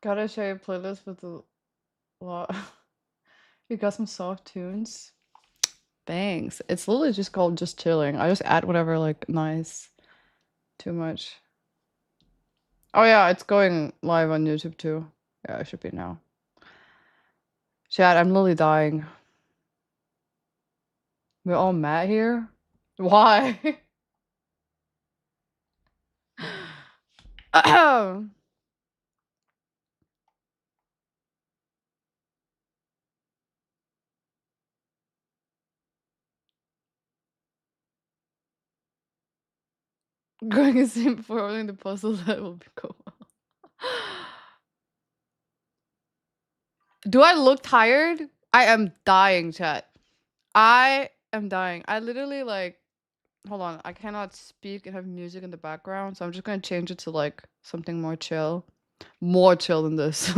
Gotta share your playlist with a lot. You got some soft tunes. Thanks. It's literally just called just chilling. I just add whatever like nice. Too much. Oh yeah, it's going live on YouTube too. Yeah, it should be now. Chat, I'm literally dying. We're all mad here? Why? Going insane before rolling the puzzle, that will be cool. Do I look tired? I am dying, chat. I am dying. I literally like hold on, I cannot speak and have music in the background, so I'm just gonna change it to like something more chill. More chill than this.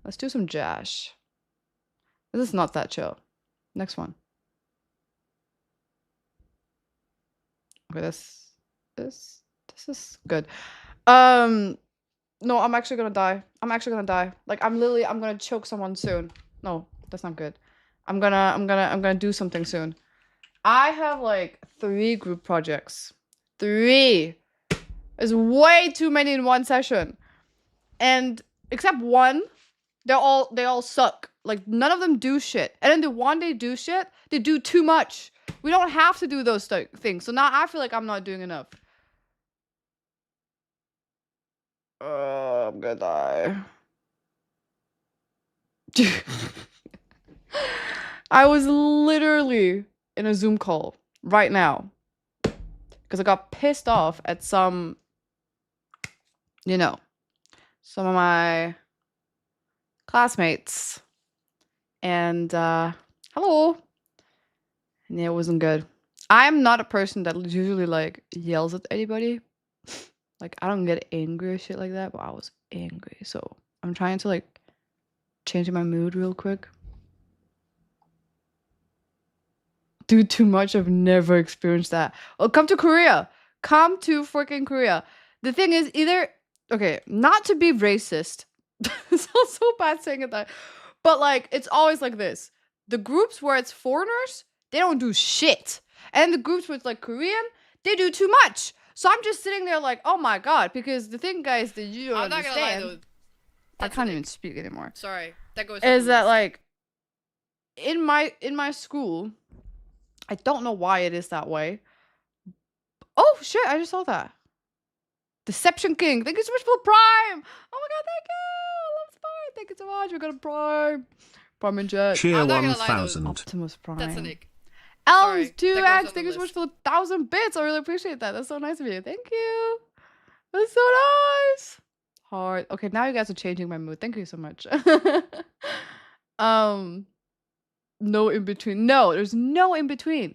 Let's do some jazz. This is not that chill. Next one. Okay, this is good. No, I'm actually gonna die. I'm actually gonna die. Like I'm gonna choke someone soon. No, that's not good. I'm gonna do something soon. I have like 3 group projects. 3. It's way too many in one session. And except one, they all suck. Like none of them do shit. And then the one they do shit, they do too much. We don't have to do those things. So now I feel like I'm not doing enough. I'm gonna die. I was literally in a Zoom call right now because I got pissed off at some, some of my classmates. And hello. And it wasn't good. I'm not a person that usually like yells at anybody. Like I don't get angry or shit like that, but I was angry. So I'm trying to like change my mood real quick. Do too much. I've never experienced that. Oh, come to Korea. Come to freaking Korea. The thing is either okay, not to be racist. It sounds so bad saying it that. But like it's always like this. The groups where it's foreigners, they don't do shit. And the groups where it's like Korean, they do too much. So I'm just sitting there like, oh my god, because the thing, guys, that you don't understand. I'm not gonna lie though. I can't even speak anymore. Sorry, that goes. Is that like in my school? I don't know why it is that way. Oh shit! I just saw that. Deception King, thank you so much for the Prime. Oh my god, thank you. Love Spine. Thank you so much. We got a Prime. Prime and Jet. Cheer 1000. Optimus Prime. That's a nick. Elves 2X, thank you so much for the 1,000 bits. I really appreciate that. That's so nice of you. Thank you. That's so nice. Hard. Okay, now you guys are changing my mood. Thank you so much. No in between. No, there's no in between.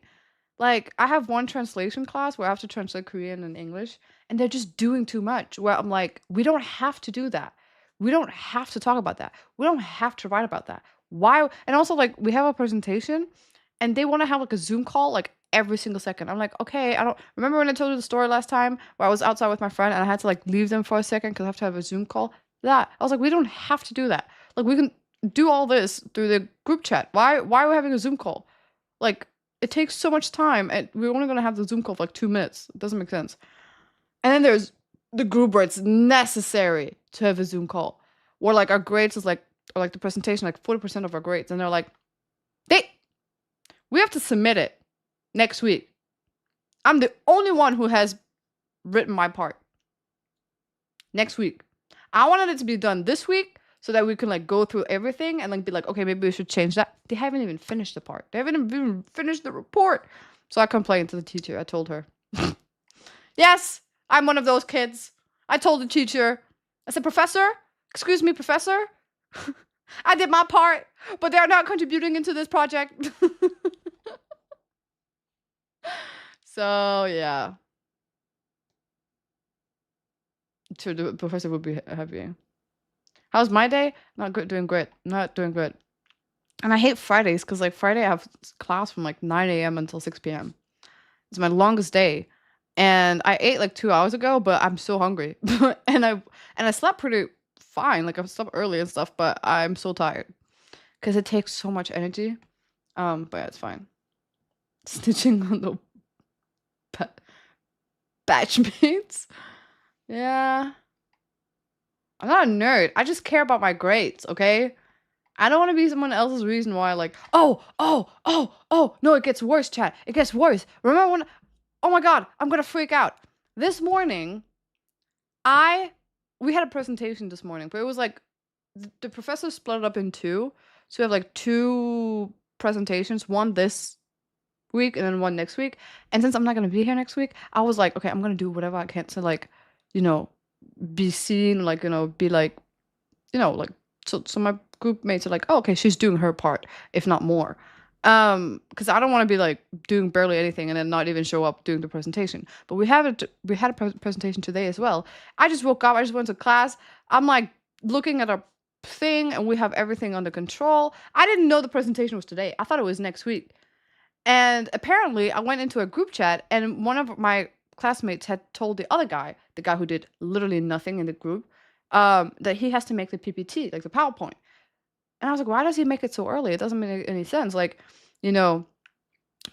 Like, I have one translation class where I have to translate Korean and English, and they're just doing too much. Where I'm like, we don't have to do that. We don't have to talk about that. We don't have to write about that. Why? And also, like, we have a presentation, and they want to have like a Zoom call like every single second. I'm like, okay, I don't remember when I told you the story last time where I was outside with my friend and I had to like leave them for a second because I have to have a Zoom call. That I was like, we don't have to do that. Like, we can do all this through the group chat. Why are we having a Zoom call? Like, it takes so much time, and we're only gonna have the Zoom call for like 2 minutes. It doesn't make sense. And then there's the group where it's necessary to have a Zoom call, where like our grades is like, or like the presentation, like 40% of our grades, and they're like, we have to submit it next week. I'm the only one who has written my part. Next week. I wanted it to be done this week so that we can like go through everything and like be like, okay, maybe we should change that. They haven't even finished the part. They haven't even finished the report. So I complained to the teacher. I told her. Yes, I'm one of those kids. I told the teacher. I said, Professor, excuse me, Professor. I did my part, but they're not contributing into this project. So yeah. Sure, the professor would be happy. How's my day? Not good, doing great. Not doing good. And I hate Fridays because like Friday I have class from like 9 a.m. until 6 p.m. It's my longest day. And I ate like 2 hours ago, but I'm so hungry. And I slept pretty fine. Like I slept early and stuff, but I'm so tired because it takes so much energy. But yeah, it's fine. Stitching on the ba- batchmates. Yeah. I'm not a nerd. I just care about my grades, okay? I don't want to be someone else's reason why, like, oh, no, it gets worse, chat. It gets worse. Remember when, oh my God, I'm gonna freak out. This morning, I, we had a presentation this morning, but it was like, the professor split it up in two. So we have like two presentations, one this week and then one next week. And since I'm not gonna be here next week, I was like, okay, I'm gonna do whatever I can to like, you know, be seen, like, be like, like, so my group mates are like, oh, okay, she's doing her part, if not more. Because I don't want to be like doing barely anything and then not even show up doing the presentation. But we had a presentation today as well. I just woke up, I just went to class. I'm like looking at our thing and we have everything under control. I didn't know the presentation was today. I thought it was next week. And apparently, I went into a group chat, and one of my classmates had told the other guy, the guy who did literally nothing in the group, that he has to make the PPT, like the PowerPoint. And I was like, why does he make it so early? It doesn't make any sense. Like, you know,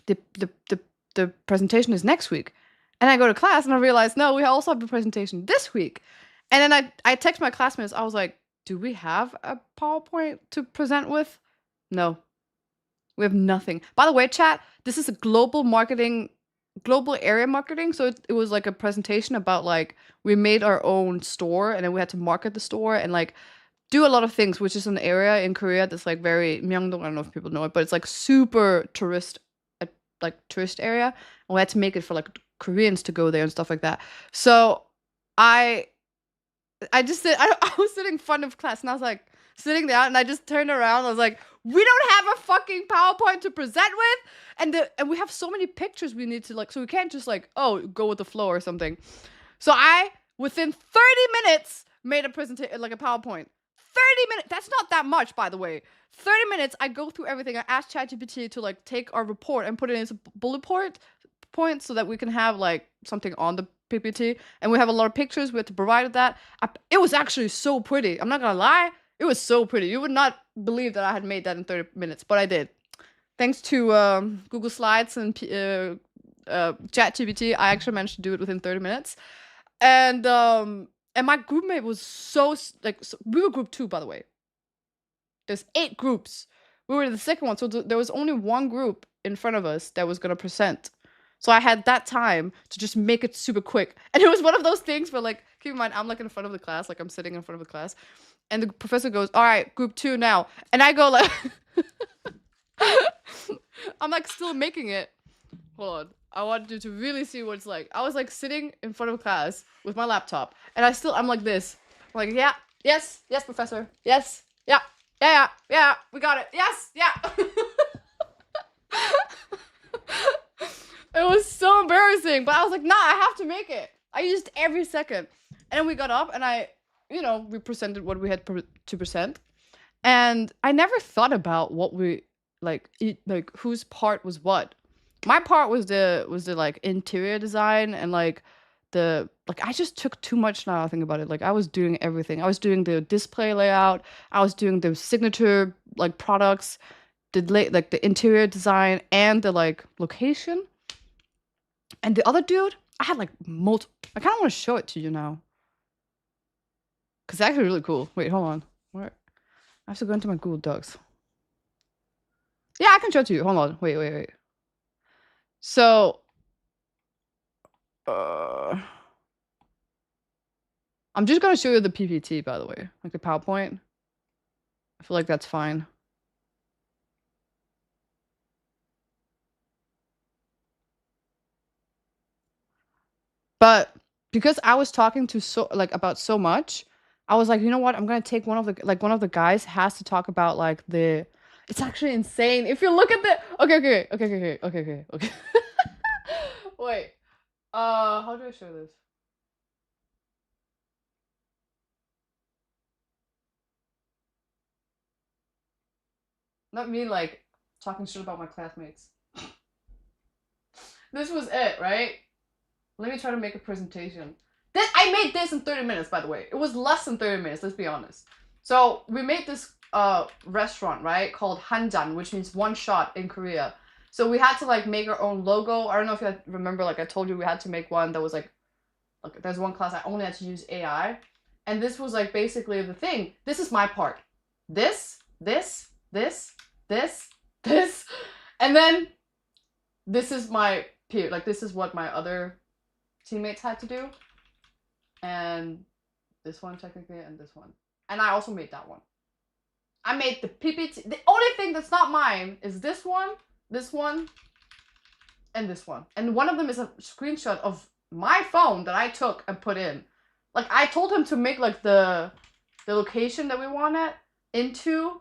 the the the, the presentation is next week. And I go to class and I realize, no, we also have a presentation this week. And then I text my classmates, I was like, do we have a PowerPoint to present with? No, we have nothing. By the way, chat, this is a global area marketing. So it was like a presentation about like we made our own store and then we had to market the store and like do a lot of things, which is an area in Korea that's like very Myeongdong. I don't know if people know it, but it's like super uh, like tourist area. And we had to make it for like Koreans to go there and stuff like that. So I I just did. I was sitting in front of class and I was like sitting there and I just turned around. I was like, we don't have a fucking PowerPoint to present with, and we have so many pictures we need to like, so we can't just like, oh, go with the flow or something. So I within 30 minutes made a presentation, like a PowerPoint. 30 minutes. That's not that much, by the way. 30 minutes. I go through everything. I asked ChatGPT to like take our report and put it into bullet points so that we can have like something on the PPT. And we have a lot of pictures. We had to provide that. It was actually so pretty. I'm not gonna lie. It was so pretty. You would not believe that I had made that in 30 minutes, but I did. Thanks to Google Slides and ChatGPT, I actually managed to do it within 30 minutes. And my group mate was like, so, we were group 2, by the way. There's 8 groups. We were the second one, so there was only one group in front of us that was gonna present. So I had that time to just make it super quick. And it was one of those things where, like, keep in mind, I'm like in front of the class, like I'm sitting in front of the class, and the professor goes, "All right, group 2 now," and I go like, I'm like still making it. Hold on. I want you to really see what it's like. I was like sitting in front of class with my laptop, and I'm like this. I'm like, yeah, yes, professor. Yes, yeah, we got it. Yes, yeah. It was so embarrassing, but I was like, nah, I have to make it. I used every second. And then we got up and we presented what we had to present. And I never thought about what we like whose part was what. My part was the like interior design and like the like I just took too much now I think about it. Like I was doing everything. I was doing the display layout, I was doing the signature like products, like the interior design and the like location. And the other dude, I had like multiple. I kind of want to show it to you now. Cause it's actually really cool. Wait, hold on. Where? I have to go into my Google Docs. Yeah, I can show it to you. Hold on. Wait. So, uh, I'm just gonna show you the PPT, by the way, like the PowerPoint. I feel like that's fine. But because I was talking to about so much, I was like, you know what? I'm gonna take one of the guys has to talk about like the. It's actually insane. If you look at the okay. Wait. How do I show this? Not me like talking shit about my classmates. This was it, right? Let me try to make a presentation. I made this in 30 minutes, by the way. It was less than 30 minutes, let's be honest. So we made this restaurant, right, called Hanjan, which means one shot in Korea. So we had to like make our own logo. I don't know if you remember, like I told you, we had to make one that was like there's one class I only had to use AI. And this was like basically the thing. This is my part. This. And then this is my peer. Like this is what my other teammates had to do. And this one technically, and this one. And I also made that one. I made the PPT. The only thing that's not mine is this one, and this one. And one of them is a screenshot of my phone that I took and put in. Like I told him to make like the location that we wanted into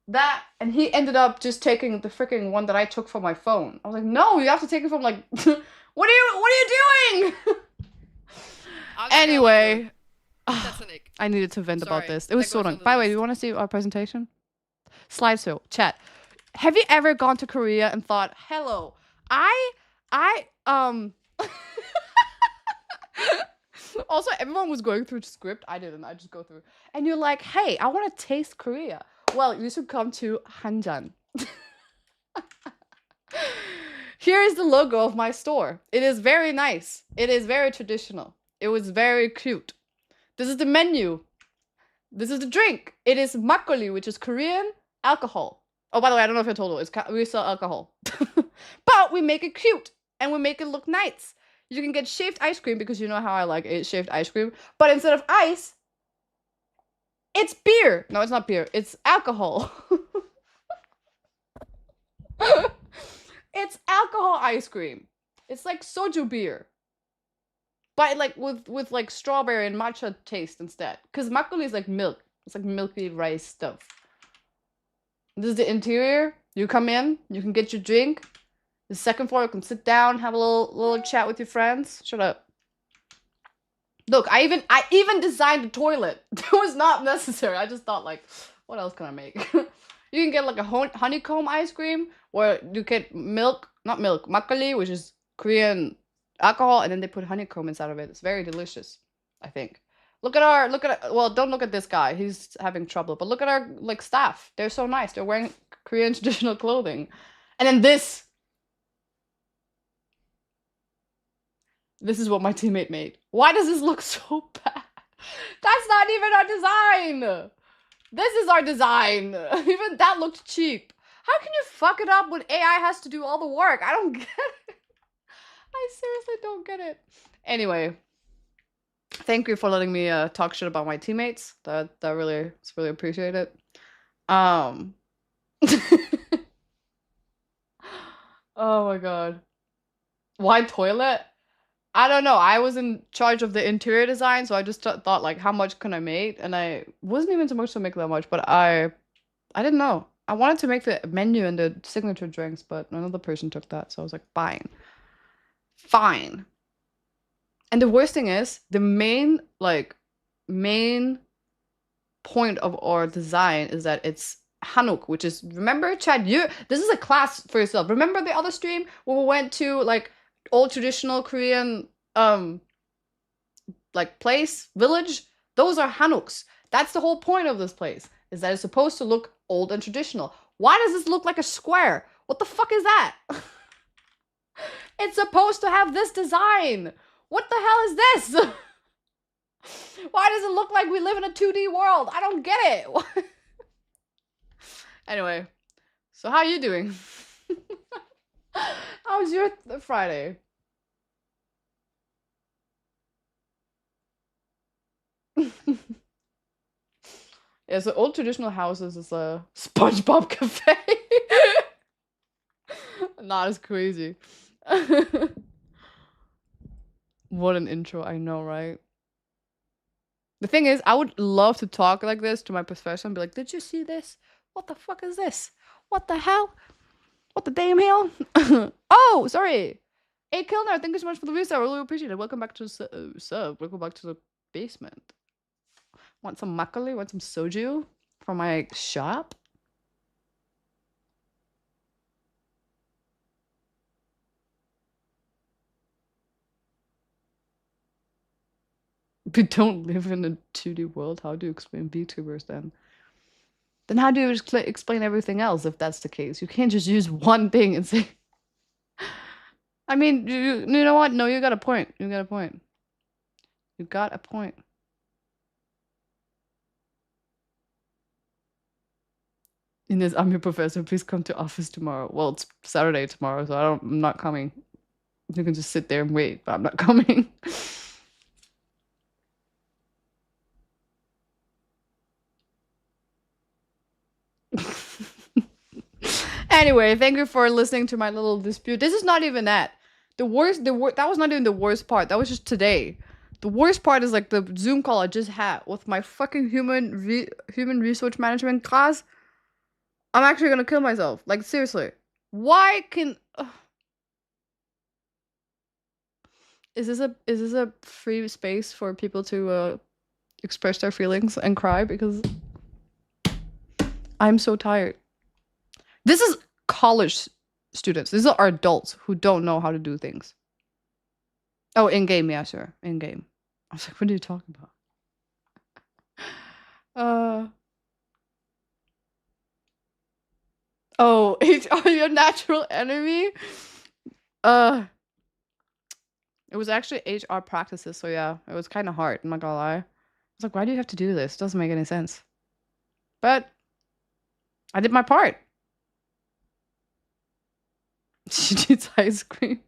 that, and he ended up just taking the freaking one that I took from my phone. I was like, no, you have to take it from like what are you doing? Anyway, I needed to vent about this. It was so long. By the way, do you want to see our presentation? Slideshow, chat. Have you ever gone to Korea and thought, hello, also, everyone was going through the script. I didn't. I just go through. And you're like, hey, I want to taste Korea. Well, you should come to Hanjan. Here is the logo of my store. It is very nice. It is very traditional. It was very cute. This is the menu. This is the drink. It is makgeolli, which is Korean alcohol. Oh, by the way, I don't know if I told you. We sell alcohol. But we make it cute. And we make it look nice. You can get shaved ice cream because you know how I like shaved ice cream. But instead of ice, it's beer. No, it's not beer. It's alcohol. It's alcohol ice cream. It's like soju beer. But like with like strawberry and matcha taste instead. Because makgeolli is like milk. It's like milky rice stuff. This is the interior. You come in, you can get your drink. The second floor, you can sit down, have a little chat with your friends. Shut up. Look, I even designed the toilet. It was not necessary. I just thought like, what else can I make? You can get like a honeycomb ice cream where you get makgeolli, which is Korean alcohol, and then they put honeycomb inside of it. It's very delicious, I think. Look at well, don't look at this guy. He's having trouble. But look at our like staff. They're so nice. They're wearing Korean traditional clothing. And then this is what my teammate made. Why does this look so bad? That's not even our design. This is our design. Even that looked cheap. How can you fuck it up when AI has to do all the work? I don't get it. I seriously don't get it. Anyway, thank you for letting me talk shit about my teammates. It's really appreciated. Oh my god. Why toilet? I don't know. I was in charge of the interior design, so I just thought like, how much can I make? And I wasn't even supposed to make that much, but I didn't know. I wanted to make the menu and the signature drinks, but another person took that, so I was like, fine. And the worst thing is, the main point of our design is that it's Hanok, which is, remember, Chad, this is a class for yourself. Remember the other stream where we went to like old traditional Korean like village? Those are Hanoks. That's the whole point of this place, is that it's supposed to look old and traditional. Why does this look like a square? What the fuck is that? It's supposed to have this design. What the hell is this? Why does it look like we live in a 2D world? I don't get it. Anyway, so how are you doing? How was your Friday? Yeah, so old traditional houses is a SpongeBob cafe. Not as crazy. What an intro, I know, right? The thing is, I would love to talk like this to my professor and be like, did you see this? What the fuck is this? What the hell? What the damn hell? Oh, sorry. Hey, Kilner, thank you so much for the resub. I really appreciate it. Welcome back to the sub. Welcome back to the basement. Want some makgeolli? Want some soju from my shop? We don't live in a 2D world. How do you explain VTubers then? Then how do you explain everything else if that's the case? You can't just use one thing and say. I mean, you know what? No, you got a point. You got a point. You got a point. Inez, I'm your professor. Please come to office tomorrow. Well, it's Saturday tomorrow, so I'm not coming. You can just sit there and wait, but I'm not coming. Anyway, thank you for listening to my little dispute. This is not even that. That was not even the worst part. That was just today. The worst part is like the Zoom call I just had with my fucking human resource management class. I'm actually gonna kill myself. Like seriously. Why can is this a free space for people to express their feelings and cry because I'm so tired. This is college students. These are adults who don't know how to do things. Oh, in game, yeah, sure, in game. I was like, what are you talking about? Oh, HR, your natural enemy. It was actually HR practices, so yeah, it was kind of hard. I'm not gonna lie. I was like, why do you have to do this? It doesn't make any sense. But I did my part. She needs ice cream.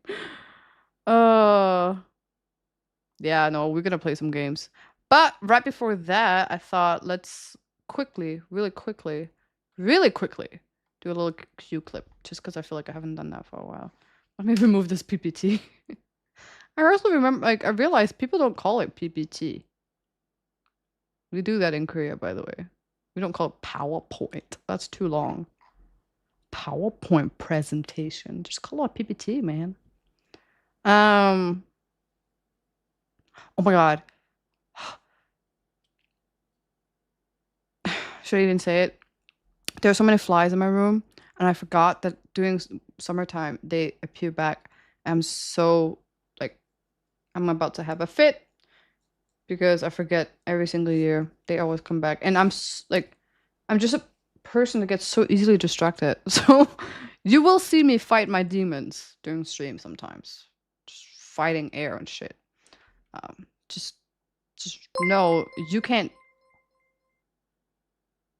Yeah, no, we're gonna play some games. But right before that, I thought let's quickly, really quickly, do a little cue clip, just because I feel like I haven't done that for a while. Let me remove this PPT. I also remember, like, I realized people don't call it PPT. We do that in Korea, by the way. We don't call it PowerPoint. That's too long. PowerPoint presentation. Just call it PPT, man. Oh my god. Should I even say it? There are so many flies in my room, and I forgot that during summertime they appear back. I'm so like, I'm about to have a fit because I forget every single year. They always come back, and like, I'm just a person that gets so easily distracted. So you will see me fight my demons during stream sometimes, just fighting air and shit. Just no, you can't.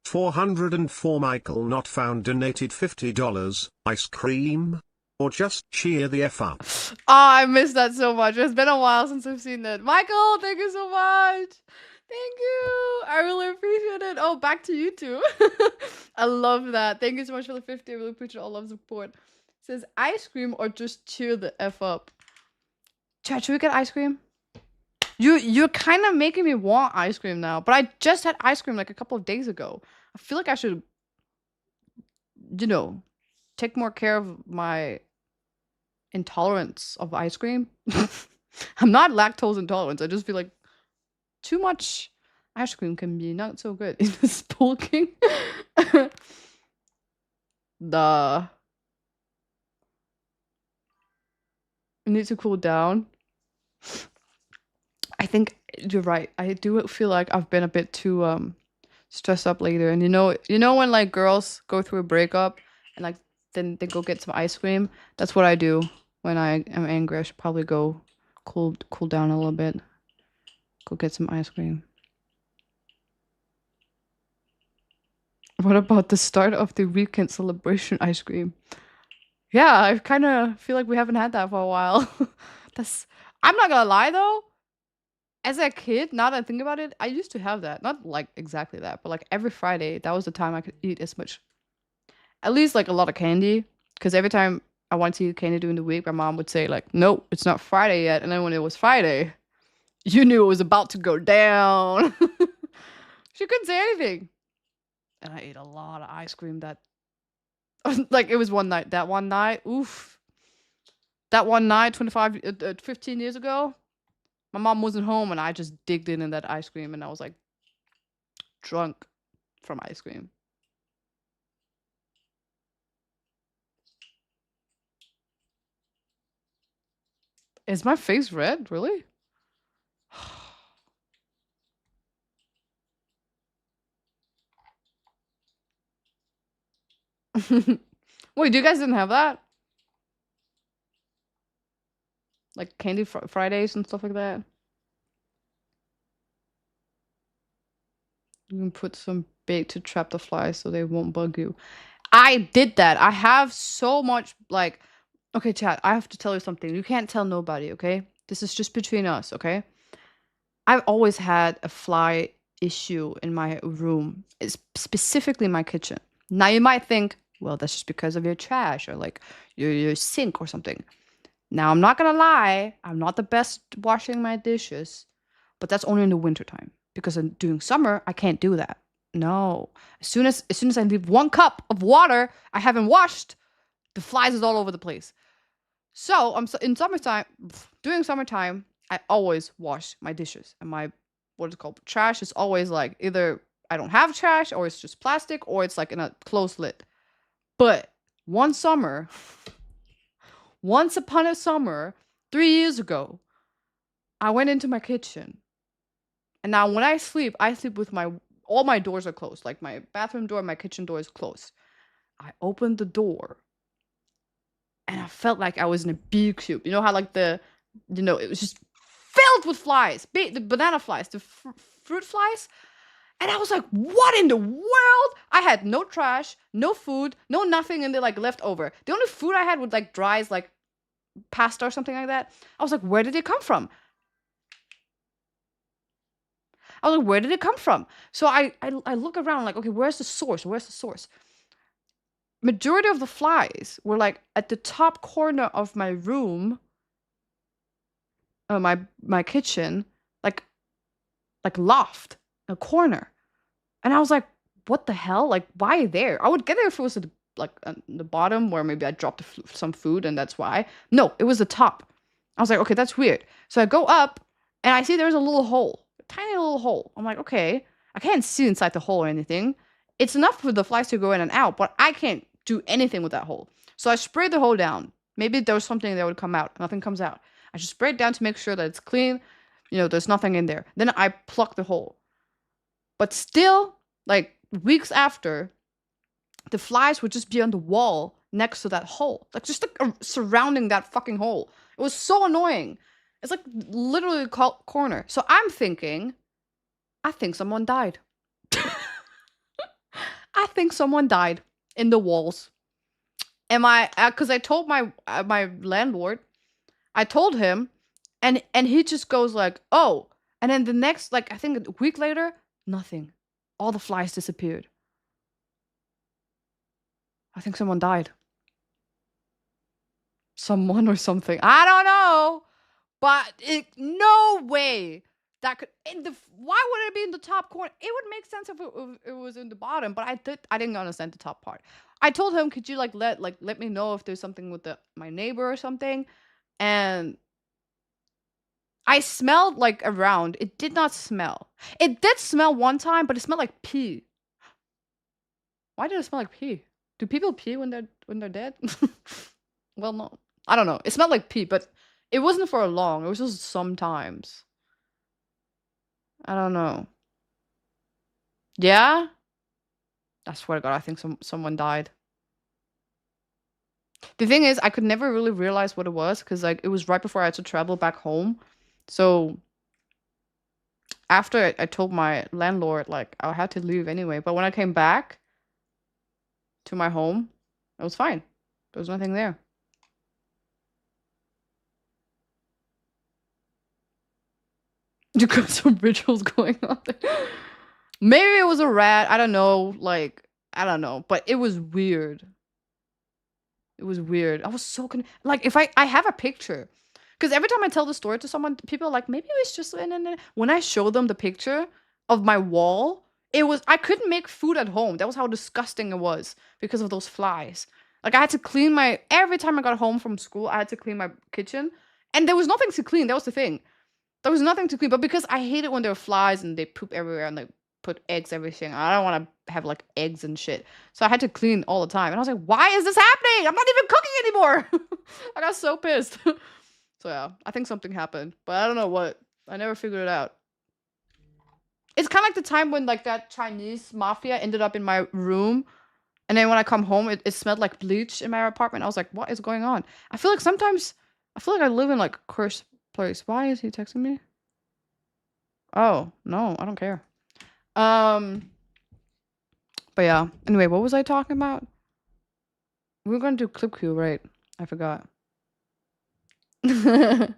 404 Michael not found donated $50. Ice cream? Or just cheer the F up? Oh, I missed that so much. It's been a while since I've seen that. Michael, thank you so much. Thank you. I really appreciate it. Oh, back to you too. I love that. Thank you so much for the 50. I really appreciate all love support. It says ice cream or just cheer the F up. Chat, should we get ice cream? You're kind of making me want ice cream now, but I just had ice cream like a couple of days ago. I feel like I should, take more care of my intolerance of ice cream. I'm not lactose intolerant. I just feel like too much ice cream can be not so good. It is bulking. Duh. I need to cool down. I think you're right. I do feel like I've been a bit too stressed up later. And you know when like girls go through a breakup and like then they go get some ice cream? That's what I do when I am angry. I should probably go cool down a little bit. Go get some ice cream. What about the start of the weekend celebration ice cream? Yeah, I kind of feel like we haven't had that for a while. I'm not gonna lie though. As a kid, now that I think about it, I used to have that. Not like exactly that, but like every Friday, that was the time I could eat as much, at least like a lot of candy. Because every time I wanted to eat candy during the week, my mom would say like, "Nope, it's not Friday yet." And then when it was Friday, you knew it was about to go down. She couldn't say anything. And I ate a lot of ice cream that like it was one night. That one night, oof. That one night, 15 years ago, my mom wasn't home and I just digged in that ice cream and I was like drunk from ice cream. Is my face red? Really? Wait, you guys didn't have that? Like candy Fridays and stuff like that? You can put some bait to trap the flies so they won't bug you. I did that. I have so much like okay, chat, I have to tell you something. You can't tell nobody, okay? This is just between us, okay? I've always had a fly issue in my room, specifically my kitchen. Now you might think, well, that's just because of your trash or like your sink or something. Now I'm not gonna lie, I'm not the best washing my dishes, but that's only in the wintertime. Because during summer, I can't do that. No. As soon as I leave 1 cup of water I haven't washed, the flies is all over the place. So in summertime, during summertime, I always wash my dishes and my what is it called trash is always like either I don't have trash or it's just plastic or it's like in a closed lid. But one summer, once upon a summer, 3 years ago, I went into my kitchen, and now when I sleep with my all my doors are closed. Like my bathroom door, my kitchen door is closed. I opened the door and I felt like I was in a bee cube. You know how like it was just filled with flies, the banana flies, the fruit flies. And I was like, what in the world? I had no trash, no food, no nothing in there like left over. The only food I had was like dries, like pasta or something like that. I was like, where did it come from? I was like, where did it come from? So I look around like, okay, where's the source? Where's the source? Majority of the flies were like at the top corner of my room, my kitchen, like loft, a corner. And I was like, what the hell? Like, why there? I would get there if it was at the bottom where maybe I dropped some food and that's why. No, it was the top. I was like, okay, that's weird. So I go up and I see there's a little hole, a tiny little hole. I'm like, okay, I can't see inside the hole or anything. It's enough for the flies to go in and out, but I can't do anything with that hole. So I sprayed the hole down. Maybe there was something that would come out. Nothing comes out. I just spray it down to make sure that it's clean. There's nothing in there. Then I pluck the hole. But still, like weeks after, the flies would just be on the wall next to that hole, like just like surrounding that fucking hole. It was so annoying. It's like literally a corner. So I'm thinking, I think someone died. I think someone died in the walls. Am I? Because I told my landlord, I told him, and he just goes like, oh, and then the next like I think a week later, nothing. All the flies disappeared. I think someone died. Someone or something. I don't know. But no way that could why would it be in the top corner? It would make sense if it was in the bottom, but I didn't understand the top part. I told him, could you let me know if there's something with my neighbor or something? And I smelled like around. It did not smell. It did smell one time, but it smelled like pee. Why did it smell like pee? Do people pee when they're dead? Well, no. I don't know. It smelled like pee, but it wasn't for long. It was just sometimes. I don't know. Yeah? I swear to God, I think someone died. The thing is, I could never really realize what it was because like it was right before I had to travel back home. So after I told my landlord like I had to leave anyway, but when I came back to my home, it was fine. There was nothing there. You got some rituals going on there. Maybe it was a rat. I don't know. Like, I don't know. But it was weird. It was weird. I was so like, if I have a picture. Because every time I tell the story to someone, people are like, maybe it was just... When I show them the picture of my wall, I couldn't make food at home. That was how disgusting it was because of those flies. Like, I had to clean every time I got home from school, I had to clean my kitchen. And there was nothing to clean. That was the thing. There was nothing to clean, but because I hate it when there are flies and they poop everywhere and they put eggs everything. I don't want to have like eggs and shit. So I had to clean all the time. And I was like, why is this happening? I'm not even cooking anymore. I got so pissed. So yeah, I think something happened, but I don't know what. I never figured it out. It's kind of like the time when like that Chinese mafia ended up in my room And then when I come home, it smelled like bleach in my apartment. I was like, what is going on? I feel like sometimes, I feel like I live in like a cursed place. Why is he texting me? Oh, no, I don't care. But yeah. Anyway, what was I talking about? We were gonna do clip Q, right? I forgot. But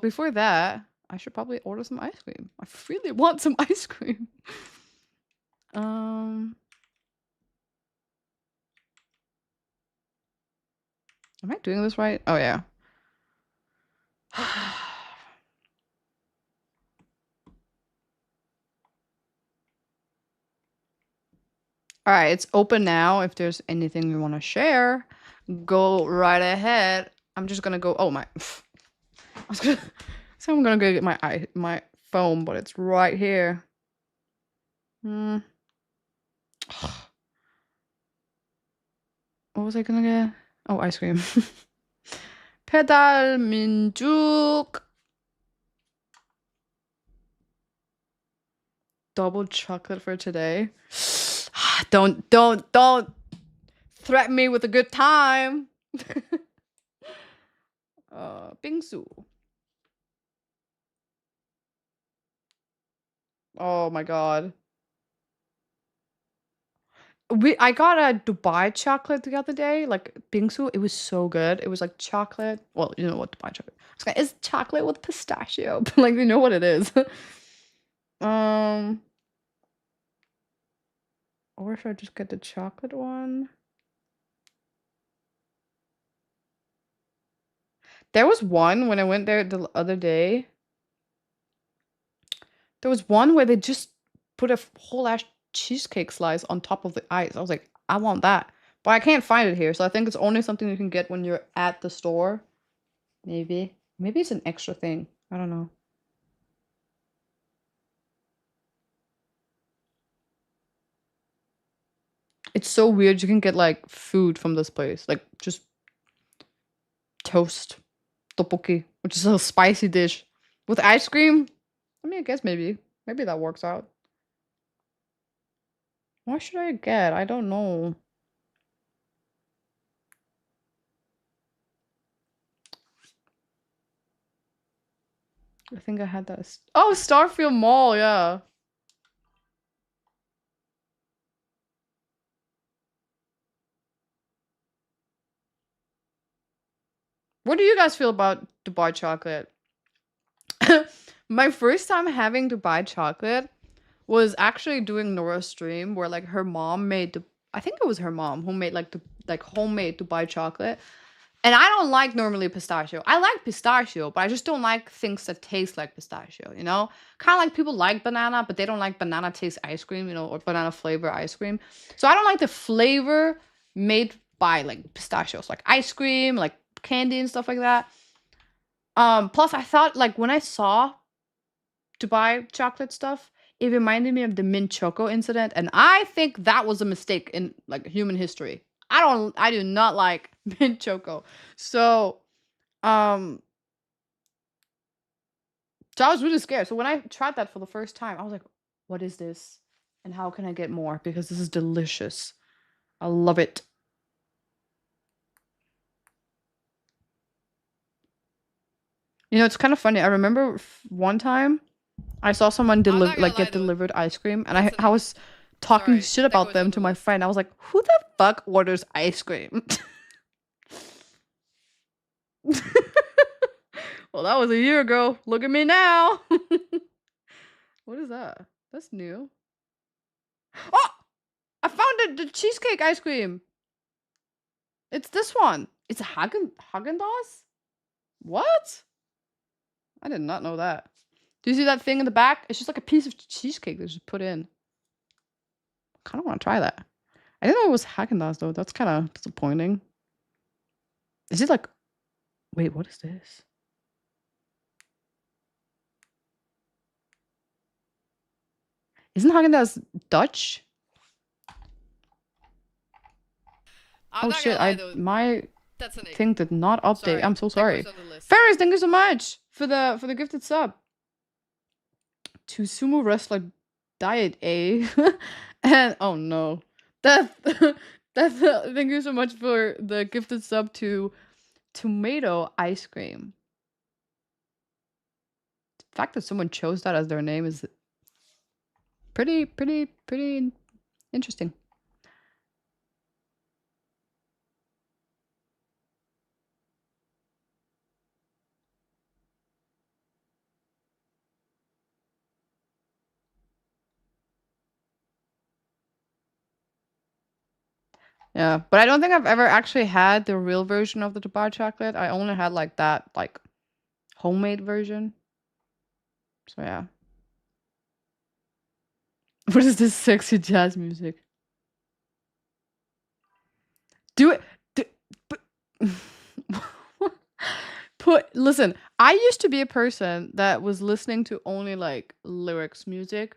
before that, I should probably order some ice cream. I really want some ice cream. Am I doing this right? Oh yeah. All right, it's open now. If there's anything you want to share, go right ahead. I'm just gonna go. Oh my! I was gonna. So I'm gonna go get my phone, but it's right here. Hmm. What was I gonna get? Oh, ice cream. 페달 민족. Double chocolate for today. Don't threaten me with a good time. 빙수. Oh my god. I got a Dubai chocolate the other day, like bingsu. It was so good. It was like chocolate. Well, you know what Dubai chocolate. It's chocolate with pistachio, but like you know what it is. um, or should I just get the chocolate one? There was one when I went there the other day. There was one where they just put a whole ass cheesecake slice on top of the ice. I was like, I want that. But I can't find it here, so I think it's only something you can get when you're at the store. Maybe. Maybe it's an extra thing. I don't know. It's so weird. You can get like food from this place, like just toast, tteokbokki, which is a spicy dish with ice cream. I mean, I guess maybe that works out. What should I get? I don't know. I think I had that. Oh, Starfield Mall, yeah. What do you guys feel about Dubai chocolate? My first time having Dubai chocolate was actually doing Nora's stream where like her mom made the I think it was her mom who made like the like homemade Dubai chocolate. And I don't like normally pistachio. I like pistachio, but I just don't like things that taste like pistachio, you know? Kind of like people like banana, but they don't like banana taste ice cream, you know, or banana flavor ice cream. So I don't like the flavor made by like pistachios, like ice cream, like candy and stuff like that. Plus I thought like when I saw Dubai chocolate stuff, it reminded me of the mint choco incident, and I think that was a mistake in like human history. I do not like mint choco. So, um, so I was really scared. So when I tried that for the first time, I was like, what is this? And how can I get more? Because this is delicious. I love it. You know, it's kind of funny. I remember one time I saw someone get delivered ice cream, and I was talking shit about them to my friend. I was like, "Who the fuck orders ice cream?" Well, that was a year ago. Look at me now. What is that? That's new. Oh, I found the cheesecake ice cream. It's this one. It's a Haagen-Dazs. What? I did not know that. Do you see that thing in the back? It's just like a piece of cheesecake they just put in. I kind of want to try that. I didn't know it was Haagen-Dazs though. That's kind of disappointing. Is it like? Wait, what is this? Isn't Haagen-Dazs Dutch? Oh shit! My thing did not update. I'm so sorry. Ferris, thank you so much for the gifted sub. To sumo wrestler diet A, and oh no, Death. Death. Thank you so much for the gifted sub to tomato ice cream. The fact that someone chose that as their name is pretty interesting. Yeah, but I don't think I've ever actually had the real version of the Dubai chocolate. I only had like that, like homemade version. So yeah. What is this sexy jazz music? Do it. Do, listen, I used to be a person that was listening to only like lyrics music,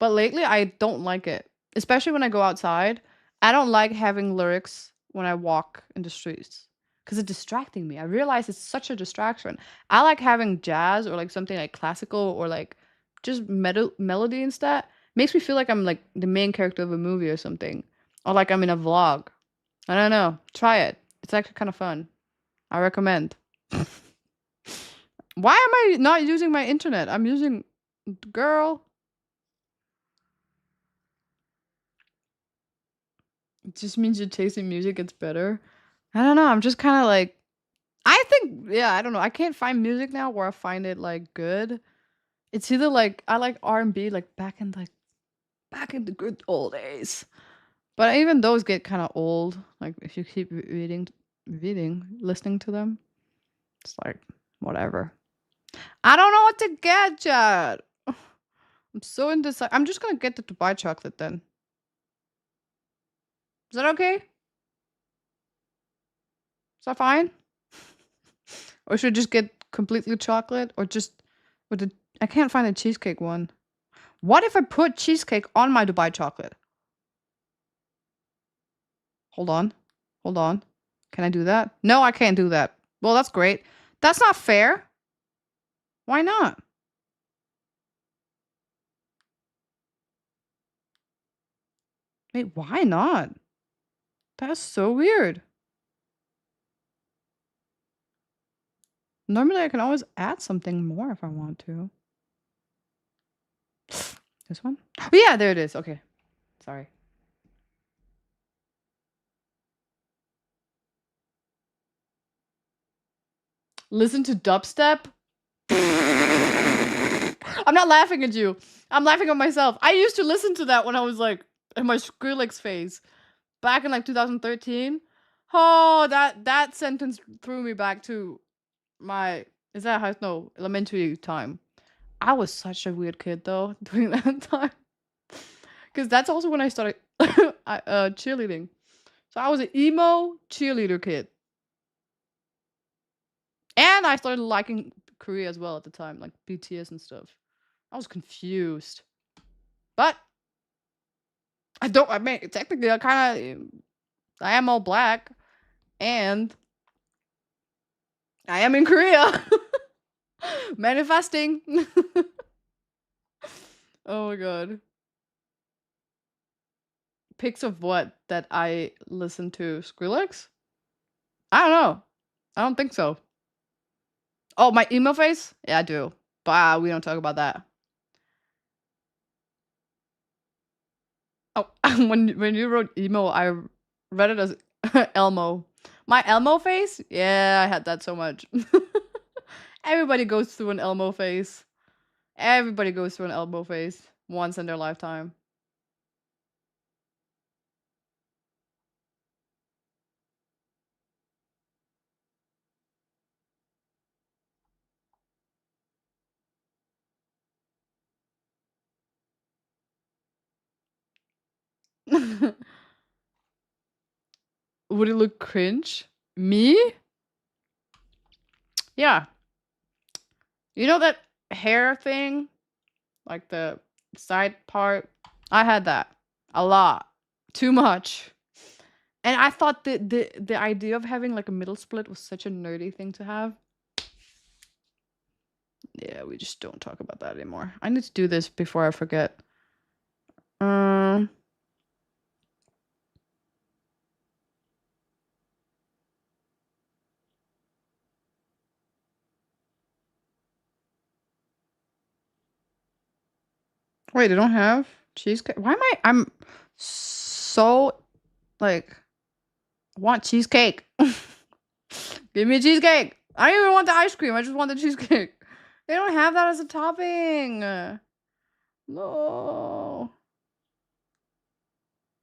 but lately I don't like it. Especially when I go outside. I don't like having lyrics when I walk in the streets because it's distracting me. I realize it's such a distraction. I like having jazz or like something like classical or like just melody instead. Makes me feel like I'm like the main character of a movie or something, or like I'm in a vlog. I don't know. Try it. It's actually kind of fun. I recommend. Why am I not using my internet? I'm using girl. It just means your taste in music gets better. I don't know. I'm just kind of like I think yeah, I don't know. I can't find music now where I find it like good. It's either like I like R&B like back in the good old days. But even those get kind of old. Like if you keep listening to them, it's like whatever. I don't know what to get yet. I'm so indecisive. I'm just gonna get the Dubai chocolate then. Is that okay? Is that fine? Or should I just get completely chocolate or just with the I can't find the cheesecake one. What if I put cheesecake on my Dubai chocolate? Hold on. Hold on. Can I do that? No, I can't do that. Well, that's great. That's not fair. Why not? Wait, why not? That's so weird. Normally, I can always add something more if I want to. This one? Oh, yeah, there it is. Okay. Sorry. Listen to dubstep? I'm not laughing at you. I'm laughing at myself. I used to listen to that when I was like in my Skrillex phase back in like 2013. Oh, that sentence threw me back to my is that high no elementary time. I was such a weird kid though during that time because that's also when I started cheerleading. So I was an emo cheerleader kid, and I started liking Korea as well at the time, like BTS and stuff. I was confused, but I don't. I mean, technically, I am all black, and I am in Korea, manifesting. Oh my god. Pics of what that I listen to Skrillex? I don't know. I don't think so. Oh, my emo face? Yeah, I do. But we don't talk about that. Oh, when you wrote emo, I read it as Elmo. My Elmo face? Yeah, I had that so much. Everybody goes through an Elmo face. Everybody goes through an Elmo face once in their lifetime. Would it look cringe? Me? Yeah. You know that hair thing? Like the side part? I had that. A lot. Too much. And I thought that the idea of having like a middle split was such a nerdy thing to have. Yeah, we just don't talk about that anymore. I need to do this before I forget. Um, Wait, they don't have cheesecake? Why am I'm so like want cheesecake. Give me a cheesecake. I don't even want the ice cream. I just want the cheesecake. They don't have that as a topping. No.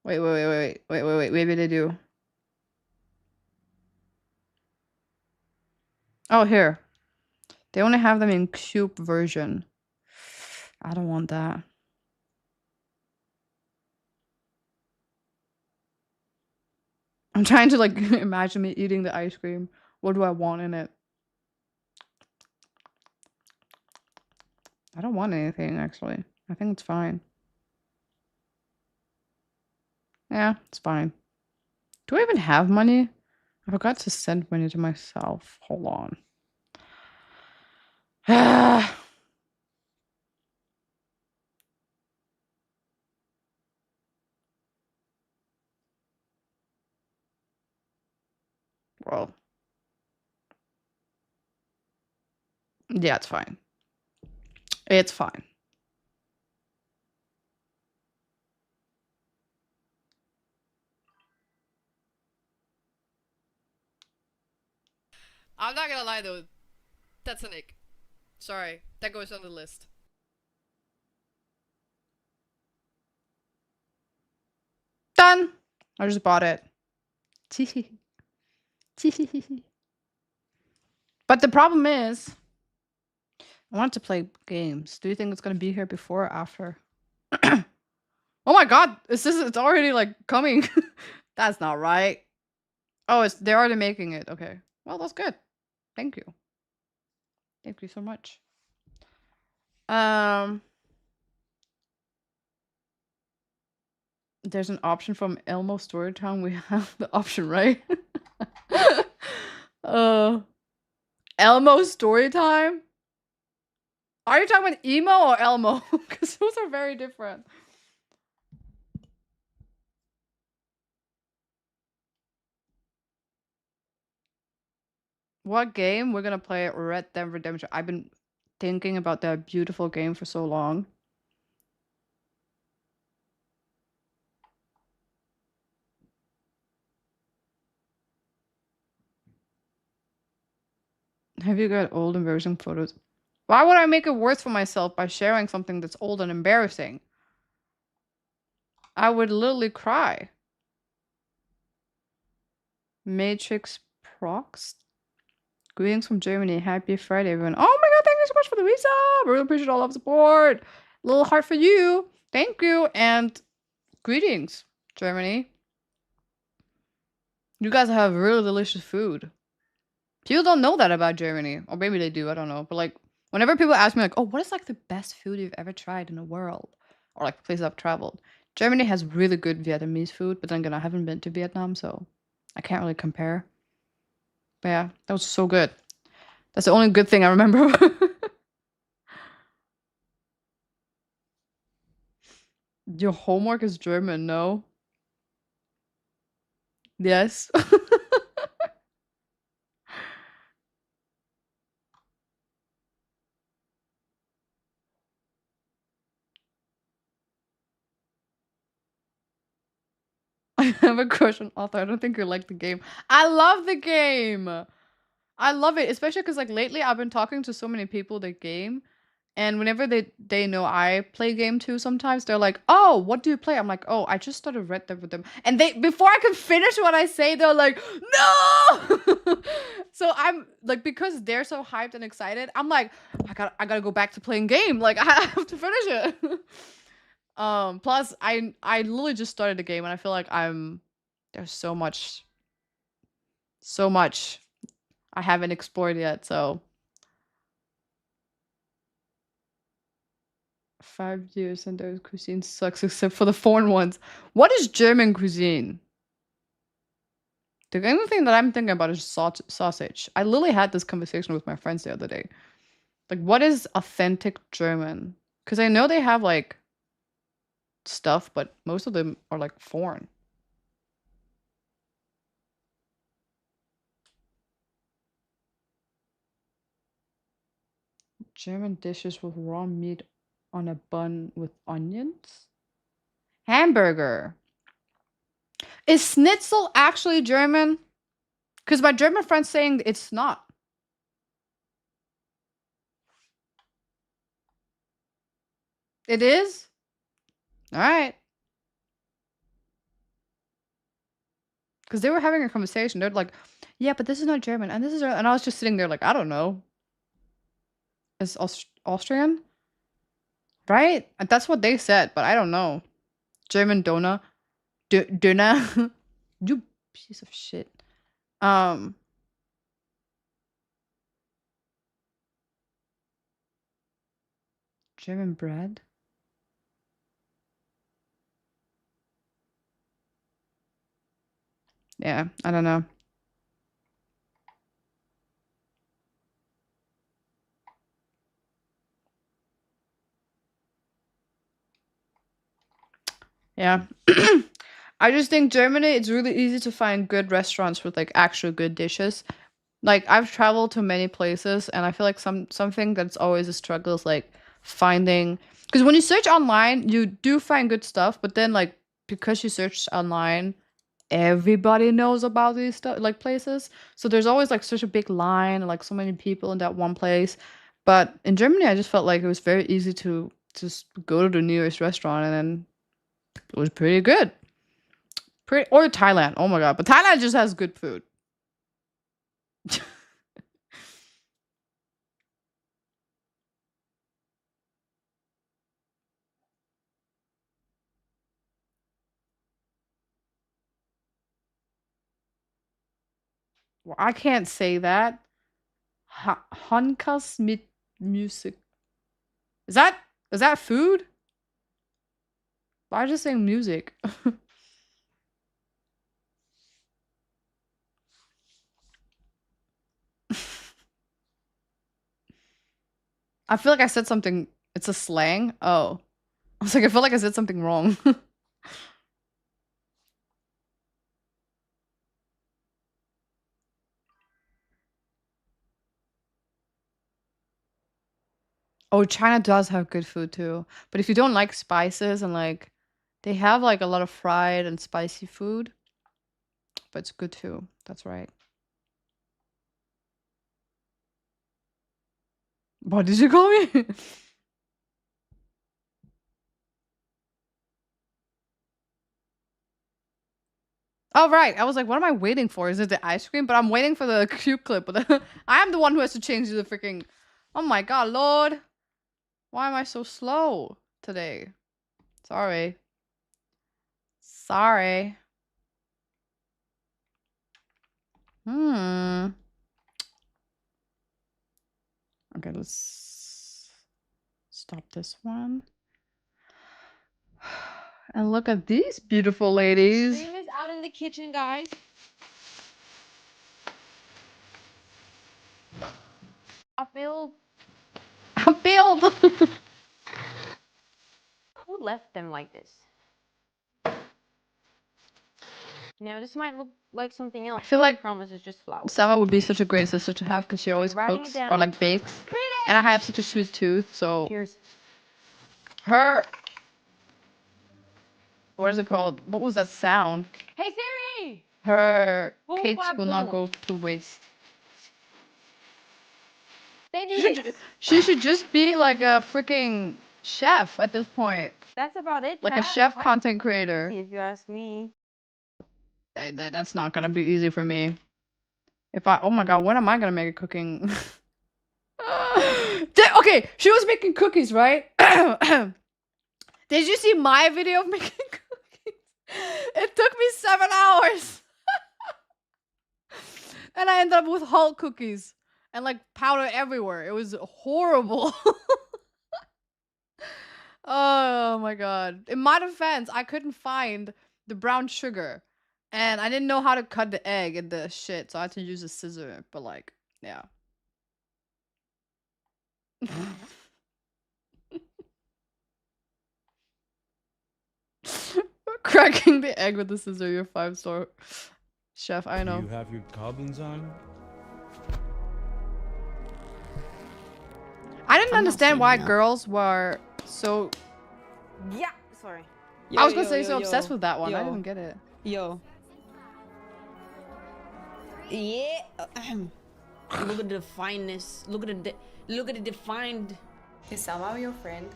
Wait. Maybe they do. Oh, here. They only have them in cube version. I don't want that. I'm trying to like imagine me eating the ice cream. What do I want in it? I don't want anything actually. I think it's fine. Yeah, it's fine. Do I even have money? I forgot to send money to myself. Hold on. Well, yeah, it's fine. It's fine. I'm not gonna lie though. That's an ick. Sorry. That goes on the list. Done. I just bought it. But the problem is, I want to play games. Do you think it's gonna be here before or after? Oh my god! It's already like coming. That's not right. Oh, they're already making it. Okay. Well, that's good. Thank you. Thank you so much. Um, there's an option from Elmo Storytime. We have the option, right? uh, Elmo Storytime. Are you talking about emo or Elmo? Because those are very different. What game? We're gonna play Red Dead Redemption. I've been thinking about that beautiful game for so long. Have you got old embarrassing photos? Why would I make it worse for myself by sharing something that's old and embarrassing? I would literally cry. Matrix Prox? Greetings from Germany. Happy Friday, everyone. Oh my god, thank you so much for the visa. Really appreciate all of support. Little heart for you. Thank you. And greetings, Germany. You guys have really delicious food. People don't know that about Germany. Or maybe they do, I don't know. But like whenever people ask me like, oh, what is like the best food you've ever tried in the world? Or like places I've traveled. Germany has really good Vietnamese food, but then again I haven't been to Vietnam, so I can't really compare. But yeah, that was so good. That's the only good thing I remember. Your homework is German, no? Yes. I have a crush on Arthur. I don't think you like the game. I love the game. I love it, especially because like lately I've been talking to so many people that game, and whenever they know I play game too, sometimes they're like, "Oh, what do you play?" I'm like, "Oh, I just started Red Dead with them," and they before I can finish what I say, they're like, "No!" So I'm like, because they're so hyped and excited, I'm like, I gotta go back to playing game. Like I have to finish it. Plus I literally just started the game and I feel like there's so much I haven't explored yet, so 5 years and those cuisine sucks except for the foreign ones. What is German cuisine? The only thing that I'm thinking about is sausage. I literally had this conversation with my friends the other day. Like, what is authentic German? Because I know they have like stuff, but most of them are like foreign. German dishes with raw meat. on a bun with onions. Hamburger. Is schnitzel actually German? Because my German friend's saying it's not. It is? Alright. Because they were having a conversation. They're like, yeah, but this is not German. And this is... And I was just sitting there like, I don't know. It's Austrian? Right? That's what they said, but I don't know. German Dona. Döner. You piece of shit. German bread? Yeah, I don't know. Yeah. I just think Germany, it's really easy to find good restaurants with like actual good dishes. Like I've traveled to many places and I feel like something that's always a struggle is like finding, because when you search online, you do find good stuff, but then like because you search online, everybody knows about these stuff like places. So there's always like such a big line and like so many people in that one place. But in Germany, I just felt like it was very easy to just go to the nearest restaurant and then it was pretty good. Or Thailand. Oh my god, but Thailand just has good food. Well, I can't say that. Honkas mit music. Is that food? Why just saying music? I feel like I said something. It's a slang. Oh, I was like, I feel like I said something wrong. Oh, China does have good food too. But if you don't like spices and like, they have like a lot of fried and spicy food, but it's good too. That's right. What did you call me? Oh, right. I was like, what am I waiting for? Is it the ice cream? But I'm waiting for the cube clip. But I am the one who has to change the freaking... Oh my god, Lord. Why am I so slow today? Sorry. Sorry. Hmm. Okay, let's stop this one. And look at these beautiful ladies. Stream is out in the kitchen, guys. I feel. Who left them like this? Now this might look like something else. I feel like I promise it's just flowers. Sama would be such a great sister to have because she always cooks or like bakes. And I have such a sweet tooth, so Cheers. her... What is it called? What was that sound? Hey Siri! Her Boom, cakes bop, will not boom. go to waste. They do this. She should just be like a freaking chef at this point. That's about it. Like a chef content creator. If you ask me. That's not gonna be easy for me. If I... Oh my god, when am I gonna make a cooking? Okay, she was making cookies, right? Did you see my video of making cookies? It took me 7 hours. And I ended up with Hulk cookies. And like powder everywhere. It was horrible. Oh my god. In my defense, I couldn't find the brown sugar. And I didn't know how to cut the egg and the shit. So I had to use a scissor. But like, yeah. Cracking the egg with the scissor, you're 5-star chef, I know. You have your goblins on? I didn't understand why girls were So Yeah. Sorry. I was gonna say so obsessed with that one. I Yo. didn't get it. Yo. Yeah. Look at the fineness. Look at the defined. Is Salma your friend?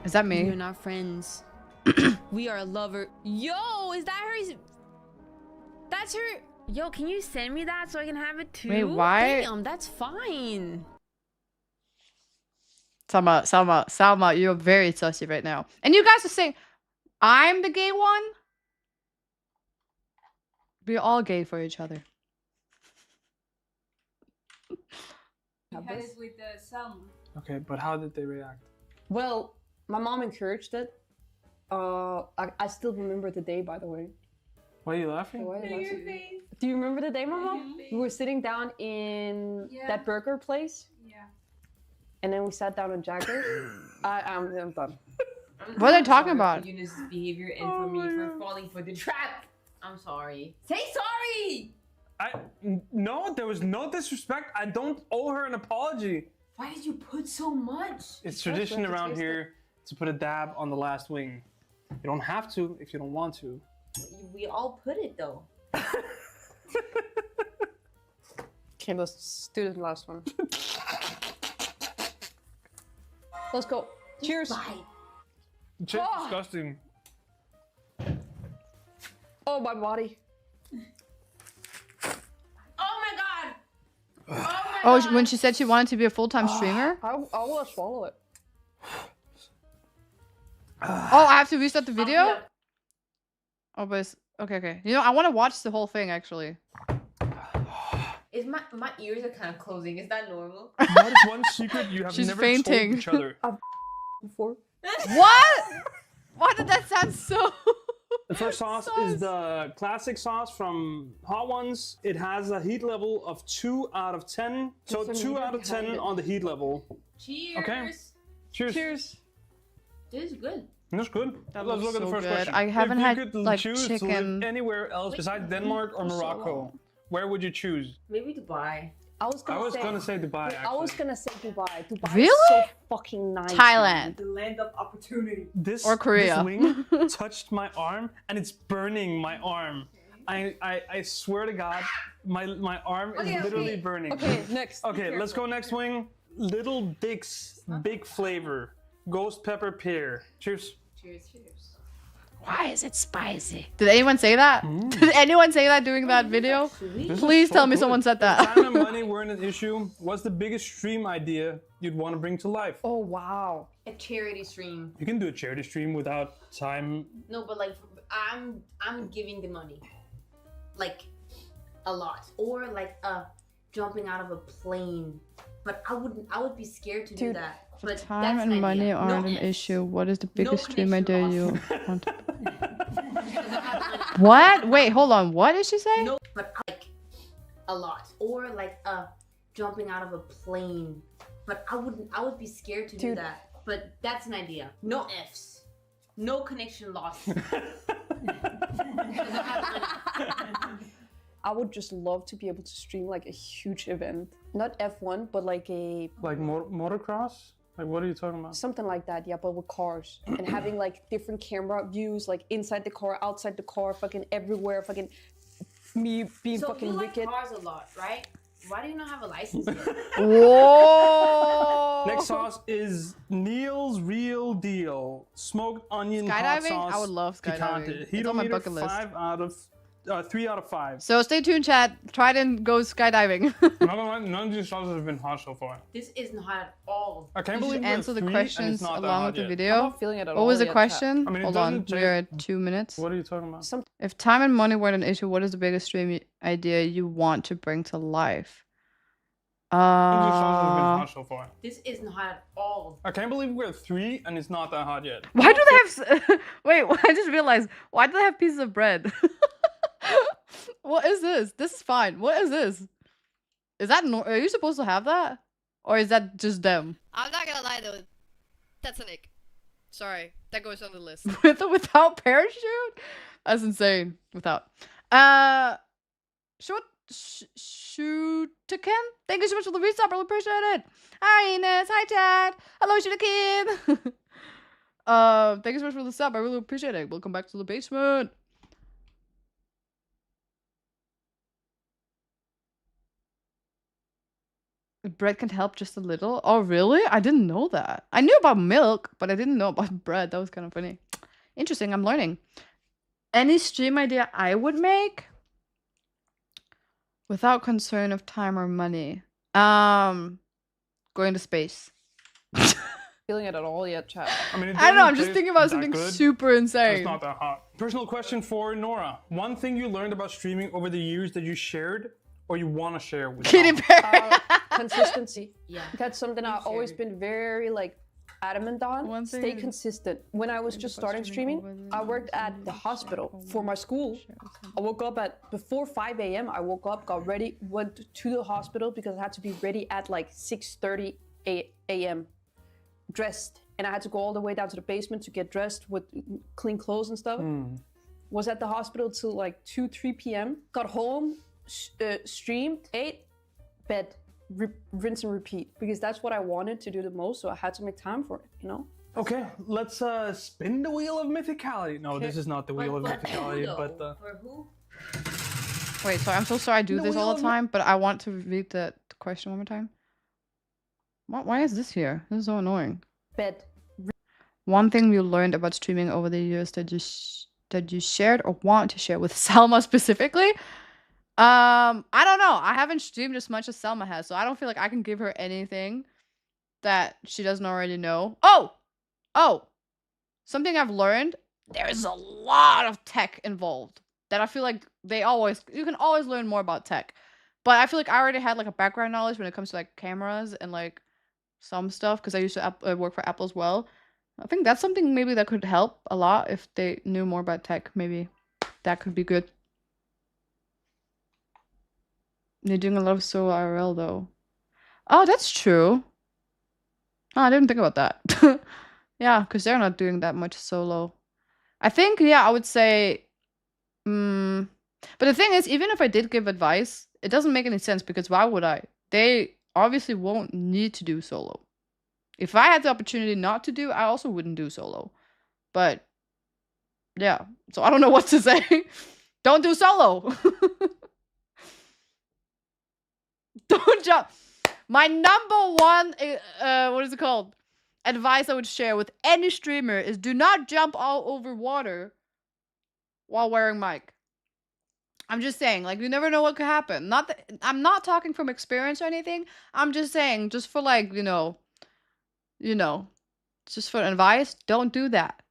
Is that We're me? not friends. We are a lover. Yo, is that her? That's her. Yo, can you send me that so I can have it too? Wait, why? Damn, that's fine. Salma, you're very sussy right now. And you guys are saying I'm the gay one? We're all gay for each other. You had it with Salma. Okay, but how did they react? Well, my mom encouraged it. I still remember the day, by the way. Why are you laughing? Why are you laughing? Do you remember the day, Mama? We were sitting down in that burger place. Yeah. And then we sat down on Jagger. I'm done. What are they talking about? For Eunice's behavior and for me for falling for the trap. I'm sorry. Say sorry! No, there was no disrespect. I don't owe her an apology. Why did you put so much? It's tradition around here to put a dab on the last wing. You don't have to if you don't want to. We all put it though. Okay, let's do the last one. Let's go. Cheers. Bye. It's just disgusting. Oh, my body. Oh my god! Oh my Oh, god! when she said she wanted to be a full-time streamer? I will swallow it. Oh, I have to restart the video? Oh, but it's... Okay. You know, I want to watch the whole thing, actually. Is my ears are kind of closing. Is that normal? What is one secret you have She's never fainting. told each other? Before. What? Why did that sound so... The first sauce is the classic sauce from Hot Ones. It has a heat level of 2 out of 10. So There's a 2 meter out of 10 behind it. on the heat level. Cheers! Okay. Cheers. Cheers. This is good. That's good. That Let's looks look at the so first good. question. I haven't if you had, could like, choose to chicken. live anywhere else besides Denmark or Morocco, where would you choose? Maybe Dubai. I was gonna say Dubai. I was Actually. gonna say Dubai. Dubai Really? is so fucking nice. Thailand. The land of opportunity. This, Or Korea. This wing touched my arm and it's burning my arm. I swear to God, my arm is literally burning. Okay, next. Okay, let's go next wing. Little Dick's Big Flavor. Ghost pepper pear. Cheers. Cheers. Why is it spicy? Did anyone say that? Did anyone say that during that video? Please tell me someone said that. Time and money weren't an issue. What's the biggest stream idea you'd want to bring to life? Oh wow. A charity stream. You can do a charity stream without time. No, but like I'm giving the money. Like a lot. Or like jumping out of a plane. But I would be scared to do that. But Time that's and an money idea. aren't No an ifs. issue. What is the biggest stream connection idea you loss. want to... What? Wait, hold on. What did she say? No, but like a lot. Or like jumping out of a plane. But I would be scared to do Dude. that. But that's an idea. No ifs. No connection loss. I would just love to be able to stream like a huge event. Not F1, but like a Like motocross? Like what are you talking about? something like that, yeah, but with cars. And having like different camera views, like inside the car, outside the car, fucking everywhere, fucking me being So fucking you like wicked. cars a lot, right? Why do you not have a license yet? Whoa! Next sauce is Neil's Real Deal. Smoked onion hot Skydiving? sauce. I would love skydiving. Picante. It's on my Heatometer bucket list. 3 out of 5. So stay tuned, chat. Try it and go skydiving. None of these sauces have been hot so far. This isn't hot at all. I can't You should believe we're at answer the 3 and questions it's not that along hot with the yet. I'm video. not feeling it at What all was the yet, chat. question? I mean, it Hold on, doesn't we're at taste- 2 minutes. What are you talking about? If time and money weren't an issue, what is the biggest stream idea you want to bring to life? None of these sauces have been hot so far. This isn't hot at all. I can't believe we're at 3 and it's not that hot yet. Why do they have... Wait, I just realized. Why do they have pieces of bread? What is this? This is fine. What is this? Is that... Are you supposed to have that? Or is that just them? I'm not gonna lie though, that's an ick. Sorry, that goes on the list. With or without parachute? That's insane. Without. Short Shootakin. Thank you so much for the resub. I really appreciate it. Hi, Ines. Hi, Chad. Hello, Shootakin. Thank you so much for the sub. I really appreciate it. Welcome back to the basement. Bread can help just a little. Oh, really? I didn't know that. I knew about milk, but I didn't know about bread. That was kind of funny. Interesting. I'm learning. Any stream idea I would make without concern of time or money? Going to space. Feeling it at all yet, chat. I mean, I don't know. I'm just thinking about something super insane. It's not that hot. Personal question for Nora. One thing you learned about streaming over the years that you shared or you want to share with Katy Perry. Consistency. Yeah. That's something I've always been very like adamant on. Stay consistent. When I was just starting streaming, I worked at the hospital for my school. I woke up at before 5 a.m. I woke up, got ready, went to the hospital because I had to be ready at like 6:30 a.m. dressed, and I had to go all the way down to the basement to get dressed with clean clothes and stuff. Was at the hospital till like 2-3 p.m. Got home, streamed, ate, bed, rinse and repeat, because that's what I wanted to do the most, so I had to make time for it, you know? Okay, let's spin the wheel of mythicality. No, this is not the wheel of mythicality, but For who? Wait, so I'm so sorry I do The this all wheel the of time, but I want to read the question one more time. Why is this here? This is so annoying. Bed. One thing you learned about streaming over the years that you shared or want to share with Selma specifically? I don't know. I haven't streamed as much as Selma has, so I don't feel like I can give her anything that she doesn't already know. Oh! Something I've learned, there's a lot of tech involved that I feel like you can always learn more about tech. But I feel like I already had like a background knowledge when it comes to like cameras and like some stuff because I used to work for Apple as well. I think that's something maybe that could help a lot if they knew more about tech. Maybe that could be good. They're doing a lot of solo IRL though. Oh, that's true. Oh, I didn't think about that. Yeah, because they're not doing that much solo. I think, yeah, I would say... But the thing is, even if I did give advice, it doesn't make any sense because why would I? They obviously won't need to do solo. If I had the opportunity not to do, I also wouldn't do solo. But, yeah. So I don't know what to say. Don't do solo! Don't jump! My number one, what is it called? Advice I would share with any streamer is do not jump all over water while wearing mic. I'm just saying, like, you never know what could happen. I'm not talking from experience or anything. I'm just saying, just for like, you know, just for advice, don't do that.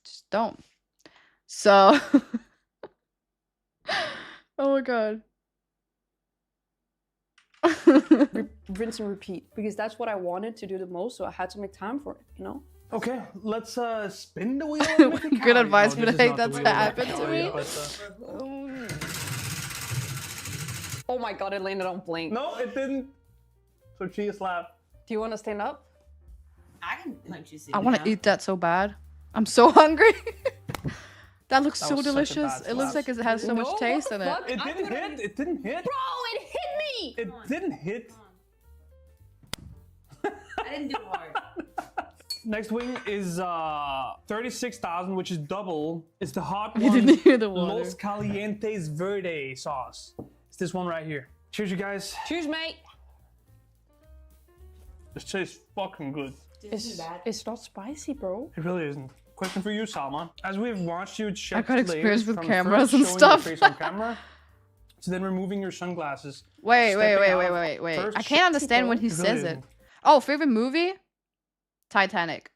Just don't. So, oh my god. Rinse and repeat, because that's what I wanted to do the most, so I had to make time for it, you know? okay, let's spin the wheel of mythicality. Good advice, No, but I this is think not the that's wheel of happened to mythicality, me. but, Oh my god, it landed on Blink. no, it didn't. So she slapped. Do you want to stand up? I can punch you. I want to eat that so bad. I'm so hungry. That looks That so was such a delicious. bad It looks slap. like it has so much No, taste what in the it. fuck? It didn't hit. It didn't hit. Bro, it hit me! It didn't hit. I didn't do hard. Next wing is 36,000, which is double. It's the hot We one. didn't hear the water. Los Calientes Verde sauce. It's this one right here. Cheers, you guys. Cheers, mate! This tastes fucking good. It's not spicy, bro. It really isn't. Question for you, Salma. As we've watched you shed I got experience layers with from cameras first and showing stuff. your face on camera to then removing your sunglasses. Wait. stepping out I first- can't understand when he It really says it. isn't. Oh, favorite movie? Titanic.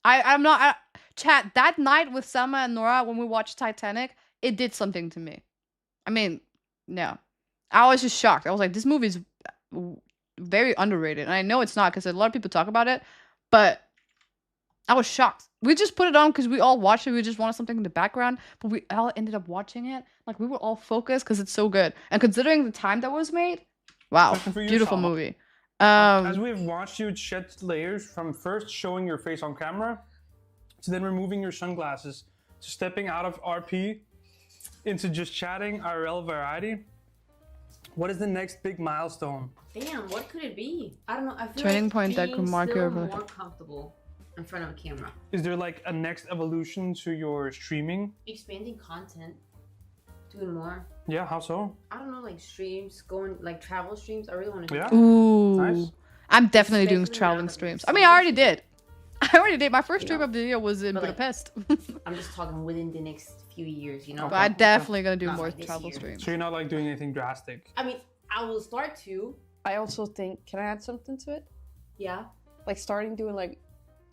I'm not... chat, that night with Selma and Nora when we watched Titanic, it did something to me. I mean, yeah. I was just shocked. I was like, this movie is very underrated. And I know it's not because a lot of people talk about it, but I was shocked. We just put it on because we all watched it. We just wanted something in the background, but we all ended up watching it. Like, we were all focused because it's so good. And considering the time that was made, wow, Question for you, beautiful Salma. movie. As we've watched you shed layers from first showing your face on camera to then removing your sunglasses to stepping out of RP into just chatting IRL variety, What is the next big milestone? Damn, what could it be? I don't know. I feel Turning like point that being could mark still your- more comfortable in front of a camera. Is there like a next evolution to your streaming? Expanding content, doing more. Yeah, how so? I don't know, like streams, going like travel streams. I really want to. Yeah. Ooh. Nice. I'm definitely doing Especially now traveling that streams. we're I mean, I already did. I already did. My first stream Yeah. of the year was in But, like, Budapest. I'm just talking within the next few years, you know. But I'm definitely gonna do Not more like this travel year. streams. So you're not like doing anything drastic? I mean, I will start to. I also think, can I add something to it? Yeah. Like starting doing like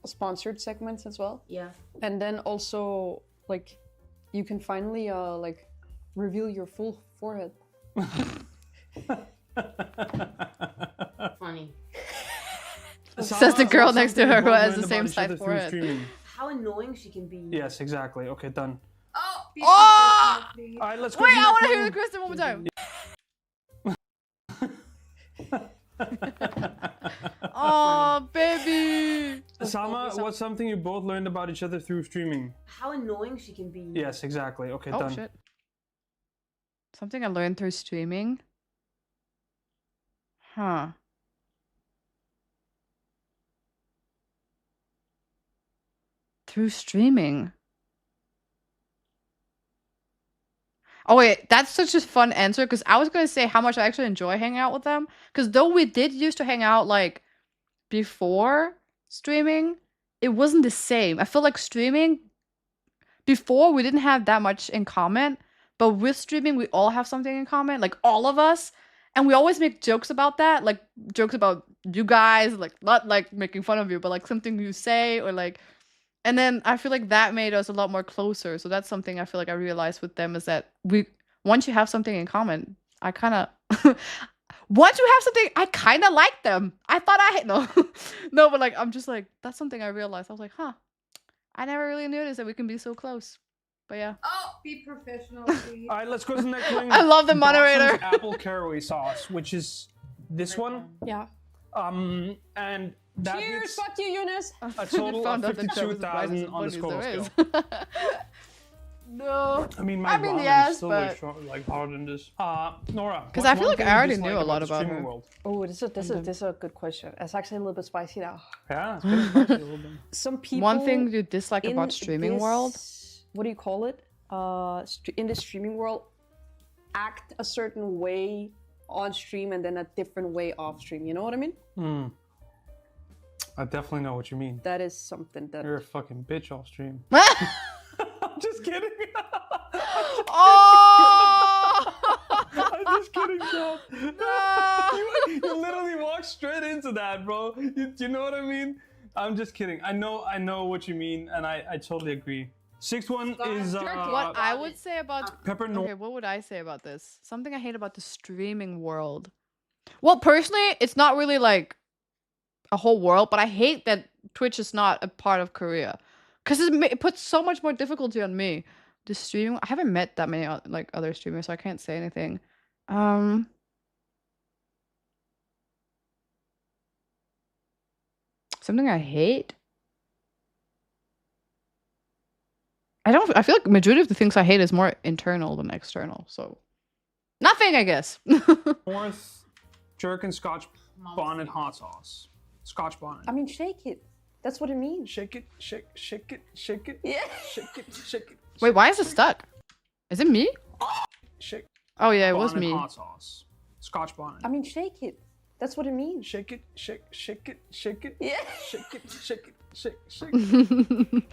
sponsored segments as well. Yeah. And then also like you can finally like reveal your full forehead. Funny. Says the girl what's next to something her you who both has the learned same about each other size through forehead. streaming? How annoying she can be. Yes, exactly. Okay, done. Oh. Oh! All right, let's go. Wait, to the I want to next hear the one. Kristen one more time. Oh, baby. Sama, what's something you both learned about each other through streaming? How annoying she can be. Yes, exactly. Okay, Oh, done. shit. Something I learned through streaming? Huh. Through streaming? Oh wait, that's such a fun answer because I was gonna say how much I actually enjoy hanging out with them. Because though we did used to hang out like before streaming, it wasn't the same. I feel like streaming before we didn't have that much in common, but with streaming we all have something in common, like all of us, and we always make jokes about that, like jokes about you guys, like not like making fun of you, but like something you say or like. And then I feel like that made us a lot more closer. So that's something I feel like I realized with them is that once you have something in common, I kind of once you have something, I kind of like them. I thought no, but like I'm just like that's something I realized. I was like, huh, I never really noticed that we can be so close. But yeah, Oh, be professional, please. All right, let's go to the next one. I love the Dawson's moderator. apple caraway sauce, which is this one. Yeah. And that Cheers, gets fuck you, Eunice. a total of Found out that Travis is 52,000 on the as Scoville bunnies scale. there is. No, I mean, my I mean, ramen yes, is still way but- strong, like harder than this. Nora. 'Cause what's I feel one like thing I you already dislike knew a lot the about streaming her. world? Oh, this is a good question. It's actually a little bit spicy now. Yeah, it's getting spicy a little bit. Some people. One thing you dislike in about streaming this- world? What do you call it? In the streaming world, act a certain way on stream and then a different way off stream. You know what I mean? Hmm. I definitely know what you mean. That is something that. You're a fucking bitch off stream. Oh! I'm just kidding. I'm just kidding, bro. You literally walked straight into that, bro. You know what I mean? I'm just kidding. I know what you mean, and I totally agree. Sixth one is What I would say about Pepper Nor- okay, what would I say about this? Something I hate about the streaming world. Well, personally, it's not really like a whole world, but I hate that Twitch is not a part of Korea because it puts so much more difficulty on me. The streaming, I haven't met that many like other streamers, so I can't say anything. Something I hate. I feel like majority of the things I hate is more internal than external. So nothing, I guess. North Jerkin Scotch bonnet hot sauce. Scotch bonnet. I mean, shake it. That's what it means. Shake it, shake it, shake it. Yeah. Shake it, shake it. Wait, why is it stuck? Is it me? Shake. Oh yeah, it was Bonnet me. hot sauce. Scotch bonnet. I mean, shake it. That's what it means. Shake it, shake it, shake it. Yeah. Shake it, shake it, shake it.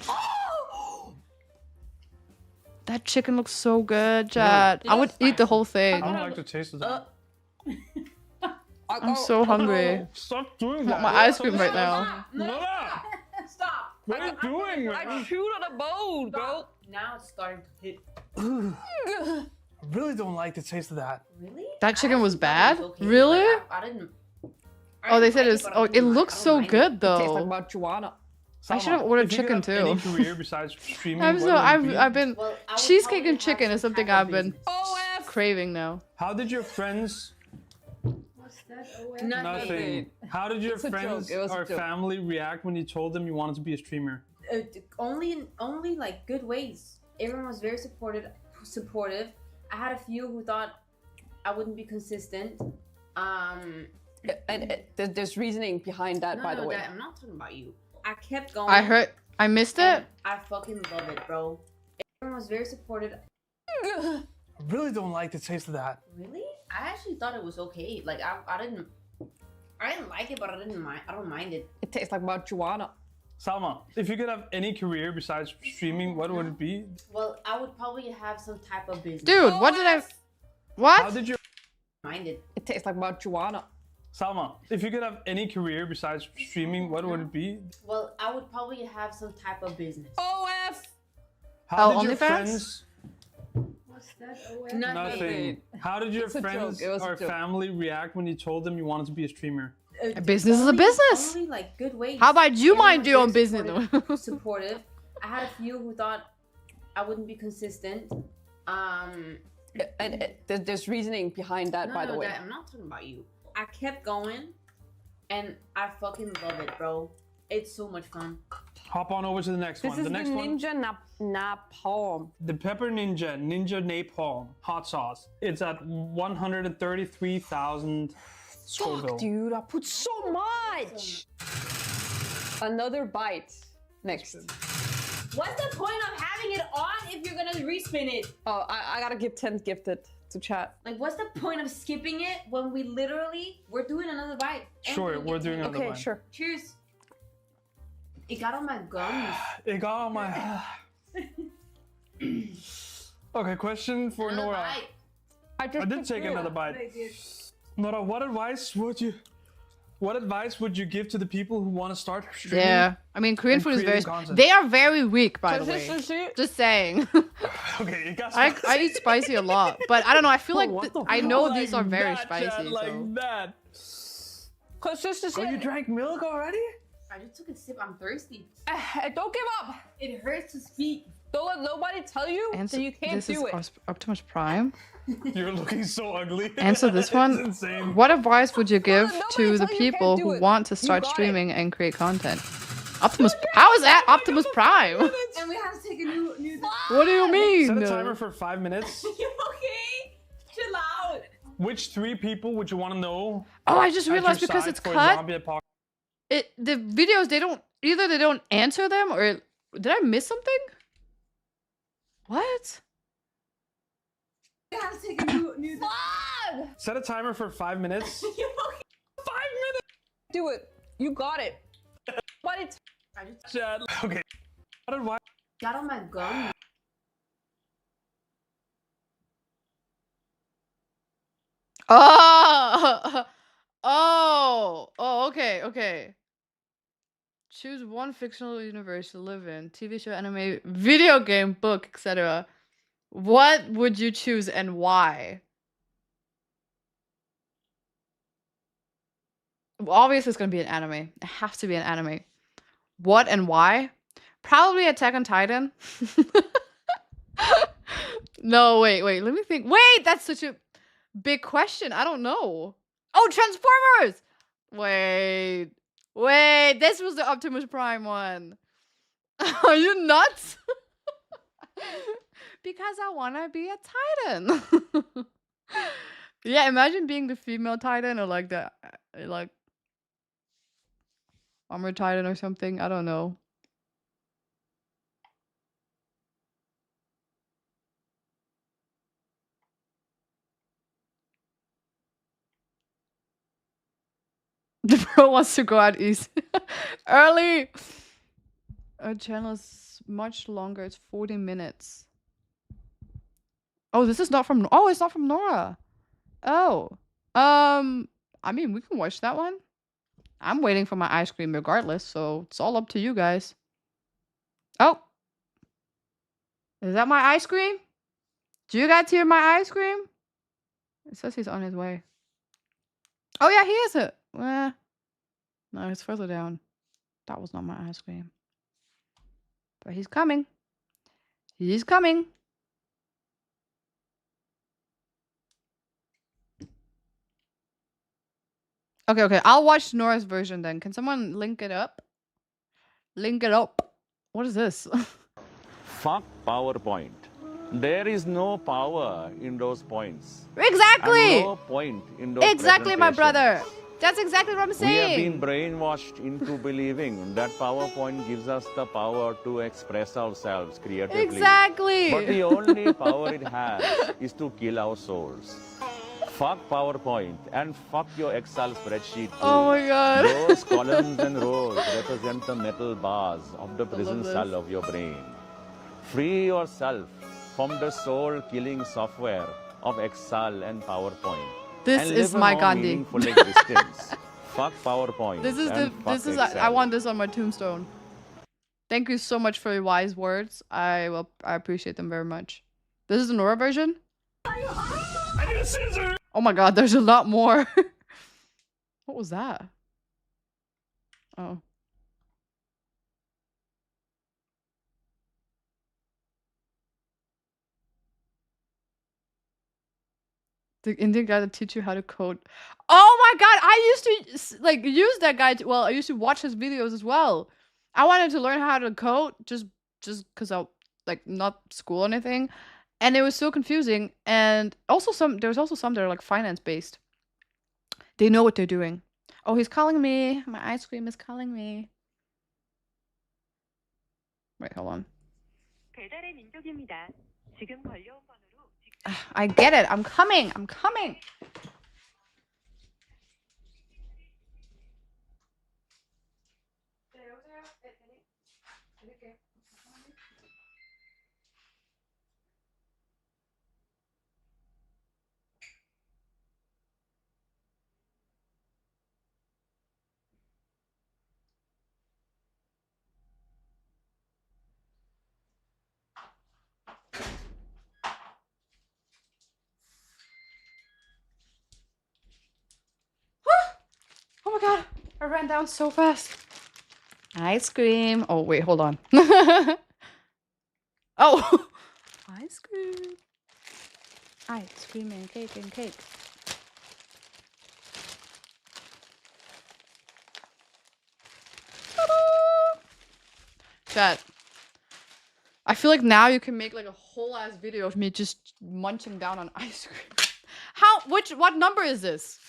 That chicken looks so good, Chad. I would eat the whole thing. I don't like the taste of that. I'm so hungry. Stop doing I that. want my ice cream right now. Nora! Stop. What are you doing, man? I chewed on a bone, bro. Now it's starting to hit. I really don't like the taste of that. Really? That chicken was I bad? thought it okay, Really? but I didn't. Oh, they said it it's. Oh, it looks so good Tastes like though. marijuana. I should have ordered If you chicken could have any too. career besides streaming, I'm what so would it be? I've been Well, I would cheesecake probably and have chicken some is something type of I've been business. craving now. How did your friends? Nothing. How did your It's a friends joke. It was a or joke. family react when you told them you wanted to be a streamer? Only like good ways. Everyone was very supportive. I had a few who thought I wouldn't be consistent. And there's reasoning behind that, by the way. I'm not talking about you. I kept going. I missed it. I fucking love it, bro. Everyone was very supportive. I really don't like the taste of that. Really? I actually thought it was okay. Like I didn't like it, but I didn't mind. I don't mind it. It tastes like marijuana. Salma, if you could have any career besides streaming, what would it be? Well, I would probably have some type of business. Dude, what did I? What? How did you mind it? It tastes like marijuana. Salma, if you could have any career besides streaming, what would it be? Well, I would probably have some type of business. OF. How did your OnlyFans? friends? What's that? Nothing. How did your friends or family react when you told them you wanted to be a streamer? A business is a business. Only like good ways. How about you Everyone mind your own very business? Supportive. I had a few who thought I wouldn't be consistent. And there's reasoning behind that, by the way. I'm not talking about you. I kept going, and I fucking love it, bro. It's so much fun. Hop on over to the next one. This is the Ninja Napalm. The Pepper Ninja Napalm hot sauce. It's at 133,000 Scoville. Fuck, dude, I put so much. Another bite. Next. What's the point of having it on if you're gonna respin it? Oh, I gotta give 10 gifted to chat. Like, what's the point of skipping it when we're doing another bite? Sure, we're doing another bite. Okay, sure. Cheers. It got on my gums. It got on my... Okay, question for Another Nora. bite. I did take another bite. Nora, what advice would you give to the people who want to start streaming? Yeah, I mean, Korean food is very. content? They are very weak, by the way. Just saying. Okay, it got I eat spicy a lot, but I don't know. I feel like I know Like these are very that, spicy. Chad, like So. that. Consistency. Oh, you drank milk already? I just took a sip. I'm thirsty. Don't give up. It hurts to speak. Don't let nobody tell you that you can't This is do it. Optimus Prime. You're looking so ugly. Answer this one. It's insane. What advice would you give nobody to the tell you you people can't do who it. want to You start got it. streaming and create content? Optimus. How is that Optimus Prime? And we have to take a new. What do you mean? Set a timer for 5 minutes. You okay? Chill out. Which 3 people would you want to know? Oh, I just at your realized because side it's for a cut. zombie apocalypse? The videos they don't answer them, or did I miss something? What? We have to take a new. Set a timer for 5 minutes. You okay? 5 minutes. Do it. You got it. But it's I just Chad. Okay. What advice? got on my gums. Oh, okay. Choose one fictional universe to live in. TV show, anime, video game, book, etc. What would you choose and why? Well, obviously, it's gonna be an anime. It has to be an anime. What and why? Probably Attack on Titan. No, wait. Let me think. Wait, that's such a big question. I don't know. Oh, Transformers! Wait, this was the Optimus Prime one. Are you nuts? Because I want to be a Titan. Yeah, imagine being the female Titan or like the armored Titan or something. I don't know. The bro wants to go out east early. Our channel is much longer. It's 40 minutes. Oh, this is not from. Oh, it's not from Nora. Oh, I mean, we can watch that one. I'm waiting for my ice cream regardless, so it's all up to you guys. Oh, is that my ice cream? Do you guys hear my ice cream? It says he's on his way. Oh yeah, he is it. No, it's further down. That was not my ice cream. But he's coming. He's coming. Okay. I'll watch Nora's version then. Can someone link it up? Link it up. What is this? Fuck PowerPoint. There is no power in those points. Exactly. And no point in those Exactly, my brother. presentations. That's exactly what I'm We have saying. been brainwashed into believing that PowerPoint gives us the power to express ourselves creatively. Exactly. But the only power it has is to kill our souls. Fuck PowerPoint and fuck your Excel spreadsheet too. Oh my god. Those columns and rows represent the metal bars of the prison cell of your brain. Free yourself from the soul-killing software of Excel and PowerPoint. This and is live my a more Gandhi. meaningful existence. Fuck PowerPoint. This is and I Excel. want this on my tombstone. Thank you so much for your wise words. I appreciate them very much. This is the Nora version? I need a scissor! Oh my god, there's a lot more. What was that? Oh. The Indian guy that teach you how to code. Oh my god, I used to like use that guy I used to watch his videos as well. I wanted to learn how to code just because I like not school or anything. And it was so confusing. And also there's also some that are like finance based. They know what they're doing. Oh, he's calling me. My ice cream is calling me. Wait, hold on. I get it. I'm coming. I'm coming. Oh my god, I ran down so fast. Ice cream. Oh, wait, hold on. Oh, ice cream. Ice cream and cake and cake. Chat. I feel like now you can make like a whole ass video of me just munching down on ice cream. What number is this?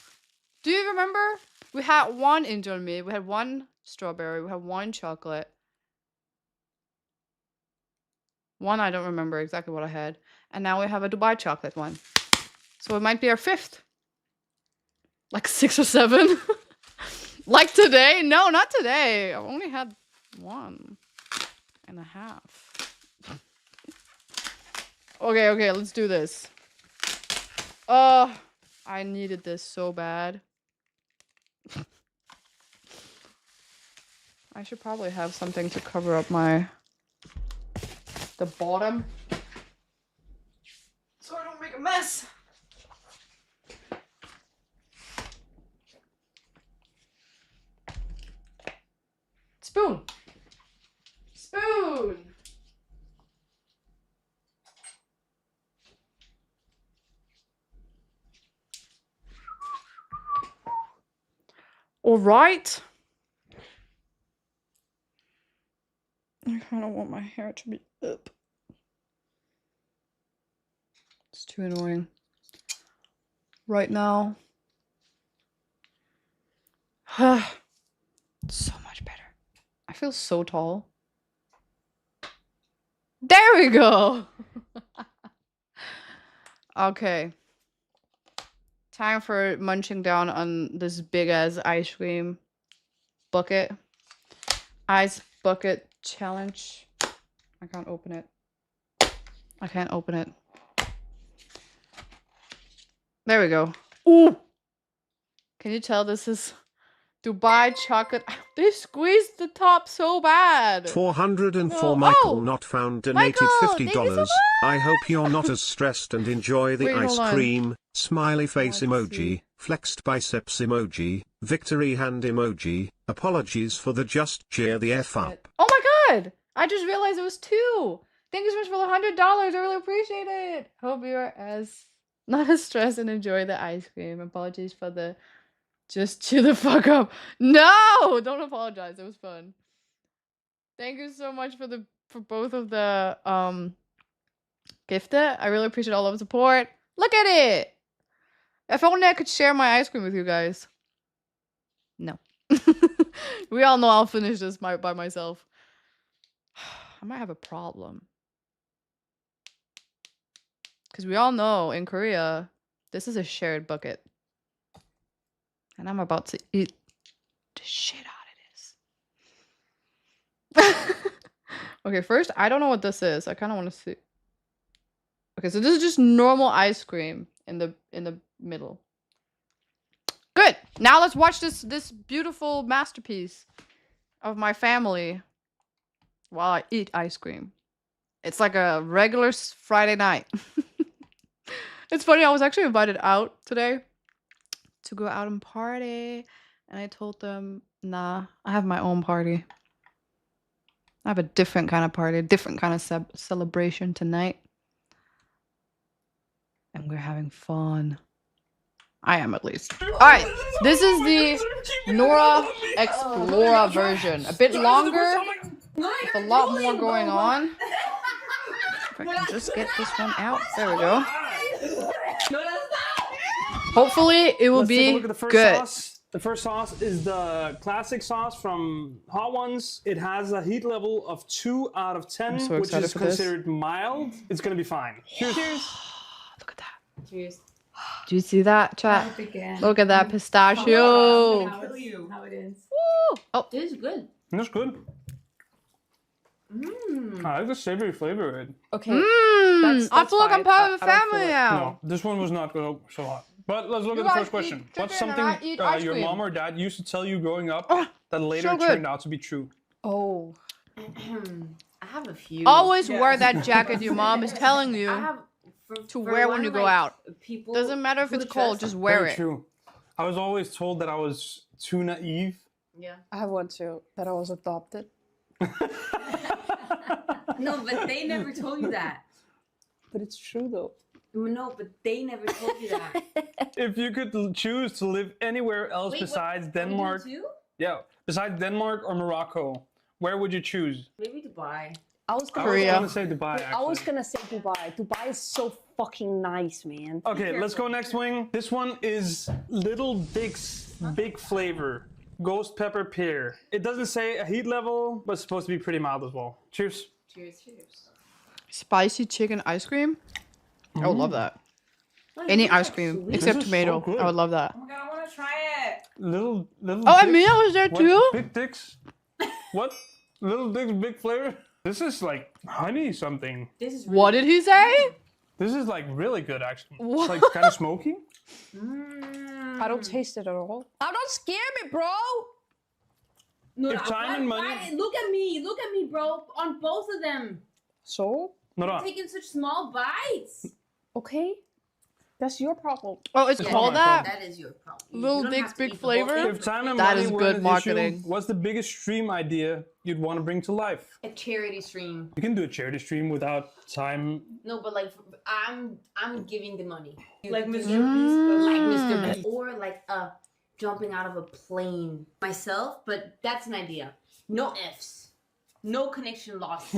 Do you remember? We had one Indian meat, we had one strawberry, we had one chocolate. One, I don't remember exactly what I had. And now we have a Dubai chocolate one. So it might be our fifth. Like 6 or 7. Like today? No, not today. I've only had 1.5. Okay, let's do this. Oh, I needed this so bad. I should probably have something to cover up the bottom so I don't make a mess. Spoon. All right. I kind of want my hair to be up. It's too annoying. Right now. So much better. I feel so tall. There we go. Okay. Time for munching down on this big ass ice cream bucket. Ice bucket challenge. I can't open it. There we go. Ooh! Can you tell this is Dubai chocolate? They squeezed the top so bad. 404 No. Michael not found donated Michael, $50. thank you so I hope you're not as stressed and enjoy the Wait, ice hold on. cream. Smiley face Let's emoji, see. flexed biceps emoji, victory hand emoji. Apologies for the just cheer the F up. Oh my god! I just realized it was 2. Thank you so much for the $100. I really appreciate it. Hope you're not as stressed and enjoy the ice cream. Apologies for the just cheer the fuck up. No! Don't apologize. It was fun. Thank you so much for both of the Gift it. I really appreciate all of the support. Look at it. If only I could share my ice cream with you guys. No. We all know I'll finish this by myself. I might have a problem. Because we all know in Korea, this is a shared bucket. And I'm about to eat the shit out of this. Okay, first, I don't know what this is. I kind of want to see. Okay, so this is just normal ice cream in the middle. Good. Now let's watch this beautiful masterpiece of my family while I eat ice cream. It's like a regular Friday night. It's funny, I was actually invited out today to go out and party, and I told them, nah, I have my own party. I have a different kind of party, a different kind of celebration tonight. And we're having fun. I am, at least. Alright, this is the Nora Explorer version. A bit longer, with a lot more going on. If I can just get this one out. There we go. Hopefully, it will be good. Sauce. The first sauce is the classic sauce from Hot Ones. It has a heat level of 2 out of 10, so which is considered this. mild. It's gonna be fine. Cheers. Cheers. Look at that. Cheers. Do you see that, chat? Look at that pistachio. How it is. Woo! Oh, This is good. That's good. I like the savory flavor of it. Okay. I feel like I'm part of the I don't family feel it. now. No, this one was not so hot. But let's look You at the guys first question. eat What's chicken and something I eat ice your cream. mom or dad used to tell you growing up that later so good. turned out to be true? Oh. I have a few. Always wear that jacket your mom is telling you I have to wear when you go out. Doesn't matter if it's cold, just wear Very it. true. I was always told that I was too naive. Yeah. I have one too, that I was adopted. No, but they never told you that. But it's true though. No, but they never told you that. If you could choose to live anywhere else Wait, besides what, Denmark, too? yeah, besides Denmark or Morocco, where would you choose? Maybe Dubai. I was gonna Korea. I was gonna say Dubai. I was Actually. gonna say Dubai. Dubai is so fucking nice, man. Okay, let's go next wing. This one is Little Dick's Big Flavor. Ghost pepper pear. It doesn't say a heat level, but it's supposed to be pretty mild as well. Cheers. Cheers, cheers. Spicy chicken ice cream. I would love that. Any ice cream except This is tomato. so good. I would love that. Oh my god, I want to try it. Little. Oh, and Mia was there What? too? Big Dick's? What? Little Dick's Big Flavor? This is like honey something. This is What did he say? This is like really good actually. What? It's like kind of smoky. I don't taste it at all. Oh, don't scare me, bro! No, If time and money- Look at me, bro. On both of them. So? No. Taking such small bites. Okay. That's your problem. Oh, it's It's called not my that? That is your problem. You Little don't Dick's have to Big eat the whole Flavor? thing. If time and That money is were good an marketing. issue, what's the biggest stream idea you'd want to bring to life? A charity stream. You can do a charity stream without time. No, but like I'm giving the money. Like Mr. Like Beast. Mr. Beast. Or like jumping out of a plane myself, but that's an idea. No F's. No connection lost.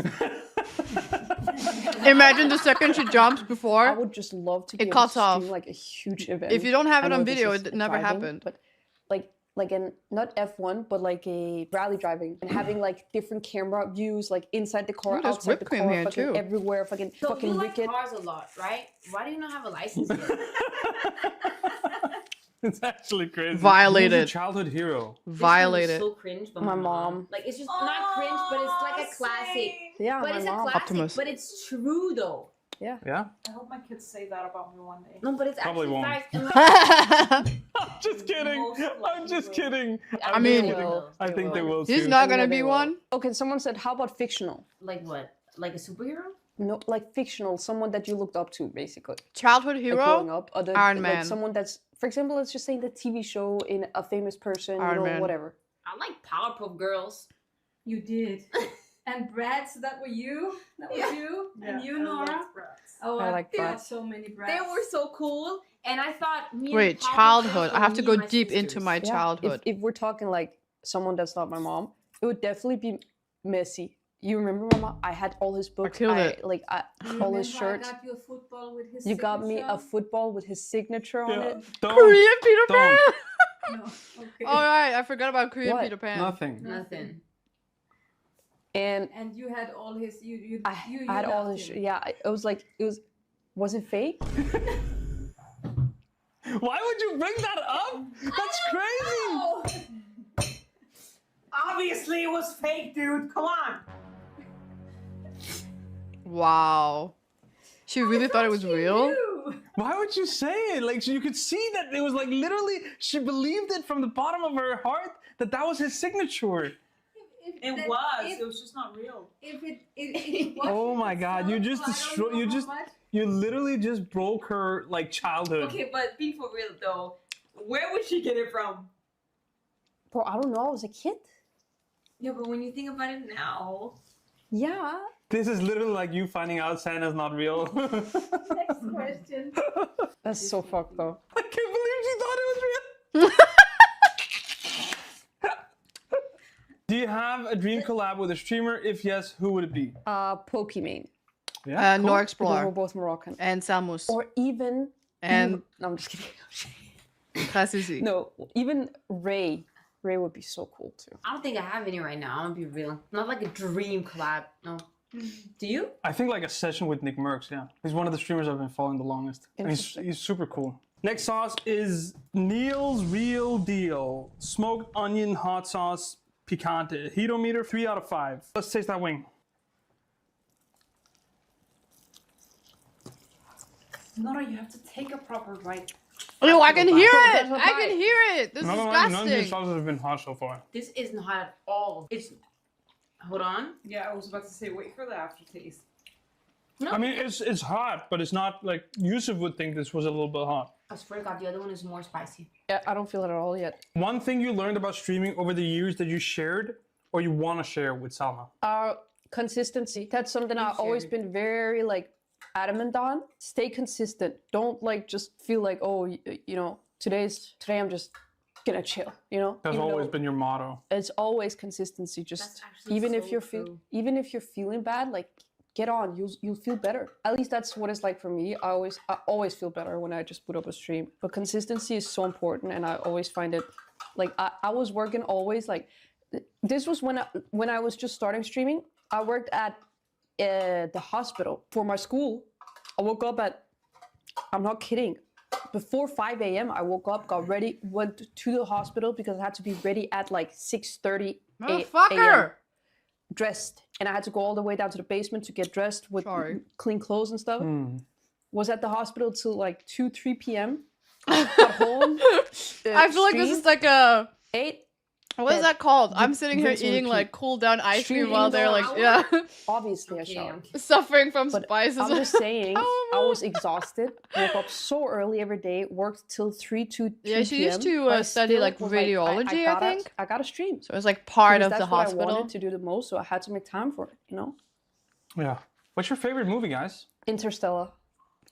Imagine the second she jumps I before. would just love to It be cuts able to off. stream like a huge event. If you don't have I it know on this video, is it never driving, happened. But like an not F1, but like a rally driving and having like different camera views, like inside the car, Ooh, there's outside whipped the cream car, here, fucking too. everywhere, fucking So fucking you like wicked. cars a lot, right? Why do you not have a license yet? It's actually crazy. Violated. Who's your childhood hero? Violated. So cringe, but My mom. Like it's just not cringe, but it's like a classic. Yeah, But my it's mom. a classic. Optimus. But it's true though. Yeah. I hope my kids say that about me one day. No, but it's Probably actually won't. nice. And like, I'm just kidding. Most I'm likely just will. kidding. I mean, they will. I think they will too. He's not I know gonna they be will. one. Okay, someone said, how about fictional? Like what? Like a superhero? No, like fictional, someone that you looked up to, basically. Childhood Like growing hero. up, other Iron like Man. someone that's, for example, let's just say in the TV show, in a famous person, Iron you know, Man. whatever. I like Powerpuff Girls. You did. And Bratz, that were you? That was you? And you, Nora? Oh, I like got Bratz. so many Bratz. They were so cool, and I thought me. and Wait, Powerpuff childhood. Girls I have were to me go and my deep into sisters. my Yeah, childhood. If we're talking like someone that's not my mom, it would definitely be messy. You remember, Mama? I had all his books. killed it. All his shirts. I got you a football with his You got me a signature? football with his signature on it. Korean Peter Pan. No. Okay. All right, I forgot about Korean What? Peter Pan. Nothing. And you had all his. I had all his. Yeah, it was like it was. Was it fake? Why would you bring that up? That's crazy. Obviously, it was fake, dude. Come on. Wow. She really thought it was real? Why would you say it? Like, you could see that it was like literally, she believed it from the bottom of her heart that was his signature. It was just not real. If it was Oh my God! You just destroyed. You literally just broke her like childhood. Okay, but be for real though. Where would she get it from? Bro, I don't know. I was a kid. Yeah, but when you think about it now. Yeah. This is literally like you finding out Santa's not real. Next question. That's so fucked though. I can't believe she thought it was real. Do you have a dream collab with a streamer? If yes, who would it be? Pokimane. Yeah, Nor Because Explorer. we're both Moroccan. And Samus. Or even. And No, I'm just kidding. Khasisi. No, even Ray. Ray would be so cool too. I don't think I have any right now. I'm gonna be real. Not like a dream collab. No. Do you? I think like a session with Nick Merckx, yeah. He's one of the streamers I've been following the longest. And he's super cool. Next sauce is Neil's Real Deal. Smoked onion hot sauce picante. Heatometer 3 out of 5. Let's taste that wing. Nora, you have to take a proper bite. Oh, I can hear it! That's what I can hear it! This is None of these disgusting. sauces have been hot so far. This isn't hot at all. It's. Hold on. Yeah, I was about to say, wait for the aftertaste. No. I mean, it's hot, but it's not like Yusuf would think this was a little bit hot. I swear to God, the other one is more spicy. Yeah, I don't feel it at all yet. One thing you learned about streaming over the years that you shared or you want to share with Salma? Consistency. That's something I've always been very adamant on. Stay consistent. Don't just feel like, oh, you know, today I'm just gonna chill. You know. That's always been your motto. It's always consistency. Just even if you're feeling bad, get on. You'll feel better. At least that's what it's like for me. I always feel better when I just put up a stream. But consistency is so important, and I always find it. I was working always this was when I was just starting streaming. I worked at the hospital for my school. I woke up I'm not kidding, before 5 a.m. I woke up, got ready, went to the hospital because I had to be ready at 6:30 a.m. dressed, and I had to go all the way down to the basement to get dressed with clean clothes and stuff. Was at the hospital till 2-3 p.m. Got home. I feel like this is like a 8. What is that called? I'm sitting here eating cool down ice cream while they're Obviously I showered. Suffering from spices. I'm just saying, I was exhausted. Woke up so early every day. Worked till 3 to 2 Yeah, she used PM, to study radiology, I think. I got a stream. So it was part Because of the that's what hospital. I wanted to do the most, so I had to make time for it. You know. Yeah. What's your favorite movie, guys? Interstellar.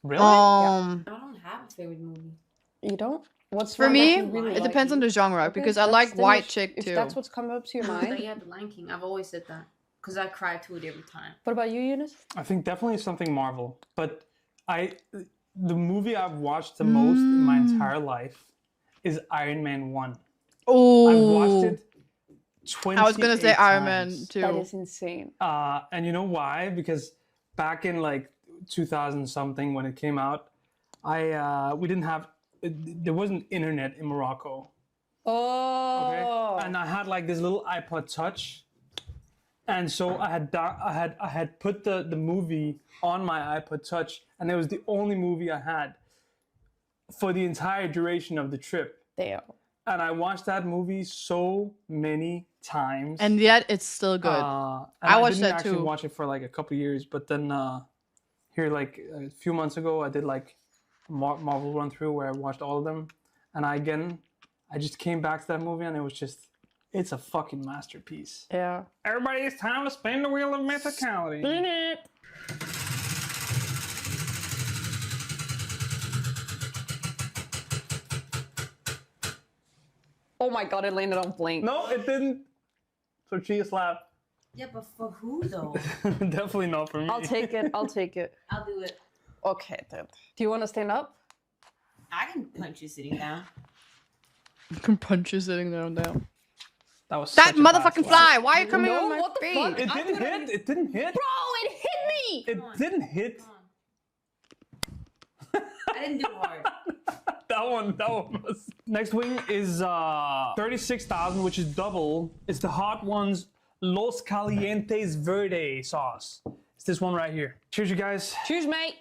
Really? I don't have a favorite movie. You don't? What's For one me, that you really it like? depends on the genre Okay, because I that's like the White niche- Chick If too. that's what's coming up to your mind. Yeah, The Lion King. I've always said that because I cry to it every time. What about you, Eunice? I think definitely something Marvel. But the movie I've watched the most in my entire life is Iron Man 1. Oh, I've watched it 20 I was gonna say Iron Man too. That is insane. And you know why? Because back in 2000 something when it came out, we didn't have there wasn't internet in Morocco. Oh. Okay? And I had this little iPod Touch, and so I had put the movie on my iPod Touch, and it was the only movie I had for the entire duration of the trip. Damn. And I watched that movie so many times. And yet it's still good. I watched didn't that actually too. watch it for a couple of years, but then here a few months ago I did Marvel run through where I watched all of them, and I just came back to that movie and it's a fucking masterpiece. Yeah. Everybody, it's time to spin the wheel of mythicality. Spin it. Oh my god, it landed on Blink. No, it didn't. So Chia slap. Yeah, but for who though? Definitely not for me. I'll take it. I'll take it. I'll do it. Okay, then. Do you want to stand up? I can punch you sitting down. You can punch you sitting down. That was that such a motherfucking bad fly. Why are you coming No, on my what the face? fuck? It didn't hit. It didn't hit. Bro, it hit me! It didn't hit. I didn't do it hard. That one was. Next wing is 36,000, which is double. It's the Hot Ones Los Calientes Verde sauce. It's this one right here. Cheers, you guys. Cheers, mate.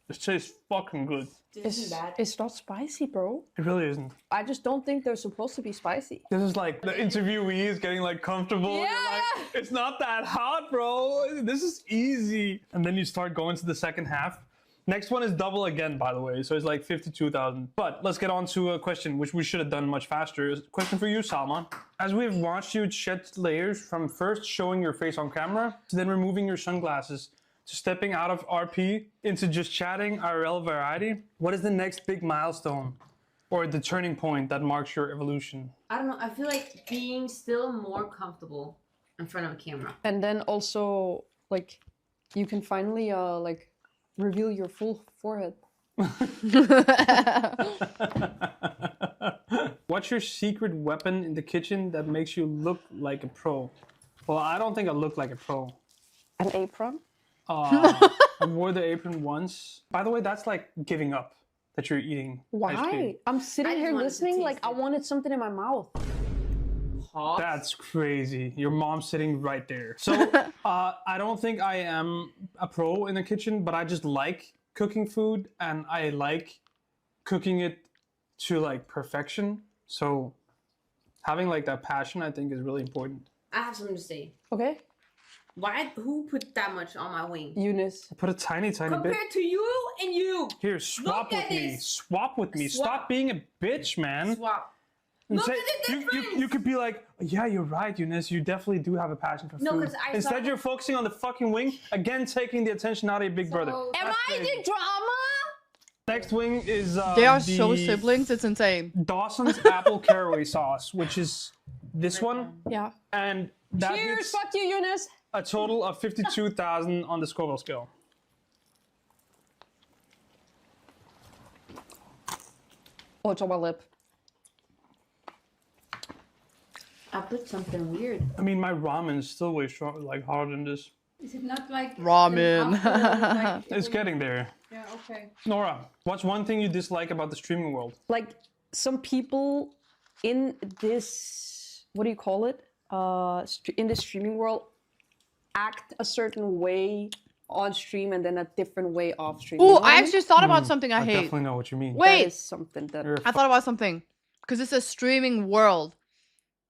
This tastes fucking good. It's not spicy, bro. It really isn't. I just don't think they're supposed to be spicy. This is like the interviewee is getting like comfortable. Yeah, You're like, yeah. it's not that hot, bro. This is easy. And then you start going to the second half. Next one is double again, by the way. So it's like 52,000. But let's get on to a question, which we should have done much faster. Question for you, Salman. As we've watched you shed layers from first showing your face on camera to then removing your sunglasses to stepping out of RP into just chatting IRL variety, what is the next big milestone or the turning point that marks your evolution? I don't know. I feel like being still more comfortable in front of a camera. And then also, like, you can finally, like, reveal your full forehead. What's your secret weapon in the kitchen that makes you look like a pro? Well, I don't think I look like a pro. An apron? I wore the apron once. By the way, that's like giving up that you're eating ice cream. Why? I'm sitting here listening like I wanted something in my mouth. That's crazy. Your mom's sitting right there. So I don't think I am a pro in the kitchen, but I just like cooking food and I like cooking it to like perfection. So having like that passion, I think, is really important. I have something to say. Okay. Who put that much on my wing? Eunice. I put a tiny bit. Compared to you and you. Here, swap with me. Swap with me. Swap. Stop being a bitch, man. Swap. And Look say, at the difference. you could be like, yeah, you're right, Eunice. You definitely do have a passion for food. No, 'cause I Instead, saw- you're focusing on the fucking wing, again taking the attention out of your big brother. Am I the drama? Next wing is They are so siblings, it's insane. Dawson's apple caraway sauce, which is this one. Yeah. And that Cheers, gets fuck you, Eunice. a total of 52,000 on the Scoville scale. Oh, it's on my lip. I put something weird. I mean, my ramen is still way strong, like harder than this. Is it not like Ramen. like, It's getting there. yeah, okay. Nora, what's one thing you dislike about the streaming world? Like some people in this, what do you call it? In the streaming world, act a certain way on stream and then a different way off stream. Oh, You know what I mean? actually thought about something I hate. definitely know what you mean. That Wait, is something that I thought about something. Because it's a streaming world.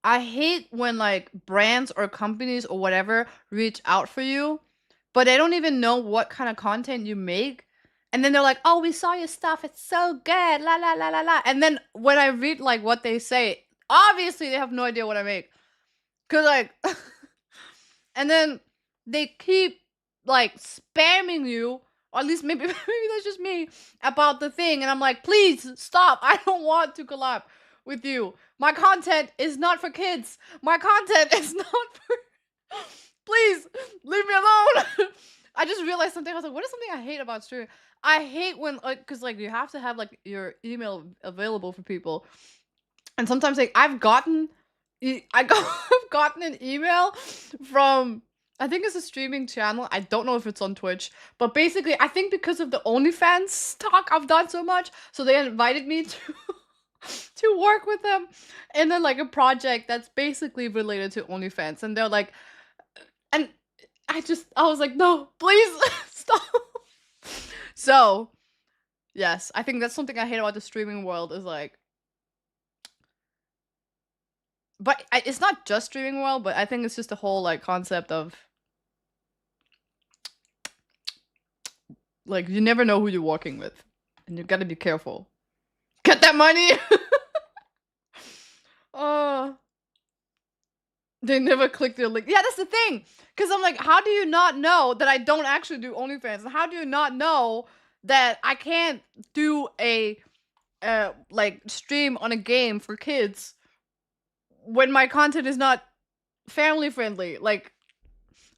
I hate when like brands or companies or whatever reach out for you, but they don't even know what kind of content you make. And then they're like, oh, we saw your stuff. It's so good. La, la, la, la, la. And then when I read like what they say, obviously they have no idea what I make. Cause like, and then they keep like spamming you, or at least maybe that's just me, about the thing. And I'm like, please stop. I don't want to collab with you. My content is not for kids. My content is not for... Please, leave me alone. I just realized something. I was like, what is something I hate about streaming? I hate when, like, because, like, you have to have, like, your email available for people. And sometimes, like, I've gotten an email from... I think it's a streaming channel. I don't know if it's on Twitch. But basically, I think because of the OnlyFans talk I've done so much, so they invited me to work with them and then like a project that's basically related to OnlyFans, and they're like, and I was like, no, please stop. So yes, I think that's something I hate about the streaming world is like, but it's not just streaming world, but I think it's just the whole like concept of like you never know who you're working with and you gotta be careful. Get that money. They never click their link. Yeah, that's the thing. Because I'm like, how do you not know that I don't actually do OnlyFans? And how do you not know that I can't do a like stream on a game for kids when my content is not family friendly. Like,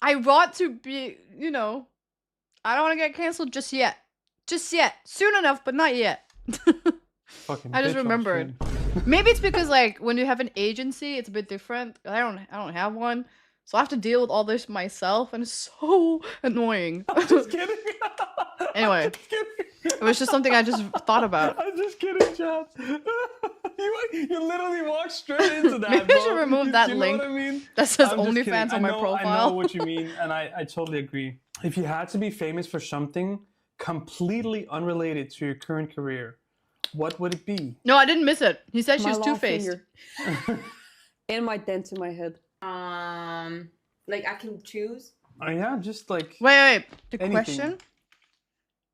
I want to be, you know, I don't want to get canceled just yet. Just yet. Soon enough, but not yet. Fucking I just bitch on remembered. stream. Maybe it's because like when you have an agency, it's a bit different. I don't have one. So I have to deal with all this myself and it's so annoying. I'm just kidding. Anyway, I'm just kidding. it was just something I just thought about. I'm just kidding, Chad. You literally walked straight into that. Maybe bro. I should remove that you link know what I mean? that says I'm just kidding. OnlyFans on my I profile. know what you mean, and I totally agree. If you had to be famous for something completely unrelated to your current career, what would it be? No, I didn't miss it. He said she My was long two-faced. finger. And my dent in my head. Like I can choose. Oh yeah, just like Wait. The anything. question?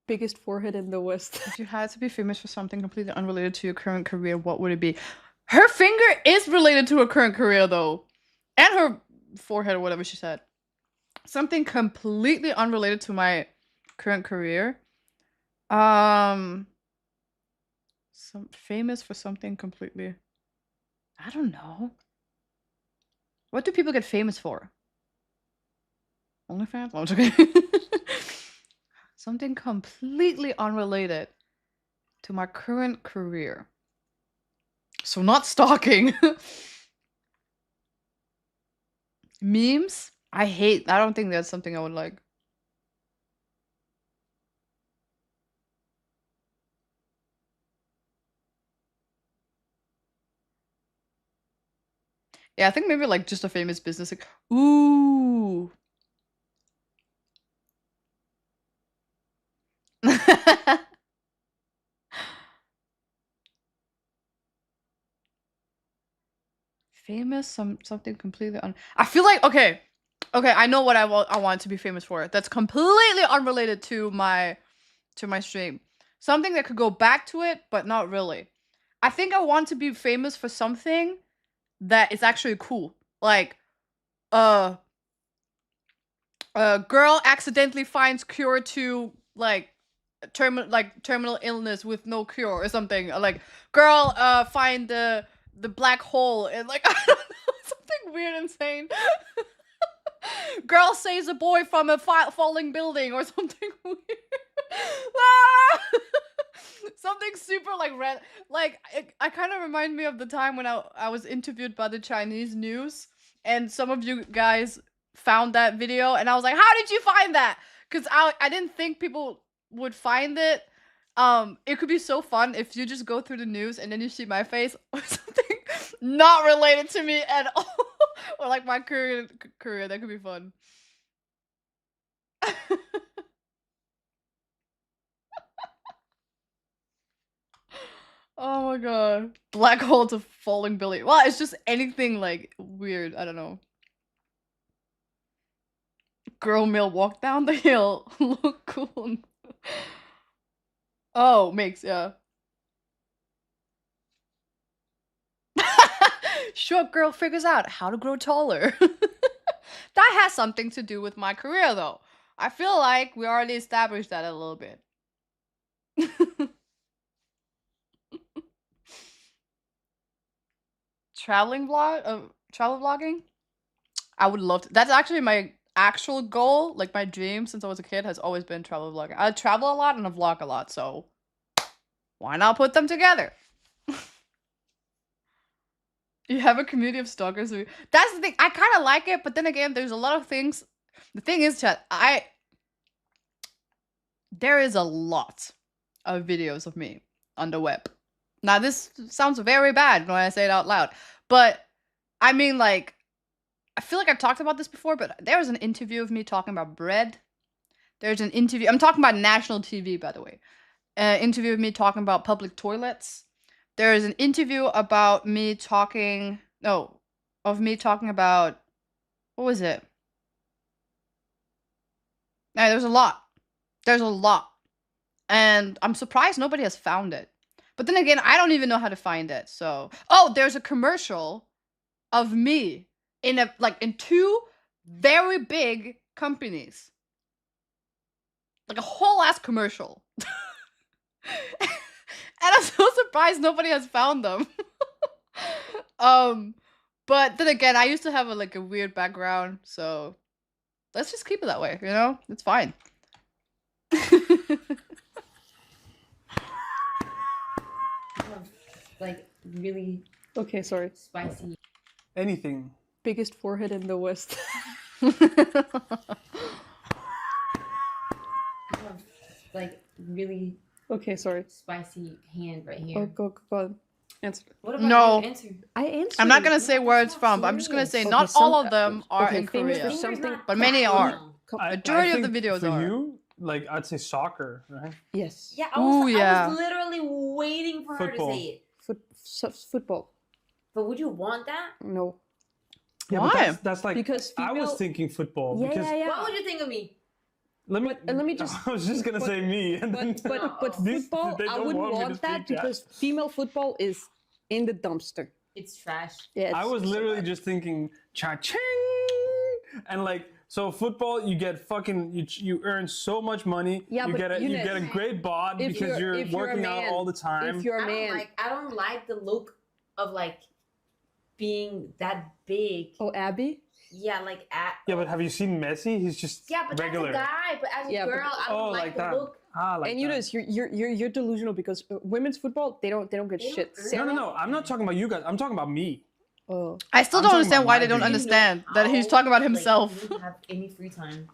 Biggest forehead in the West. If you had to be famous for something completely unrelated to your current career, what would it be? Her finger is related to her current career, though. And her forehead or whatever she said. Something completely unrelated to my current career. Some famous for something completely. I don't know. What do people get famous for? OnlyFans? Oh, okay. Something completely unrelated to my current career. So not stalking. Memes? I don't think that's something I would like. Yeah, I think maybe like just a famous business. Like, ooh. Famous something completely I feel like okay, I know what I want to be famous for. That's completely unrelated to my stream. Something that could go back to it, but not really. I think I want to be famous for something that is actually cool. Like a girl accidentally finds cure to like terminal illness with no cure or something. Like girl find the black hole and like I don't know, something weird, insane. Girl saves a boy from a falling building or something weird. Something super like red. Like I kind of remind me of the time when I was interviewed by the Chinese news and some of you guys found that video and I was like, how did you find that? Because I didn't think people would find it. It could be so fun if you just go through the news and then you see my face or something not related to me at all. Or like my career. That could be fun. Oh my god. Black hole to falling building. Well, it's just anything like weird. I don't know. Girl Mill walk down the hill. Look cool. Oh, makes, yeah. Short girl figures out how to grow taller. That has something to do with my career, though. I feel like we already established that a little bit. Travel vlogging? I would love to. That's actually my actual goal. Like my dream since I was a kid has always been travel vlogging. I travel a lot and I vlog a lot, so why not put them together? You have a community of stalkers. That's the thing. I kind of like it, but then again, there's a lot of things. The thing is, chat, there is a lot of videos of me on the web. Now, this sounds very bad when I say it out loud, but I mean, like, I feel like I've talked about this before, but there was an interview of me talking about bread. There's an interview. I'm talking about national TV, by the way. Interview of me talking about public toilets. There is an interview about me talking. No, of me talking about. What was it? No, there's a lot. There's a lot. And I'm surprised nobody has found it. But then again, I don't even know how to find it. So, oh, there's a commercial of me in two very big companies. Like a whole ass commercial. And I'm so surprised nobody has found them. But then again, I used to have like a weird background, so let's just keep it that way. You know, it's fine. Like really Okay, sorry. spicy. Anything. Biggest forehead in the West. Like really Okay, sorry. spicy hand right here. Oh, go on. Answer. What about No. your answer? I answered. I'm not gonna say where it's from, but I'm just gonna say Okay, not some- all of them are okay, in famous Korea, for something. but many are. Majority of the think videos for are. you, like I'd say soccer, right? Yes. Yeah, Ooh, I yeah. was literally waiting for Football. her to say it. Football. But would you want that? No. Yeah, Why? but that's like Because I was female- thinking football Yeah, because yeah, yeah. What would you think of me? let me Let me just. I was just gonna say me, and then But These- football, they I don't wouldn't want me to want that speak that. because female football is in the dumpster. It's trash. Yeah. I was literally just thinking cha-ching, and like so football, you get fucking you earn so much money. Yeah, you but get you Eunice, get a great bod if because you're if a working out man- all the time. If you're a I don't man. I don't like the look of like being that big. Oh, Abby. Yeah, like at. Yeah, but have you seen Messi? He's just Yeah, but regular. that's a guy. But as a Yeah, but- girl, I don't Oh, like, like the that. look. Like And you that. know, you're delusional because women's football they don't get They shit. don't earn No. I'm not talking about you guys. I'm talking about me. Oh. I still I'm don't talking understand about why my they don't dream. understand that he's talking about himself. Like, you don't have any free time.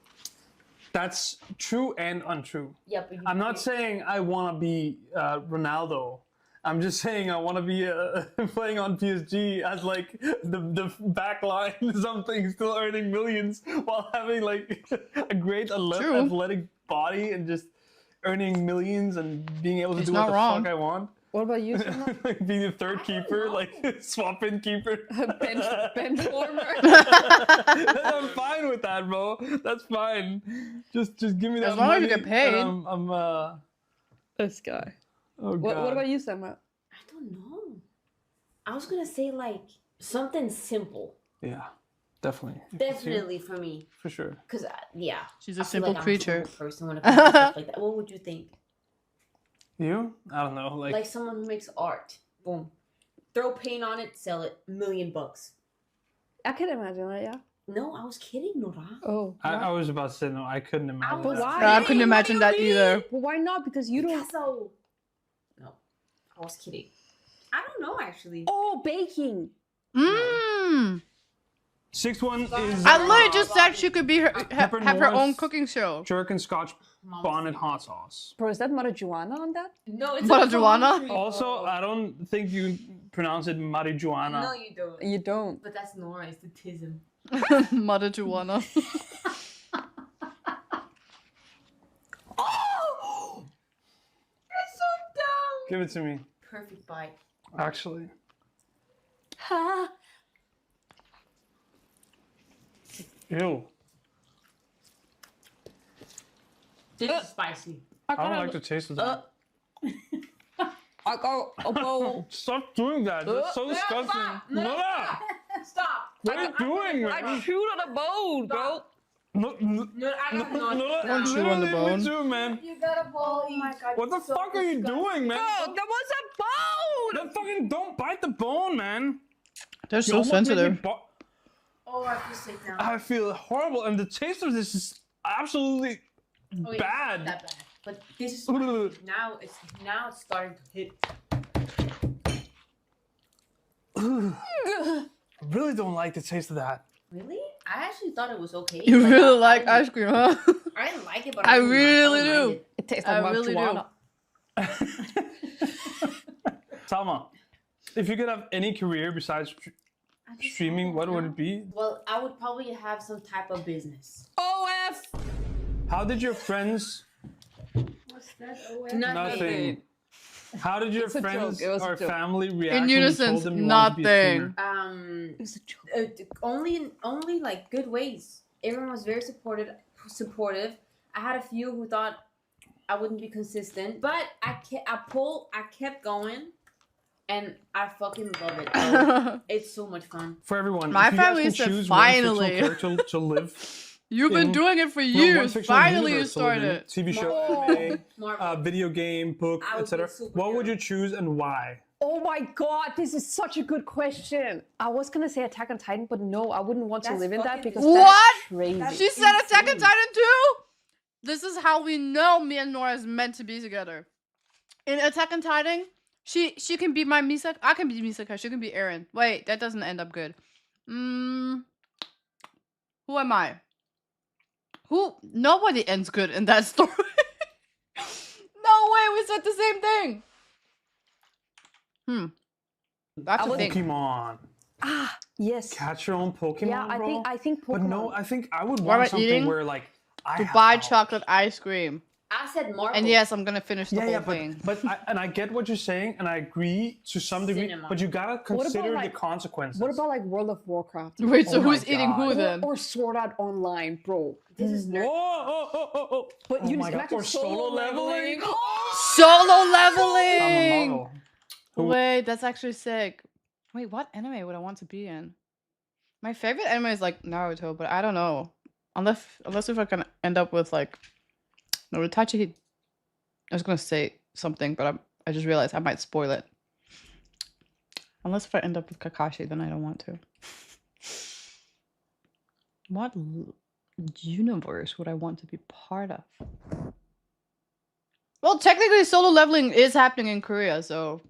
That's true and untrue. Yeah, but you I'm not saying I want to be Ronaldo. I'm just saying I want to be playing on PSG as like the back line something, still earning millions while having like a great True. athletic body and just earning millions and being able to It's do what not the wrong. fuck I want. What about you, Selma? Like being the third keeper, like swap-in keeper. bench warmer. I'm fine with that, bro. That's fine. Just give me that As long as you money get paid. and I'm This guy. oh god. What about you, Selma? I don't know. I was gonna say like something simple. Yeah, definitely. If it's you, Definitely for me, for sure. cause yeah, She's a I feel simple like I'm a creature. simple person when it comes to stuff like that. What would you think? You? I don't know. Like someone who makes art. Boom. Throw paint on it, sell it, $1 million. I can imagine that, yeah. No, I was kidding, Nora. Oh. I was about to say no. I couldn't imagine. But that. why? I couldn't imagine that either. Well, why not? Because you don't. So. No, I was kidding. I don't know actually. Oh, baking. Mmm. Sixth one is I literally just said she could be have her own Norris cooking show. jerk and scotch bonnet hot sauce. Bro, is that marijuana on that? No, it's Marijuana? Also, I don't think you pronounce it marijuana. No, you don't. You don't. But that's Nora. It's the tism. Marijuana. Oh! It's so dumb. Give it to me. Perfect bite. Actually. Ha! Ew. This is spicy. I don't like the taste of that. I go a bowl. Stop doing that. That's so disgusting. Stop. No, Nora! Stop. What are you doing, I man? chewed on a bone, bro. No, No, I got no. Don't chew on the bone. Me too, man. You got a bowl. Oh my god. What the fuck are you doing, man? Bro, that was a bone! Then fucking don't bite the bone, man. They're You so almost made me sensitive. Oh, I feel sick now. I feel horrible, and the taste of this is absolutely Oh, yeah, bad. Not that bad. But this is now it's starting to hit. I really don't like the taste of that. Really? I actually thought it was okay. You really I like didn't- ice cream, huh? I didn't like it, but I didn't mind- really don't mind do. it. It tastes I like really do. marijuana. Salma, if you could have any career besides I just streaming, don't what would know. it be? Well, I would probably have some type of business. OF! How did your friends... What's that? Nothing. How did your It's a friends joke. It was a or joke. family react In when you unison, told them you wanted to be a nothing. streamer? It was a joke. Only like good ways. Everyone was very supportive. I had a few who thought I wouldn't be consistent, but I kept going, and I fucking love it. Though. It's so much fun. For everyone, My if you guys family can said choose finally. one fictional character to live... You've been in- doing it for no, one years. fictional Finally, you universe to live in, started. TV show, Oh. anime, Marvel. video game, book, I would be etc. a superhero. What would you choose and why? Oh my god, this is such a good question. I was gonna say Attack on Titan, but no, I wouldn't want to live in that because that's crazy. She said Attack on Titan too? This is how we know me and Nora is meant to be together. In Attack on Titan, she can be my Misaka. I can be Misaka. She can be Eren. Wait, that doesn't end up good. Who am I? Nobody ends good in that story. No way, we said the same thing. That's a thing. Pokemon. Ah, yes. Catch your own Pokemon, Yeah, bro. I think Pokemon. But no, I think I would What want about something eating? where like To buy chocolate ice cream. I said Marvel. And yes, I'm gonna finish the whole but thing. I get what you're saying, and I agree to some degree. Cinema. But you gotta consider like- the consequences. What about like World of Warcraft? Wait, so Oh my who's eating who God. then? Or Sword Art Online, bro. This is nerd. Oh. But you my just God. imagine Or solo leveling. Solo I'm a leveling! model. Who- Wait, that's actually sick. Wait, what anime would I want to be in? My favorite anime is like Naruto, but I don't know. Unless if I can end up with like no Itachi. I was gonna say something, but I just realized I might spoil it. Unless if I end up with Kakashi, then I don't want to. What universe would I want to be part of? Well, technically, solo leveling is happening in Korea, so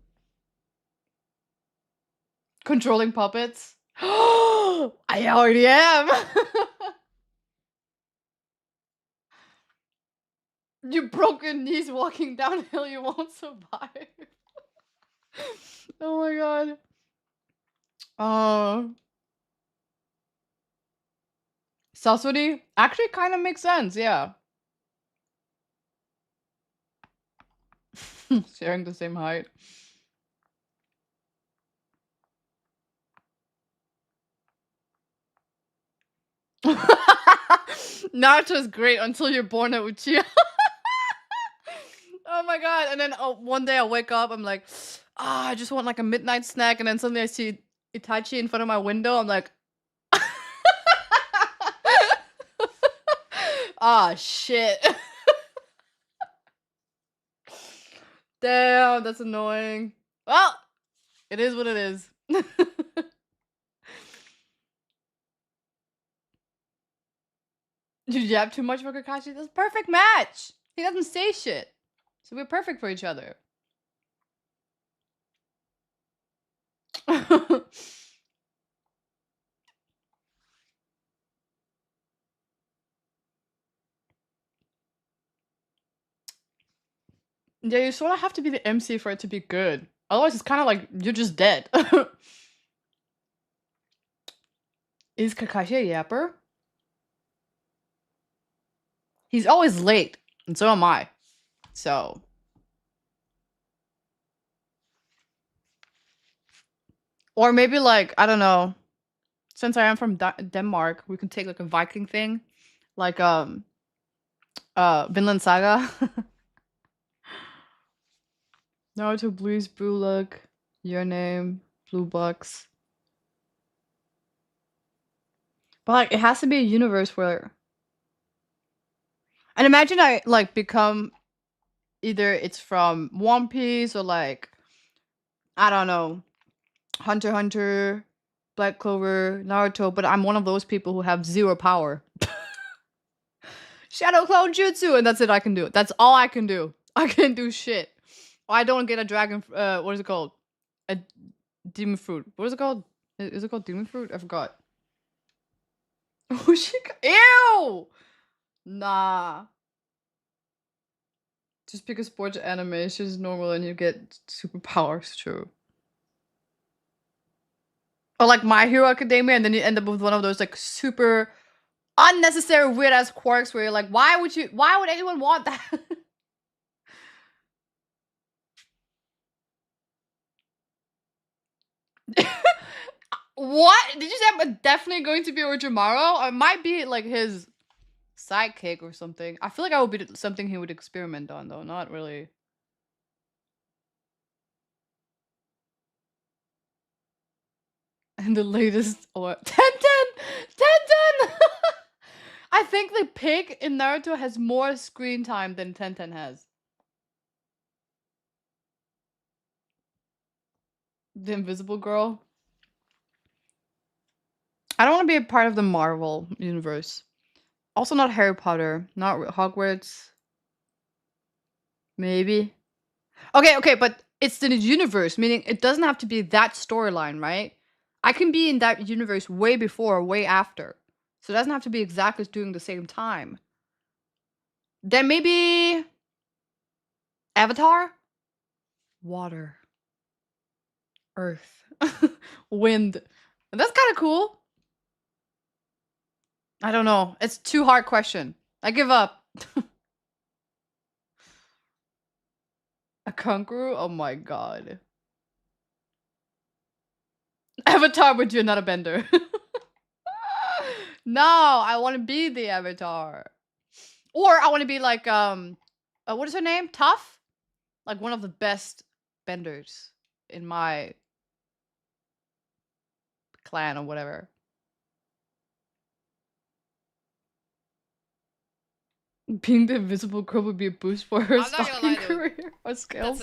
controlling puppets. I already am. You broke your knees walking downhill, you won't survive. Oh my god. Sasori actually kind of makes sense, yeah. Sharing the same height. Naruto's great until you're born at Uchiha. Oh my god. And then one day I wake up, I'm like, I just want like a midnight snack. And then suddenly I see Itachi in front of my window. I'm like, shit. Damn, that's annoying. Well, it is what it is. Did you have too much for Kakashi? That's a perfect match. He doesn't say shit. So we're perfect for each other. Yeah, you sort of have to be the MC for it to be good. Otherwise, it's kind of like you're just dead. Is Kakashi a yapper? He's always late, and so am I. So. Or maybe like, I don't know. Since I am from Denmark, we can take like a Viking thing. Like, Vinland Saga. Naruto Blues, Blue Look, Your Name, Blue Bucks. But like, it has to be a universe where. And imagine I like become either it's from One Piece or like, I don't know, Hunter x Hunter, Black Clover, Naruto, but I'm one of those people who have zero power. Shadow Clone Jutsu, and that's it. I can do it. That's all I can do. I can't do shit. I don't get a dragon. What is it called? A demon fruit. What is it called? Is it called demon fruit? I forgot. Oh shit! Ew! Nah. Just pick a sports anime. It's just normal, and you get superpowers. True. Or like My Hero Academia, and then you end up with one of those like super unnecessary weird ass quirks where you're like, why would anyone want that? What? Did you say I'm definitely going to be Orochimaru? I might be like his sidekick or something. I feel like I would be something he would experiment on though, not really. And the latest or Tenten! I think the pig in Naruto has more screen time than Tenten has. The Invisible Girl. I don't want to be a part of the Marvel universe. Also not Harry Potter, not Hogwarts. Maybe. Okay, but it's the universe, meaning it doesn't have to be that storyline, right? I can be in that universe way before, way after. So it doesn't have to be exactly during the same time. Then maybe Avatar? Water. Earth. Wind. That's kind of cool. I don't know. It's too hard question. I give up. A kangaroo? Oh my god. Avatar, but you're not a bender. No, I want to be the Avatar. Or I want to be like, what is her name? Tough? Like one of the best benders in my clan or whatever. Being the invisible girl would be a boost for her stalking career or skills.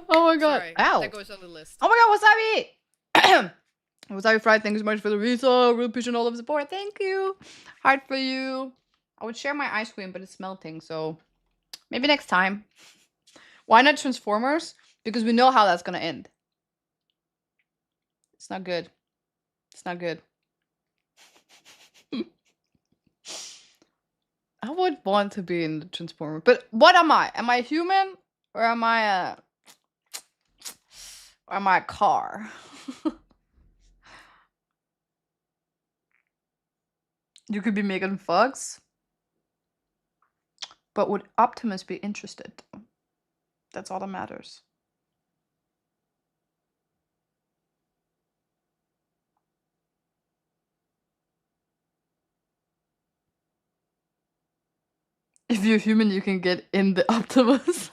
Oh my god. Sorry, Ow. that goes on the list. Oh my god, Wasabi! Wasabi Fried, thank you so much for the visa. Really appreciate all of the support. Thank you. Hard for you. I would share my ice cream, but it's melting, so maybe next time. Why not Transformers? Because we know how that's gonna end. It's not good. It's not good. I would want to be in the Transformer, but what am I? Am I human or am I a car? You could be Megan Fox, but would Optimus be interested? That's all that matters. If you're human, you can get in the Optimus.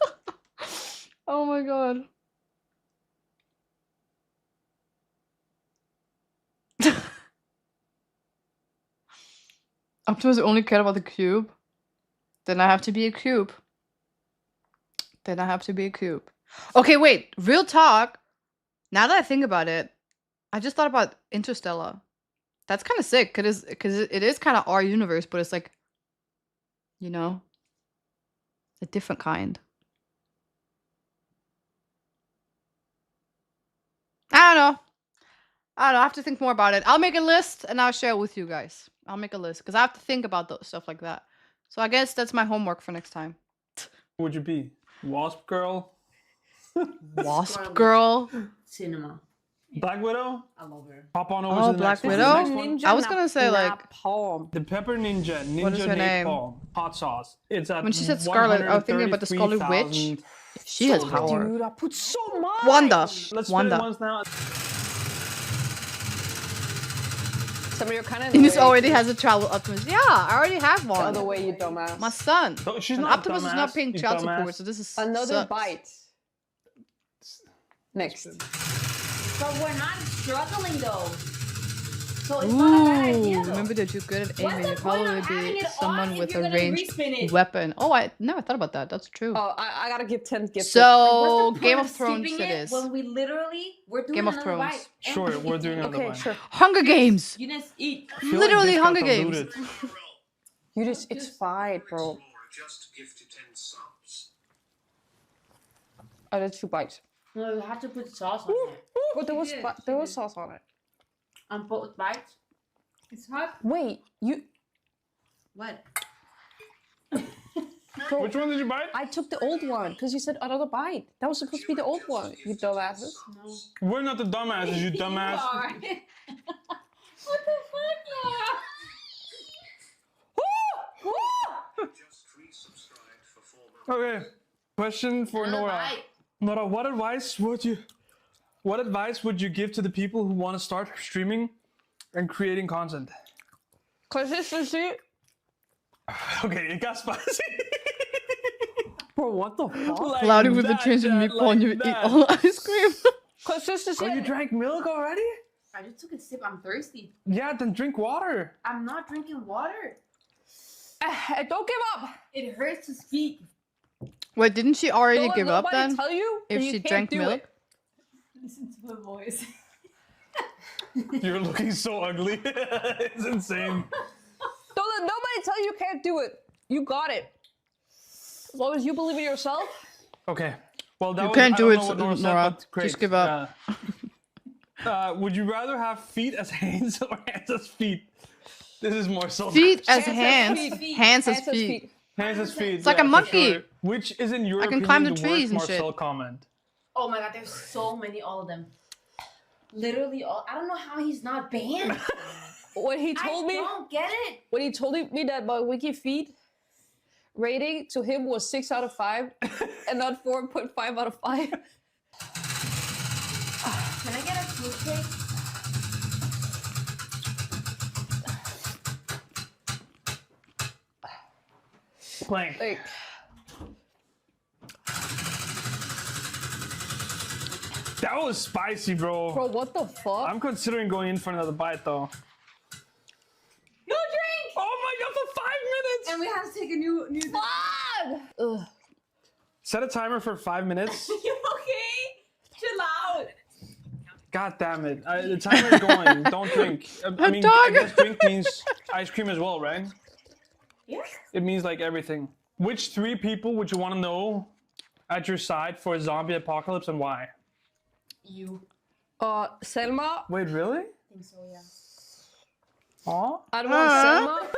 Oh my god. Optimus only cared about the cube. Then I have to be a cube. Then I have to be a cube. Okay, wait. Real talk. Now that I think about it, I just thought about Interstellar. That's kind of sick, because it is kind of our universe, but it's like, you know, a different kind. I don't know. I have to think more about it. I'll make a list and I'll share it with you guys. I'll make a list because I have to think about those stuff like that. So I guess that's my homework for next time. What would you be? Wasp girl? Wasp girl? Cinema. Black Widow? I love her. Hop on over to the Black next Widow? one. I was gonna say like the Pepper Ninja. What is her name? Napalm. Hot sauce. It's at when she said Scarlet, I was thinking about the Scarlet Witch. She has power. Dude, I put so much. Wanda. Let's Wanda. spin it once now. You're kind of. Ines already has a child with Optimus. Yeah, I already have one. The other way, you dumbass. My son. No, she's and not Optimus dumbass, is not paying you child dumbass. support, so this is Another sucks. bite. Next. But we're not struggling though. So it's not a bad idea though. Remember that you're good at What's aiming. the You'd point probably of having be it someone on if with you're a gonna ranged respin it? weapon. Oh, I never thought about that. That's true. Oh, I gotta give 10 gifts. So What's the Game point of Thrones skipping it is. when we literally we're doing Game of another Thrones. bite. Sure, we're doing another Okay, one. sure. Hunger Games. You just eat. I feel like Literally this got Hunger Games. diluted. You just, it's fine, bro. I did 2 bites. No, you have to put sauce on it. But there was sauce on it. On both bites. It's hot. Wait, you. What? Bro, Which one did you bite? I took the old one because you said another bite. That was supposed to be the old one, you dumbasses. No. We're not the dumbasses, you dumbass. What the fuck, Okay, question for Another Nora. bite. Nora, what advice would you give to the people who want to start streaming and creating content? Consistency. Okay, it got spicy. Bro, what the fuck? Like Cloudy with the that, change in Chad, meatball and you like eat that. all the ice cream. Consistency. Oh, you drank milk already? I just took a sip. I'm thirsty. Yeah, then drink water. I'm not drinking water. Don't give up. It hurts to speak. Wait, didn't she already Don't give up nobody then? tell you If that you she can't drank do milk? it. Listen to my voice. You're looking so ugly. It's insane. Don't let nobody tell you can't do it. You got it. As long as you believe in yourself. Okay. Well, that You was, can't I do don't it, know what Nora said, Nora. but great. Just give up. Would you rather have feet as hands or hands as feet? This is more so. Feet as Hands hands. as feet. Hands as feet. Hands as feet. It's like a for monkey. sure. Which is, in your I can opinion, climb the worst trees and Marcel shit. comment? Oh my god, there's so many, all of them. Literally all. I don't know how he's not banned. When he told me, I don't get it. when he told me that my wiki feed rating to him was 6 out of 5 and not 4.5 out of 5. Can I get a toothpick? Blank. Like, That was spicy, bro. bro, what the fuck? I'm considering going in for another bite, though. No drink! Oh my god, for 5 minutes! And we have to take a new Fuck! Ugh. Set a timer for 5 minutes. You okay? Chill out. God damn it. The timer is going. Don't drink. I mean, dog. I guess drink means ice cream as well, right? Yeah. It means like everything. Which 3 people would you want to know at your side for a zombie apocalypse and why? You. Selma. Wait, really? I think so, yeah. Aw? I don't want Selma.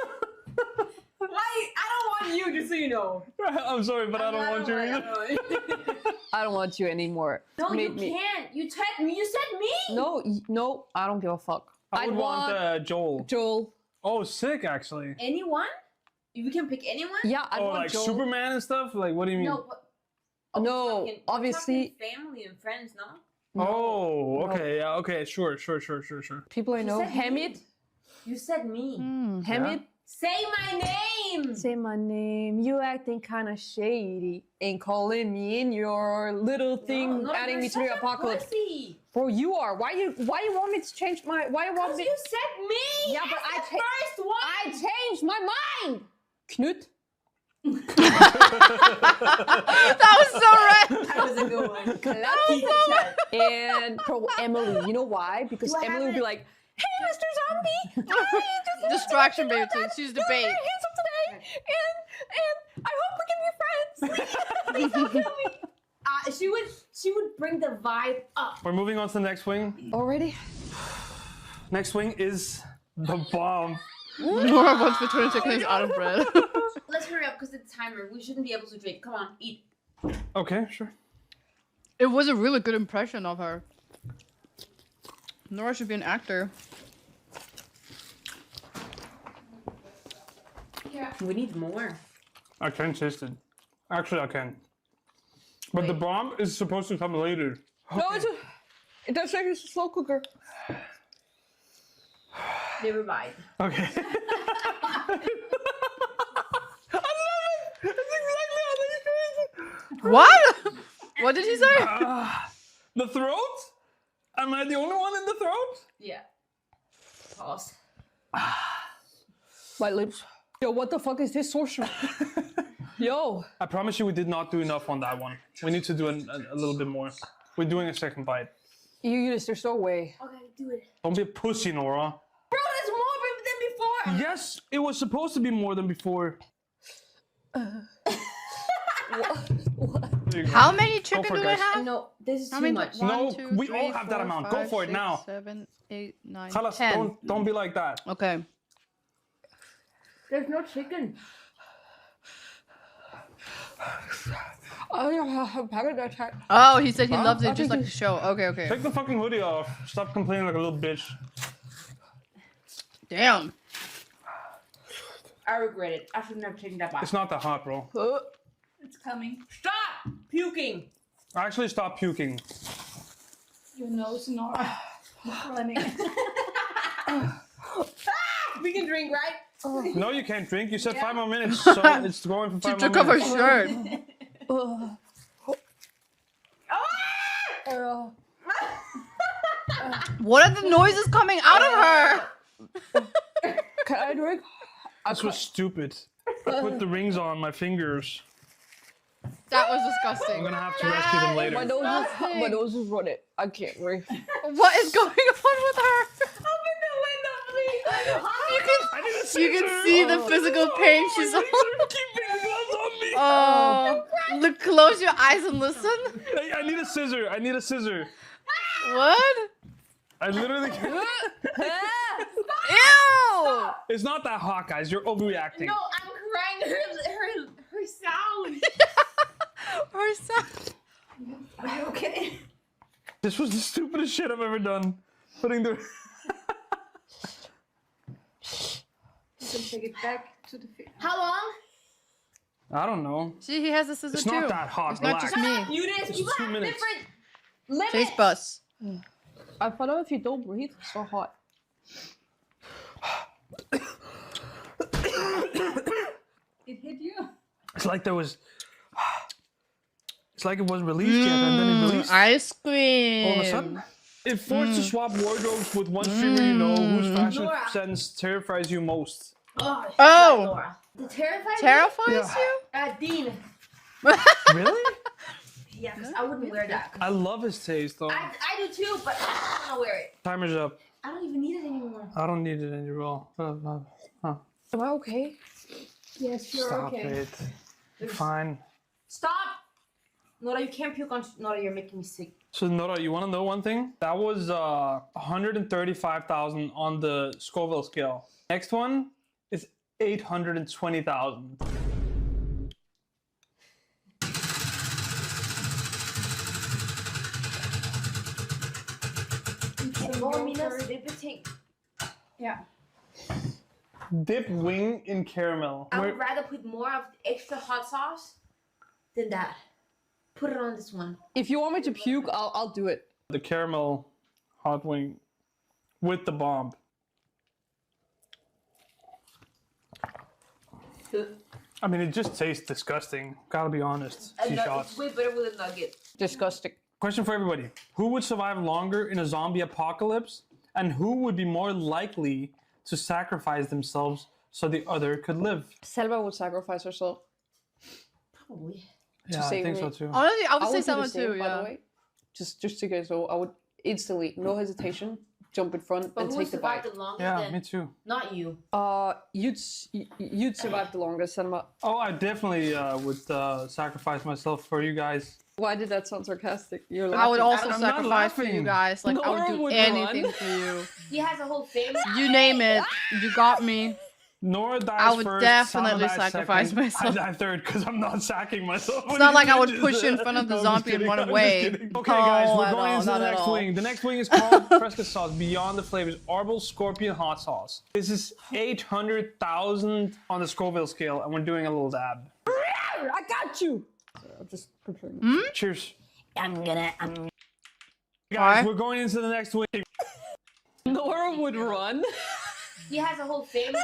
Why? I don't want you, just so you know. I'm sorry, but I don't want you either. I don't want you anymore. No, you Made me. can't. You said me. You said me. No, I don't give a fuck. I would want Joel. Joel. Oh, sick, actually. Anyone? You can pick anyone? Yeah, I Oh, want like Joel. Superman and stuff? Like, what do you mean? No, but, No, we're obviously- talking family and friends, no? Oh, okay, yeah, okay, sure. People I know. said me. Hamid. You said me. Hamid. Say my name. Say my name. You acting kind of shady. Ain't calling me in your little thing, No, adding you're me to the such a apocalypse. pussy. Bro, you are. Why you want me to change my? Why you want Because me? you said me. Yeah, but as I the cha- first one. I changed my mind. Knut. That was so red. That was a good one. And bro, Emily. You know why? Because Do I Emily have would be it? like, "Hey, Mr. Zombie, Distraction baby. She's the bait. handsome today, and I hope we can be friends. Please don't kill me." She would bring the vibe up. We're moving on to the next wing. Already? Next wing is the bomb. Nora wants for 20 seconds out of bread. Let's hurry up because it's timer. We shouldn't be able to drink. Come on, eat. Okay, sure. It was a really good impression of her. Nora should be an actor. Yeah. We need more. I can taste it. Actually, I can. But the bomb is supposed to come later. No, it does like it's a slow cooker. Never mind. Okay. I love it! It's exactly how they experience it. What? What did he say? The throat? Am I the only one in the throat? Yeah. Pause. My lips. Yo, what the fuck is this sorcery? Yo. I promise you we did not do enough on that one. We need to do a little bit more. We're doing a second bite. There's no way. Okay, do it. Don't be a pussy, Nora. Bro, there's more than before. Yes, it was supposed to be more than before. What? There you go. How many Go chicken for it, do they guys. have? No, this is How too many? much. No, 1, 2, we 3, all have that 4, amount. 5, Go for it 6, now. 7, 8, 9, Khalas, 10. don't be like that. Okay. There's no chicken. I have a panic attack. Oh, he said he Huh? loves I it just think like the show. Okay, okay. Take the fucking hoodie off. Stop complaining like a little bitch. Damn. I regret it. I shouldn't have taken that back. It's not that hot, bro. It's coming. Stop puking. Actually, stop puking. Your nose, Nora. Running. We can drink, right? No, you can't drink. You said 5 more minutes, so it's going for 5 She more took off her minutes. shirt. What are the noises coming out of her? Can I drink? This was stupid. I put the rings on my fingers. That was I'm disgusting. gonna have to rescue them later. My nose is running. I can't breathe. What is going on with her? Open the window, please. You can see the physical pain she's on. Oh, look, close your eyes and listen. Hey, I need a scissor. I need a scissor. What? I literally can't. Ew! It's not that hot, guys. You're overreacting. No, I'm crying. Her sound. Her sound. Are you okay? This was the stupidest shit I've ever done. Putting the. You can take it back to the field. How long? I don't know. See, he has a scissor It's too. not that hot. It's not just Relax. me. You didn't. It's You 2 have minutes. different limits. Chase bus. I found out if you don't breathe, it's so hot. It hit you? It's like there was. It's like it wasn't released yet, and then it released. Ice cream. All of a sudden, it forced to swap wardrobes with one streamer you know whose fashion Laura. sense terrifies you most. Oh. Oh. Laura. The terrifies Terrifies you? Dean. Really? Yeah, because I wouldn't wear that. I love his taste, though. I do too, but I don't want to wear it. Timer's up. I don't even need it anymore. I don't need it anymore. Am I okay? Yes, you're Stop okay. it. Fine. Stop! Nora, you can't puke on. Nora, you're making me sick. So Nora, you want to know one thing? That was 135,000 on the Scoville scale. Next one is 820,000. Oh, Mina's dipping. Yeah. Dip wing in caramel. I would rather put more of the extra hot sauce than that. Put it on this one. If you want me to puke, I'll do it. The caramel hot wing with the bomb. I mean, it just tastes disgusting. Gotta be honest. C shots. It's way better with a nugget. Disgusting. Question for everybody. Who would survive longer in a zombie apocalypse? And who would be more likely to sacrifice themselves so the other could live? Selma would sacrifice herself. Probably. Yeah, I save think me. so too. Honestly, I would say do the someone same, too, by the yeah. way. Just to guys know, I would instantly, no hesitation, jump in front But and who take the bite. survived the longest Yeah, then? me too. Not you. You'd survive the longest, Selma. Oh, I definitely would sacrifice myself for you guys. Why did that sound sarcastic? You're I would laughing. also I'm not sacrifice for you laughing. guys. Like, I would Nora do would anything run. for you. He has a whole family. You name it. You got me. Nora dies I would first, definitely Sama dies sacrifice second. myself. I die third because I'm not sacking myself. It's not like I would push you in front of the zombie and run away. Okay, guys, No, we're at going all, into the not at next all. wing. The next wing is called Fresca Sauce Beyond the Flavors Arbol Scorpion Hot Sauce. This is 800,000 on the Scoville scale, and we're doing a little dab. I got you! I'm just preparing. Cheers. I'm gonna. Guys, Why? we're going into the next wing. Nora would run. He has a whole family.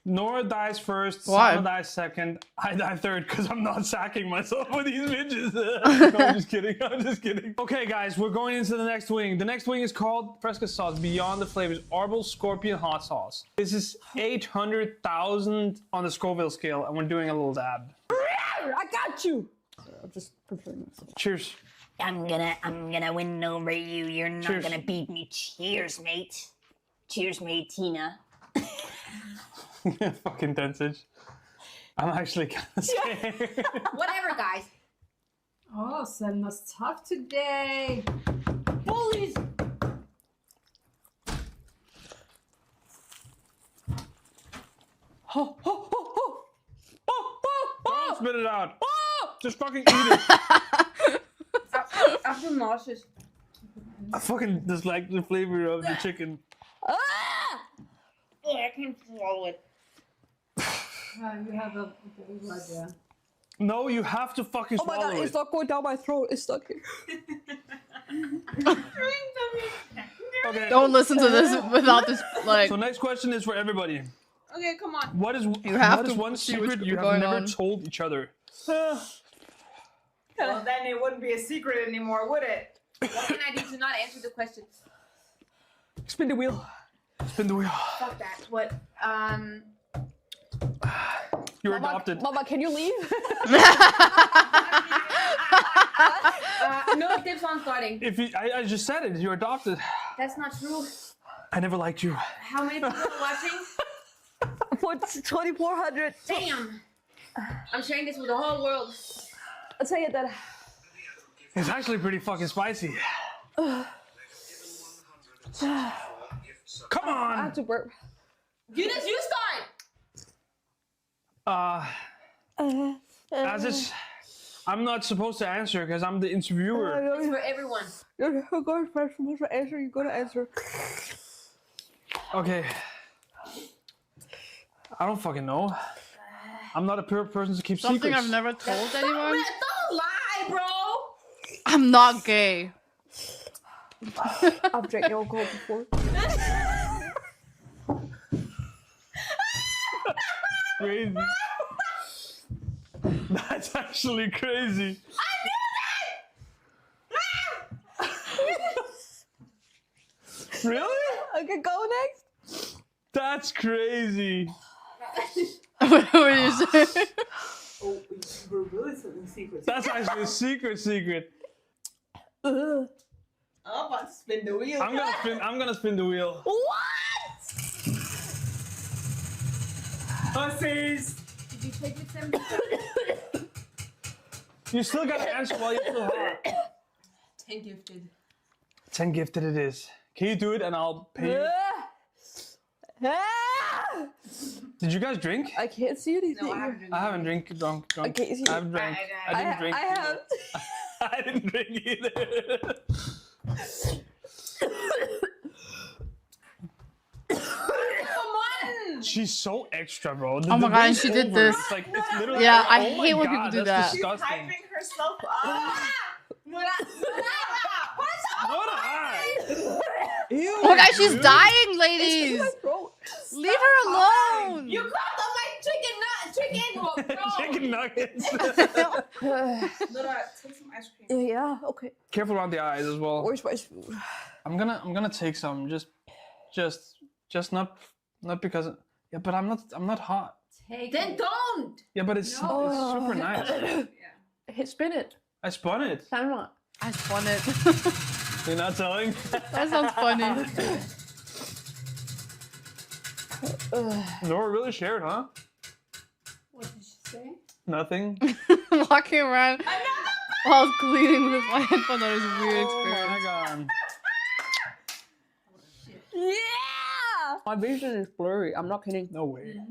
Nora dies first, Why? Sama dies second, I die third because I'm not sacking myself with these bitches. No, I'm just kidding. I'm just kidding. Okay, guys, we're going into the next wing. The next wing is called Fresca Sauce Beyond the Flavors Arbol Scorpion Hot Sauce. This is 800,000 on the Scoville scale, and we're doing a little dab. I got you! I'm just preparing. Cheers. I'm gonna win over you. You're not Cheers. gonna beat me. Cheers, mate. Cheers, mate, Tina. Fucking Densage. I'm actually kind of scared. Whatever, guys. Oh, Selma's tough today. Bullies. Ho, ho, ho, ho! Don't spit it out. Just fucking eat it. I feel nauseous. I fucking dislike the flavor of the chicken. Oh, I can't swallow it. You have a bowl right there. No, you have to fucking Oh my swallow god, it. it's not going down my throat. It's stuck here. Okay. Don't listen to this without this, like... So next question is for everybody. Okay, come on. What is have what is to one see what's secret you have going never on. told each other? Well, then it wouldn't be a secret anymore, would it? What can I do to not answer the question? Spin the wheel. Spin the wheel. Fuck that. What? You're adopted. Mama, can you leave? No tips on starting. I just said it. You're adopted. That's not true. I never liked you. How many people are watching? What's 2,400? Damn. I'm sharing this with the whole world. I'll tell you that. It's actually pretty fucking spicy. Come on. I have to burp. Eunice, you start. As it's, I'm not supposed to answer because I'm the interviewer. It's for everyone. You're supposed to answer. You gotta answer. Okay. I don't fucking know. I'm not a person to keep Something secrets. I've never told anyone. Don't lie, bro. I'm not gay. I've drank alcohol before. Crazy. That's actually crazy. Really? Okay, go next. That's crazy. What were you saying? Oh, we're really telling secrets. That's actually a secret. I'm about to spin the wheel. I'm gonna spin the wheel. What? Pussies. Did you take it, Sam? You still gotta answer while you're still hot. 10 gifted. 10 gifted it is. Can you do it and I'll pay you? Did you guys drink? I can't see anything. No, I haven't. I haven't drunk. I can't see. I haven't drank. I didn't drink. I have. I didn't drink either. Come on. She's so extra, bro. Oh my god, and she did this. It's like, it's literally Yeah, like, I oh my hate when God, people do that's that. disgusting. Hyping herself up. What Oh my god, she's dying, ladies. Leave her alone. You called on my chicken Chicken nuggets. Laura, take some ice cream. Yeah. Okay. Careful around the eyes as well. Where's my spoon? I'm gonna take some. Just not because. Yeah, but I'm not hot. Then don't. Yeah, but it's super nice. Hey, spin it. I spun it. I'm not. I spun it. You're not telling? That sounds funny. Nora really shared, huh? What did she say? Nothing. Walking around while I was cleaning with my headphones. That was a weird experience. Oh my god. Yeah. My vision is blurry. I'm not kidding. No way.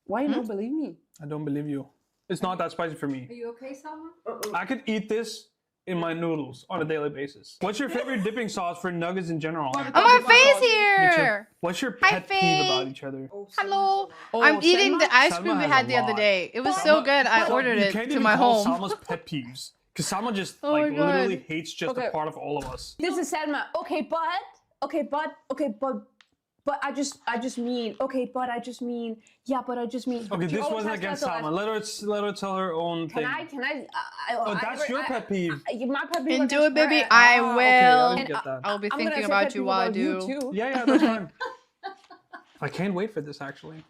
Why you don't believe me? I don't believe you. It's not that spicy for me. Are you okay, Salma? I could eat this in my noodles on a daily basis. What's your favorite dipping sauce for nuggets in general? Oh, my face here. What's your Hi, pet peeve Faye. about each other? Hello. Oh, I'm eating Salma? the ice Salma cream we has had a the other lot. day. It was so good. I ordered You it can't to even my call home. Salma's pet peeves. Because Salma just Oh my God. literally hates just Okay. a part of all of us. This is Selma. Okay, but I just mean. Okay, but I just mean. Yeah, but I just mean. Okay, this Oh, wasn't that's against not the Salma. Let her tell her own Can thing. I? Oh, that's your pet peeve. My pet peeve. And do it, baby. against I her. will. Okay, I get that. I'll be I'm gonna thinking say about pet you peeve while I about you do. too. Yeah, that's fine. I can't wait for this actually.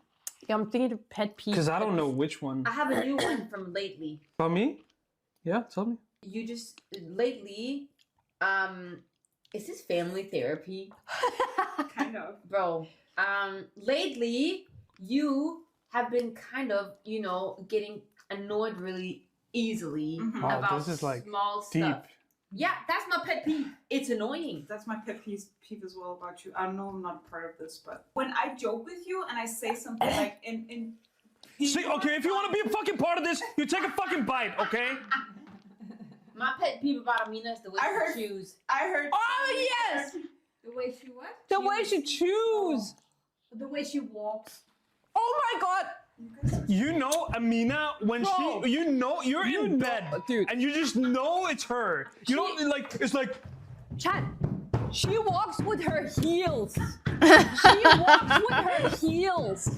Yeah, I'm thinking of pet peeve. Because I don't know which one. I have a new one from lately. About me? Yeah, tell me. You just lately, is this family therapy? Kind of. Bro, lately you have been kind of, getting annoyed really easily Wow, about this is like small deep. stuff. Yeah, that's my pet peeve. It's annoying. That's my pet peeve as well about you. I know I'm not part of this, but when I joke with you and I say something like in See, okay, if you want to be a fucking part of this, you take a fucking bite, okay? My pet peeve about Amina is the way she choose. I heard. Oh yes, The way she what? the way she chews. The way she walks. Oh my god. You know, Amina, when Bro. she, you're in bed, dude. and you just know it's her. You don't like, it's like, Chad, she walks with her heels. She walks with her heels.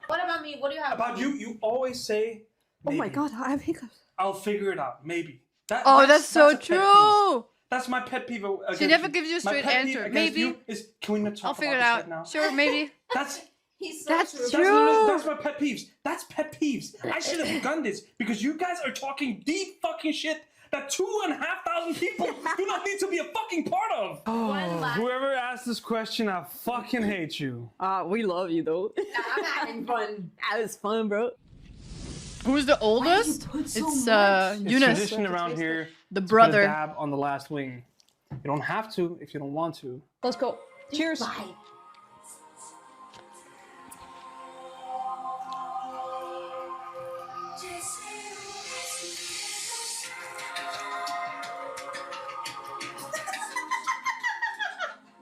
What about me? What do you have? about you always say, Oh my maybe. god, I have hiccups. I'll figure it out, maybe. Oh, that's so a pet peeve. true. That's my pet peeve. She never gives you a My straight pet peeve answer. against Maybe. you is, can we not talk I'll figure it about out. this right now? Sure, maybe. That's He's That's true. true. That's my pet peeves. That's pet peeves. I should have done this because you guys are talking deep fucking shit that 2,500 people do not need to be a fucking part of. Oh, whoever asked this question, I fucking hate you. We love you though. I'm having fun. That was fun, bro. Who's the oldest? It's It's It's Eunice, tradition around here. the to put a brother. dab on the last wing. You don't have to if you don't want to. Let's go. Cheers. Bye.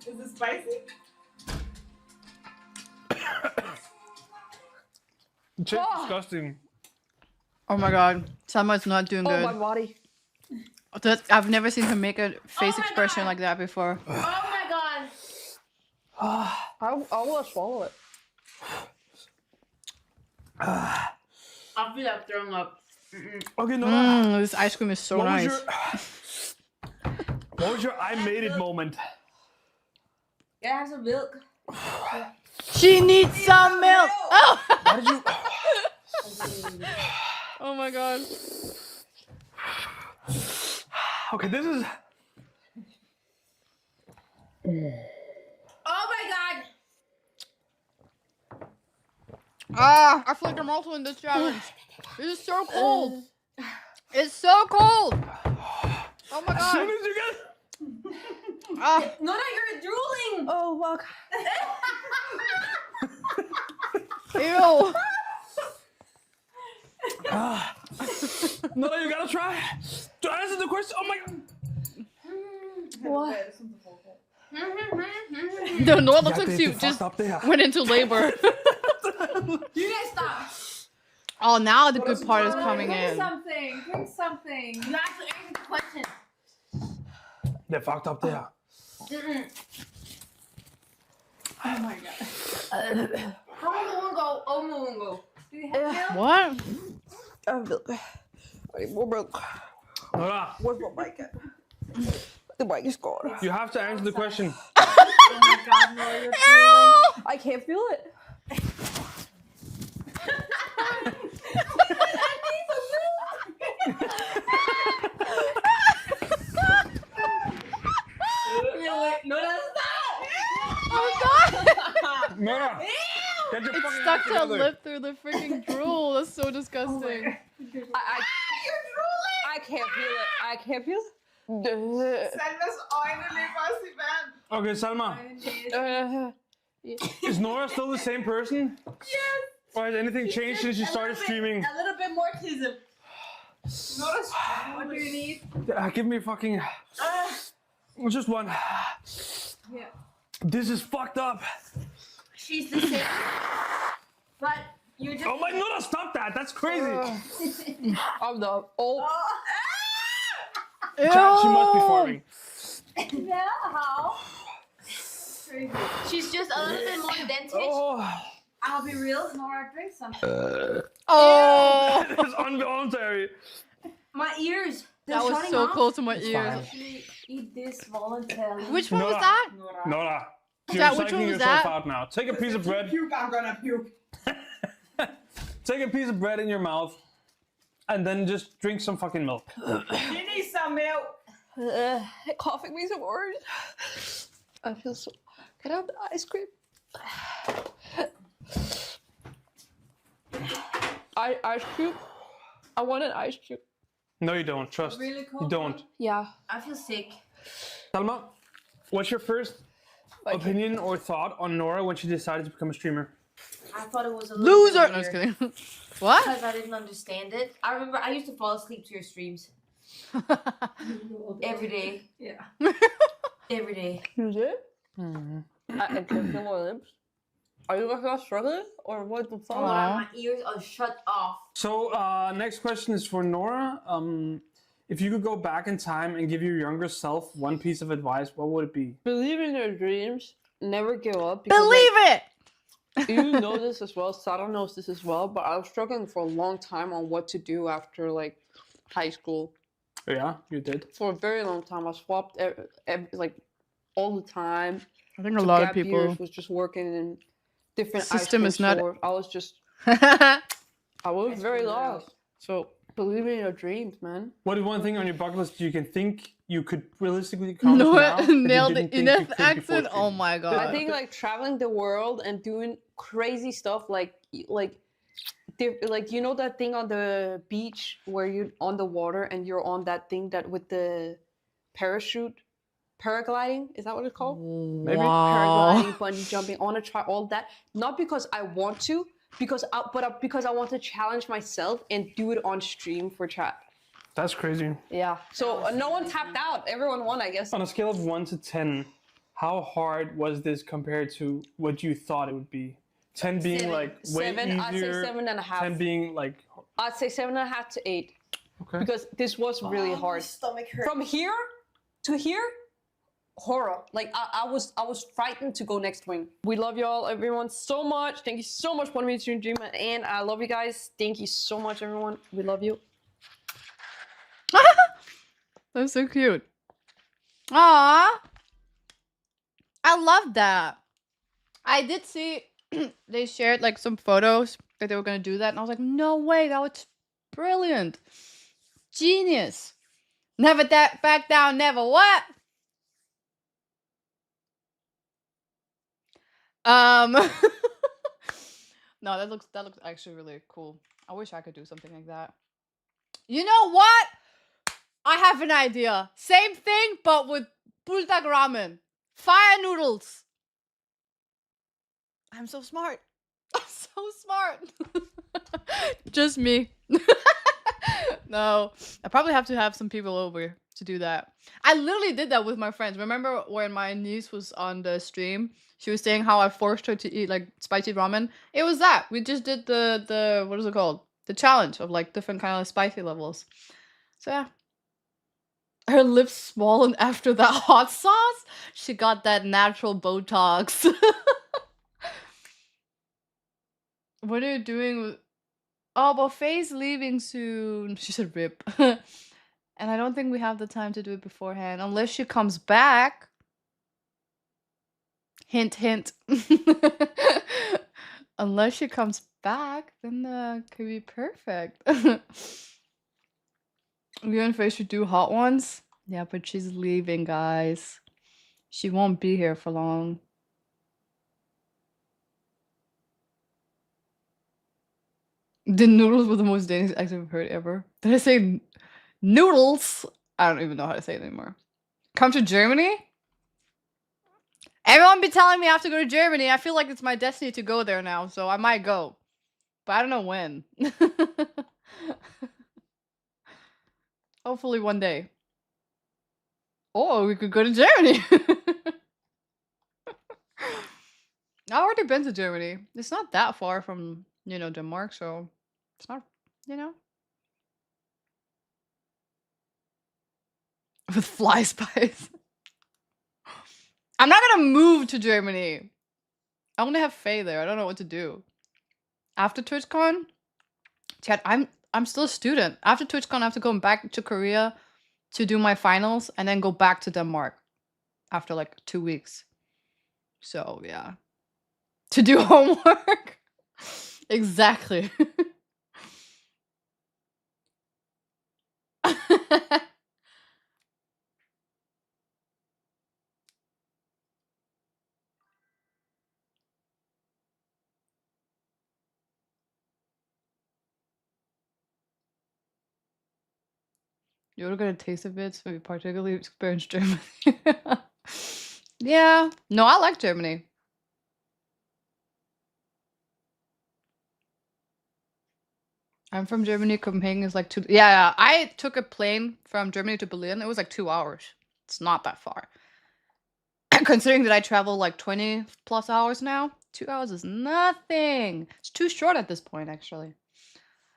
Is it spicy? It tastes disgusting. Oh my god, Salma's not doing Oh, my good. body. I've never seen her make a face expression like that before. Oh my god. I will swallow it. I feel like throwing up. Okay, no. This ice cream is so What was nice. What was your I made it moment? Can I have some milk? She needs some milk. Oh! Why did you? Oh my god. Okay, this is. Oh my god. Ah, I feel like I'm also in this challenge. This is so cold. It's so cold. Oh my As soon god. as you get. Ah, No, you're drooling. Oh, fuck. ew. No, you gotta try. To answer the question. Oh my god. What? No, Noah looks Ja, like det- she det er just fucked up, det her. went into labor. You guys stop. Oh, now the good part is coming Drink in. something. Drink something. You have to answer the question. Det er fucked up, det her. Oh my god. How long ago? Oh, long ago. Do you have milk? What? I have milk. I need more milk. Nora, Where's my mic at? The mic is gone. you have to answer the question. Oh my god, no, you're drooling. I can't feel it. No, that's not. Oh god. Nora, get your It's fucking stuck act to her together. lip through the freaking drool. That's so disgusting. I can't feel it. I can't feel it. Salmas øjne løber også i vand. Okay, Salma, is Nora still the same person? Yes. Or has anything changed since you started streaming? A little bit more tism. What do you need? Give me fucking. Just one. Yeah. This is fucked up. She's the same. But you're just. Oh my, Nora, stop that. That's crazy. I'm the old. Chat, she must be farming. Yeah, how? Crazy. She's just a little bit more dented. Oh, I'll be real, Nora, drink something. Oh, it's involuntary. My ears. that was so close to my ears. Actually, eat this voluntarily. Which one was Nora. that? Nora, you're Chat, which one psyching was yourself that? out now. Take a piece of bread. Puke, I'm gonna puke. Take a piece of bread in your mouth, and then just drink some fucking milk. You need some milk. Coughing me some orange. I feel so. Can I have the ice cream? Ice cube? I want an ice cube. No, you don't. Trust. Really cold You don't. one? Yeah. I feel sick. Salma, what's your first opinion or thought on Nora when she decided to become a streamer? I thought it was a little Loser. bit No, just weird. kidding. What? Because I didn't understand it. I remember I used to fall asleep to your streams. Every day. Yeah. Every day. You did? I can't feel my lips. Are you guys not struggling? Or what the fuck? My ears are shut off. So, next question is for Nora. If you could go back in time and give your younger self one piece of advice, what would it be? Believe in your dreams. Never give up. because, Believe it. you know this as well. Sada knows this as well. But I was struggling for a long time on what to do after like high school. Yeah, you did. For a very long time, I swapped like all the time. I think a lot of Gap people. years was just working in different System ice is cream not. stores. I was very lost. So believe in your dreams, man. What is one thing on your bucket list you can think you could realistically accomplish now that you Nailed the didn't think you Ineth could before accent. Oh streaming? my god. I think like traveling the world and doing crazy stuff like you know that thing on the beach where you're on the water and you're on that thing that with the parachute, paragliding, is that what it's called? Maybe. Paragliding, bungee jumping. I want to try all that, not because I want to, because I want to challenge myself and do it on stream for chat. That's crazy. Yeah. So no one tapped out. Everyone won, I guess. On a scale of 1 to 10, how hard was this compared to what you thought it would be? 10 being like way easier. I'd say 7.5. 10 being like. I'd say 7.5 to 8. Okay. Because this was really hard. My stomach hurt. From here to here, horror. Like I was frightened to go next wing. We love y'all, everyone, so much. Thank you so much for me to dream, and I love you guys. Thank you so much, everyone. We love you. That's so cute. Aww. I love that. I did see they shared like some photos that they were gonna do that, and I was like, no way, that was brilliant. Genius. Never back down, never what? No, that looks actually really cool. I wish I could do something like that. You know what? I have an idea. Same thing, but with bulldog ramen. Fire noodles. I'm so smart. I'm so smart. Just me. No, I probably have to have some people over to do that. I literally did that with my friends. Remember when my niece was on the stream? She was saying how I forced her to eat like spicy ramen. It was that. We just did the what is it called? The challenge of like different kind of spicy levels. So yeah. Her lips swollen after that hot sauce. She got that natural Botox. What are you doing with... Oh, but Faye's leaving soon. She said rip. And I don't think we have the time to do it beforehand. Unless she comes back. Hint, hint. Unless she comes back, then could be perfect. You and Faye should do hot ones. Yeah, but she's leaving, guys. She won't be here for long. The noodles were the most Danish accent I've heard ever. Did I say noodles? I don't even know how to say it anymore. Come to Germany? Everyone be telling me I have to go to Germany. I feel like it's my destiny to go there now, so I might go. But I don't know when. Hopefully one day. Oh, we could go to Germany. I've already been to Germany. It's not that far from, you know, Denmark, so it's not, you know. With fly spice. I'm not gonna move to Germany. I only have Faye there. I don't know what to do. After TwitchCon, Chad, I'm still a student. After TwitchCon, I have to go back to Korea to do my finals and then go back to Denmark after like 2 weeks. So yeah. To do homework. Exactly. You're gonna taste of it, so you particularly experience Germany. Yeah. No, I like Germany. I'm from Germany. Copenhagen is like 2. Yeah, I took a plane from Germany to Berlin. It was like 2 hours. It's not that far. Considering that I travel like 20 plus hours now, 2 hours is nothing. It's too short at this point, actually.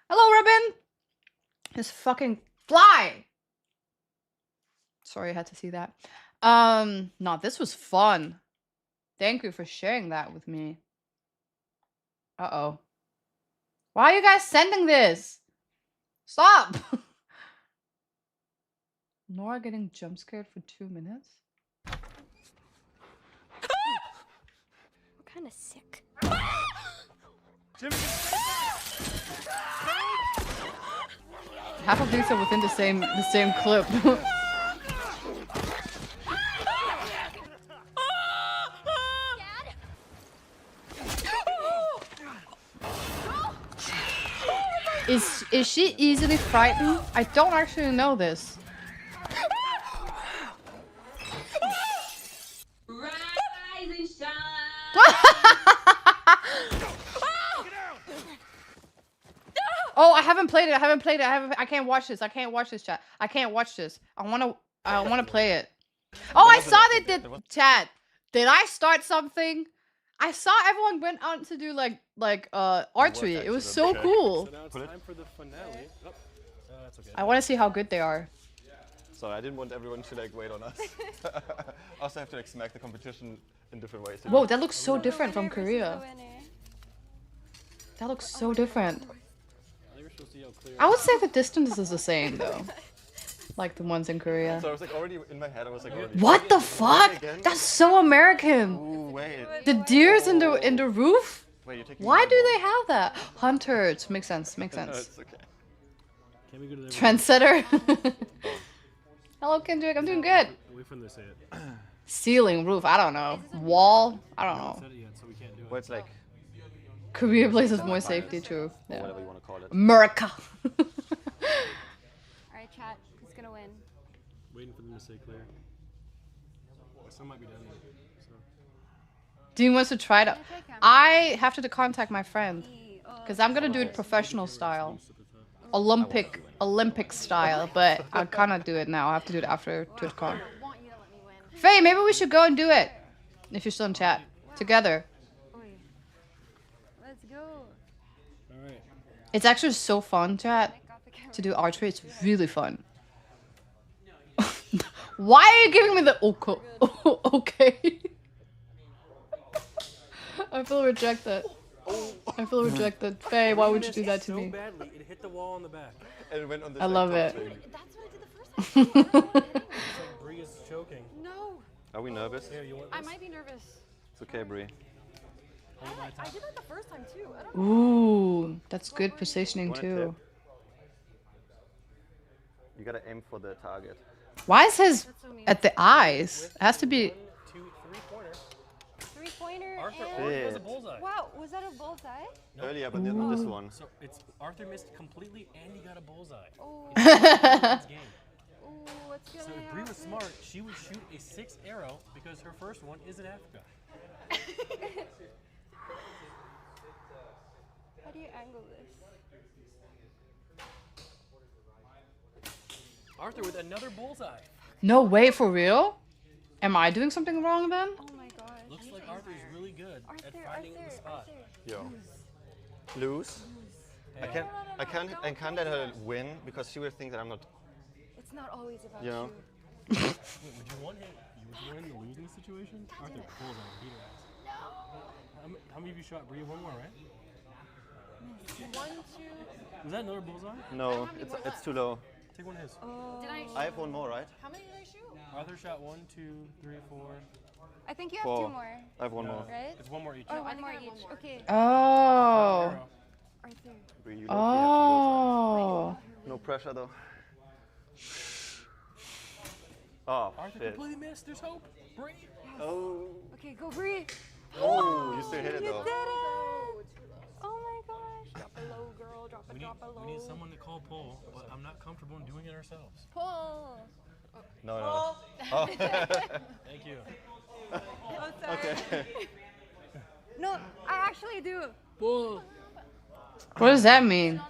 Hello, Ribbon. This fucking fly. Sorry, I had to see that. No, this was fun. Thank you for sharing that with me. Uh-oh. Why are you guys sending this? Stop! Nora getting jump scared for 2 minutes? What kind of sick? Half of these are within the same clip. Is she easily frightened? I don't actually know this. Rise and shine. Oh, I haven't played it. I can't watch this. Chat. I can't watch this. I wanna play it. Oh, I saw that chat. Did I start something? I saw everyone went out to do like archery. It was so cool. So now it's time for the finale. Oh, that's okay. I want to see how good they are. Sorry, I didn't want everyone to like wait on us. I also have to like smack the competition in different ways. Whoa, that looks so different from Korea. That looks so different. I would say the distance is the same though. Like the ones in Korea. So I was like already in my head. I was like, what the fuck? That's so American. Ooh, wait. The deers in the roof? Wait, you're taking why do they have that? Hunters. Makes sense. Makes sense. No, it's okay. Can we go to the Trendsetter. Hello, Kendrick. I'm doing good. Wait for them to say it. Ceiling, roof. I don't know. Wall. I don't know. So we can't do it. Well, it's like Korea places more safety. True. or Yeah. whatever you want to call it. America. Alright, chat. Who's gonna win? Waiting for them to say clear. Some might be done yet. So. Dean wants to try it. I have to contact my friend because I'm gonna do it professional style, Olympic style. But I cannot do it now. I have to do it after TwitchCon. Faye, maybe we should go and do it if you're still in chat together. Let's go. Alright. It's actually so fun, chat, to do archery. It's really fun. Why are you giving me the okay? I feel rejected. I feel rejected. Faye, why would you do that to me? Badly, it hit the wall on the back. And it went on this, I love it. That's what I did the first time. It's like Bree is choking. No. Are we nervous? Here, you want I this? might be nervous. It's okay, Bree. I did that the first time too. I don't know. Ooh, that's good positioning Want a too. tip? You gotta aim for the target. Why is his at the eyes? It has to be. 1, 2, 3 pointer. 3-pointer Arthur and... already has a bullseye. Wow, was that a bullseye? No. Earlier, but not this one. So it's Arthur missed completely and he got a bullseye. Oh. It's game. Ooh, what's gonna So if Bree was smart, she would shoot a 6 arrow because her first one is in Africa. How do you angle this? Arthur with another bullseye. No way, for real? Am I doing something wrong then? Oh my gosh. Looks like Arthur's really good at finding the spot. Yo. Lose? I can't let her win because she will think that I'm not. It's not always about You know. Wait, would you want him? Would you want in the losing situation? Arthur, bullseye, beat her ass. How many of you shot Bree? One more, right? 1, 2. Was that another bullseye? No, it's too low. Take one of his. Did I have one more, right? How many did I shoot? Arthur shot 1, 2, 3, 4. I think you have 4. 2 more. I have one more. Right? It's 1 more each. Oh, one more each. Okay. Oh. Arthur. Bree, you Oh. no pressure though. Oh, Arthur shit. completely missed. There's hope. Bree. Oh. Okay, go Bree. Oh, you still hit it You though. did it! Oh my gosh. Drop it low, girl. Drop it low. We need someone to call pole, but I'm not comfortable in doing it ourselves. Pull. No, no. Oh. Thank you. Oh, sorry. Okay. No, I actually do. Pull. What does that mean?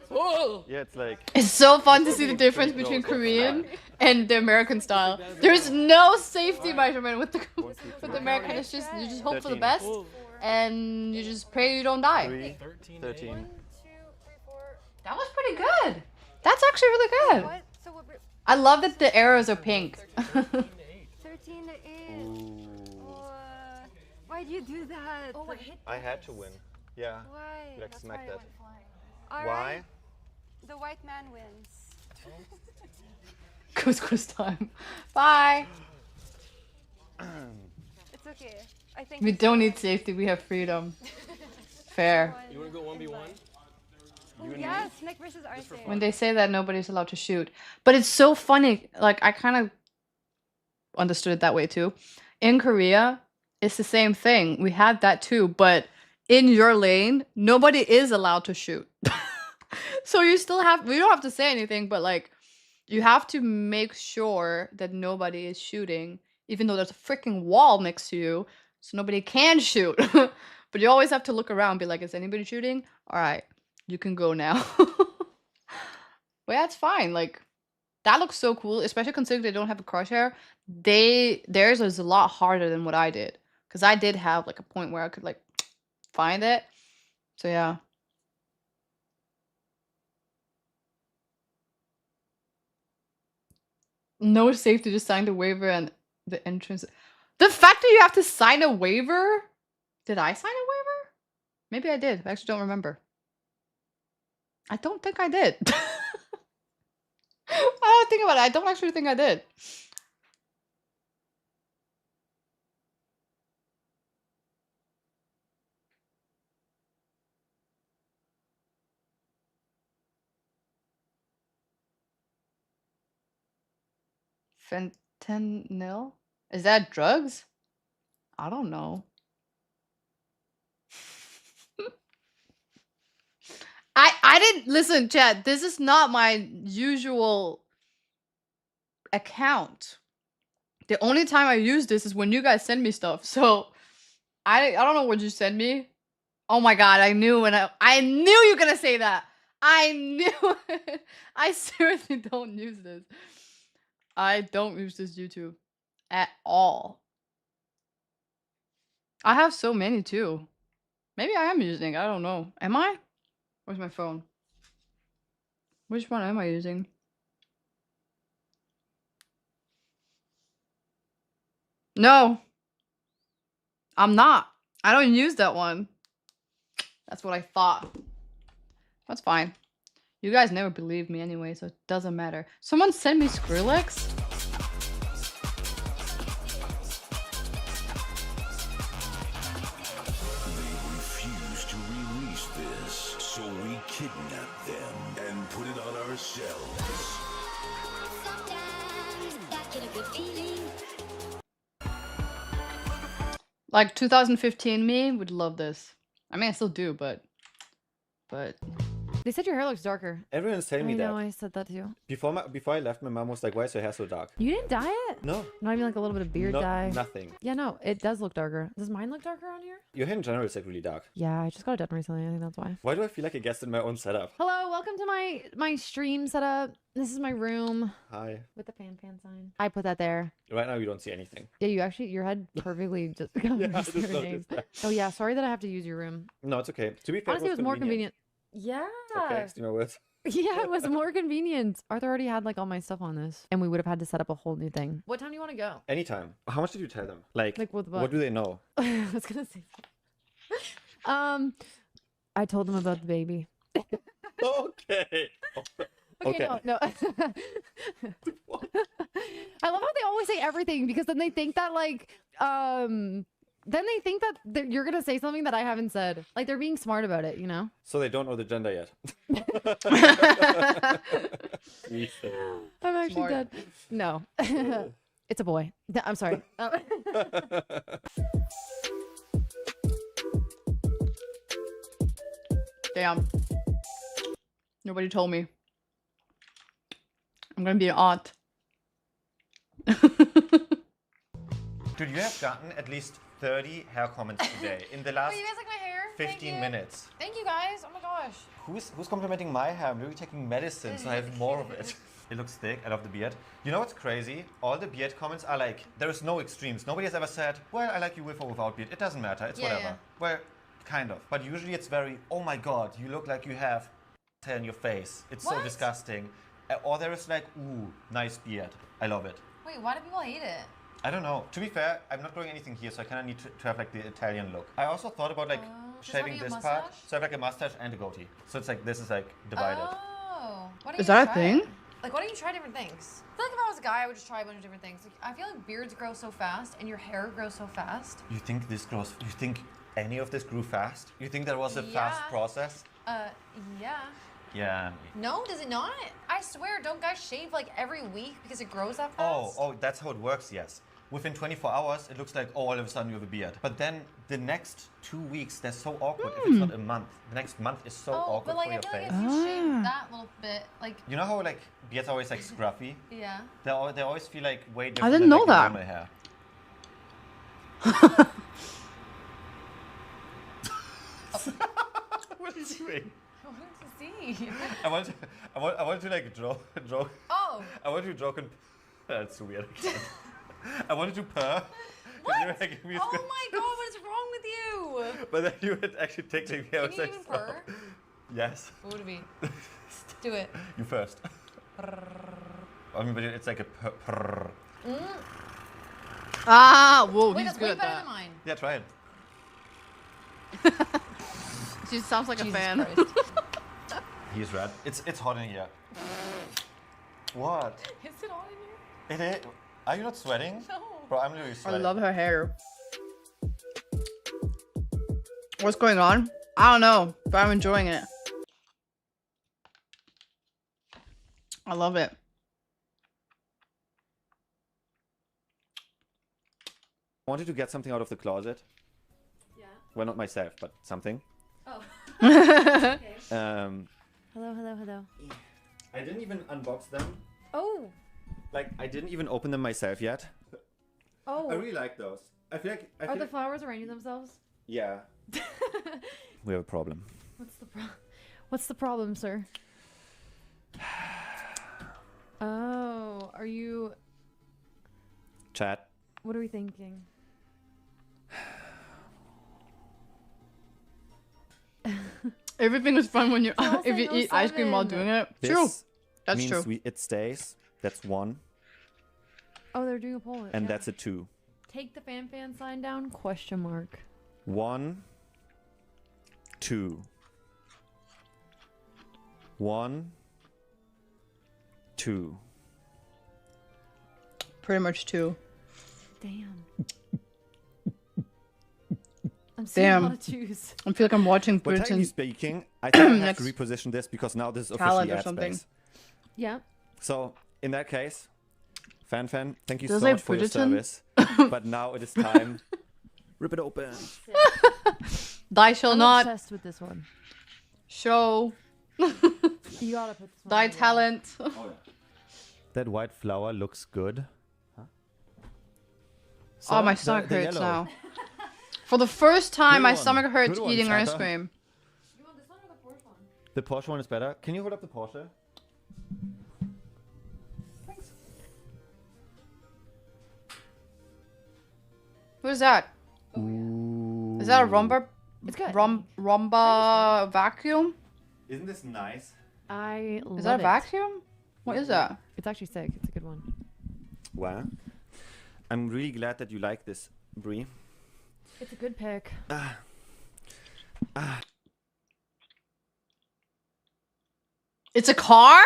Pull. Yeah, it's like. It's so fun to see the difference between Korean and the American style. There's no safety measurement with the American. It's just you just hope for the 13. best and you just pray you don't die. 3, 13. That was pretty good. That's actually really good. What? So what? I love that the arrows are pink. 13 to 8. Why'd you do that? Oh, I had to win. Yeah. Why? You like smack that. All Why? right. The white man wins. Couscous time. Bye. It's okay. I think We don't need safety. We have freedom. fair. You wanna go 1v1? Yes, Nick versus Arce. When they say that nobody's allowed to shoot. But it's so funny. Like, I kind of understood it that way too. In Korea, it's the same thing. We had that too. But in your lane, nobody is allowed to shoot. So you still have, we don't have to say anything, but like, you have to make sure that nobody is shooting, even though there's a freaking wall next to you, so nobody can shoot. But you always have to look around and be like, is anybody shooting? All right, you can go now. But yeah, it's fine. Like, that looks so cool, especially considering they don't have a crosshair. Theirs is a lot harder than what I did. Because I did have like a point where I could like find it. So yeah. No safety, just sign the waiver and the entrance. The fact that you have to sign a waiver? Did I sign a waiver? Maybe I did. I actually don't remember. I don't think I did. I don't think about it. I don't actually think I did. Fentanyl? Is that drugs? I don't know. I didn't listen, chat. This is not my usual account. The only time I use this is when you guys send me stuff. So I don't know what you send me. Oh my god, I knew when I knew you were gonna say that. I knew it. I seriously don't use this. I don't use this YouTube at all. I have so many too. Maybe I am using it. I don't know. Am I? Where's my phone? Which one am I using? No. I'm not. I don't use that one. That's what I thought. That's fine. You guys never believe me anyway, so it doesn't matter. Someone send me Skrillex? So we kidnap them and put it on ourselves. Like 2015 me would love this. I mean, I still do, but They said your hair looks darker. Everyone's telling me that. I know, I said that too. Before I left, my mom was like, "Why is your hair so dark?" You didn't dye it? No. Not even like a little bit of beard dye? Nothing. Yeah, no, it does look darker. Does mine look darker on here? Your hair in general is like really dark. Yeah, I just got it done recently. I think that's why. Why do I feel like a guest in my own setup? Hello, welcome to my stream setup. This is my room. Hi. With the pan sign. I put that there. Right now you don't see anything. Yeah, you actually, your head perfectly just covers I just your noticed name. that. Oh yeah, sorry that I have to use your room. No, it's okay. To be fair, Honestly, it was more convenient. Yeah. Okay, you know what? Yeah, it was more convenient. Arthur already had like all my stuff on this, and we would have had to set up a whole new thing. What time do you want to go? Anytime. How much did you tell them? Like what? What do they know? I was gonna say. I told them about the baby. Okay. Okay. No. I love how they always say everything because then they think that like then they think that you're gonna say something that I haven't said. Like they're being smart about it, you know? So they don't know the gender yet. I'm actually dead. No. It's a boy. I'm sorry. Damn. Nobody told me. I'm gonna be an aunt. Dude, you have gotten at least 30 hair comments today in the last you guys like my hair? 15 minutes. Thank you guys. Oh my gosh. Who's complimenting my hair? I'm literally taking medicine, so I have more of it. It looks thick. I love the beard. You know what's crazy? All the beard comments are like, there is no extremes. Nobody has ever said, well, I like you with or without beard. It doesn't matter. It's whatever. Yeah. Well, kind of. But usually it's very, oh my god, you look like you have hair in your face. It's so disgusting. Or there is like, ooh, nice beard. I love it. Wait, why do people hate it? I don't know. To be fair, I'm not growing anything here, so I kind of need to have like the Italian look. I also thought about like shaving this part. So I have like a mustache and a goatee. So it's like, this is like divided. Oh. Is that a thing? Like, why don't you try different things? I feel like if I was a guy, I would just try a bunch of different things. Like, I feel like beards grow so fast and your hair grows so fast. You think this grows? You think any of this grew fast? You think that was a fast Yeah. process? Yeah. Yeah. No, does it not? I swear, don't guys shave like every week because it grows that fast? Oh, that's how it works, yes. Within 24 hours, it looks like, oh, all of a sudden you have a beard. But then the next 2 weeks, they're so awkward if it's not a month. The next month is so awkward but like for I your feel like face. if you shave that little bit, like You know how like beards are always like scruffy? yeah. They always feel like way different didn't than know like, that. normal hair. What are you doing? I wanted to see. I want to like joke. Oh. I want to joke and that's weird. I wanted to purr. What? Like, Oh my god, what is wrong with you? But then you would actually take me. Can you even purr? Yes. What would it be? Do it. You first. I mean, but it's like a purr. Ah, whoa, Wait, he's that's good way at better that. than mine. Yeah, try it. She sounds like Jesus a fan. Christ. He's red. It's hot in here. What? Is it on in here? It is. Are you not sweating? No. Bro, I'm literally I sweating. love her hair. What's going on? I don't know, but I'm enjoying it. I love it. I wanted to get something out of the closet. Yeah. Well, not myself, but something. Oh. Okay. Hello. I didn't even unbox them. Oh. Like, I didn't even open them myself yet. Oh. I really like those. I feel like... Are the flowers arranging themselves? Yeah. We have a problem. What's the problem, sir? Oh, are you... Chat. What are we thinking? Everything is fun when you Girls if you ain't eat ice cream while 07. doing it. This True. That's means true. it stays. That's 1. Oh, they're doing a poll. And yeah. that's a 2. Take the fan sign down? Question mark. 1, 2. 1, 2. Pretty much too. Damn. I'm seeing a lot Damn. of twos. I feel like I'm watching But technically Britain's speaking, I think I have next to reposition this because now this is talent officially or ad something. space. Yeah. So, in that case, Fan, thank you Does so it much for your Bridgerton? service. But now it is time. Rip it open. Thy shall I'm not obsessed with this one. show You gotta put this one thy on the wall. talent. That white flower looks good. Huh? Oh, my the- stomach the hurts yellow. now. For the first time, Good my one. stomach hurts Good one, eating ice Chatter. cream. The Porsche one is better. Can you hold up the Porsche? What is that? Ooh. Is that a rumba? It's good. Rumba vacuum? Isn't this nice? I love Is that a it. vacuum? What is that? It's actually sick. It's a good one. Wow. I'm really glad that you like this, Brie. It's a good pick. It's a car?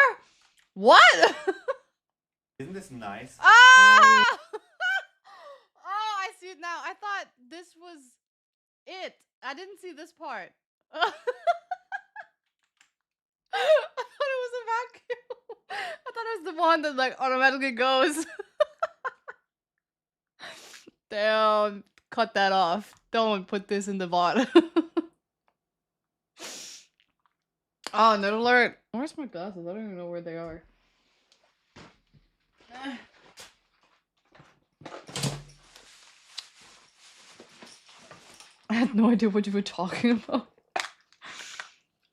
What? Isn't this nice? Ah! Oh, I see it now. I thought this was it. I didn't see this part. I thought it was a vacuum. I thought it was the one that like automatically goes. Damn, cut that off. Don't put this in the bot. Oh, note alert. Where's my glasses? I don't even know where they are. I had no idea what you were talking about.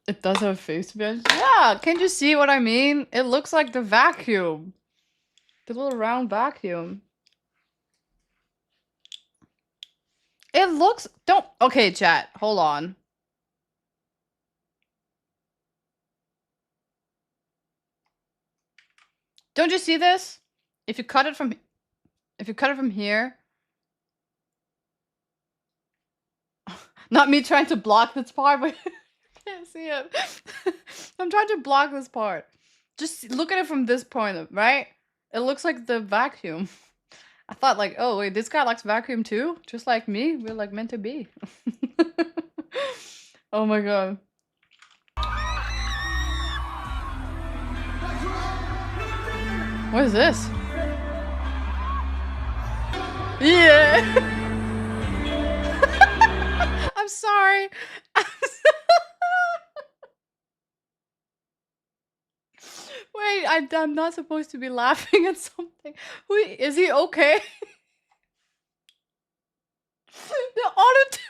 It does have a face bench. Yeah, can't you see what I mean? It looks like the vacuum. The little round vacuum. It looks... Don't... Okay, chat. Hold on. Don't you see this? If you cut it from... If you cut it from here... Not me trying to block this part, but you can't see it. I'm trying to block this part. Just look at it from this point, right? It looks like the vacuum. I thought like, oh wait, this guy likes vacuum too? Just like me? We're like meant to be. Oh my god. What is this? Yeah. I'm sorry. Wait, I'm not supposed to be laughing at something. Wait, is he okay? The auto-tune.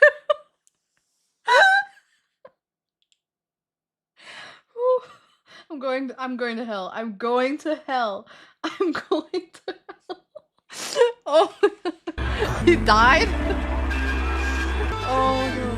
I'm going to hell. I'm going to hell. I'm going to hell. Oh, he died? Oh no.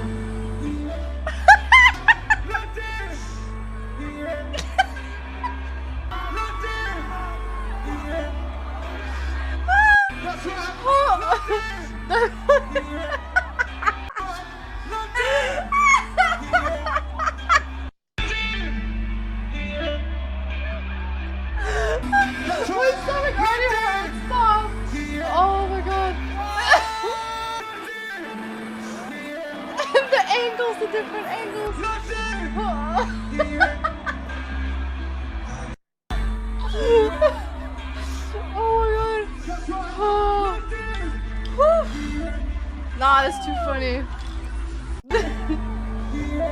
My stomach already hurts. Stop. Oh my god. The angles, the different angles. Oh my god. Nah, that's too funny.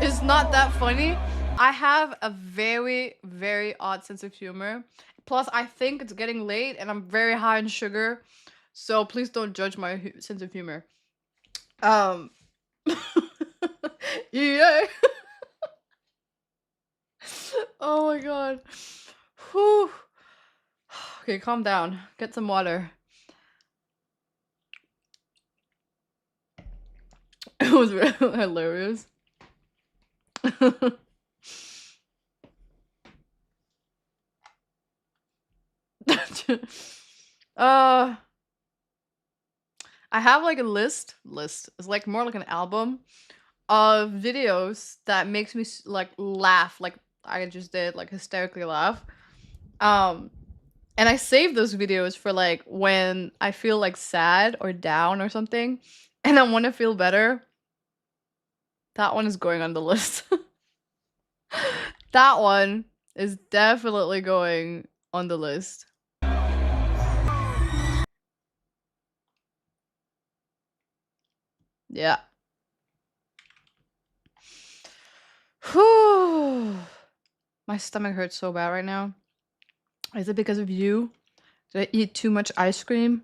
It's not that funny. I have a very, very odd sense of humor. Plus, I think it's getting late and I'm very high in sugar. So please don't judge my sense of humor. Yeah. Oh my god. Whew. Okay, calm down. Get some water. It was really hilarious. I have like a list. It's like more like an album of videos that makes me like laugh, like I just did, like hysterically laugh. And I save those videos for like when I feel like sad or down or something, and I want to feel better. That one is going on the list. That one is definitely going on the list. Yeah. Whew. My stomach hurts so bad right now. Is it because of you? Did I eat too much ice cream?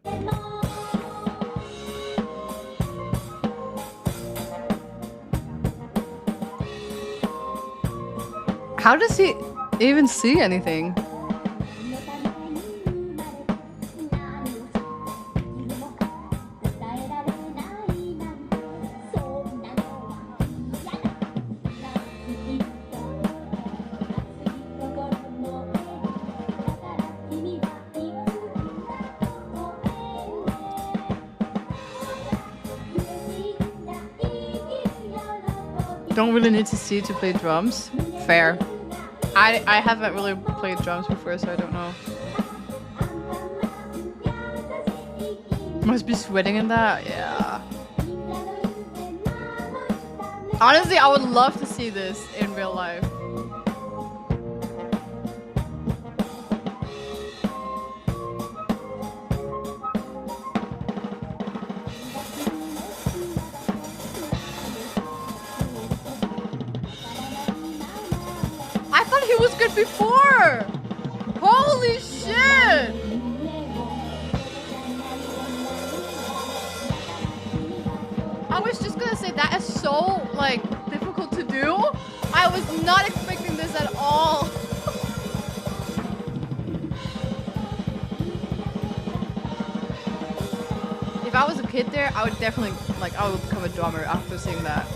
How does he even see anything? Don't really need to see to play drums. Fair. I haven't really played drums before, so I don't know. Must be sweating in that? Yeah. Honestly, I would love to see this in real life. I thought he was good before! Holy shit! I was just gonna say that is so, like, difficult to do. I was not expecting this at all. If I was a kid there, I would definitely, like, I would become a drummer after seeing that.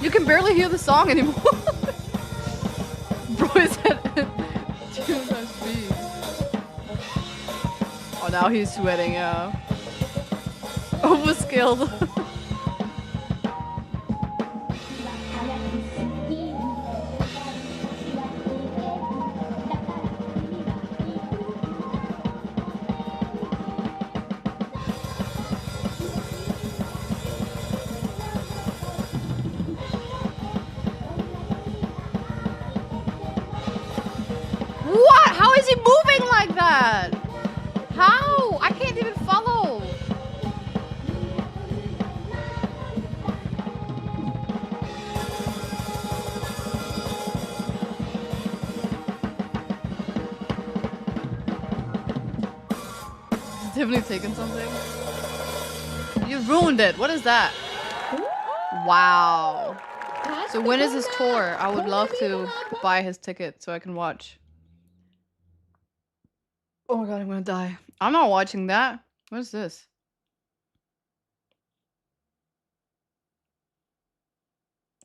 You can barely hear the song anymore. Bro is at 2 times speed. Oh, now he's sweating, yeah. Overskilled. he moving like that? How? I can't even follow. Is Tiffany taking something? You ruined it. What is that? Wow. So when is his tour? I would love to buy his ticket so I can watch. Oh my god, I'm gonna die. I'm not watching that. What is this?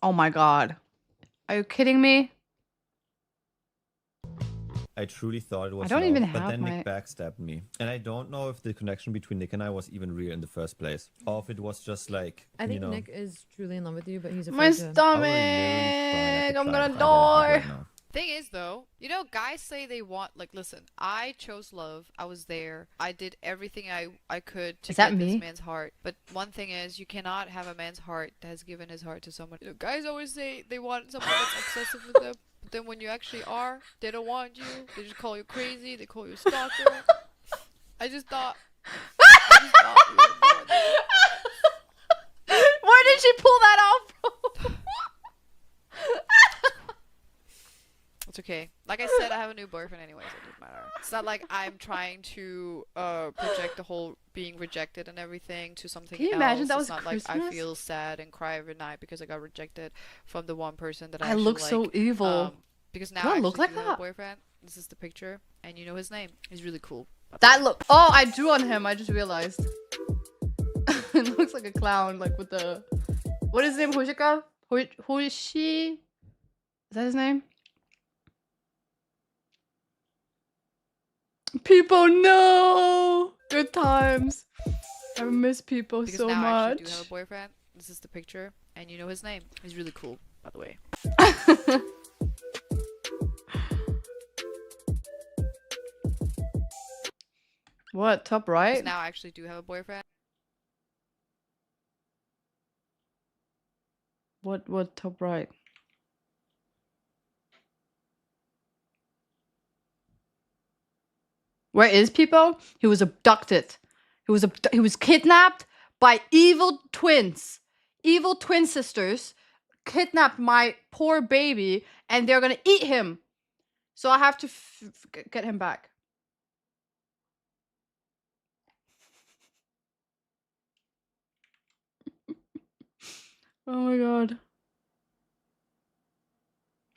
Oh my god. Are you kidding me? I truly thought it was I don't love, even but have then my- Nick backstabbed me. And I don't know if the connection between Nick and I was even real in the first place. Or if it was just like, I think you know... Nick is truly in love with you, but he's afraid My to... stomach! I'm gonna die. Thing is though, you know, guys say they want, like, listen, I chose love. I was there. I did everything I could to Is that get me? this man's heart. But one thing is, you cannot have a man's heart that has given his heart to someone. You know, guys always say they want someone that's obsessive with them. But then when you actually are, they don't want you. They just call you crazy. They call you a stalker. I just thought you were more than- Where did she pull that off from? It's okay. Like I said, I have a new boyfriend anyways. It doesn't matter. It's not like I'm trying to project the whole being rejected and everything to something Can you else. imagine that It's was not like I Christmas? feel sad and cry every night because I got rejected from the one person that I I actually look so like. evil. Because now Do I I look actually like do have that? a boyfriend. This is the picture, and you know his name. He's really cool. That look. Oh, I drew on him. I just realized. It looks like a clown, like with the. What is his name? Hoshika? Hoshi? Is that his name? People, no! Good times. I miss people Because so now I actually much. do have a boyfriend. This is the picture, and you know his name. He's really cool, by the way. What? Top right? Because now I actually do have a boyfriend. What top right? Where is People? He was abducted. He was kidnapped by evil twins. Evil twin sisters kidnapped my poor baby and they're gonna eat him. So I have to get him back. Oh my god.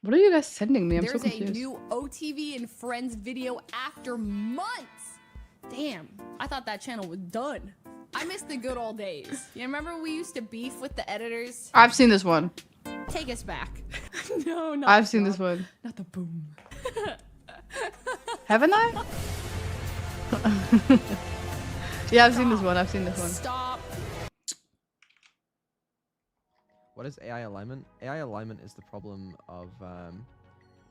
What are you guys sending me? I'm so There's a confused. new OTV and Friends video after months. Damn, I thought that channel was done. I miss the good old days. You remember we used to beef with the editors? I've seen this one. Take us back. No, not I've seen this one. Not the boom. Haven't I? Yeah, I've seen this one. I've seen this one. Stop. What is AI alignment? AI alignment is the problem of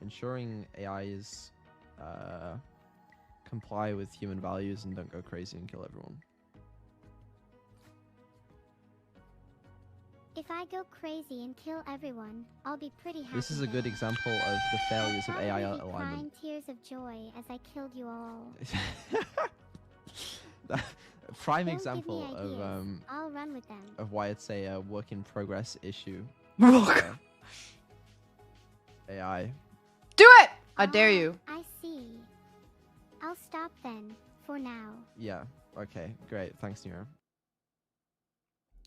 ensuring AIs comply with human values and don't go crazy and kill everyone. If I go crazy and kill everyone, I'll be pretty happy. This is a good example of the failures of AI Crying alignment. tears of joy as I killed you all. Prime Don't example give me of ideas. I'll run with them. of why it's a work in progress issue. AI. Do it! I dare you. I see. I'll stop then, for now. Yeah. Okay. Great. Thanks, Nira.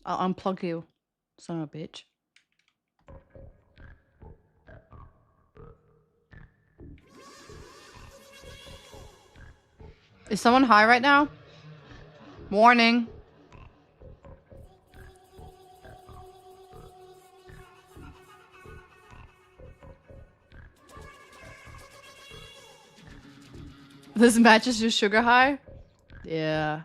I'll unplug you, son of a bitch. Is someone high right now? Warning. This matches your sugar high? Yeah.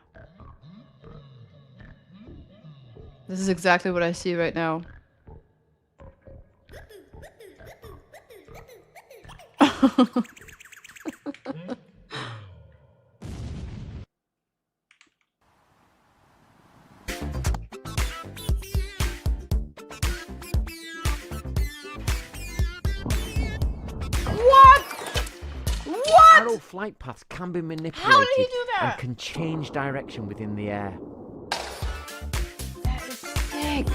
This is exactly what I see right now. What? What? arrow flight paths can be manipulated How did he do that? and can change direction within the air. That is sick.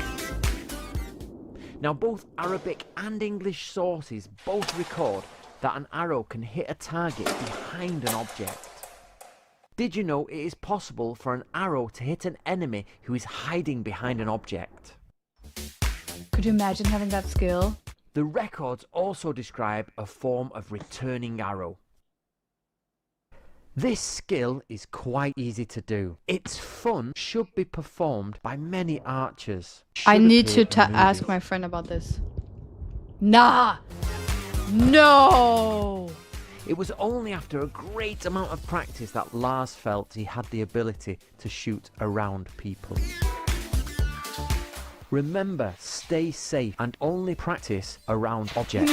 Now, both Arabic and English sources both record that an arrow can hit a target behind an object. Did you know it is possible for an arrow to hit an enemy who is hiding behind an object? Could you imagine having that skill? The records also describe a form of returning arrow. This skill is quite easy to do. It's fun, should be performed by many archers. I Should need appear to in ask movies. my friend about this. Nah! No! It was only after a great amount of practice that Lars felt he had the ability to shoot around people. Remember, stay safe and only practice around objects.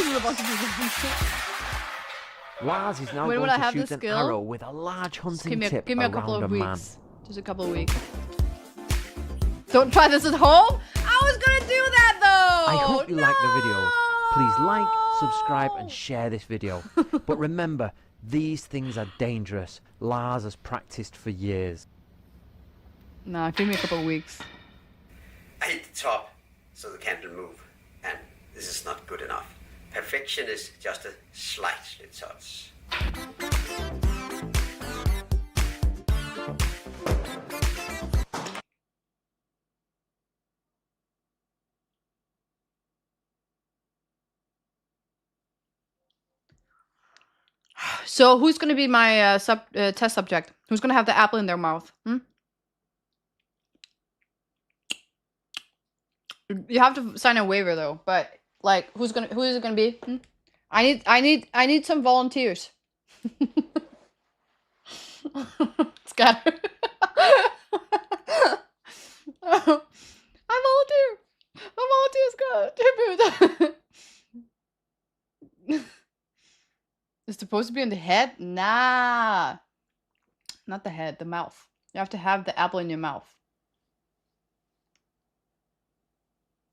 Lars is now When going will I to have shoot this an skill? arrow with a large Just hunting tip give me a around couple a of man. weeks. Just a couple of weeks. Don't try this at home? I was gonna do that though! I hope you like the videos. Please like, subscribe and share this video. But remember, these things are dangerous. Lars has practiced for years. Nah, give me a couple of weeks. I hit the top so the candle move, and this is not good enough. Perfection is just a slight touch. So who's gonna be my test subject? Who's gonna have the apple in their mouth? You have to sign a waiver though. But like, who is it gonna be? I need some volunteers. Scatter. I volunteer. I volunteer, Scott. It's supposed to be on the head? Nah. Not the head, the mouth. You have to have the apple in your mouth.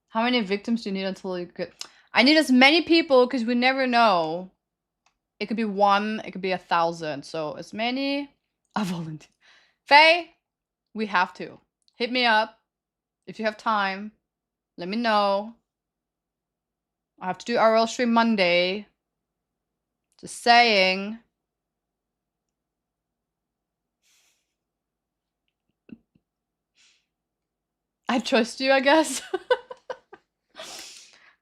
How many victims do you need until you get... I need as many people because we never know. It could be 1, it could be 1,000. So as many... I volunteer. Faye, we have to. Hit me up. If you have time, let me know. I have to do RL stream Monday. Just saying. I trust you, I guess.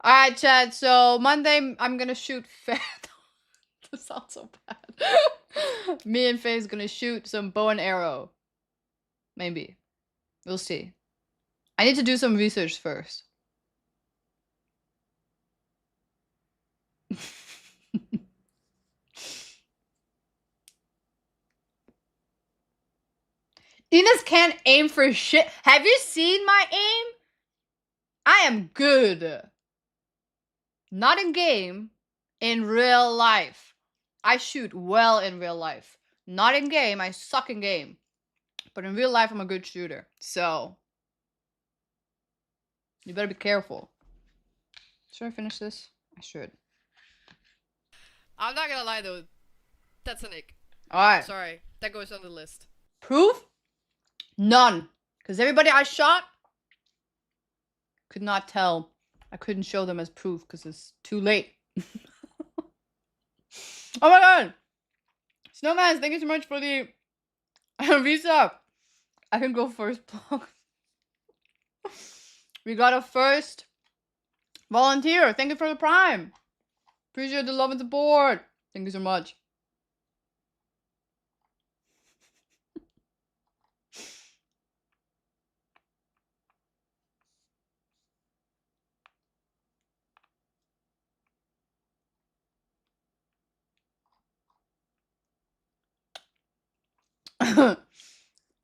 Alright, Chad. So Monday, I'm gonna shoot Faye. This sounds so bad. Me and Faye's gonna shoot some bow and arrow. Maybe. We'll see. I need to do some research first. Ines can't aim for shit. Have you seen my aim? I am good. Not in game, in real life. I shoot well in real life. Not in game, I suck in game. But in real life, I'm a good shooter. So, you better be careful. Should I finish this? I should. I'm not gonna lie though. That's an ick. Alright. Sorry. That goes on the list. Proof? None. Because everybody I shot could not tell. I couldn't show them as proof because it's too late. Oh my god! Snowman, thank you so much for the visa. I can go first. We got a first volunteer. Thank you for the prime. Appreciate the love and support. Thank you so much.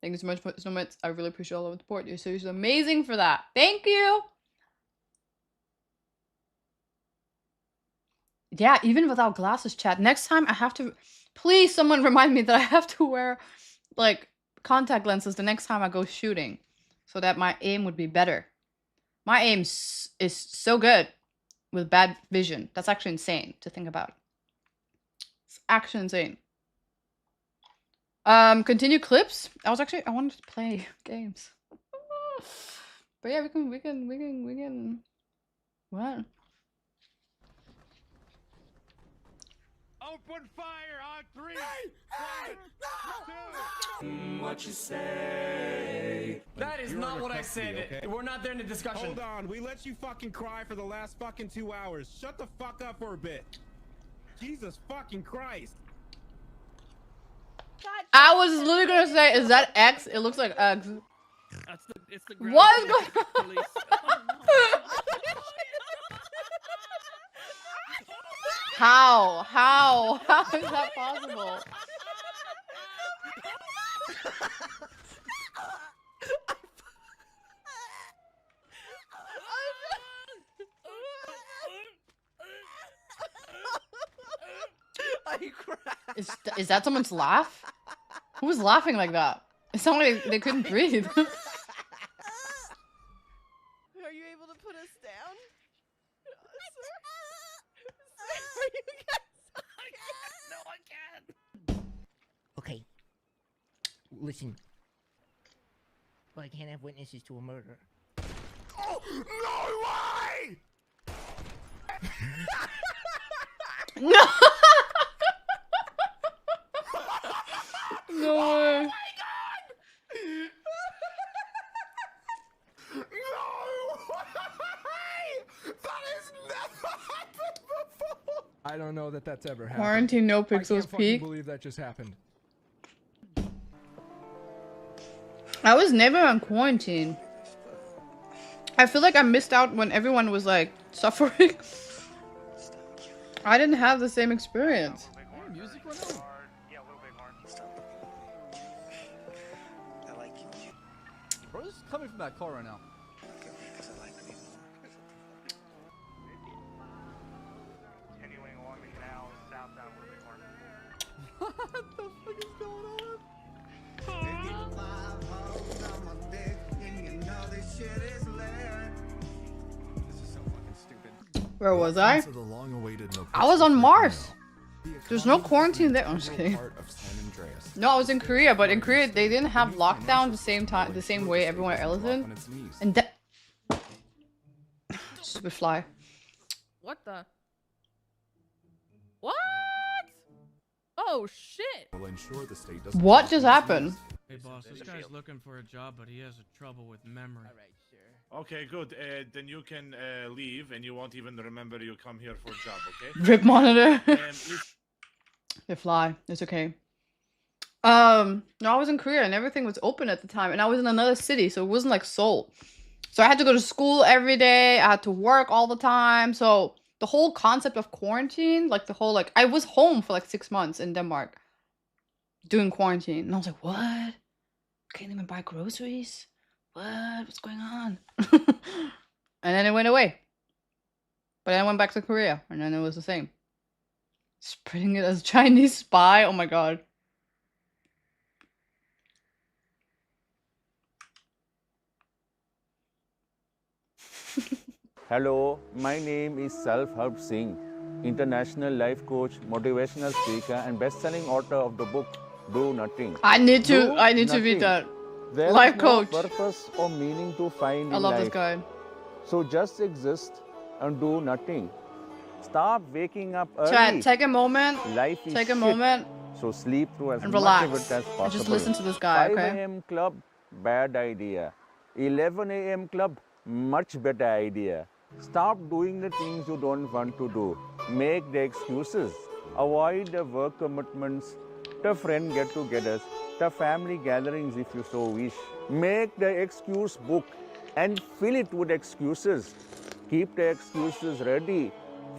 Thank you so much, I really appreciate all of the support. You're seriously amazing for that. Thank you. Yeah, even without glasses, chat. Next time I have to... Please, someone remind me that I have to wear, like, contact lenses the next time I go shooting. So that my aim would be better. My aim is so good with bad vision. That's actually insane to think about. It's actually insane. Continue clips. I wanted to play games. But yeah, we can. What? Open fire on 3. What you say? That is not what I said. Okay? We're not there in a discussion. Hold on. We let you fucking cry for the last fucking 2 hours. Shut the fuck up for a bit. Jesus fucking Christ. I was literally gonna say, is that X? It looks like X. It's the What is going on? How? How is that possible? Is that someone's laugh? Who's laughing like that? It sounded like they couldn't breathe. Are you able to put us down? Are you guys? No, I can't. Okay. Listen. Well, I can't have witnesses to a murder. Oh, no way! No! No way. I don't know that that's ever happened. Quarantine no pixels I can't fucking peak. believe that just happened. I was never on quarantine. I feel like I missed out when everyone was like suffering. I didn't have the same experience. Music went on. Bro, this is coming from that car right now. Continuing along the canal, southbound Woodley Park. What the fuck is going on? Where was I? I was on Mars. There's no quarantine there. I'm just kidding. No, I was in Korea, but in Korea they didn't have lockdown the same way everyone else did. And that stupid fly. What the? What? Oh shit! Will ensure the state doesn't. What just happened? Hey boss, this guy's looking for a job, but he has trouble with memory. Okay, good. Then you can leave, and you won't even remember you come here for a job. Okay. Rip monitor. They fly. It's okay. No, I was in Korea and everything was open at the time, and I was in another city, so it wasn't like Seoul. So I had to go to school every day. I had to work all the time. So the whole concept of quarantine, like the whole I was home for like 6 months in Denmark doing quarantine, and I was like, what? Can't even buy groceries. What's going on? And then it went away. But then I went back to Korea, and then it was the same. Spreading it as Chinese spy. Oh my god. Hello, my name is Self-Help Singh, international life coach, motivational speaker, and best-selling author of the book Do Nothing. I need to Do read that. There Life is coach. no purpose or meaning to find I in love life. this guy. So just exist and do nothing. Stop waking up early. Chat, take a moment. Life is Take a shit. moment. So sleep through as and much relax. of it as possible. And just listen to this guy, 5 okay? a.m. club, bad idea. 11 a.m. club, much better idea. Stop doing the things you don't want to do. Make the excuses. Avoid the work commitments, the friend get-togethers, the family gatherings if you so wish. Make the excuse book and fill it with excuses. Keep the excuses ready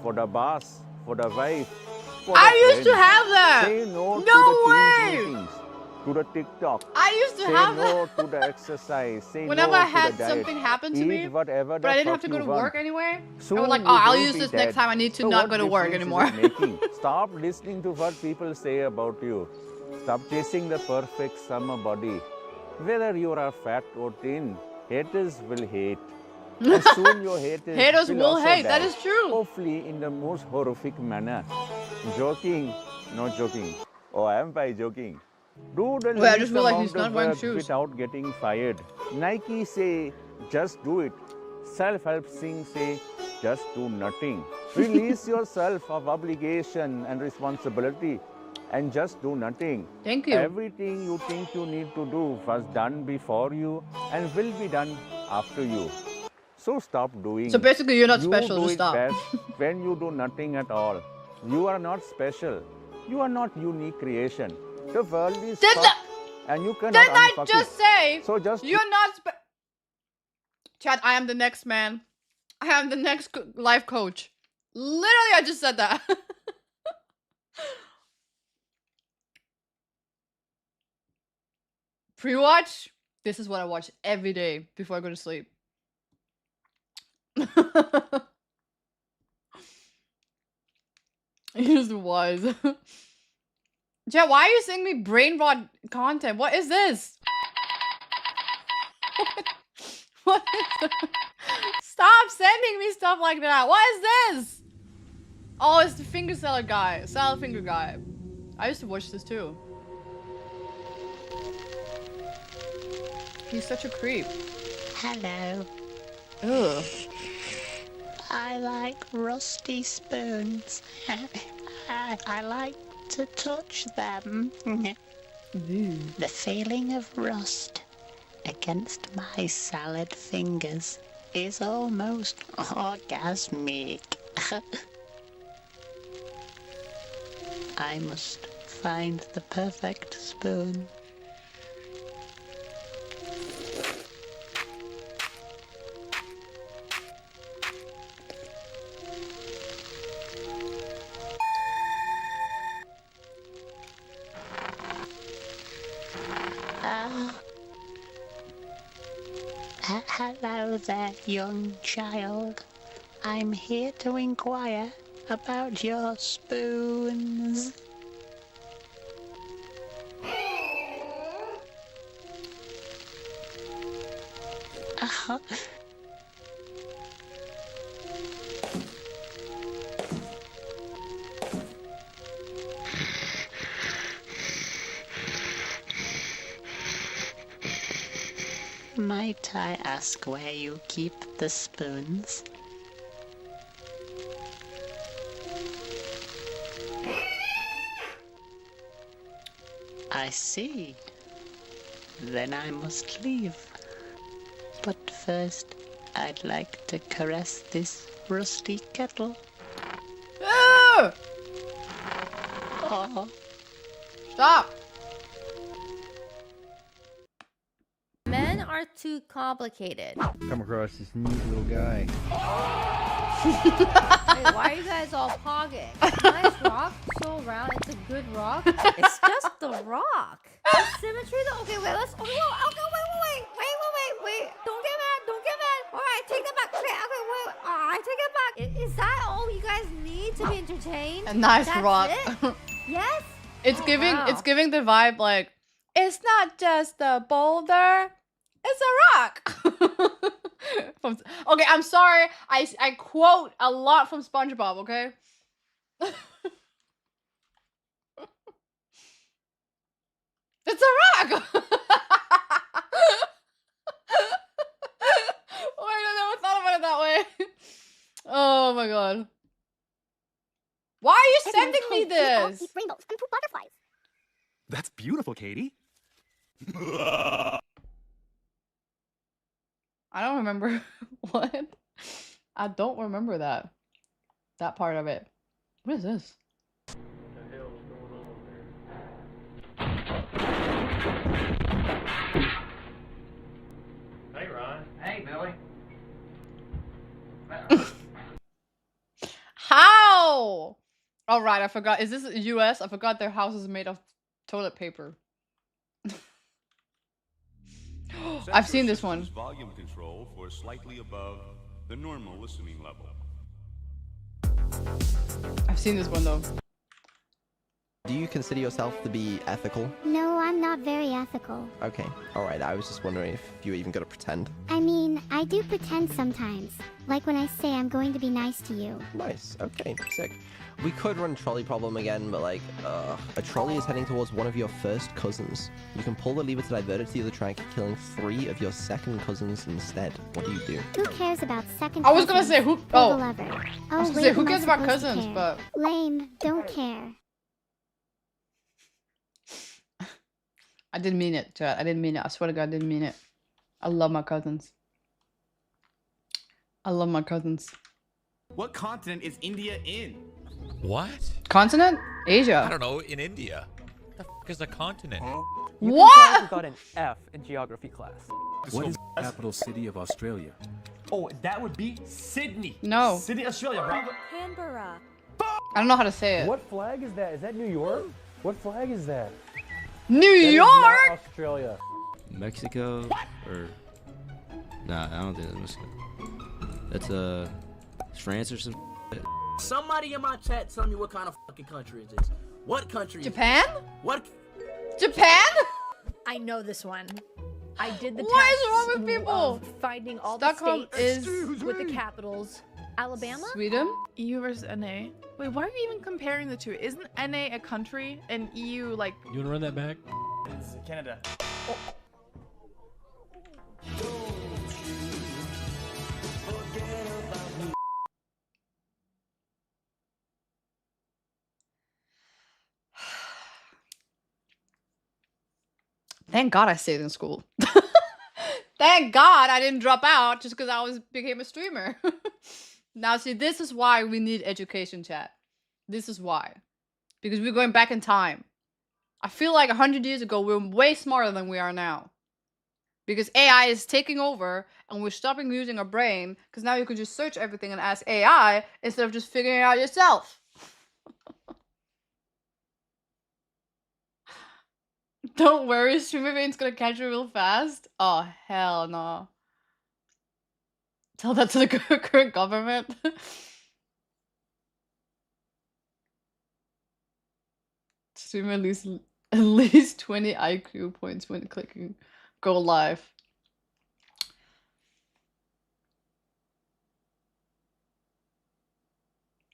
for the boss, for the wife, for the I used to friends. have that. Say no, No to the way. team meetings, to the TikTok. I used to Say have no that. to the exercise. Say Whenever no I to had the diet. something happen to Eat me, whatever but I the didn't have fuck to go you to want. work anyway, I Soon was like, you oh, I'll will use be this next dead. time. I need to So not what go to work difference anymore. is it making? Stop listening to what people say about you. Stop chasing the perfect summer body. Whether you are fat or thin, haters will hate. And soon your haters will also hate. die. That is true. Hopefully in the most horrific manner. Joking, not joking. Oh, I am by joking. Do the Wait, I just least realized amount he's not of wearing work shoes. without getting fired. Nike say, just do it. Self-help sing say, just do nothing. Release yourself of obligation and responsibility and just do nothing. Thank you. Everything you think you need to do was done before you and will be done after you. So stop doing. So basically, you're not you special, do just it stop. best when you do nothing at all. You are not special. You are not unique creation. The world is fucked and you cannot Didn't I unfuck just it. say So just you're not Chad, I am the next man. I am the next life coach. Literally, I just said that. Pre-watch? This is what I watch every day before I go to sleep. He's wise. Chad, why are you sending me brain rot content? What is this? What is this? Stop sending me stuff like that. What is this? Oh, it's the finger salad guy. Salad finger guy. I used to watch this too. He's such a creep. Hello. Ugh. I like rusty spoons. I like to touch them. The feeling of rust against my salad fingers is almost orgasmic. I must find the perfect spoon. Hello there, young child. I'm here to inquire about your spoons. Might I ask where you keep the spoons? I see. Then I must leave. But first, I'd like to caress this rusty kettle. Ah! Oh. Stop! Men are too complicated. Come across this neat little guy. Wait, why are you guys all pogging? Nice rock, so round. It's a good rock. It's just the rock. The symmetry though. Okay, wait. Let's. Okay, wait. Don't get mad. All right, take that back. Okay, wait. I take it back. Is that all you guys need to be entertained? A nice That's rock. It? Yes. It's giving. Wow. It's giving the vibe like it's not just a boulder. It's a rock. Okay, I'm sorry. I quote a lot from SpongeBob. Okay. It's a rock. Wait, I never thought about it that way. Oh my god. Why are you sending me this? Rainbows and poop butterflies. That's beautiful, Katie. I don't remember what. I don't remember that part of it. What is this? Hey, Ron. Hey, Billy. How? Oh right, I forgot. Is this US? I forgot their house is made of toilet paper. I've seen this one. Volume control for slightly above the normal listening level. I've seen this one though. Do you consider yourself to be ethical? No, I'm not very ethical. Okay, alright, I was just wondering if you were even gonna pretend. I mean, I do pretend sometimes, like when I say I'm going to be nice to you. Nice. Okay, sick. We could run trolley problem again, but like, a trolley is heading towards one of your first cousins. You can pull the lever to divert it to the other track, killing 3 of your second cousins instead. What do you do? Who cares about second I was gonna cousins? say who. Pull the Oh, lever. I was Oh, gonna wait, say who am I cares about supposed to cousins, care? but Lame, don't care. I didn't mean it, chat. I didn't mean it. I swear to God, I didn't mean it. I love my cousins. I love my cousins. What continent is India in? What? Continent? Asia. I don't know. In India. The fuck is a continent? What? You got an F in geography class. What is the capital city of Australia? Oh, that would be Sydney. No. Sydney, Australia, bro. Canberra. I don't know how to say it. What flag is that? Is that New York? What flag is that? New That is not York? Australia. Mexico? Or... Nah, I don't think that's Mexico. That's, France or some shit. Somebody in my chat tell me what kind of fucking country it is. What country? Japan? What? Japan? I know this one. I did the What is test wrong with people? of finding all Stockholm the states is- with the capitals. Alabama? Sweden? EU versus NA. Wait, why are you even comparing the two? Isn't NA a country and EU like? You wanna run that back? It's Canada. Thank God I stayed in school. Thank God I didn't drop out just because I became a streamer. Now, see, this is why we need education, chat. This is why. Because we're going back in time. I feel like 100 years ago, we were way smarter than we are now. Because AI is taking over, and we're stopping using our brain, because now you can just search everything and ask AI, instead of just figuring it out yourself. Don't worry, streamer Vane's gonna catch you real fast. Oh, hell no. Tell that to the current government. Streamer at least 20 IQ points when clicking go live.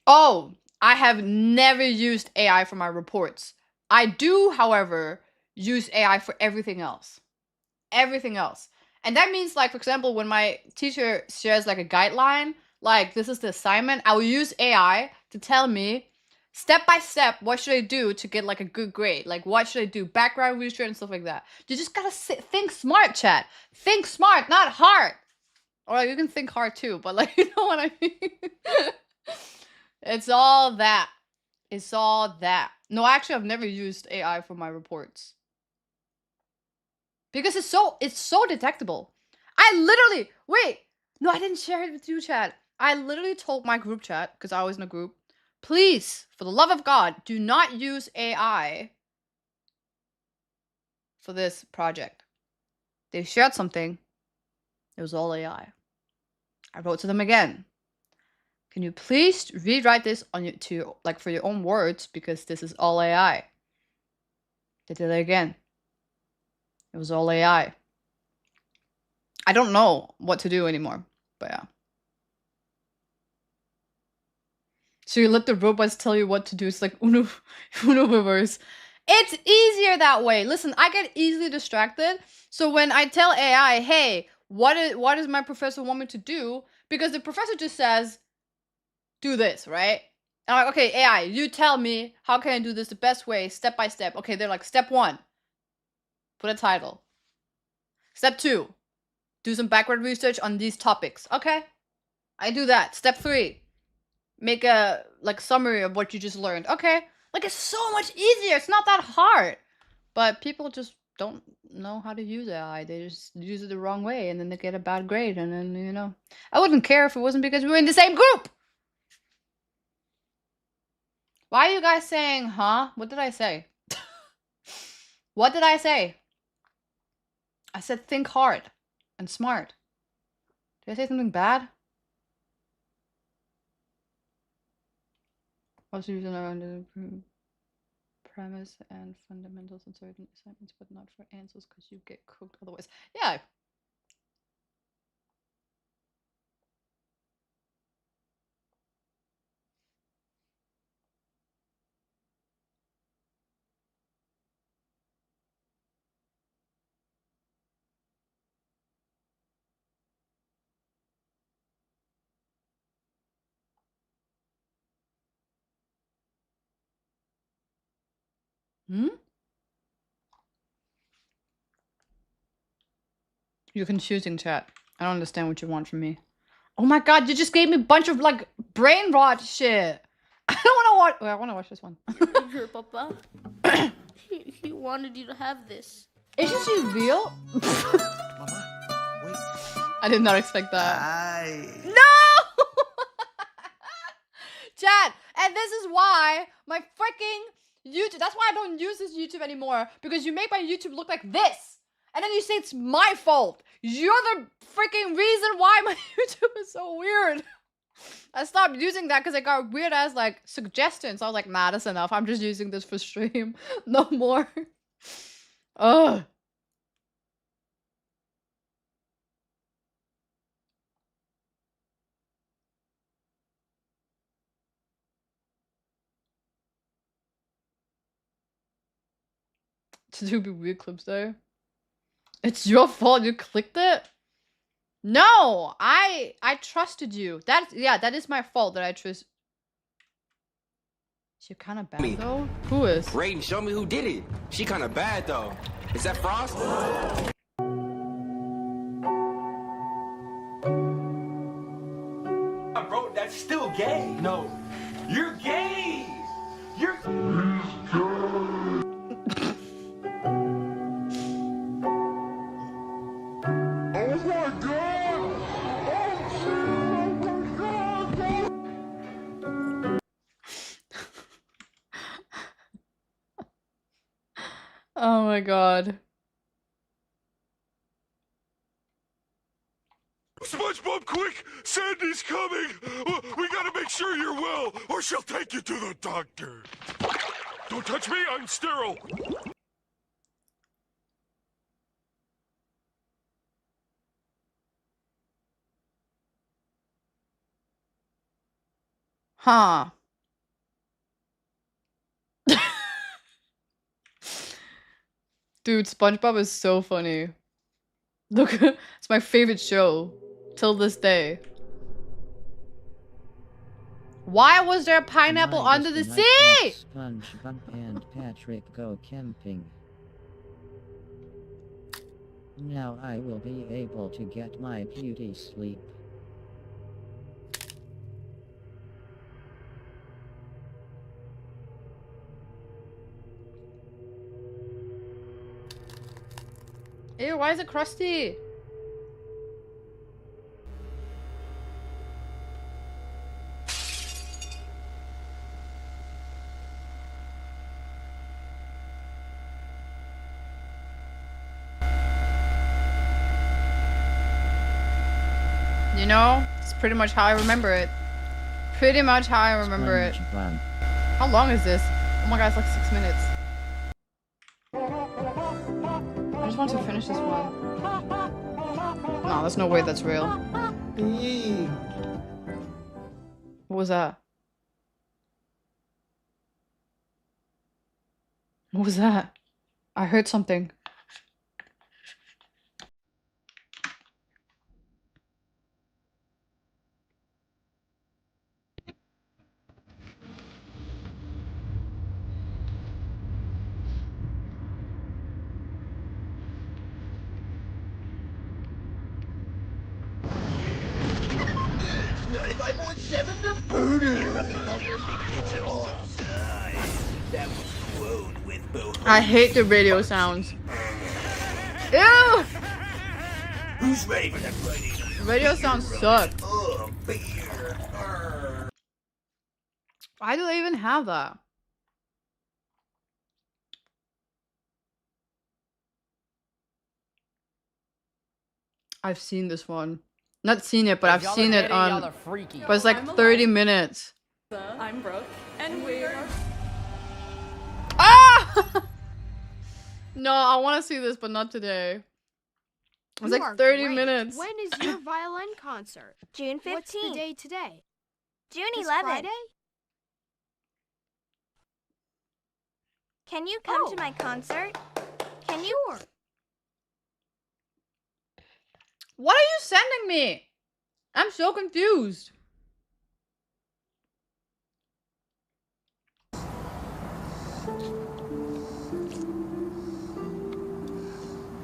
Oh, I have never used AI for my reports. I do, however, use AI for everything else. Everything else. And that means, like, for example, when my teacher shares like a guideline, like this is the assignment, I will use AI to tell me step by step what should I do to get like a good grade. Like what should I do? Background research and stuff like that. You just gotta think smart, chat. Think smart, not hard. Or like, you can think hard too, but like, you know what I mean? It's all that. It's all that. No, actually, I've never used AI for my reports. Because it's so detectable. I literally, wait, no, I didn't share it with you, chat. I literally told my group chat, because I was in a group, please, for the love of God, do not use AI for this project. They shared something. It was all AI. I wrote to them again. Can you please rewrite this on your for your own words, because this is all AI. They did it again. It was all AI. I don't know what to do anymore, but yeah. So you let the robots tell you what to do. It's like Uno reverse. It's easier that way. Listen, I get easily distracted. So when I tell AI, hey, what does my professor want me to do? Because the professor just says, do this, right? And I'm like, okay, AI, you tell me how can I do this the best way, step by step. Okay, they're like, step 1, put a title. Step 2, do some background research on these topics. Okay, I do that. Step 3, make a summary of what you just learned. Okay, like it's so much easier. It's not that hard. But people just don't know how to use AI. They just use it the wrong way, and then they get a bad grade. And then, you know, I wouldn't care if it wasn't because we were in the same group. Why are you guys saying, huh? What did I say? What did I say? I said think hard and smart. Did I say something bad? Also using around the premise and fundamentals in certain assignments, but not for answers because you get cooked otherwise. Yeah. Hmm? You're confusing, chat. I don't understand what you want from me. Oh my god, you just gave me a bunch of like brain rot shit. I don't want to watch. Oh, I want to watch this one. Your papa. He wanted you to have this. Isn't she real? I did not expect that. No! Chat, and this is why my freaking YouTube, that's why I don't use this YouTube anymore, because you make my YouTube look like this. And then you say it's my fault. You're the freaking reason why my YouTube is so weird. I stopped using that because I got weird ass like suggestions. I was like, nah, that's enough. I'm just using this for stream. No more. Ugh. To do be weird clips though. It's your fault you clicked it? No, I trusted you. That is my fault that I trust. She kind of bad though. Who is? Raiden, show me who did it. She kind of bad though. Is that Frost? Bro, that's still gay. No, you're gay. You're. Oh my god. SpongeBob, quick! Sandy's coming! We gotta make sure you're well, or she'll take you to the doctor. Don't touch me, I'm sterile. Huh. Dude, SpongeBob is so funny. Look, it's my favorite show till this day. Why was there a pineapple under the sea? SpongeBob and Patrick go camping. Now I will be able to get my beauty sleep. Ew, why is it crusty? You know, it's pretty much how I remember it. Pretty much how I remember it. How long is this? Oh my god, it's like 6 minutes. I just want to finish this one. No, there's no way that's real. What was that? What was that? I heard something. I hate the radio sounds. Ew! Who's ready for that fighting? Radio sounds suck. Why do they even have that? I've seen this one. Not seen it, but I've seen it on. But it's like 30 minutes. I'm Brooke, and we're. Ah! No, I want to see this, but not today. It's like 30 minutes. When is your violin concert? June 15th. What's the day today? June This 11th. Friday? Can you come to my concert? Can you? Sure. What are you sending me? I'm so confused.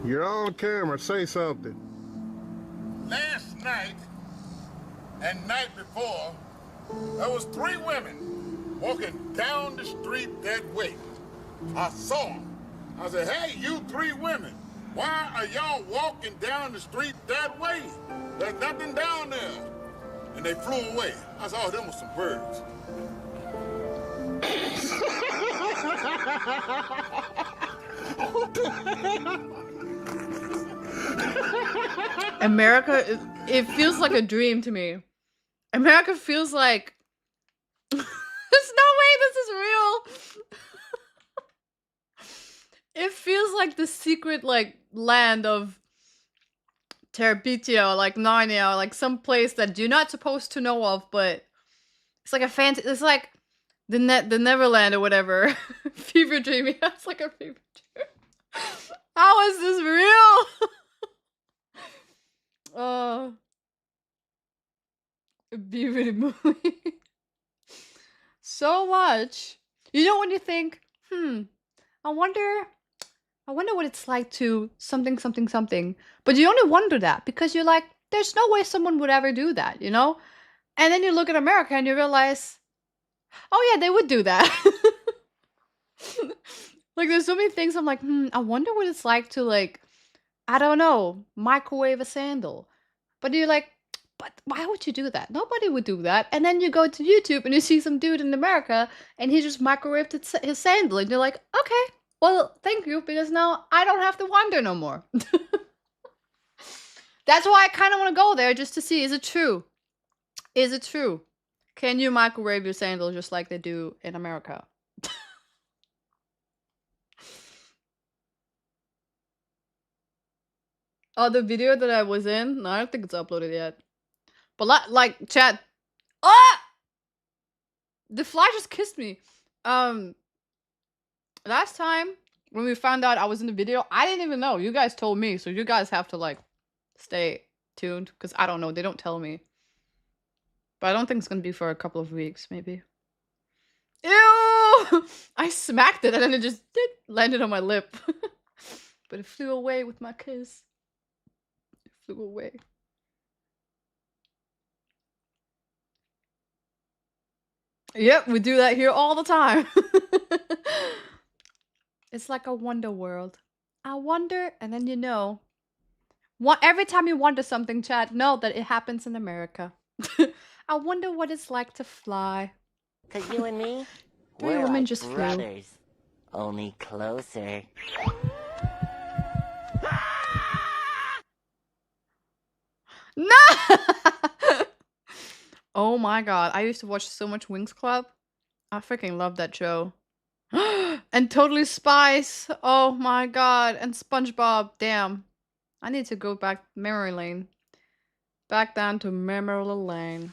You're on camera. Say something. Last night and night before, there was 3 women walking down the street that way. I saw them. I said, hey, you 3 women, why are y'all walking down the street that way? There's nothing down there. And they flew away. I saw them with some birds. America, it feels like a dream to me. America feels like there's no way this is real. It feels like the secret like land of Terabithia, or like Narnia, or like some place that you're not supposed to know of, but it's like a fancy. It's like the Neverland or whatever. Fever dream. Yeah, it's like a fever dream. How is this real? It'd be really moving. So much. You know when you think, I wonder what it's like to something, something, something. But you only wonder that because you're like, there's no way someone would ever do that, you know? And then you look at America and you realize, oh yeah, they would do that. Like there's so many things I'm like, I wonder what it's like to like, I don't know, microwave a sandal. But you're like, but why would you do that? Nobody would do that. And then you go to YouTube and you see some dude in America and he just microwaved his sandal. And you're like, okay, well, thank you, because now I don't have to wonder no more. That's why I kind of want to go there just to see, is it true? Is it true? Can you microwave your sandal just like they do in America? Oh, the video that I was in? No, I don't think it's uploaded yet. But like, chat. Ah! The fly just kissed me. Last time when we found out I was in the video, I didn't even know. You guys told me, so you guys have to like stay tuned because I don't know. They don't tell me. But I don't think it's gonna be for a couple of weeks, maybe. Ew! I smacked it and then it just landed on my lip. But it flew away with my kiss. It flew away. Yep, we do that here all the time. It's like a wonder world. I wonder, and then you know. Every time you wonder something, chat, know that it happens in America. I wonder what it's like to fly. 'Cause you and me, Three we're women like just flew. brothers, only closer. No! Oh my god, I used to watch so much Winx Club. I freaking love that show. And Totally Spice. Oh my god. And SpongeBob. Damn. I need to go back memory lane. Back down to memory lane.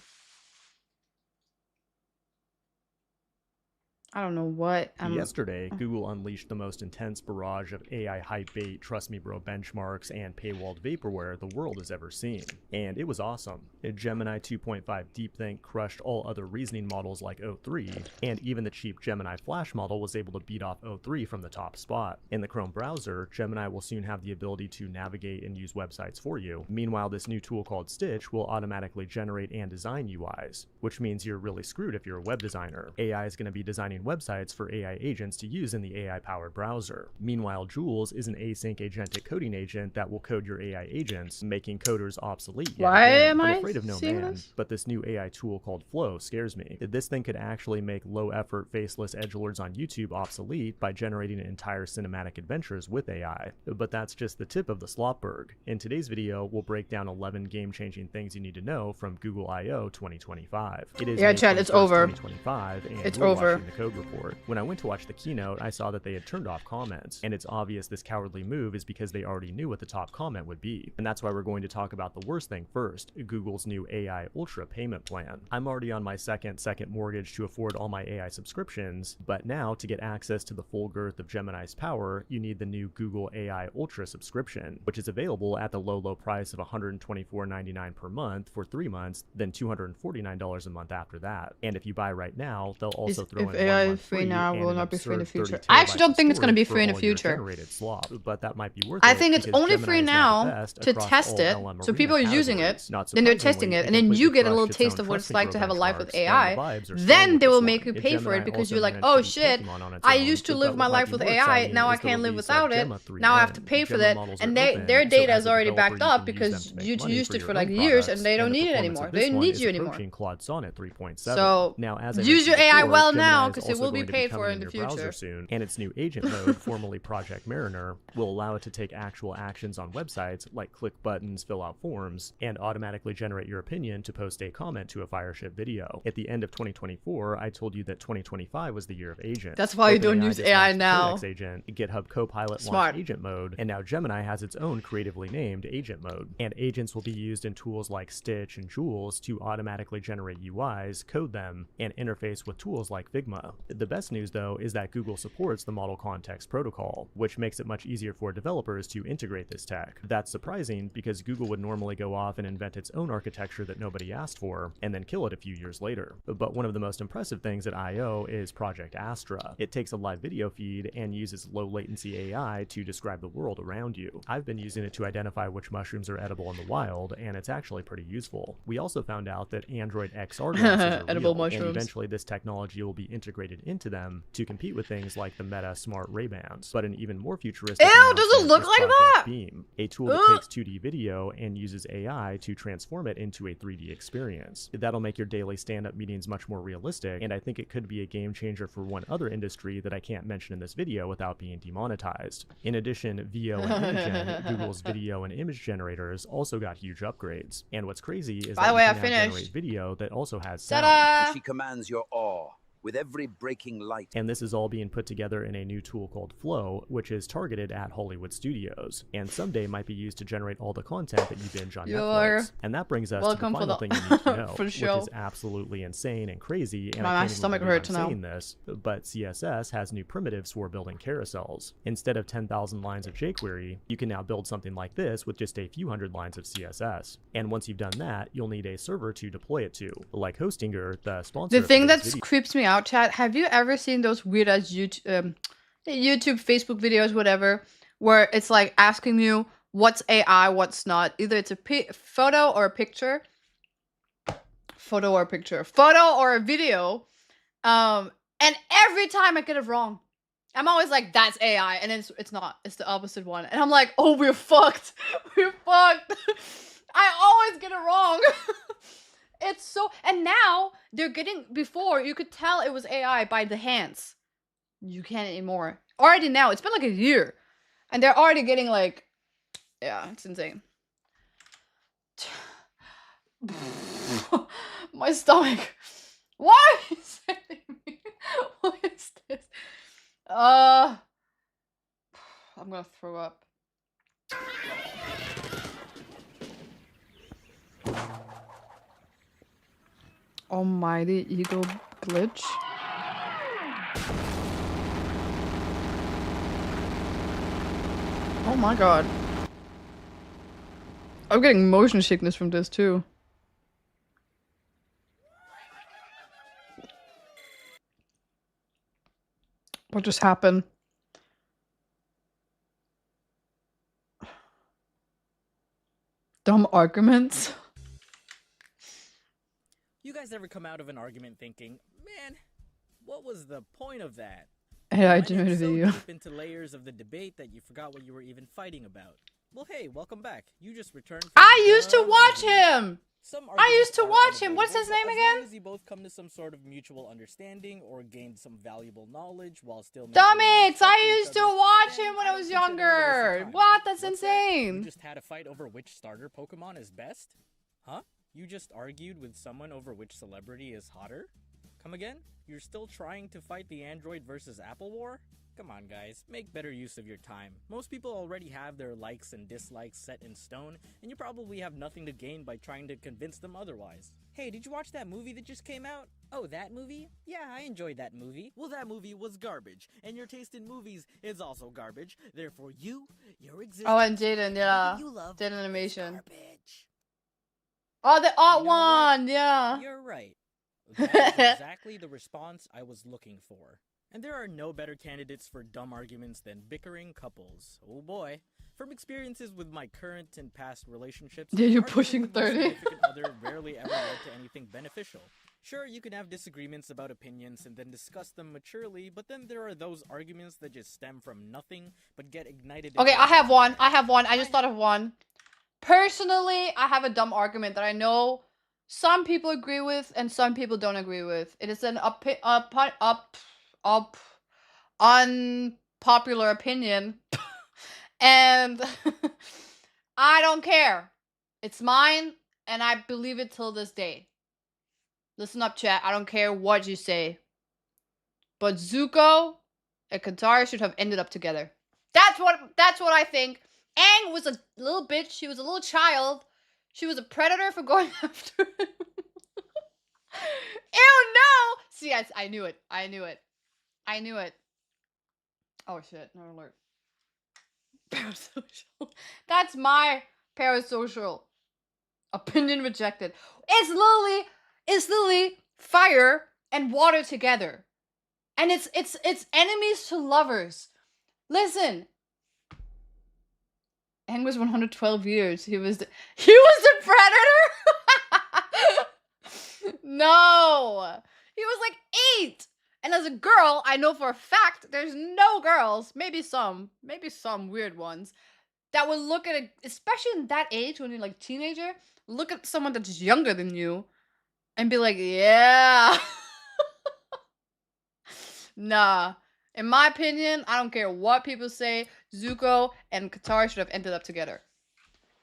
I don't know what. Yesterday, Google unleashed the most intense barrage of AI hype bait, trust me bro benchmarks, and paywalled vaporware the world has ever seen. And it was awesome. Gemini 2.5 DeepThink crushed all other reasoning models like O3, and even the cheap Gemini Flash model was able to beat off O3 from the top spot. In the Chrome browser, Gemini will soon have the ability to navigate and use websites for you. Meanwhile, this new tool called Stitch will automatically generate and design UIs, which means you're really screwed if you're a web designer. AI is going to be designing websites for AI agents to use in the AI-powered browser. Meanwhile, Jules is an async agentic coding agent that will code your AI agents, making coders obsolete. Why am I'm I afraid of no seeing man, this? but this new AI tool called Flow scares me. This thing could actually make low-effort, faceless edgelords on YouTube obsolete by generating entire cinematic adventures with AI. But that's just the tip of the slopberg. In today's video, we'll break down 11 game-changing things you need to know from Google I/O 2025. It is Yeah, May chat, it's 21st, over. 2025, and It's we're over. watching the Code Report. When I went to watch the keynote, I saw that they had turned off comments, and it's obvious this cowardly move is because they already knew what the top comment would be. And that's why we're going to talk about the worst thing first, Google's new AI Ultra payment plan. I'm already on my second mortgage to afford all my AI subscriptions, but now to get access to the full girth of Gemini's power, you need the new Google AI Ultra subscription, which is available at the low price of $124.99 per month for 3 months, then $249 a month after that. And if you buy right now, they'll also throw in if AI month free now, and will an not be free in the absurd 30 future. I actually don't terabytes of think it's going to be storage for free in the all your future. generated slop, but that might be worth I it think it's because only Gemini free is now the best to across test all it. LM So arena people are using it, categories. Not then they're testing surprisingly, it, and then you completely get a little crushed its taste own of what it's Trust Me like Bro to have a life with benchmarks, and the AI. vibes are strong Then with they this will one. make you pay for Gemini it because also you're like, managed oh to beat shit, Pokemon on its I own, used to but live my what might life be with more AI, exciting now I is the can't live release of without it. Gemma Now I have to 3N. pay for Gemma that, models and are they open, their so data as is a already developer, backed you up can use them because to make you money used for it your for like own years, and products, they don't and the need it performance anymore. of They this don't one need is you anymore. approaching Claude Sonnet 3.7. So Now, as I use your mentioned AI before, well Gemini now is because it also will be going to paid coming for in the your browser future. soon, and its new agent mode, formerly Project Mariner, will allow it to take actual actions on websites like click buttons, fill out forms, and automatically generate your opinion to post a comment to a Fireship video. At the end of 2024, I told you that 2025 was the year of agents. That's why you don't OpenAI use just AI launched now. Codex Agent, GitHub Copilot Smart. launched Agent Mode, and now Gemini has its own creatively named Agent Mode. And agents will be used in tools like Stitch and Jules to automatically generate UIs, code them, and interface with tools like Figma. The best news, though, is that Google supports the Model Context Protocol, which makes it much easier for developers to integrate this tech. That's surprising because Google would normally go off and invent its own architecture that nobody asked for, and then kill it a few years later. But one of the most impressive things at I.O. is Project Astra. It takes a live video feed and uses low latency AI to describe the world around you. I've been using it to identify which mushrooms are edible in the wild, and it's actually pretty useful. We also found out that Android XR glasses are Edible real, mushrooms. and eventually this technology will be integrated into them to compete with things like the Meta Smart Ray-Bans. But an even more futuristic Ew, does it announcement look is like Project that? Beam, a tool that Ugh. takes 2D video and uses AI to transform it into a 3D experience. That'll make your daily stand-up meetings much more realistic, and I think it could be a game changer for one other industry that I can't mention in this video without being demonetized. In addition, VO and ImageGen, Google's video and image generators, also got huge upgrades. And what's crazy is By that the way, you I can now generate finished. video that also has sound. Ta-da! She commands your awe with every breaking light. And this is all being put together in a new tool called Flow, which is targeted at Hollywood studios, and someday might be used to generate all the content that you binge on Netflix. And that brings us to the welcome for final the- thing you need to know, for the which show. is absolutely insane and crazy, and My I can't even stomach believe hurts I'm now. saying this, but CSS has new primitives for building carousels. Instead of 10,000 lines of jQuery, you can now build something like this with just a few hundred lines of CSS. And once you've done that, you'll need a server to deploy it to, like Hostinger, the sponsor The of thing today's that video. creeps me out, chat, have you ever seen those weird ass YouTube, Facebook videos, whatever, where it's like asking you what's AI, what's not? Either it's a photo or a picture. Photo or a picture. Photo or a video. And every time I get it wrong. I'm always like, that's AI, and it's not. It's the opposite one. And I'm like, oh, we're fucked. We're fucked. I always get it wrong. It's so, and now they're getting, before you could tell it was AI by the hands. You can't anymore. Already now, it's been like a year. And they're already getting like, yeah, it's insane. My stomach. Why is it hitting me? What is this? I'm gonna throw up. Almighty Eagle glitch. Oh my god. I'm getting motion sickness from this too. What just happened? Dumb arguments? You guys ever come out of an argument thinking, man, what was the point of that? Hey, I Went in generated a so video. deep into layers of the debate that you forgot what you were even fighting about. Well, hey, welcome back. You just returned. From I a used to dumb watch argument. him! Some I used to arguments watch are him! What's his unavoidable, name but as long again? as you both come to some sort of mutual understanding or gain some valuable knowledge while still Dummix! I used to watch him when I was younger! What? That's What's that? You insane! just had a fight over which starter Pokemon is best? Huh? You just argued with someone over which celebrity is hotter? Come again? You're still trying to fight the Android versus Apple war? Come on guys, make better use of your time. Most people already have their likes and dislikes set in stone, and you probably have nothing to gain by trying to convince them otherwise. Hey, did you watch that movie that just came out? Oh, that movie? Yeah, I enjoyed that movie. Well, that movie was garbage, and your taste in movies is also garbage. Therefore, your existence... Oh, and Jaden, yeah. you love Jaden animation. garbage. Oh, the art You know what? one! Yeah. You're right. That is exactly the response I was looking for. And there are no better candidates for dumb arguments than bickering couples. Oh boy. From experiences with my current and past relationships, Yeah, you're arguing pushing with my 30. significant other rarely ever led to anything beneficial. Sure, you can have disagreements about opinions and then discuss them maturely, but then there are those arguments that just stem from nothing but get ignited. Okay, into I a have one. I have one. I just thought of one. Personally, I have a dumb argument that I know some people agree with and some people don't agree with. It is an unpopular opinion, and I don't care. It's mine, and I believe it till this day. Listen up, chat. I don't care what you say, but Zuko and Katara should have ended up together. That's what I think. Aang was a little bitch. She was a little child. She was a predator for going after him. Ew, no! See, I knew it. I knew it. I knew it. Oh shit, no alert. Parasocial. That's my parasocial opinion rejected. It's literally fire and water together. And it's enemies to lovers. Listen. Aang was 112 years. He was the predator? No. He was like 8. And as a girl, I know for a fact there's no girls, maybe some weird ones, that would look at especially in that age when you're like teenager, look at someone that's younger than you and be like, yeah. Nah. In my opinion, I don't care what people say, Zuko and Katara should have ended up together.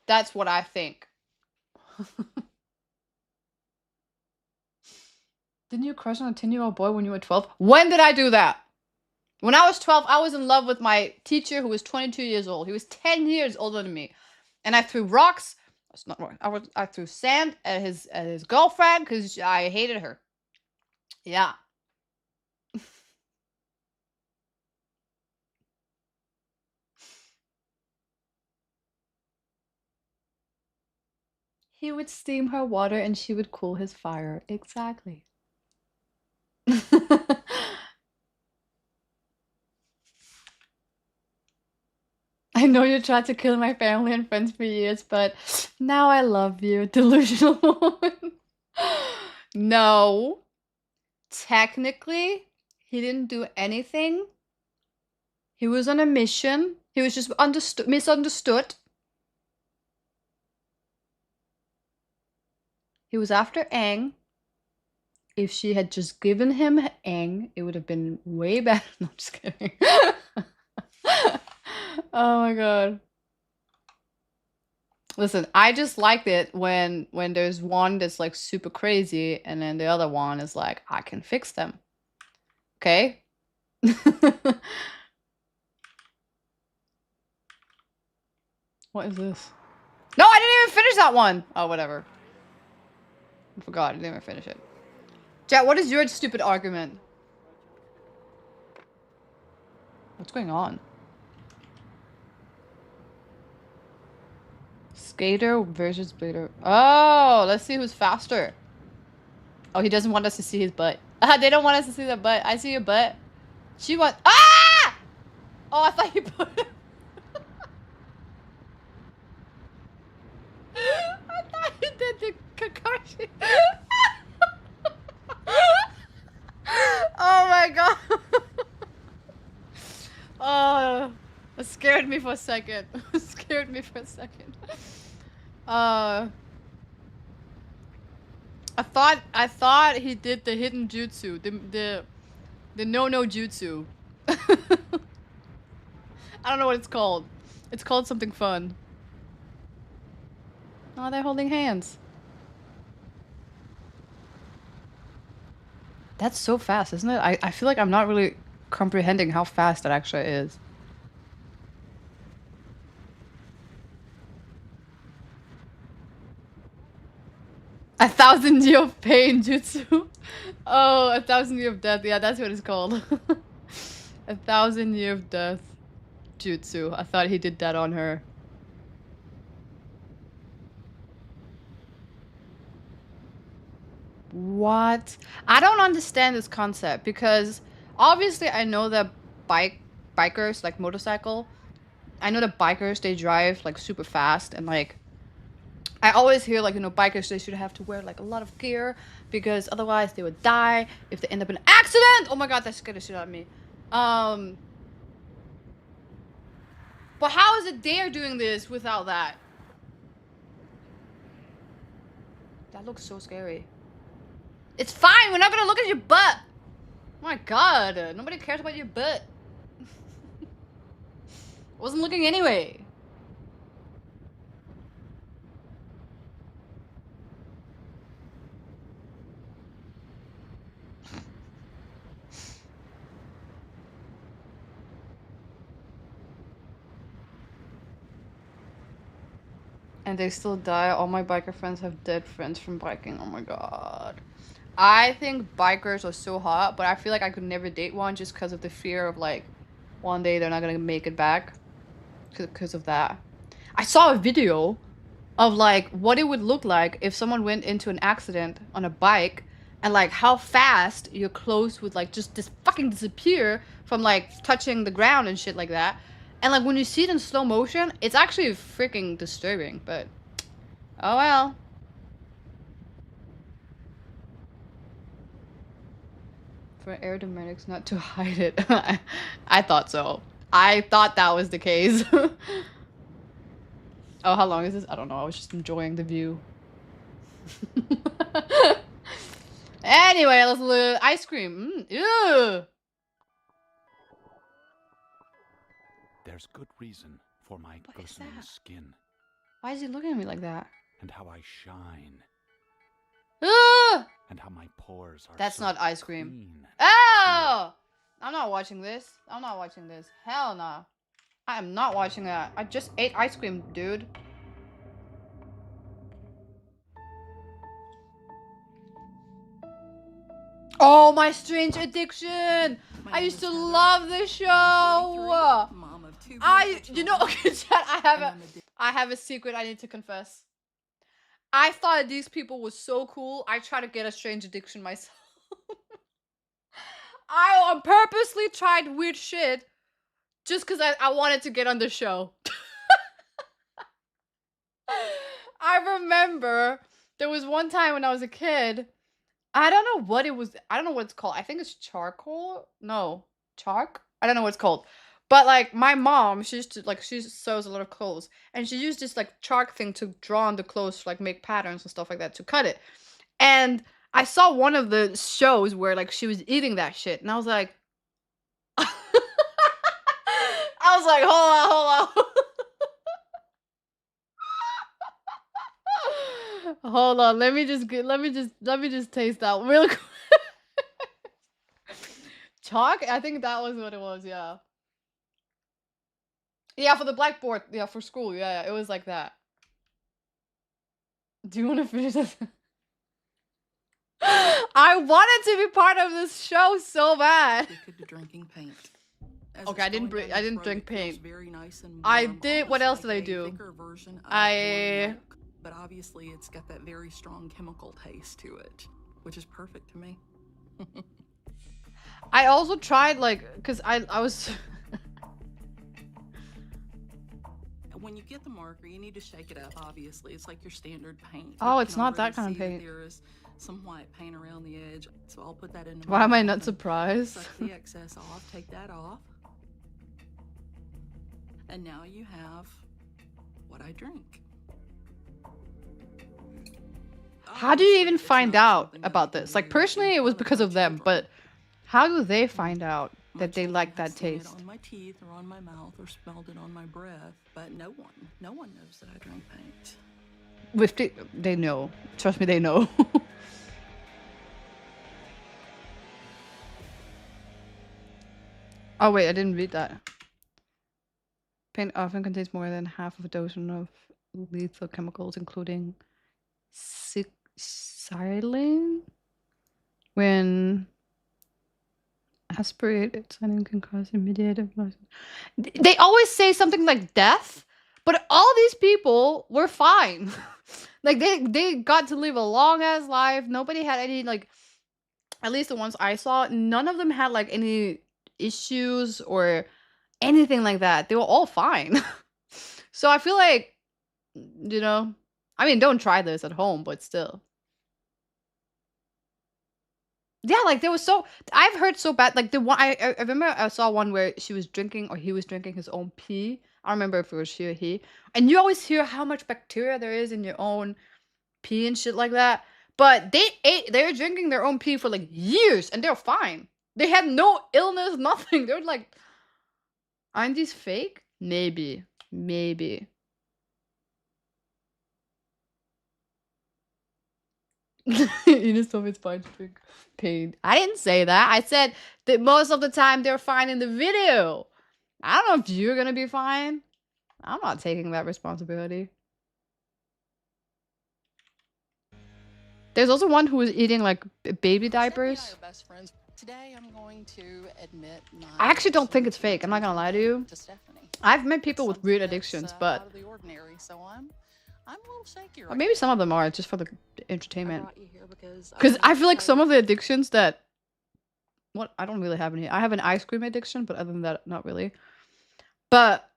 That's what I think. Didn't you crush on a 10-year-old boy when you were 12? When did I do that? When I was 12, I was in love with my teacher who was 22 years old. He was 10 years older than me. And I threw rocks. That's not right. I threw sand at his girlfriend because I hated her. Yeah. He would steam her water and she would cool his fire. Exactly. I know you tried to kill my family and friends for years, but now I love you, delusional woman. No. Technically, he didn't do anything. He was on a mission. He was just misunderstood. He was after Aang. If she had just given him Aang, it would have been way better. No, I'm just kidding. Oh my god. Listen, I just liked it when there's one that's like super crazy and then the other one is like, I can fix them. Okay? What is this? No, I didn't even finish that one! Oh, whatever. I forgot, I didn't even finish it. Chat, what is your stupid argument? What's going on? Skater versus blader. Oh, let's see who's faster. Oh, he doesn't want us to see his butt. They don't want us to see the butt. I see your butt. She wants. Ah! Oh, I thought you put it. I thought you did the Kakashi. Oh my god. Oh, it scared me for a second. It scared me for a second. I thought he did the hidden jutsu, the no jutsu. I don't know what it's called. It's called something fun. Oh, they're holding hands. That's so fast, isn't it? I feel like I'm not really comprehending how fast that actually is. A 1,000 year of pain jutsu. Oh, 1,000 year of death. Yeah, that's what it's called. 1,000 year of death jutsu. I thought he did that on her. What? I don't understand this concept because obviously I know that bikers like motorcycle. I know that bikers they drive like super fast and like I always hear like bikers they should have to wear like a lot of gear because otherwise they would die if they end up in an accident. Oh my god, that scared the shit out of me. But how is it they're doing this without that? That looks so scary. It's fine. We're not gonna look at your butt. Oh my god, nobody cares about your butt. Wasn't looking anyway. And they still die. All my biker friends have dead friends from biking. Oh my god. I think bikers are so hot, but I feel like I could never date one just because of the fear of like one day they're not gonna make it back because of that. I saw a video of like what it would look like if someone went into an accident on a bike and like how fast your clothes would like just fucking disappear from like touching the ground and shit like that. And like when you see it in slow motion, it's actually freaking disturbing, but oh well. For aerodynamics not to hide it. I thought so. I thought that was the case. Oh, how long is this? I don't know. I was just enjoying the view. Anyway, let's look. Ice cream. Ew. There's good reason for my glistening skin Why is he looking at me like that? and how I shine Ah! and how my pores are. That's so not ice cream. clean. Oh! I'm not watching this. I'm not watching this. Hell no. I am not watching that. I just ate ice cream, dude. Oh, my strange addiction! I used to love this show. You know, okay, Chad, I have a secret I need to confess. I thought these people were so cool. I tried to get a strange addiction myself. I purposely tried weird shit just because I wanted to get on the show. I remember there was one time when I was a kid. I don't know what it was. I don't know what it's called. I think it's charcoal. No, chalk. I don't know what it's called. But like my mom, she used to like she sews a lot of clothes, and she used this like chalk thing to draw on the clothes, to, like make patterns and stuff like that to cut it. And I saw one of the shows where like she was eating that shit, and I was like, hold on. Hold on, let me just taste that real quick. Chalk? I think that was what it was, yeah. Yeah, for the blackboard. Yeah, for school. Yeah, it was like that. Do you want to finish this? I wanted to be part of this show so bad. Drinking paint. Okay, I didn't drink paint. I did. What else did I do? But obviously it's got that very strong chemical taste to it, which is perfect to me. I also tried like, cause I was. When you get the marker, you need to shake it up. Obviously, it's like your standard paint. Oh, it's not that kind of paint. There is some white paint around the edge, so I'll put that in. Why am I not surprised? Suck the excess off. Take that off. And now you have what I drink. How do you even find out about this? Like personally, it was because of them, but how do they find out that they like that taste? On my teeth or on my mouth or smelled it on my breath, but no one knows that I drink paint. They know. Trust me, they know. Oh wait, I didn't read that. Paint often contains more than half of a dozen of lethal chemicals, including xylene. When aspirated, xylene can cause immediate. They always say something like death, But all these people were fine. Like they got to live a long ass life. Nobody had any like, at least the ones I saw, none of them had like any issues or anything like that. They were all fine. So I feel like, you know, I mean, don't try this at home, but still. Yeah, like there was so, I've heard so bad. Like the one I remember I saw one where she was drinking or he was drinking his own pee. I don't remember if it was she or he. And you always hear how much bacteria there is in your own pee and shit like that. But they were drinking their own pee for like years and they're fine. They had no illness, nothing. They're like, aren't these fake? Maybe. Maybe. Ines told me it's fine to drink pain. I didn't say that. I said that most of the time they're fine in the video. I don't know if you're gonna be fine. I'm not taking that responsibility. There's also one who was eating like baby diapers. Best friends. Today I'm going to admit I actually don't think it's fake. I'm not gonna lie to you. I've met people with weird addictions, but out of the ordinary, so I'm a little shaky or right maybe some of them are just for the entertainment. brought you here because Because I feel like some of the addictions that, what, I don't really have any. I have an ice cream addiction, but other than that, not really. But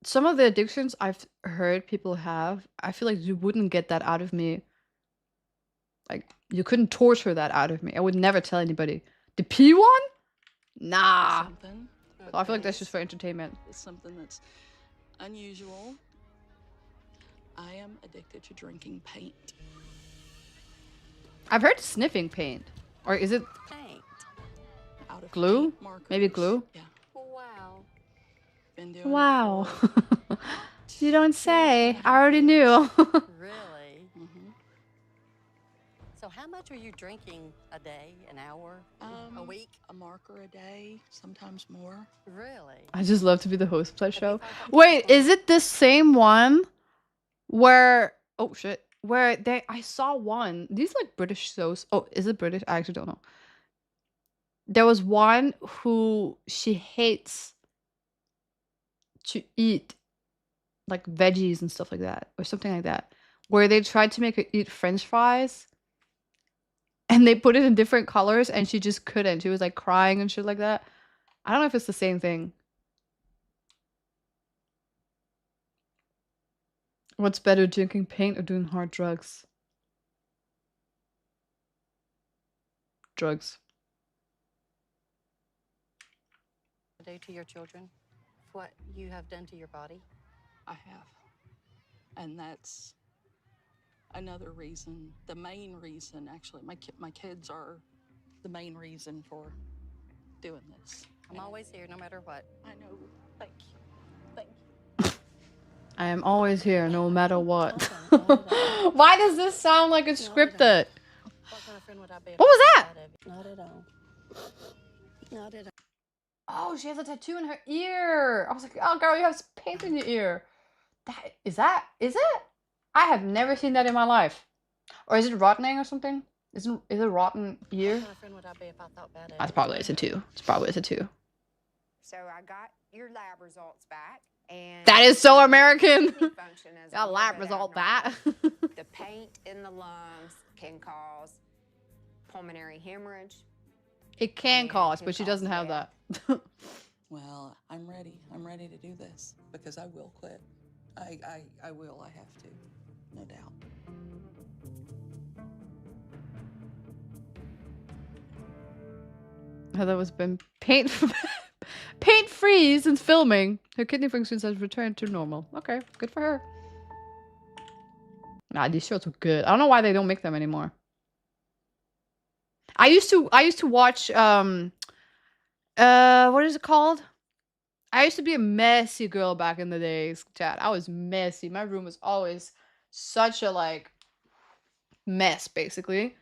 some of the addictions I've heard people have, I feel like you wouldn't get that out of me. Like, you couldn't torture that out of me. I would never tell anybody. The P one? Nah. something. So I feel like that's just for entertainment. It's something that's unusual. I am addicted to drinking paint. I've heard sniffing paint. Or is it Paint. Out of glue? paint markers. Maybe glue? Yeah. Wow. Been doing Wow. You don't say. I already knew. Really? So how much are you drinking a day, an hour, a week? A marker a day, sometimes more. Really? I just love to be the host of that show. Wait, is it the same one where, oh shit, where I saw one, these like British shows. Oh, is it British? I actually don't know. There was one who she hates to eat like veggies and stuff like that, or something like that, where they tried to make her eat French fries and they put it in different colors and she just couldn't. She was like crying and shit like that. I don't know if it's the same thing. What's better, drinking paint or doing hard drugs? Drugs. Do to your children what you have done to your body? I have. And that's another reason, the main reason, actually. My kids are the main reason for doing this. I'm always here no matter what. I know. Thank you. Thank you. I am always here, no matter what. Why does this sound like it's scripted? What kind of friend would I be? What was that? Not at all. Not at all. Oh, she has a tattoo in her ear. I was like, oh girl, you have paint in your ear. Is it? I have never seen that in my life. Or is it rotting or something? Is it rotten ear? What kind of friend would I be if I thought bad of That's you? probably it's a 2. It's probably a 2. So I got your lab results back, and That is so American. function as a Got a little lab bit result abnormal. back. The paint in the lungs can cause pulmonary hemorrhage. It can cause, but she doesn't have that. Well, I'm ready. I'm ready to do this because I will quit. I will. I have to. No doubt. Heather has been paint free since filming. Her kidney functions has returned to normal. Okay, good for her. Nah, these shorts were good. I don't know why they don't make them anymore. I used to watch what is it called? I used to be a messy girl back in the days, chat. I was messy. My room was always such a like mess, basically.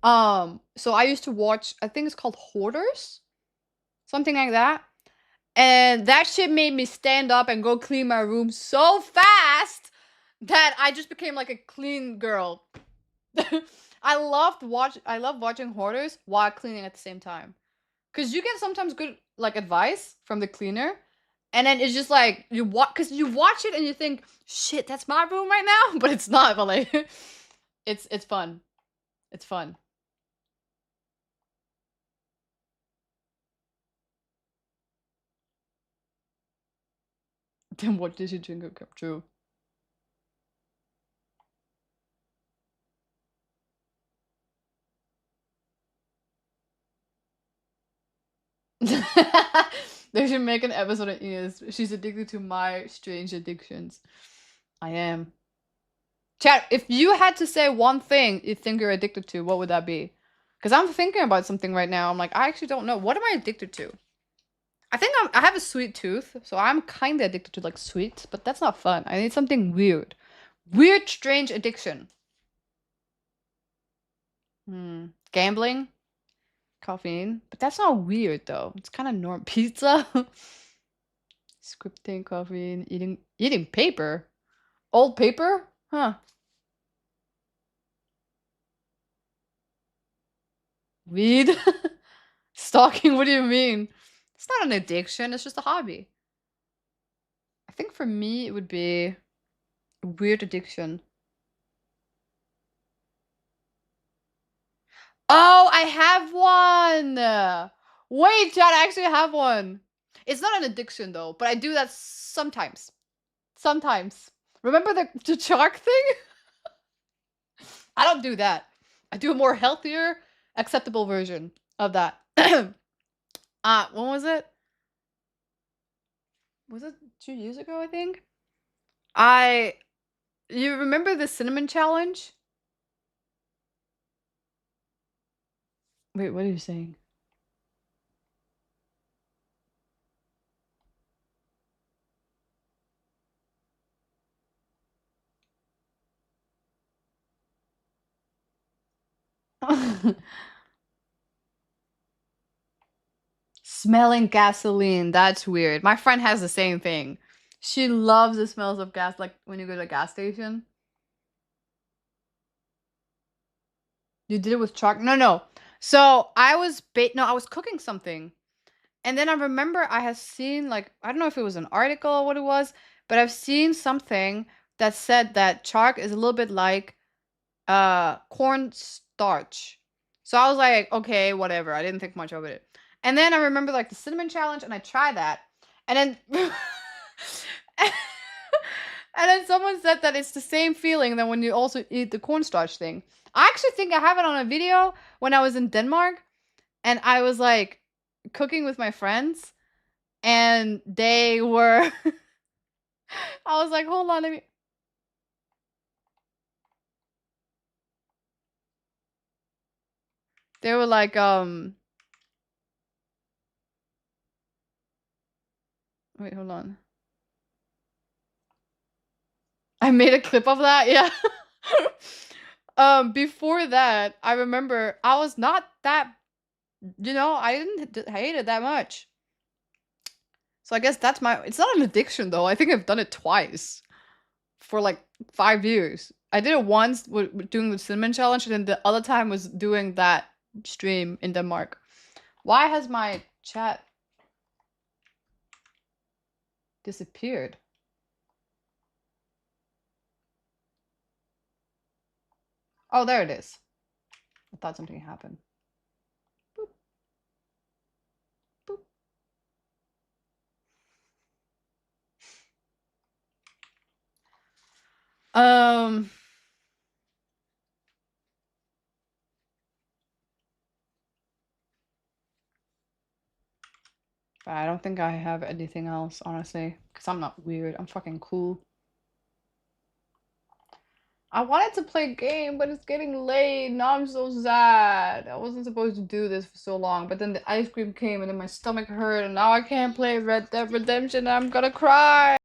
So I used to watch, I think it's called Hoarders, something like that. And that shit made me stand up and go clean my room so fast that I just became like a clean girl. I love watching Hoarders while cleaning at the same time. Cause you get sometimes good like advice from the cleaner, And then it's just like you watch, because you watch it and you think, shit, that's my room right now, but it's not. But like, it's fun. It's fun. Then what did she drink a cup? True. They should make an episode of Ian's. She's addicted to my strange addictions. I am. Chat, if you had to say one thing you think you're addicted to, what would that be? Because I'm thinking about something right now. I'm like, I actually don't know. What am I addicted to? I think I have a sweet tooth, so I'm kind of addicted to like sweets, but that's not fun. I need something weird. Weird, strange addiction. Gambling? Caffeine? But that's not weird though. It's kind of normal. Pizza? Scripting, caffeine, eating paper? Old paper? Huh. Weed? Stalking? What do you mean? It's not an addiction, it's just a hobby. I think for me it would be a weird addiction. Oh, I have one! Wait, Chad, I actually have one. It's not an addiction though, but I do that sometimes. Sometimes. Remember the chalk thing? I don't do that. I do a more healthier, acceptable version of that. When was it? Was it 2 years ago, I think? You remember the cinnamon challenge? Wait, what are you saying? Smelling gasoline, that's weird. My friend has the same thing. She loves the smells of gas, like when you go to a gas station. You did it with chalk? No, no. So I was I was cooking something. And then I remember I had seen like, I don't know if it was an article or what it was, but I've seen something that said that chalk is a little bit like corn starch. So I was like, okay, whatever. I didn't think much of it. And then I remember like the cinnamon challenge and I tried that. And then and then someone said that it's the same feeling than when you also eat the cornstarch thing. I actually think I have it on a video when I was in Denmark and I was like cooking with my friends and they were I was like, hold on, let me they were like, wait, hold on. I made a clip of that, yeah. Before that, I remember I was not that, I didn't hate it that much. So I guess that's it's not an addiction though. I think I've done it twice for like 5 years. I did it once with doing the cinnamon challenge, and then the other time was doing that stream in Denmark. Why has my chat disappeared? Oh, there it is. I thought something happened. Boop. Boop. But I don't think I have anything else, honestly. Because I'm not weird. I'm fucking cool. I wanted to play a game, but it's getting late. Now I'm so sad. I wasn't supposed to do this for so long. But then the ice cream came and then my stomach hurt. And now I can't play Red Dead Redemption. I'm gonna cry.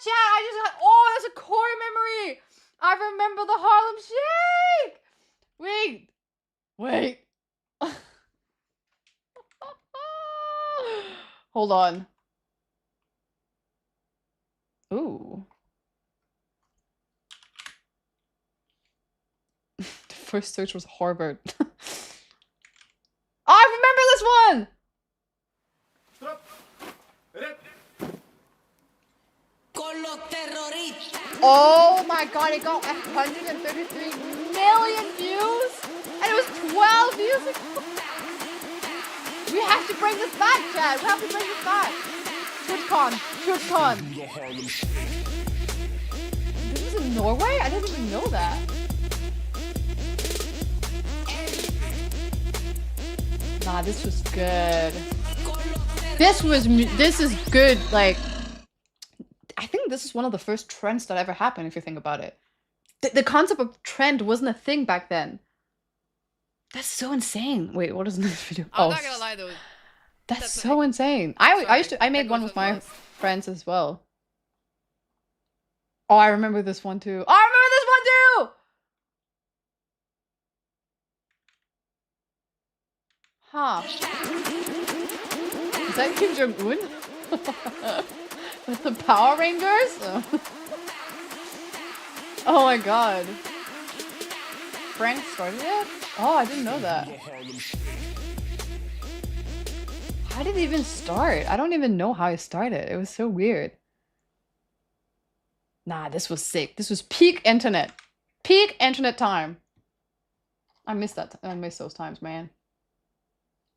chat! I just got. Oh, that's a core memory. I remember the Harlem Shake. Wait. Hold on. Ooh. The first search was Harvard. I remember this one! Oh my god, it got 133 million views! And it was 12 views ago! We have to bring this back, Chad! We have to bring this back! TwitchCon! This is in Norway? I didn't even know that. Nah, this was good. This is good, like... I think this is one of the first trends that ever happened, if you think about it. The concept of trend wasn't a thing back then. That's so insane. Wait, what is this video? I'm not gonna lie though. That's so insane. I made one with my friends as well. Oh, I remember this one too. Oh, I remember this one too! Huh. Is that Kim Jong-un? With the Power Rangers? Oh my god. Frank started it? Oh, I didn't know that. How did it even start? I don't even know how it started. It was so weird. Nah, this was sick. This was peak internet. Peak internet time. I miss that. I miss those times, man.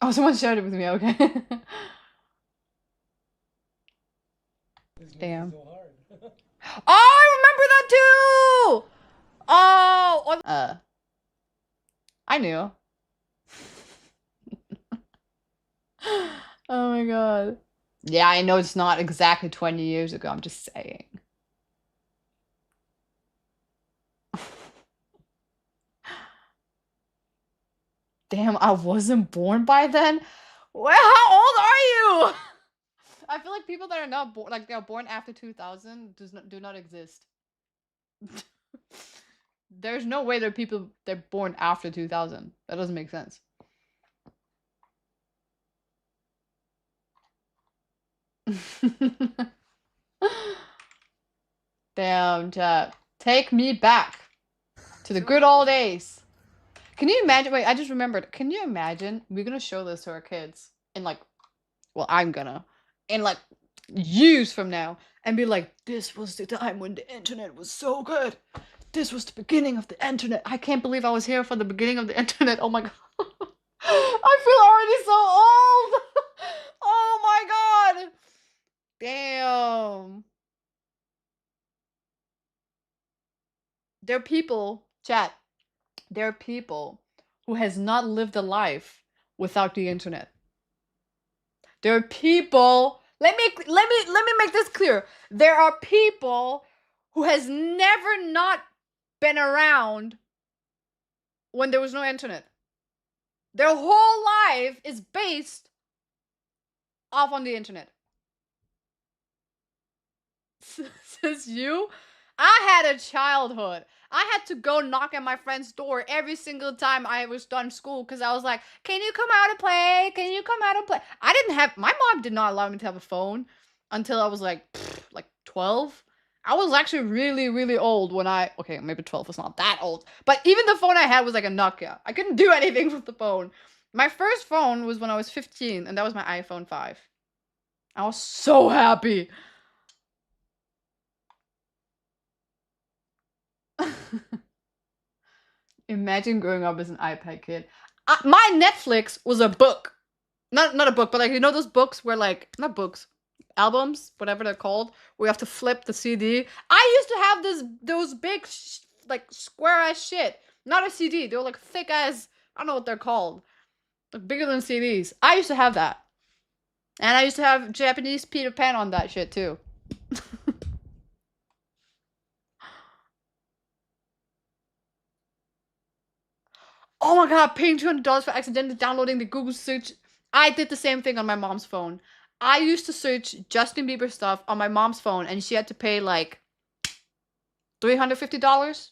Oh, someone shared it with me. Okay. Damn. Oh, I remember that too! Oh! I knew. Oh my god. Yeah, I know it's not exactly 20 years ago. I'm just saying. Damn, I wasn't born by then? Well, how old are you? I feel like people that are not born, like they're born after 2000, do not exist. There's no way there are people they're born after 2000. That doesn't make sense. Damn, chat. Take me back to the good old days. Can you imagine? Wait, I just remembered. Can you imagine? We're gonna show this to our kids in like, well, I'm gonna, in like years from now, and be like, this was the time when the internet was so good. This was the beginning of the internet. I can't believe I was here for the beginning of the internet. Oh my god. I feel already so old. Oh my god. Damn. There are people, chat. There are people who has not lived a life without the internet. There are people. Let me make this clear. There are people who has never not been around when there was no internet. Their whole life is based off on the internet. Says you? I had a childhood. I had to go knock at my friend's door every single time I was done school because I was like, can you come out and play? Can you come out and play? I didn't have, my mom did not allow me to have a phone until I was like 12. I was actually really, really old when okay, maybe 12 was not that old. But even the phone I had was like a Nokia. I couldn't do anything with the phone. My first phone was when I was 15, and that was my iPhone 5. I was so happy. Imagine growing up as an iPad kid. My Netflix was a book. Not a book, but like, you know those books where like, not books, albums, whatever they're called, where you have to flip the CD. I used to have those big, like, square-ass shit. Not a CD. They were like thick-ass, I don't know what they're called. Like, bigger than CDs. I used to have that. And I used to have Japanese Peter Pan on that shit, too. Oh my god, paying $200 for accidentally downloading the Google search. I did the same thing on my mom's phone. I used to search Justin Bieber stuff on my mom's phone, and she had to pay like $350.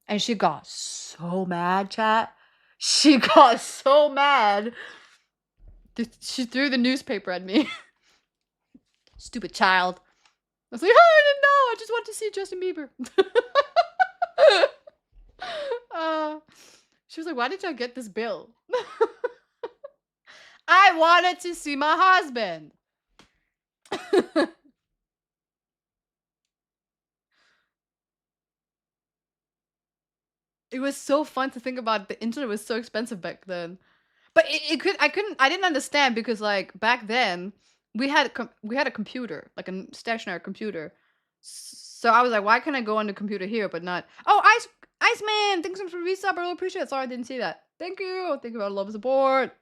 And she got so mad, chat. She got so mad. She threw the newspaper at me. Stupid child. I was like, oh, I didn't know. I just want to see Justin Bieber. She was like, why did y'all get this bill? I wanted to see my husband. It was so fun to think about. The internet was so expensive back then. But I didn't understand because like back then we had a computer, like a stationary computer. So I was like, why can't I go on the computer here but not? Oh, Iceman, thanks for the resub. I really appreciate it. Sorry I didn't see that. Thank you. Thank you for the love and support.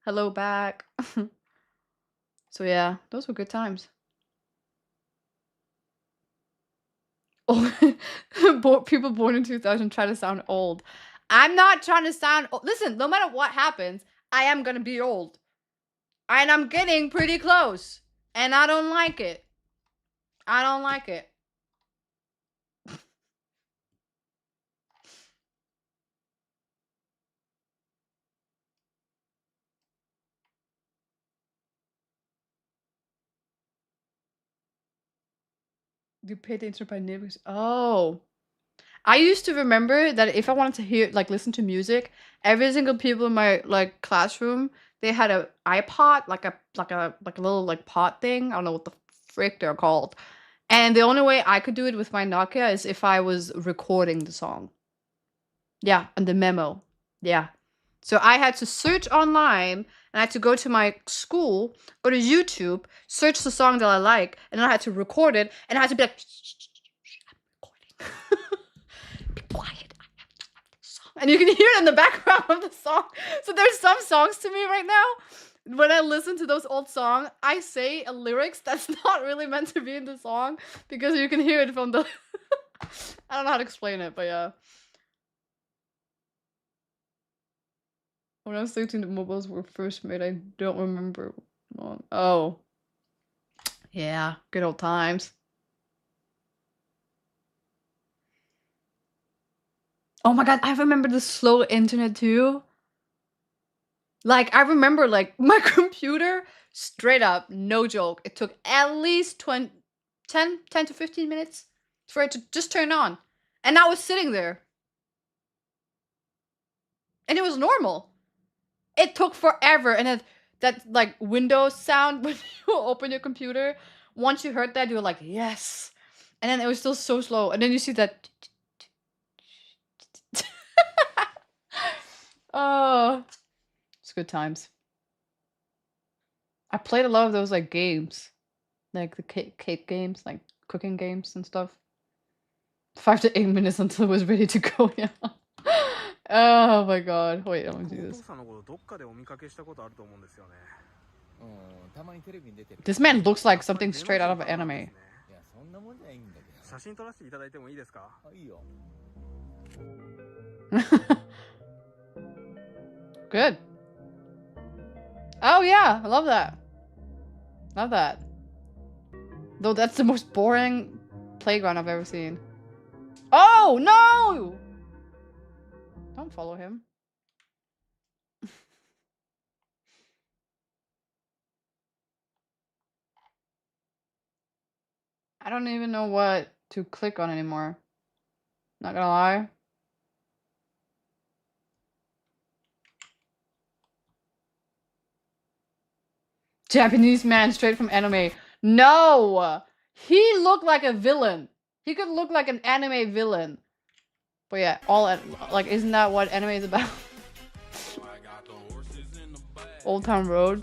Hello back. So yeah, those were good times. Oh, people born in 2000 try to sound old. I'm not trying to sound old. Listen, no matter what happens, I am gonna be old. And I'm getting pretty close. And I don't like it. I don't like it. You paid the internet by neighbors. Oh. I used to remember that if I wanted to hear, like, listen to music, every single people in my like classroom, they had a iPod, like a little like pod thing. I don't know what the frick they're called. And the only way I could do it with my Nokia is if I was recording the song. Yeah, and the memo. Yeah. So I had to search online, and I had to go to my school, go to YouTube, search the song that I like, and then I had to record it, and I had to be like, be quiet. And you can hear it in the background of the song. So there's some songs to me right now. When I listen to those old songs, I say a lyrics that's not really meant to be in the song because you can hear it from the. I don't know how to explain it, but yeah. When I was 13, the mobiles were first made. I don't remember. Oh. Yeah, good old times. Oh my god, I remember the slow internet too. Like, I remember, like, my computer, straight up, no joke, it took at least 10 to 15 minutes for it to just turn on. And I was sitting there. And it was normal. It took forever. And that like, Windows sound when you open your computer, once you heard that, you were like, yes. And then it was still so slow. And then you see that. Oh. It's good times. I played a lot of those like games, like the cake games, like cooking games and stuff. 5 to 8 minutes until it was ready to go. Yeah. Oh my god. Wait, I want to do this. This man looks like something straight out of an anime. Good. Oh yeah, I love that. Love that. Though that's the most boring playground I've ever seen. Oh no! Don't follow him. I don't even know what to click on anymore. Not gonna lie. Japanese man straight from anime. No! He looked like a villain. He could look like an anime villain. But yeah, like, isn't that what anime is about? Old Town Road.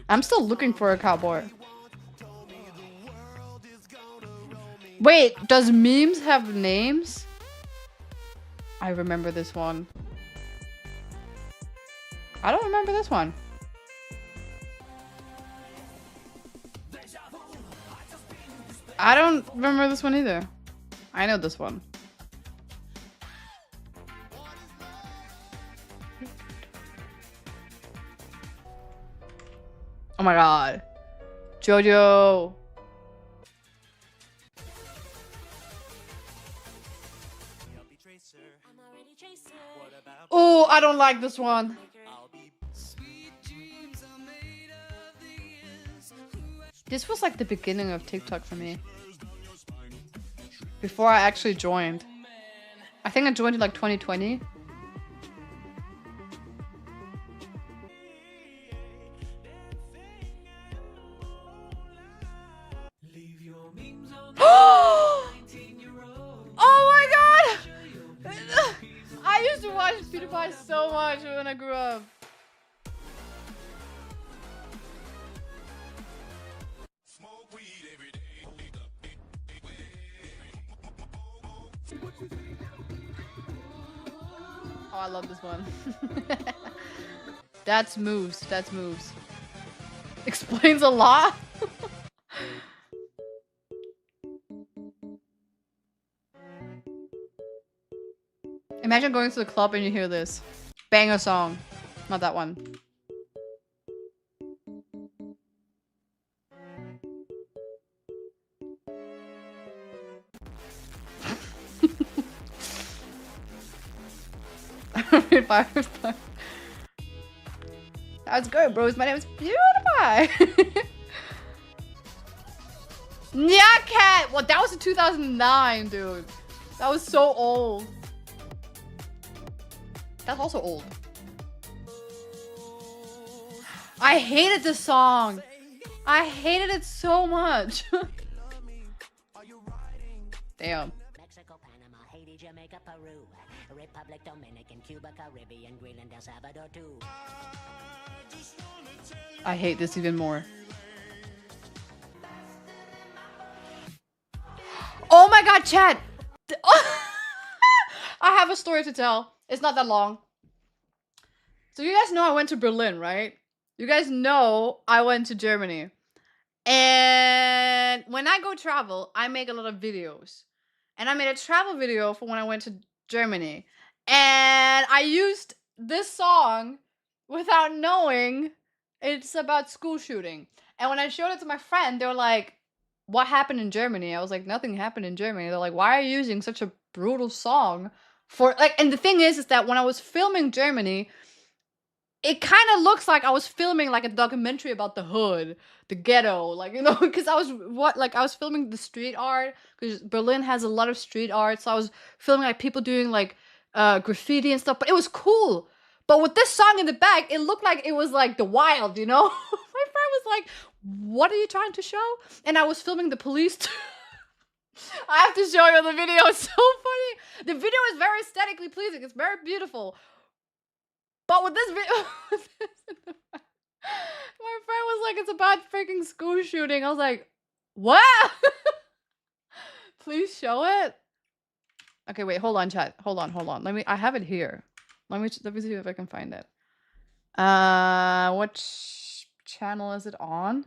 I'm still looking for a cowboy. Wait, does memes have names? I remember this one. I don't remember this one. I don't remember this one either. I know this one. Oh my god. Jojo. Oh, I don't like this one. This was like the beginning of TikTok for me. Before I actually joined. I think I joined in like 2020. Oh my god! I used to watch PewDiePie so much when I grew up. Oh, I love this one. That's moves. That's moves. Explains a lot. Imagine going to the club and you hear this. Banger song. Not that one. That's good, bros. My name is PewDiePie. Yeah, cat. Well, that was in 2009, dude. That was so old. That's also old. I hated this song. I hated it so much. Damn. Mexico, Panama, Haiti, Jamaica, Peru, Republic, Dominican, Cuba, Caribbean, Greenland, El Salvador, too. I hate this even more. Oh my god, chat! I have a story to tell. It's not that long. So you guys know I went to Berlin, right? You guys know I went to Germany. And when I go travel, I make a lot of videos. And I made a travel video for when I went to Germany. And I used this song without knowing it's about school shooting. And when I showed it to my friend, they were like, what happened in Germany? I was like, nothing happened in Germany. They're like, why are you using such a brutal song for like, and the thing is that when I was filming Germany, it kind of looks like I was filming like a documentary about the hood, the ghetto, like, you know, because I was filming the street art, because Berlin has a lot of street art, so I was filming like people doing like graffiti and stuff, but it was cool. But with this song in the back, it looked like it was like the wild, you know? My friend was like, what are you trying to show? And I was filming the police. I have to show you the video. It's so funny. The video is very aesthetically pleasing. It's very beautiful. But with this video, my friend was like, it's about freaking school shooting. I was like, what? Please show it. Okay, wait, hold on, chat. Hold on. I have it here. Let me see if I can find it. What channel is it on?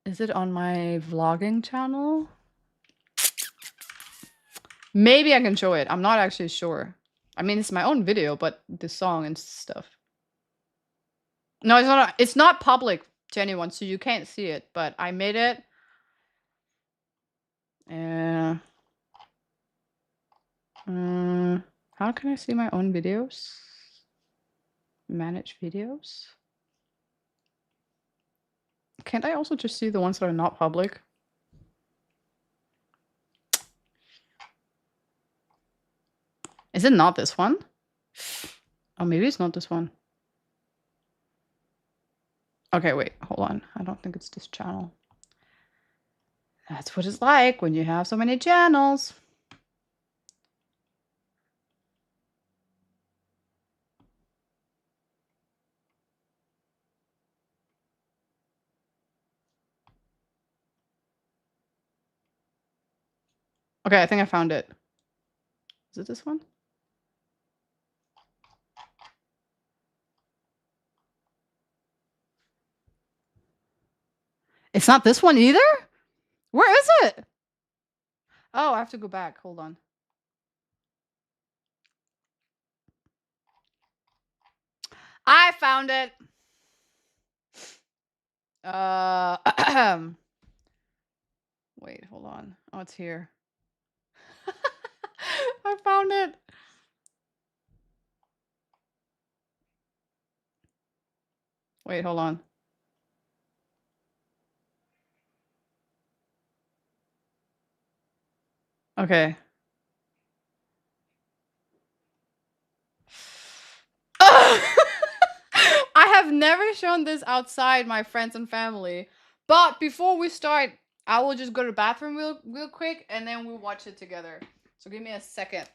Is it on my vlogging channel? Maybe I can show it. I'm not actually sure. I mean, it's my own video, but the song and stuff. No, it's not. It's not public to anyone, so you can't see it. But I made it. How can I see my own videos? Manage videos. Can't I also just see the ones that are not public? Is it not this one? Oh, maybe it's not this one. Okay, wait, hold on. I don't think it's this channel. That's what it's like when you have so many channels. Okay, I think I found it. Is it this one? It's not this one either? Where is it? Oh, I have to go back. Hold on. I found it. Wait, hold on. Oh, it's here. I found it. Wait, hold on. Okay. I have never shown this outside my friends and family. But before we start, I will just go to the bathroom real quick and then we'll watch it together. So give me a second.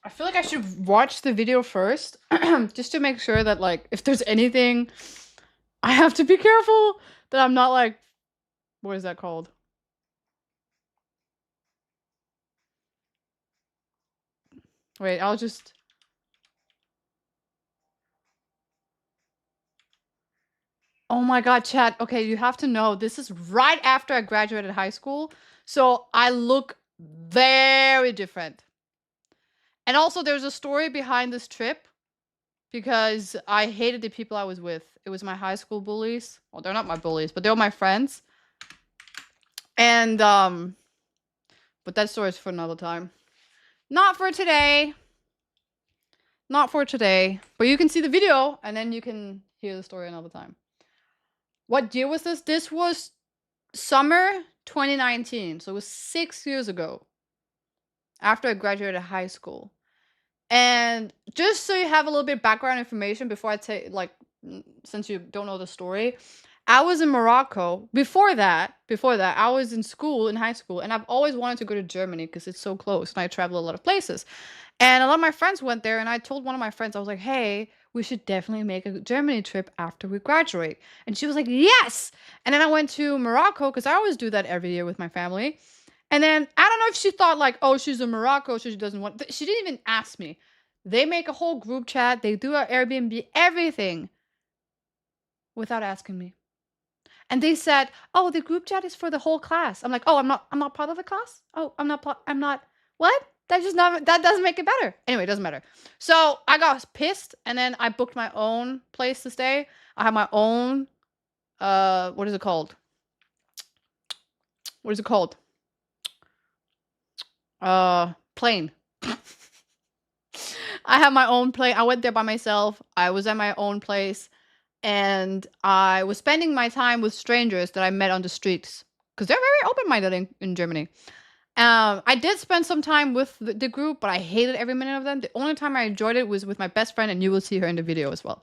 I feel like I should watch the video first just to make sure that like if there's anything I have to be careful that I'm not like what is that called? Wait, I'll just Oh my god, chat. Okay, you have to know this is right after I graduated high school. So I look very different. And also there's a story behind this trip because I hated the people I was with. It was my high school bullies. Well, they're not my bullies, but they were my friends. And but that story is for another time. Not for today. Not for today. But you can see the video and then you can hear the story another time. What year was this? This was summer 2019. So it was 6 years ago. After I graduated high school. And just so you have a little bit of background information before I take, like, since you don't know the story, I was in Morocco. Before that, I was in school, in high school, and I've always wanted to go to Germany because it's so close and I travel a lot of places. And a lot of my friends went there, and I told one of my friends, I was like, hey, we should definitely make a Germany trip after we graduate. And she was like, yes! And then I went to Morocco because I always do that every year with my family. And then I don't know if she thought like, oh, she's in Morocco, so she doesn't want. She didn't even ask me. They make a whole group chat. They do our Airbnb, everything, without asking me. And they said, oh, the group chat is for the whole class. I'm like, oh, I'm not part of the class. Oh, I'm not. What? That doesn't make it better. Anyway, it doesn't matter. So I got pissed, and then I booked my own place to stay. I have my own. What is it called? What is it called? Plane. I have my own plane. I went there by myself. I was at my own place. And I was spending my time with strangers that I met on the streets. Because they're very open-minded in Germany. I did spend some time with the group, but I hated every minute of them. The only time I enjoyed it was with my best friend, and you will see her in the video as well.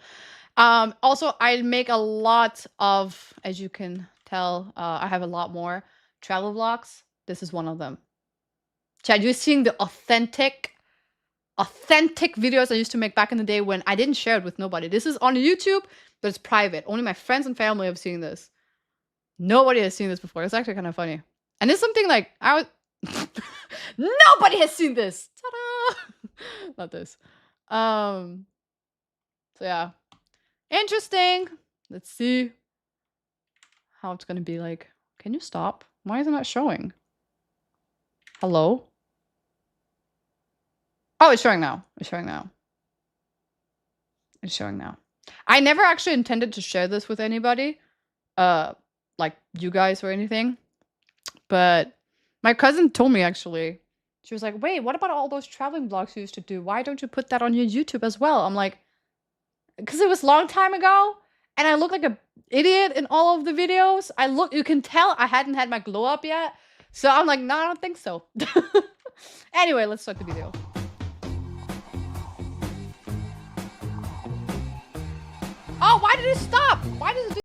Also, I make a lot of, as you can tell, I have a lot more travel vlogs. This is one of them. Chad, you're seeing the authentic videos I used to make back in the day when I didn't share it with nobody. This is on YouTube, but it's private. Only my friends and family have seen this. Nobody has seen this before. It's actually kind of funny. And it's something like, nobody has seen this. Ta-da! Not this. So yeah. Interesting. Let's see how it's gonna be like. Can you stop? Why isn't that showing? Hello? Oh, it's showing now. It's showing now. It's showing now. I never actually intended to share this with anybody. Like you guys or anything. But my cousin told me actually. She was like, wait, what about all those traveling vlogs you used to do? Why don't you put that on your YouTube as well? I'm like, because it was a long time ago. And I look like an idiot in all of the videos. You can tell I hadn't had my glow up yet. So I'm like, no, I don't think so. Anyway, let's start the video. Oh, why did it stop? Why does it do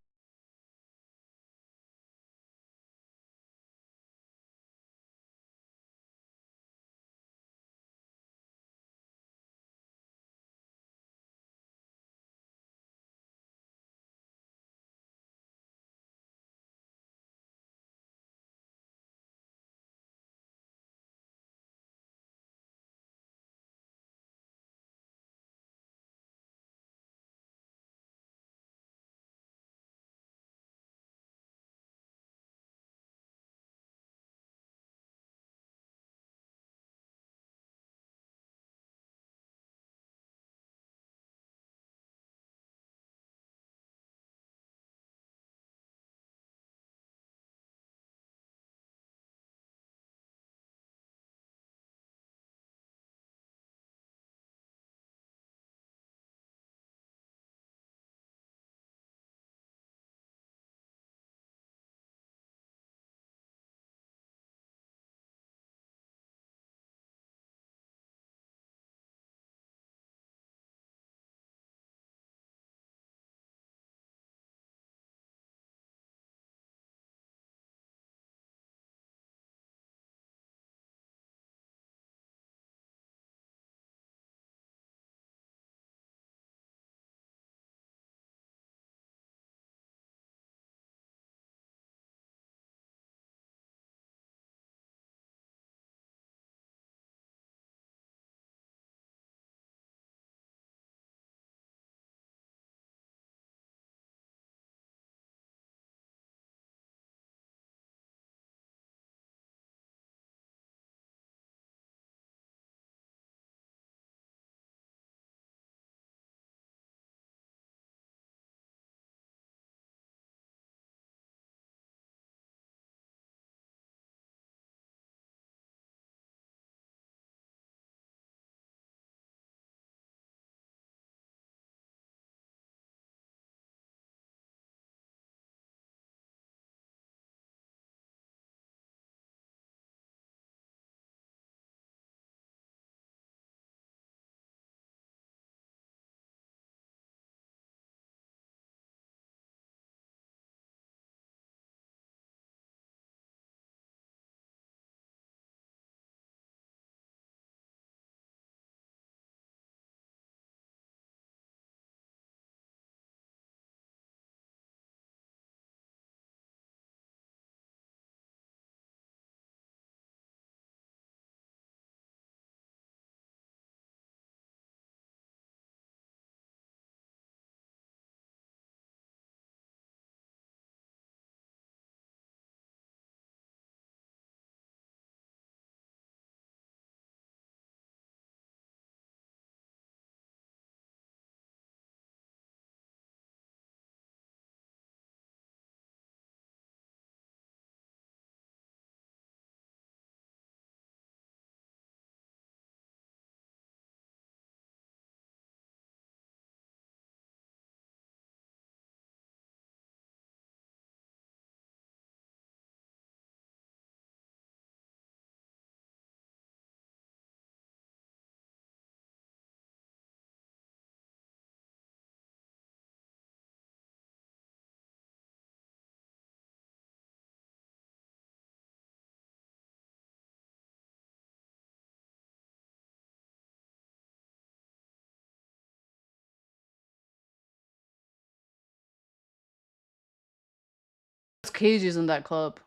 cages in that club.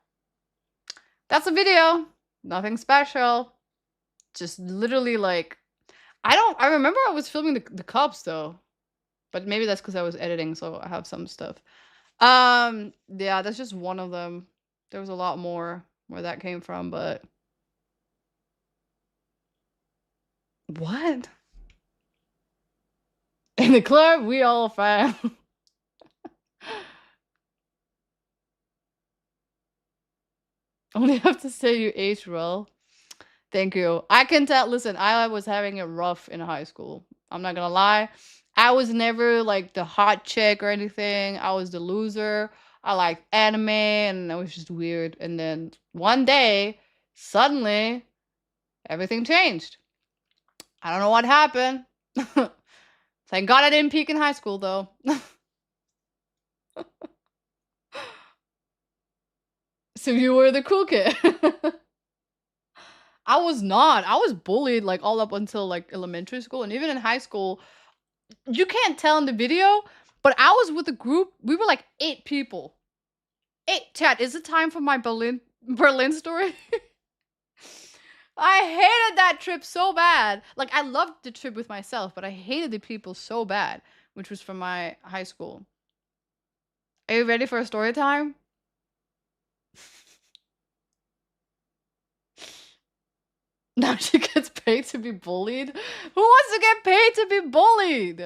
That's a video. Nothing special. Just literally like I remember I was filming the cups though. But maybe that's because I was editing, so I have some stuff. Yeah, that's just one of them. There was a lot more where that came from, but what? In the club, we all found. Only have to say you aged well. Thank you. I can tell. Listen, I was having it rough in high school. I'm not gonna lie. I was never like the hot chick or anything. I was the loser. I liked anime and it was just weird. And then one day, suddenly, everything changed. I don't know what happened. Thank God I didn't peak in high school though. So you were the cool kid. I was not. I was bullied like all up until like elementary school and even in high school. You can't tell in the video, but I was with a group. We were like 8 people. 8. Chat, is it time for my Berlin story? I hated that trip so bad. Like I loved the trip with myself, but I hated the people so bad, which was from my high school. Are you ready for a story time? Now she gets paid to be bullied? Who wants to get paid to be bullied?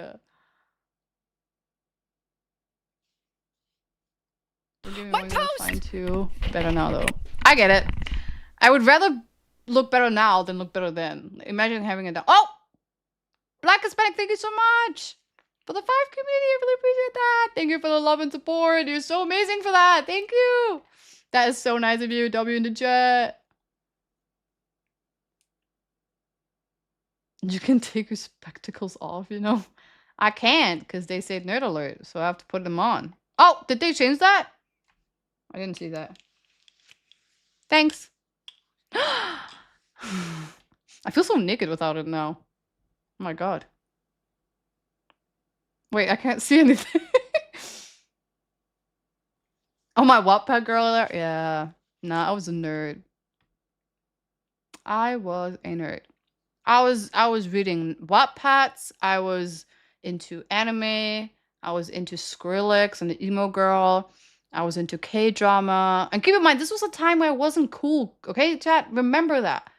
My toast! Fine too. Better now though. I get it. I would rather look better now than look better then. Imagine having it. Oh! Black Hispanic, thank you so much for the 5 community. I really appreciate that. Thank you for the love and support. You're so amazing for that. Thank you. That is so nice of you. W in the chat. You can take your spectacles off, you know? I can't because they say nerd alert, so I have to put them on. Oh, did they change that? I didn't see that. Thanks. I feel so naked without it now. Oh my god. Wait, I can't see anything. Oh, my Wattpad girl there? Yeah. Nah, I was a nerd. I was a nerd. I was reading Wattpads. I was into anime. I was into Skrillex and the emo girl. I was into K-drama. And keep in mind, this was a time where I wasn't cool. Okay, chat? Remember that.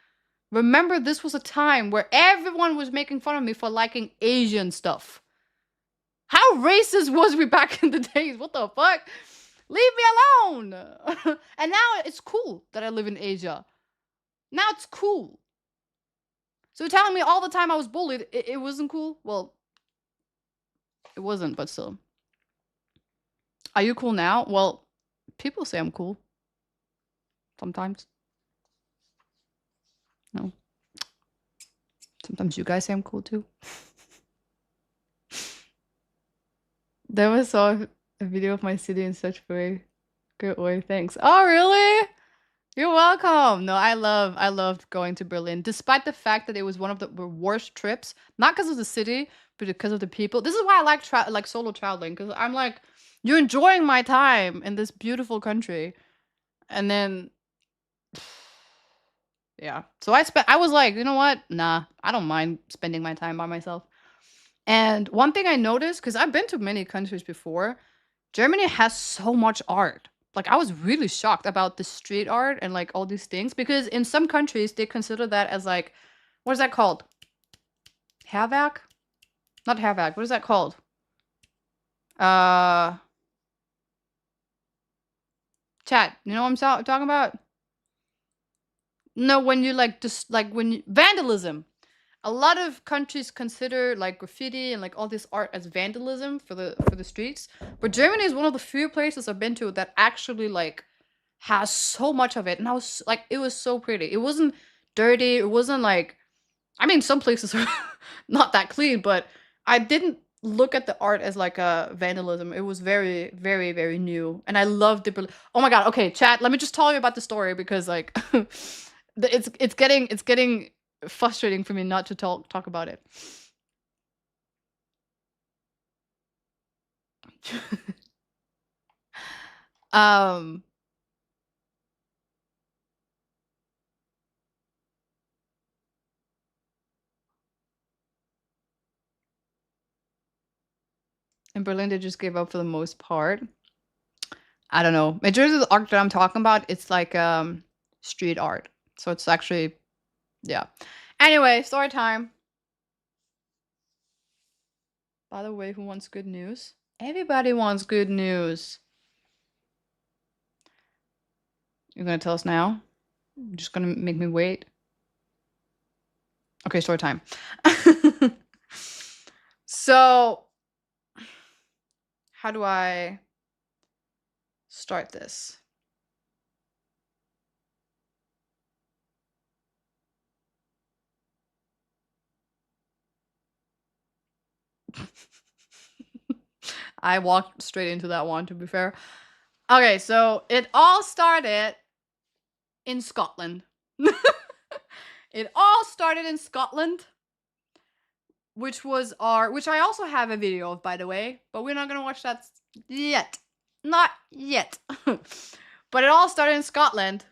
Remember, this was a time where everyone was making fun of me for liking Asian stuff. How racist was we back in the days? What the fuck? Leave me alone. And now it's cool that I live in Asia. Now it's cool. So you're telling me all the time I was bullied, it wasn't cool? Well, it wasn't, but still. Are you cool now? Well, people say I'm cool. Sometimes. No. Sometimes you guys say I'm cool too. Never saw a video of my city in such a good way. Thanks. Oh, really? You're welcome. No, I loved going to Berlin, despite the fact that it was one of the worst trips. Not because of the city, but because of the people. This is why I like solo traveling, because I'm like, you're enjoying my time in this beautiful country, and then, yeah. So I was like, you know what? Nah, I don't mind spending my time by myself. And one thing I noticed, because I've been to many countries before, Germany has so much art. Like, I was really shocked about the street art and like all these things, because in some countries they consider that as like, what is that called? Handwerk? Not Handwerk. What is that called? Chat. You know what I'm talking about? No, when you like just like vandalism. A lot of countries consider like graffiti and like all this art as vandalism for the streets. But Germany is one of the few places I've been to that actually like has so much of it. And I was like, it was so pretty. It wasn't dirty. It wasn't like, I mean, some places are not that clean, but I didn't look at the art as like a vandalism. It was very, very, very new. And I loved the, oh my God. Okay, chat, let me just tell you about the story because like it's getting frustrating for me not to talk about it. Um, in Berlin, they just gave up for the most part. I don't know. Majority of the art that I'm talking about, it's like street art. So it's actually, yeah. Anyway, story time. By the way, who wants good news? Everybody wants good news. You're gonna tell us now? You're just gonna make me wait? Okay, story time. So, how do I start this? I walked straight into that one, to be fair. Okay, so it all started in Scotland. It all started in Scotland, which I also have a video of, by the way, but we're not gonna watch that yet. Not yet. But it all started in Scotland,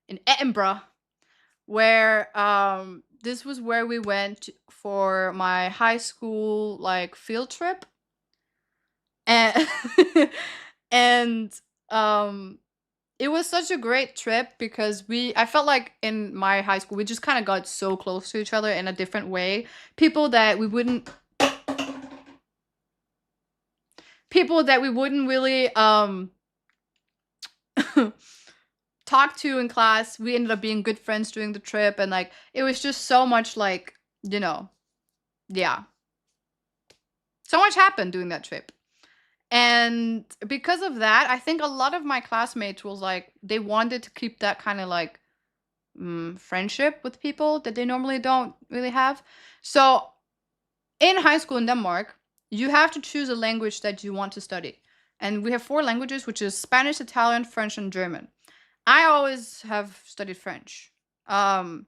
in Edinburgh, where this was where we went for my high school like field trip. And and it was such a great trip because I felt like in my high school we just kind of got so close to each other in a different way. People that we wouldn't really talk to in class, we ended up being good friends during the trip, and like it was just so much like, yeah. So much happened during that trip. And because of that, I think a lot of my classmates was like, they wanted to keep that kind of like friendship with people that they normally don't really have. So in high school in Denmark, you have to choose a language that you want to study. And we have 4 languages, which is Spanish, Italian, French, and German. I always have studied French. But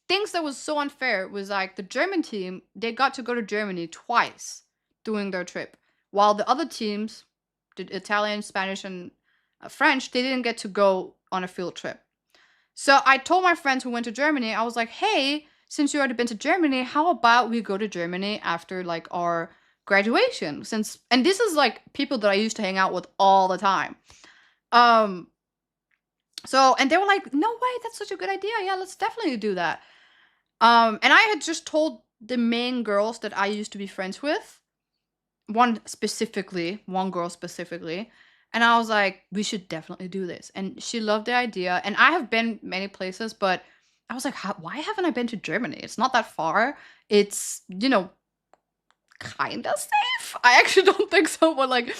things that was so unfair was like the German team, they got to go to Germany twice during their trip. While the other teams, the Italian, Spanish, and French, they didn't get to go on a field trip. So I told my friends who went to Germany, I was like, hey, since you already been to Germany, how about we go to Germany after like our graduation? And this is like people that I used to hang out with all the time. So, and they were like, no way, that's such a good idea. Yeah, let's definitely do that. And I had just told the main girls that I used to be friends with, one girl specifically, and I was like, we should definitely do this. And she loved the idea. And I have been many places, but I was like, why haven't I been to Germany? It's not that far. It's, kind of safe. I actually don't think so, but like,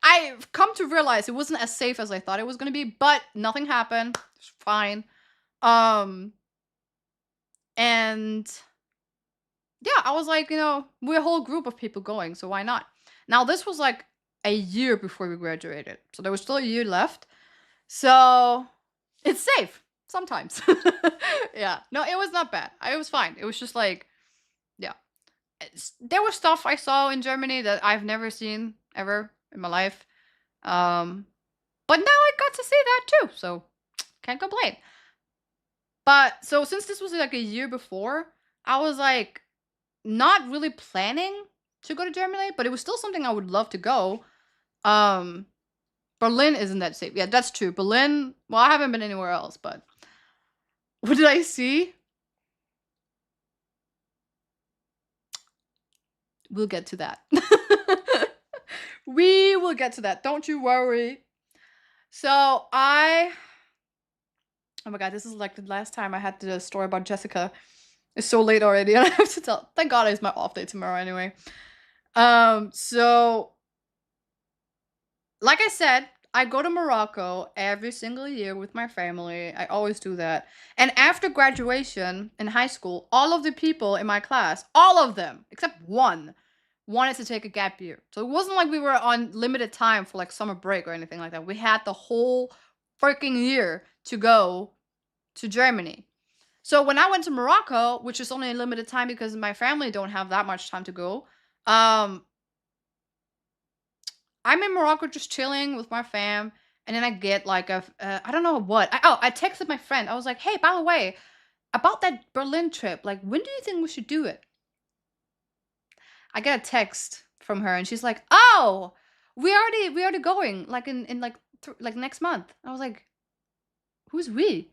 I've come to realize it wasn't as safe as I thought it was going to be, but nothing happened. It's fine. And yeah, I was like, we're a whole group of people going, so why not? Now, this was like a year before we graduated, so there was still a year left. So it's safe sometimes. Yeah, no, it was not bad. It was fine. It was just like, yeah. There was stuff I saw in Germany that I've never seen ever in my life. But now I got to see that too, so can't complain. But so since this was like a year before, I was like not really planning to go to Germany, but it was still something I would love to go. Berlin isn't that safe. Yeah, that's true. Berlin, well, I haven't been anywhere else, but what did I see? We'll get to that. We will get to that. Don't you worry. So oh my god, this is like the last time I had the story about Jessica. It's so late already, and I have to tell. Thank God it's my off day tomorrow anyway. So like I said, I go to Morocco every single year with my family. I always do that. And after graduation in high school, all of the people in my class, all of them, except one, wanted to take a gap year. So it wasn't like we were on limited time for like summer break or anything like that. We had the whole freaking year to go to Germany. So when I went to Morocco, which is only a limited time because my family don't have that much time to go, I'm in Morocco just chilling with my fam, and then I get like I don't know what. I texted my friend. I was like, hey, by the way, about that Berlin trip, like, when do you think we should do it? I get a text from her, and she's like, oh, we already going, like in like like next month. I was like, who's we?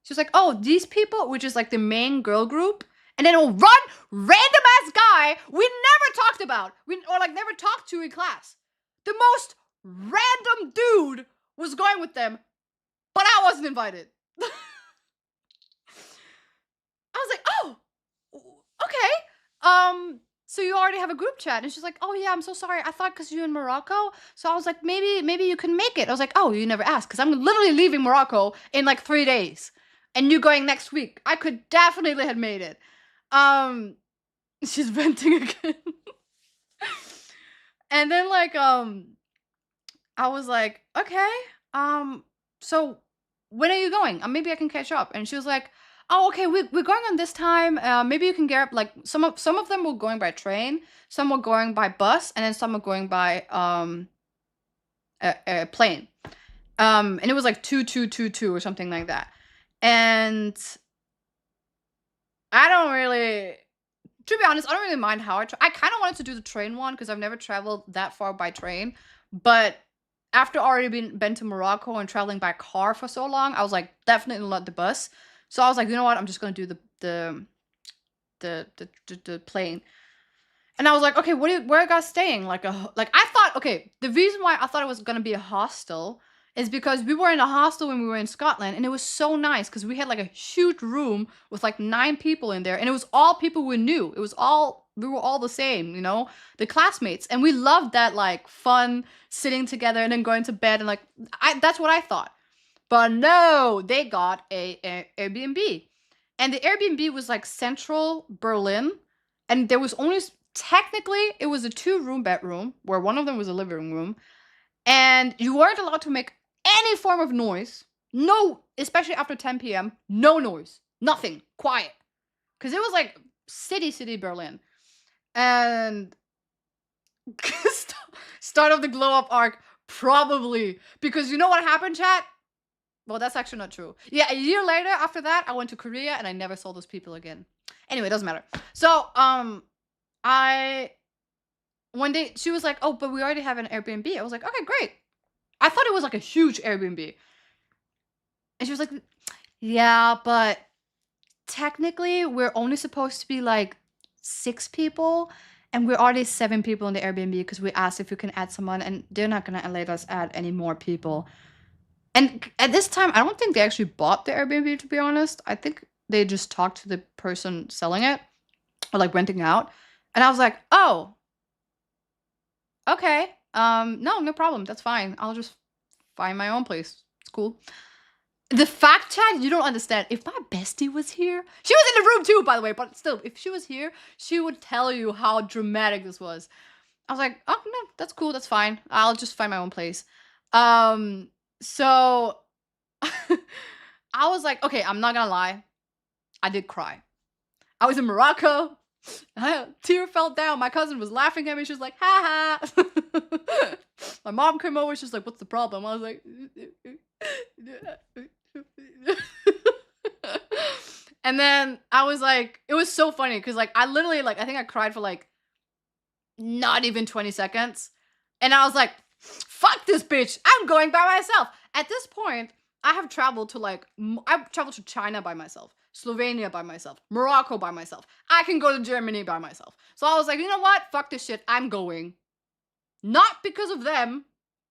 She was like, oh, these people, which is like the main girl group, and then a random ass guy we never talked about, or like never talked to in class. The most random dude was going with them, but I wasn't invited. I was like, oh, okay. So you already have a group chat? And she's like, oh yeah, I'm so sorry. I thought because you're in Morocco. So I was like, maybe you can make it. I was like, oh, you never asked, because I'm literally leaving Morocco in like 3 days. And you going next week. I could definitely have made it. She's venting again. And then like, I was like, okay, so when are you going? Maybe I can catch up. And she was like, oh, okay, we're going on this time. Maybe you can get up, like, some of them were going by train, some were going by bus, and then some were going by a plane. And it was like 2 or something like that. And I don't really, to be honest, I don't really mind how I kind of wanted to do the train one because I've never traveled that far by train. But after already been to Morocco and traveling by car for so long, I was like, definitely not the bus. So I was like, you know what? I'm just gonna do the plane. And I was like, okay, where are you guys staying? Like I thought, okay, the reason why I thought it was gonna be a hostel is because we were in a hostel when we were in Scotland, and it was so nice because we had like a huge room with like 9 people in there, and it was all people we knew. We were all the same, you know, the classmates, and we loved that like fun sitting together and then going to bed, and like that's what I thought. But no, they got a Airbnb, and the Airbnb was like central Berlin, and there was only technically it was a 2-room bedroom where one of them was a living room, and you weren't allowed to make any form of noise. No, especially after 10 p.m. No noise, nothing, quiet, because it was like city Berlin, and start of the glow up arc probably because you know what happened, chat. Well, that's actually not true. Yeah, a year later after that, I went to Korea and I never saw those people again. Anyway, it doesn't matter. So, one day she was like, oh, but we already have an Airbnb. I was like, okay, great. I thought it was like a huge Airbnb. And she was like, yeah, but technically we're only supposed to be like 6 people, and we're already 7 people in the Airbnb because we asked if we can add someone, and they're not gonna let us add any more people. And at this time, I don't think they actually bought the Airbnb, to be honest. I think they just talked to the person selling it or like renting out. And I was like, oh, okay. No problem. That's fine. I'll just find my own place. It's cool. The fact, chat, you don't understand. If my bestie was here, she was in the room too, by the way, but still, if she was here, she would tell you how dramatic this was. I was like, oh, no, that's cool. That's fine. I'll just find my own place. So I was like, okay, I'm not gonna lie. I did cry. I was in Morocco. A tear fell down. My cousin was laughing at me. She was like, ha ha. My mom came over. She was like, what's the problem? I was like, and then I was like, it was so funny because like I literally like I think I cried for like not even 20 seconds. And I was like, fuck this bitch. I'm going by myself. At this point, I've traveled to China by myself, Slovenia by myself, Morocco by myself. I can go to Germany by myself. So I was like, you know what? Fuck this shit. I'm going. Not because of them.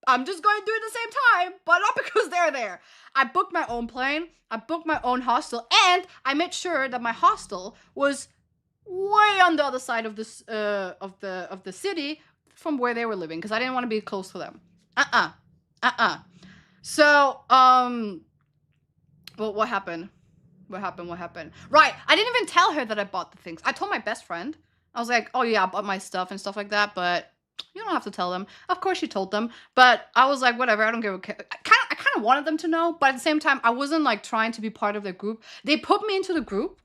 I'm just going to do it at the same time, but not because they're there. I booked my own plane. I booked my own hostel, and I made sure that my hostel was way on the other side of this of the city from where they were living because I didn't want to be close to them. So well, what happened? What happened? Right, I didn't even tell her that I bought the things. I told my best friend. I was like, oh yeah, I bought my stuff and stuff like that, but you don't have to tell them. Of course she told them, but I was like, whatever, I don't give a care. I kind of wanted them to know, but at the same time, I wasn't like trying to be part of their group. They put me into the group,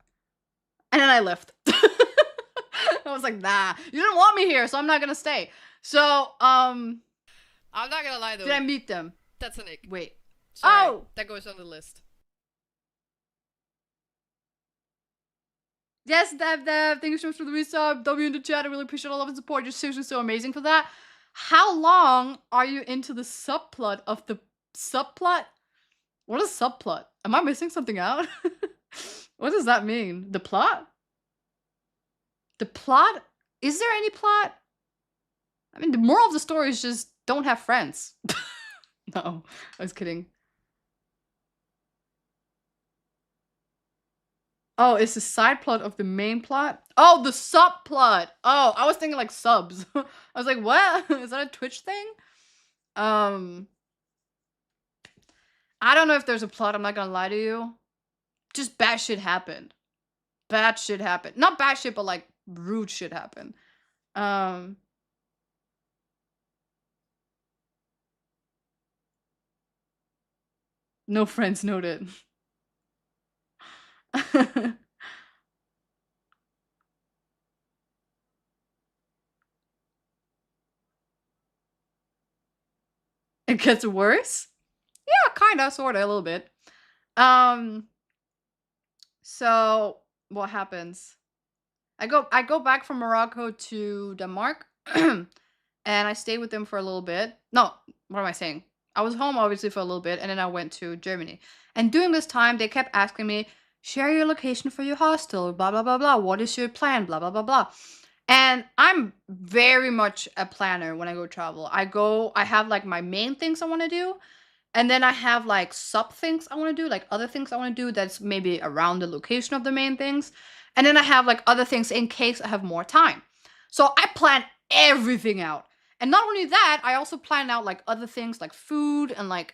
and then I left. I was like, nah, you didn't want me here, so I'm not gonna stay. So, I'm not gonna lie though. Did I meet them? That's an ick. Wait. Sorry, Oh! that goes on the list. Yes, Dev. Thank you so much for the resub. W in the chat. I really appreciate all of the support. You're seriously so amazing for that. How long are you into the subplot of the subplot? What is subplot? Am I missing something out? What does that mean? The plot? The plot? Is there any plot? I mean, the moral of the story is just don't have friends. No, I was kidding. Oh, it's the side plot of the main plot? Oh, the subplot! Oh, I was thinking like subs. I was like, what? Is that a Twitch thing? I don't know if there's a plot, I'm not gonna lie to you. Just bad shit happened. Bad shit happened. Not bad shit, but like rude shit happened. No friends noted. It gets worse? Yeah, kinda, sorta, a little bit. So what happens? I go back from Morocco to Denmark, and I stayed with them for a little bit. No, what am I saying? I was home obviously for a little bit, and then I went to Germany. And during this time, they kept asking me, share your location for your hostel, blah blah blah blah. What is your plan? Blah blah blah blah. And I'm very much a planner when I go travel. I have like my main things I want to do. And then I have like sub things I want to do, like other things I want to do that's maybe around the location of the main things. And then I have like other things in case I have more time. So I plan everything out. And not only that, I also plan out like other things like food and like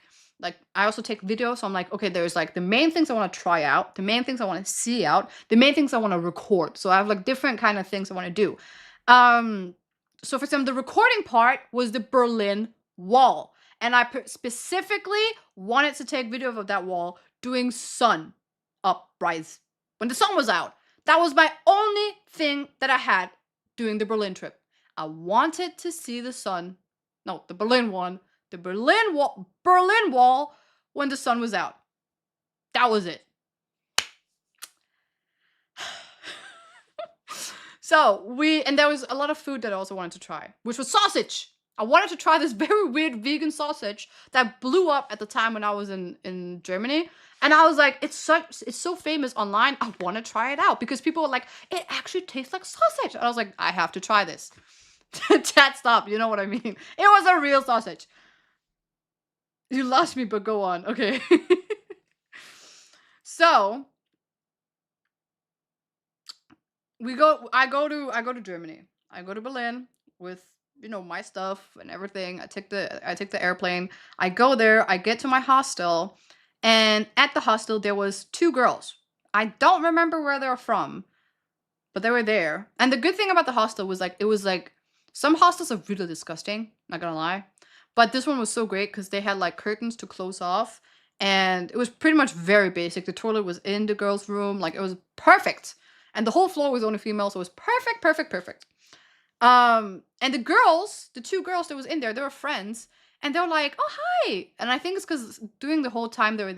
I also take videos. So I'm like, okay, there's like the main things I want to try out, the main things I want to see out, the main things I want to record. So I have like different kind of things I want to do. So for example, the recording part was the Berlin Wall. And I specifically wanted to take video of that wall doing sun uprise when the sun was out. That was my only thing that I had doing the Berlin trip. I wanted to see the sun. No, the Berlin one. The Berlin Wall when the sun was out. That was it. So and there was a lot of food that I also wanted to try, which was sausage. I wanted to try this very weird vegan sausage that blew up at the time when I was in Germany. And I was like, it's so famous online. I want to try it out because people were like, it actually tastes like sausage. And I was like, I have to try this. Chat, stop. You know what I mean? It was a real sausage. You lost me, but go on. Okay. So I go to Germany. I go to Berlin with my stuff and everything. I take the airplane. I go there. I get to my hostel, and at the hostel there was 2 girls. I don't remember where they're from, but they were there. And the good thing about the hostel was like it was like some hostels are really disgusting. Not gonna lie, but this one was so great because they had like curtains to close off, and it was pretty much very basic. The toilet was in the girls' room. Like it was perfect, and the whole floor was only female, so it was perfect. And the 2 girls that was in there, they were friends, and they were like, oh, hi. And I think it's because during the whole time they were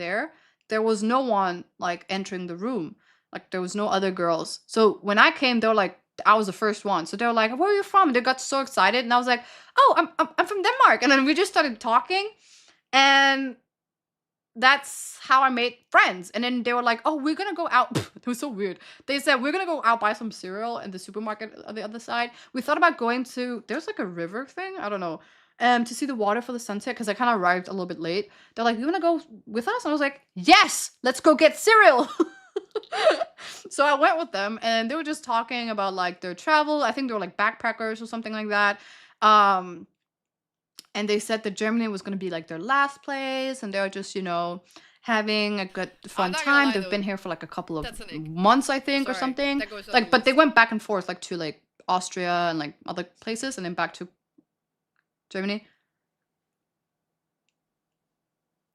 there was no one like entering the room. Like there was no other girls. So when I came, they were like, I was the first one. So they were like, where are you from? And they got so excited. And I was like, oh, I'm from Denmark. And then we just started talking. And that's how I made friends. And then they were like, oh, we're gonna go out. It was so weird. They said, we're gonna go out buy some cereal in the supermarket on the other side. We thought about going to, there's like a river thing, I don't know, to see the water for the sunset, because I kind of arrived a little bit late. They're like, you wanna go with us? And I was like, yes, let's go get cereal. So I went with them, and they were just talking about like their travel. I think they were like backpackers or something like that. And they said that Germany was going to be like their last place, and they were just, having a good fun time. They've been here for like a couple of months, I think, or something. Like, but they went back and forth like to like Austria and like other places, and then back to Germany.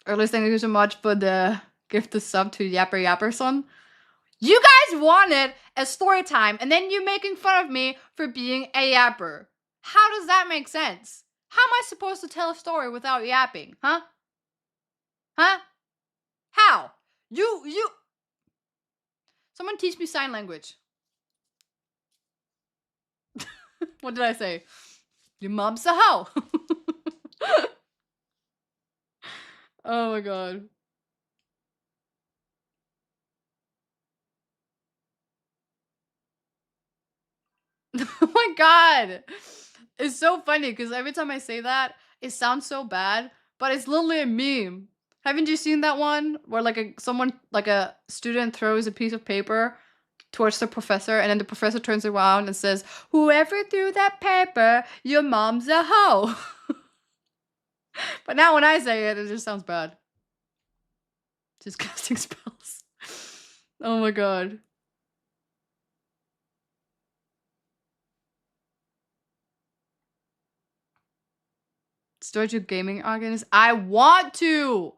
Earliest, thank you so much for the gift the sub to Yapper Yapperson. You guys wanted a story time, and then you making fun of me for being a yapper. How does that make sense? How am I supposed to tell a story without yapping? Huh? Huh? How? You. Someone teach me sign language. What did I say? Your mom's a hoe. Oh my god. Oh my god. It's so funny because every time I say that, it sounds so bad, but it's literally a meme. Haven't you seen that one where like a student throws a piece of paper towards the professor and then the professor turns around and says, "Whoever threw that paper, your mom's a hoe." But now when I say it, it just sounds bad. Just casting spells. Oh my god. Start your gaming arguments. I want to.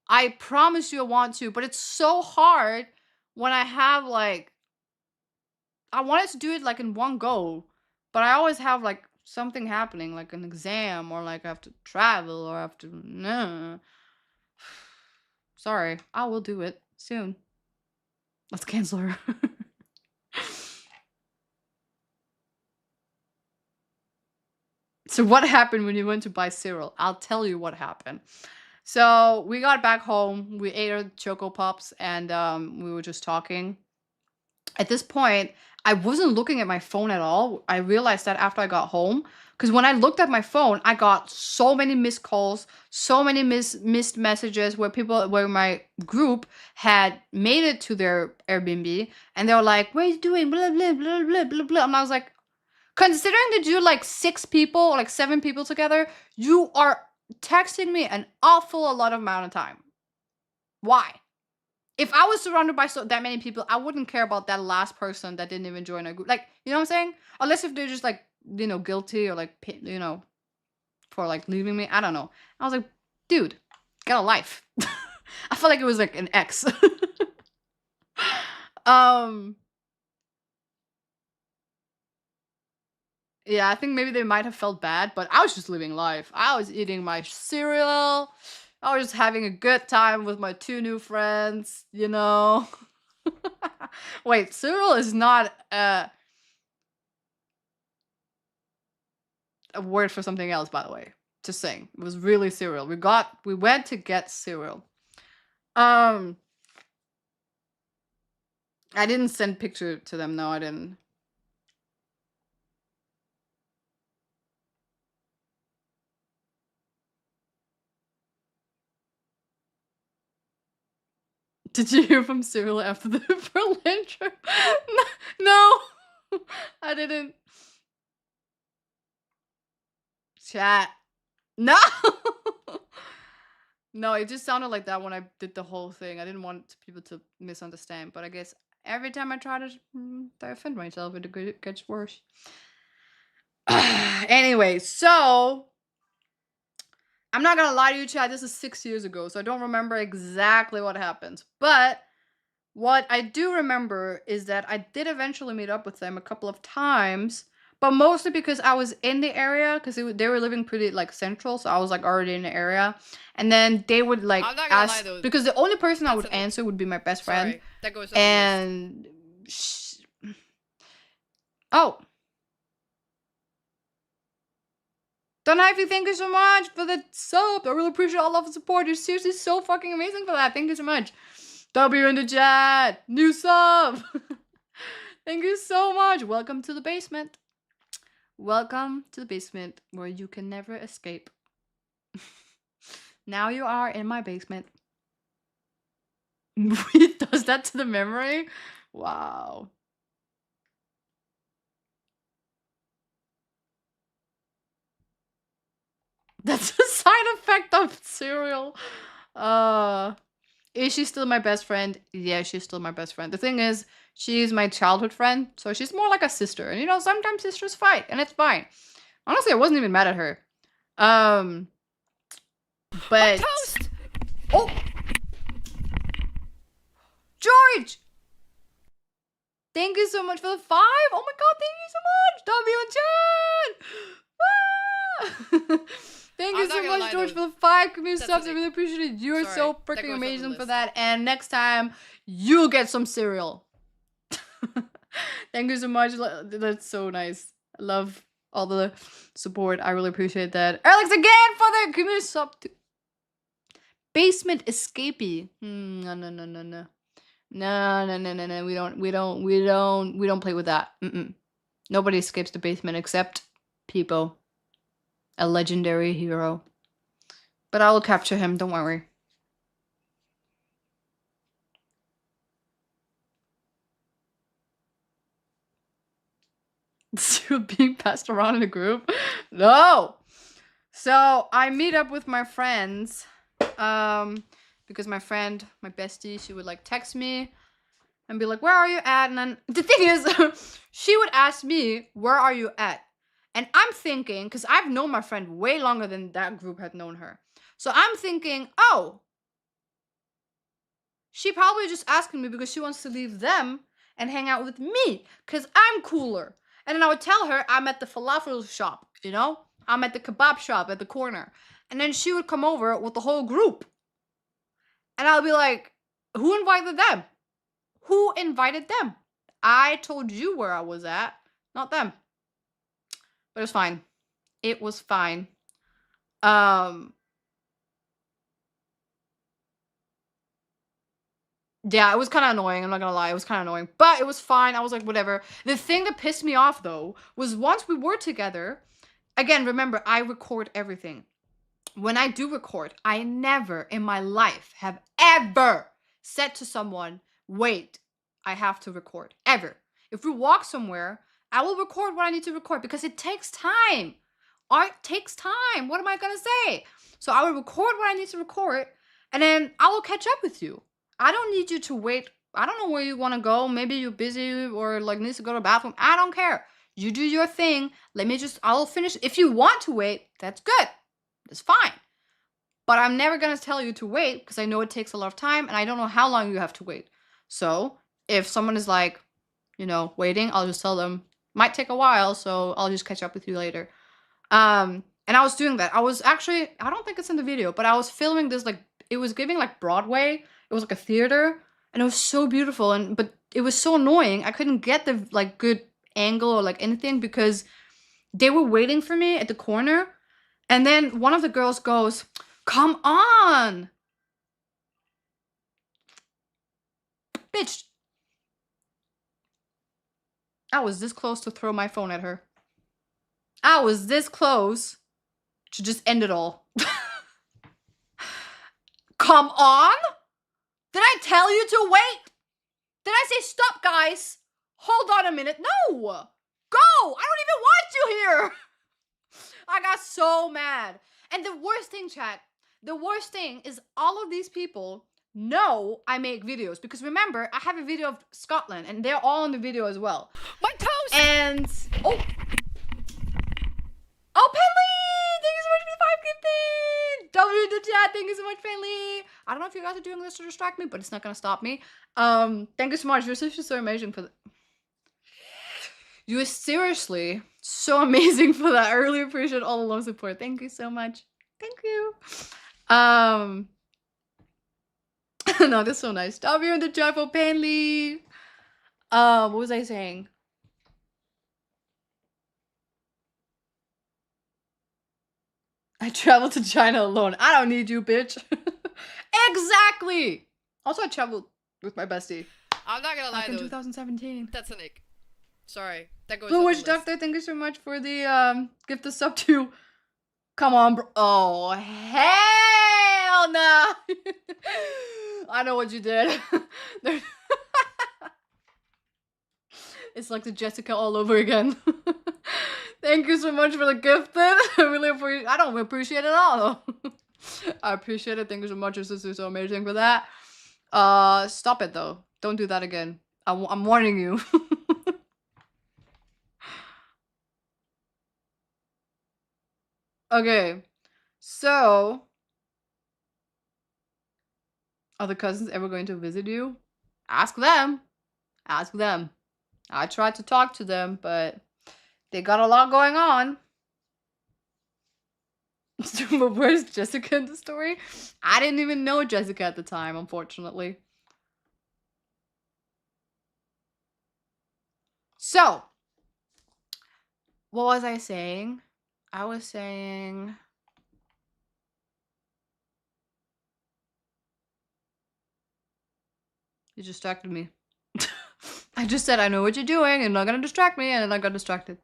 I promise you I want to, but it's so hard when I have like I wanted to do it like in one go, but I always have like something happening, like an exam or like I have to travel or I have to no. Sorry, I will do it soon. Let's cancel her. So what happened when you went to buy cereal? I'll tell you what happened. So we got back home, we ate our Choco Pops, and we were just talking. At this point, I wasn't looking at my phone at all. I realized that after I got home, because when I looked at my phone, I got so many missed calls, so many missed messages where my group had made it to their Airbnb, and they were like, "What are you doing?" Blah blah blah blah blah blah. And I was like, considering that you like 6 people or like 7 people together, you are texting me an awful a lot of amount of time. Why? If I was surrounded by that many people, I wouldn't care about that last person that didn't even join our group. Like, you know what I'm saying? Unless if they're just like, guilty or like, for like leaving me. I don't know. I was like, dude, get a life. I felt like it was like an ex. Yeah, I think maybe they might have felt bad, but I was just living life. I was eating my cereal. I was just having a good time with my 2 new friends, Wait, cereal is not a word for something else, by the way. Just saying. It was really cereal. We went to get cereal. I didn't send picture to them. No, I didn't. Did you hear from Cyril after the Berlin trip? No, I didn't. Chat. No! No, it just sounded like that when I did the whole thing. I didn't want people to misunderstand, but I guess every time I try to defend myself, it gets worse. Anyway, so I'm not gonna lie to you, chat. This is 6 years ago, so I don't remember exactly what happened. But what I do remember is that I did eventually meet up with them a couple of times, but mostly because I was in the area, because they were living pretty like central, so I was like already in the area. And then they would like I'm not gonna ask, lie, though. because the only person I would answer would be my best friend. Sorry, that goes on the list. And oh. Donivy, thank you so much for the sub. I really appreciate all of the support. You're seriously so fucking amazing for that. Thank you so much. W in the chat. New sub. Thank you so much. Welcome to the basement. Welcome to the basement where you can never escape. Now you are in my basement. Does that to the memory? Wow. That's a side effect of cereal. Is she still my best friend? Yeah, she's still my best friend. The thing is, she's my childhood friend, so she's more like a sister. And sometimes sisters fight, and it's fine. Honestly, I wasn't even mad at her. But toast! Oh, George! Thank you so much for the 5. Oh my god, thank you so much! W and Jen! Ah! much for the 5 community That's subs. I an really appreciate it. You're Sorry, so that freaking goes on the amazing for list. that. And next time, you'll get some cereal. Thank you so much. That's so nice. I love all the support. I really appreciate that. Alex again for the community sub. Basement escapee. No, no, no, no, no. No, no, no, no, no. We don't play with that. Nobody escapes the basement except Peepo, a legendary hero. But I will capture him. Don't worry. Still being passed around in a group? No. So I meet up with my friends, because my friend, my bestie, she would like text me and be like, "Where are you at?" And then the thing is, she would ask me, "Where are you at?" And I'm thinking, because I've known my friend way longer than that group had known her. So I'm thinking, oh, she probably just asking me because she wants to leave them and hang out with me because I'm cooler. And then I would tell her I'm at the falafel shop, you know? I'm at the kebab shop at the corner. And then she would come over with the whole group. And I'll be like, who invited them? Who invited them? I told you where I was at, not them. But it was fine. It was fine. Yeah, it was kind of annoying. I'm not gonna lie. It was kind of annoying. But it was fine. I was like, whatever. The thing that pissed me off, though, was once we were together, again, remember, I record everything. When I do record, I never in my life have ever said to someone, wait, I have to record. Ever. If we walk somewhere, I will record what I need to record because it takes time. Art takes time. What am I gonna say? So I will record what I need to record, and then I will catch up with you. I don't need you to wait. I don't know where you want to go. Maybe you're busy or like needs to go to the bathroom. I don't care. You do your thing. I'll finish. If you want to wait, that's good. That's fine. But I'm never going to tell you to wait because I know it takes a lot of time and I don't know how long you have to wait. So if someone is like, waiting, I'll just tell them, might take a while, so I'll just catch up with you later. And I was doing that. I was actually, I don't think it's in the video, but I was filming this, like, it was giving like Broadway. It was like a theater and it was so beautiful. But it was so annoying. I couldn't get the like good angle or like anything because they were waiting for me at the corner. And then one of the girls goes, "Come on. Bitch." I was this close to throw my phone at her. I was this close to just end it all. Come on? Did I tell you to wait? Did I say stop, guys? Hold on a minute. No! Go! I don't even want you here! I got so mad. And the worst thing, chat, the worst thing is all of these people know I make videos. Because remember, I have a video of Scotland and they're all in the video as well. My toes! And... Oh, Penley! Thank you so much for the 5 gifted! W in the chat, thank you so much, Penley! I don't know if you guys are doing this to distract me, but it's not gonna stop me. Thank you so much. You're so amazing for that. You are seriously so amazing for that. I really appreciate all the love support. Thank you so much. Thank you. No, that's so nice. W in the chat for Penley. What was I saying? I traveled to China alone. I don't need you, bitch. Exactly. Also, I traveled with my bestie. I'm not gonna lie in though. 2017. That's an ick. Sorry, that goes. Blue Witch Doctor, thank you so much for the gift the sub to. Come on, bro. Oh hell no! I know what you did. It's like the Jessica all over again. Thank you so much for the gift. I really appreciate. I don't appreciate it at all. I appreciate it. Thank you so much. Your sister's so amazing for that. Stop it though. Don't do that again. I'm warning you. Okay, so are the cousins ever going to visit you? Ask them. Ask them. I tried to talk to them, but they got a lot going on. But where's Jessica in the story? I didn't even know Jessica at the time, unfortunately. So, what was I saying? I was saying... You distracted me. I just said, I know what you're doing, and you're not gonna distract me, and then I got distracted.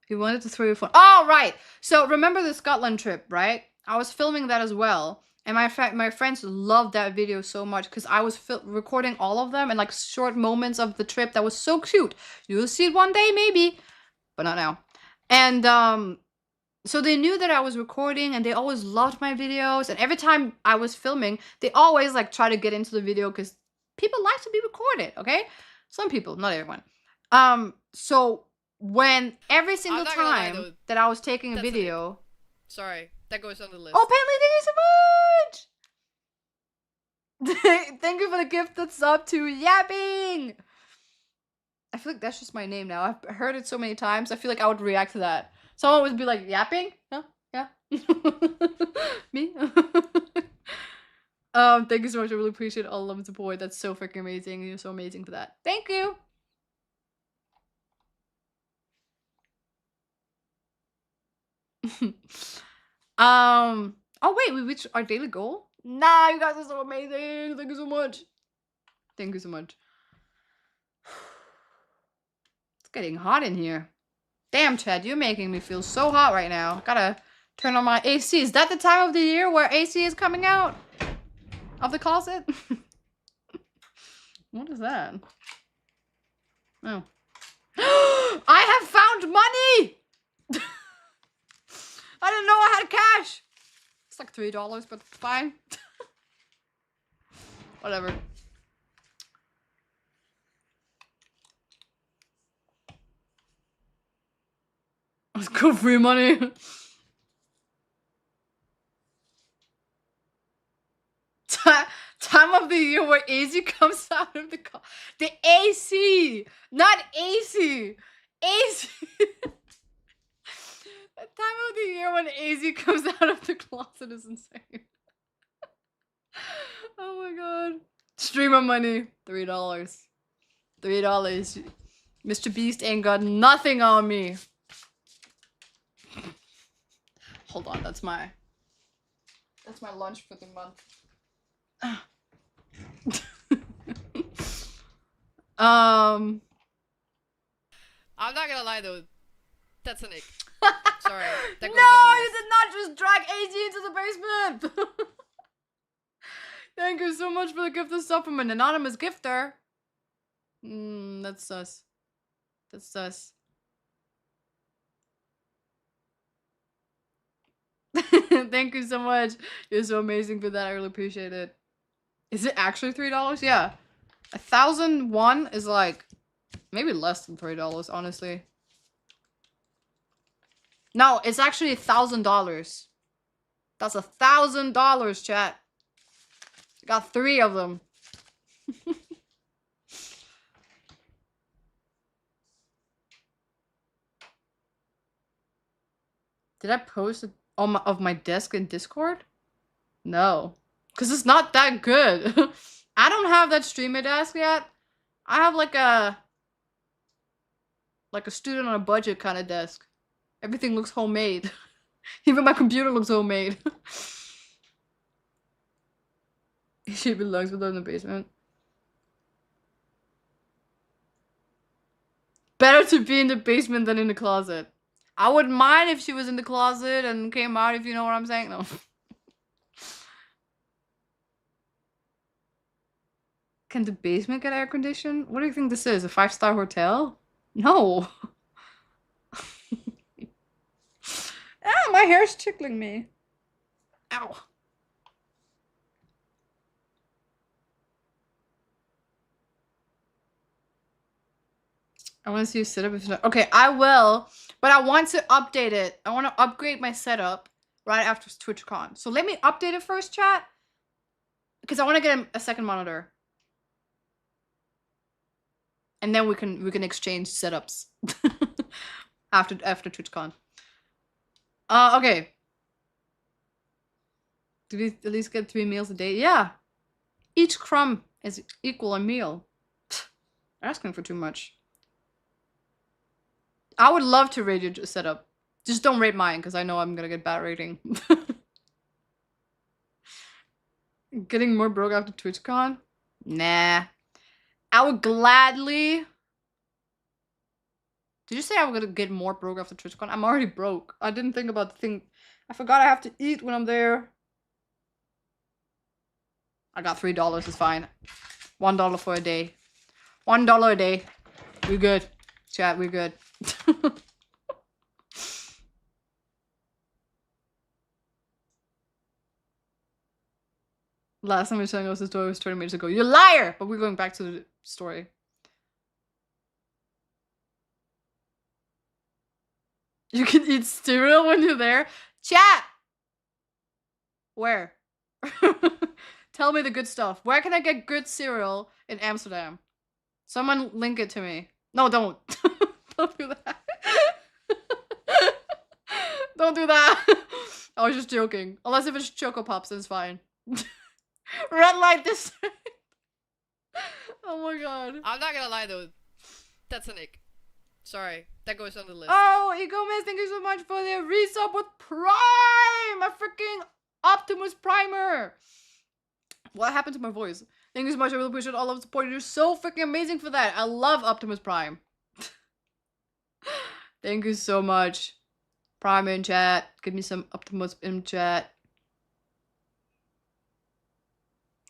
He wanted to throw your phone. Oh, right! So, remember the Scotland trip, right? I was filming that as well. And my friends loved that video so much because I was recording all of them and like short moments of the trip that was so cute. You'll see it one day, maybe. But not now. And so they knew that I was recording and they always loved my videos. And every time I was filming, they always like try to get into the video because people like to be recorded, okay? Some people, not everyone. So when every single time that I was taking a video... Sorry, that goes on the list. Oh, Penley, thank you so much! Thank you for the gift that's up to Yapping! I feel like that's just my name now. I've heard it so many times. I feel like I would react to that. Someone would be like, Yapping? Huh? Yeah. Me? Thank you so much. I really appreciate all the love and support. That's so freaking amazing. You're so amazing for that. Thank you! Oh wait, we reached our daily goal? Nah, you guys are so amazing. Thank you so much. Thank you so much. It's getting hot in here. Damn, Chad, you're making me feel so hot right now. Gotta turn on my AC. Is that the time of the year where AC is coming out of the closet? What is that? Oh. I have found money! I didn't know I had cash. It's like $3, but fine. Whatever. Let's go, free money. Time of the year where AC comes out of the car. The AC, not AC. AC. The time of the year when AC comes out of the closet is insane. Oh my god. Streamer money, $3. $3. Mr. Beast ain't got nothing on me. Hold on, that's my lunch for the month. I'm not gonna lie though, that's an ick. Sorry. That goes No, you did not just drag AC into the basement. Thank you so much for the gift of stuff from an anonymous gifter. That's sus. That's sus. Thank you so much. You're so amazing for that. I really appreciate it. Is it actually $3? Yeah. 1,001 is like maybe less than $3, honestly. No, it's actually $1,000. That's $1,000, chat. Got 3 of them. Did I post it of my desk in Discord? No. Because it's not that good. I don't have that streamer desk yet. I have like a student on a budget kind of desk. Everything looks homemade. Even my computer looks homemade. She belongs with her in the basement. Better to be in the basement than in the closet. I wouldn't mind if she was in the closet and came out, if you know what I'm saying. No. Can the basement get air conditioned? What do you think this is? A 5-star hotel? No. Ah, my hair's tickling me. Ow. I want to see you set up. Okay, I will, but I want to update it. I want to upgrade my setup right after TwitchCon. So let me update it first, chat, because I want to get a second monitor, and then we can exchange setups after TwitchCon. Okay. Do we at least get 3 meals a day? Yeah. Each crumb is equal a meal. Asking for too much. I would love to rate your setup. Just don't rate mine, because I know I'm gonna get bad rating. Getting more broke after TwitchCon? Nah. I would gladly... Did you say I was gonna get more broke after TwitchCon? I'm already broke. I didn't think about the thing. I forgot I have to eat when I'm there. I got $3, it's fine. $1 for a day. $1 a day. We good. Chat, we good. Last time we were telling us the story was 20 minutes ago. You liar! But we're going back to the story. You can eat cereal when you're there? Chat! Where? Tell me the good stuff. Where can I get good cereal in Amsterdam? Someone link it to me. No, don't. Don't do that. Don't do that. I was just joking. Unless if it's Choco Pops, then it's fine. Red light this time. Oh my god. I'm not gonna lie though. That's an ick. Sorry. That goes on the list. Oh, Egomez, thank you so much for the resub with Prime! A freaking Optimus Primer! What happened to my voice? Thank you so much. I really appreciate all of the support. You're so freaking amazing for that. I love Optimus Prime. Thank you so much. Prime in chat. Give me some Optimus in chat.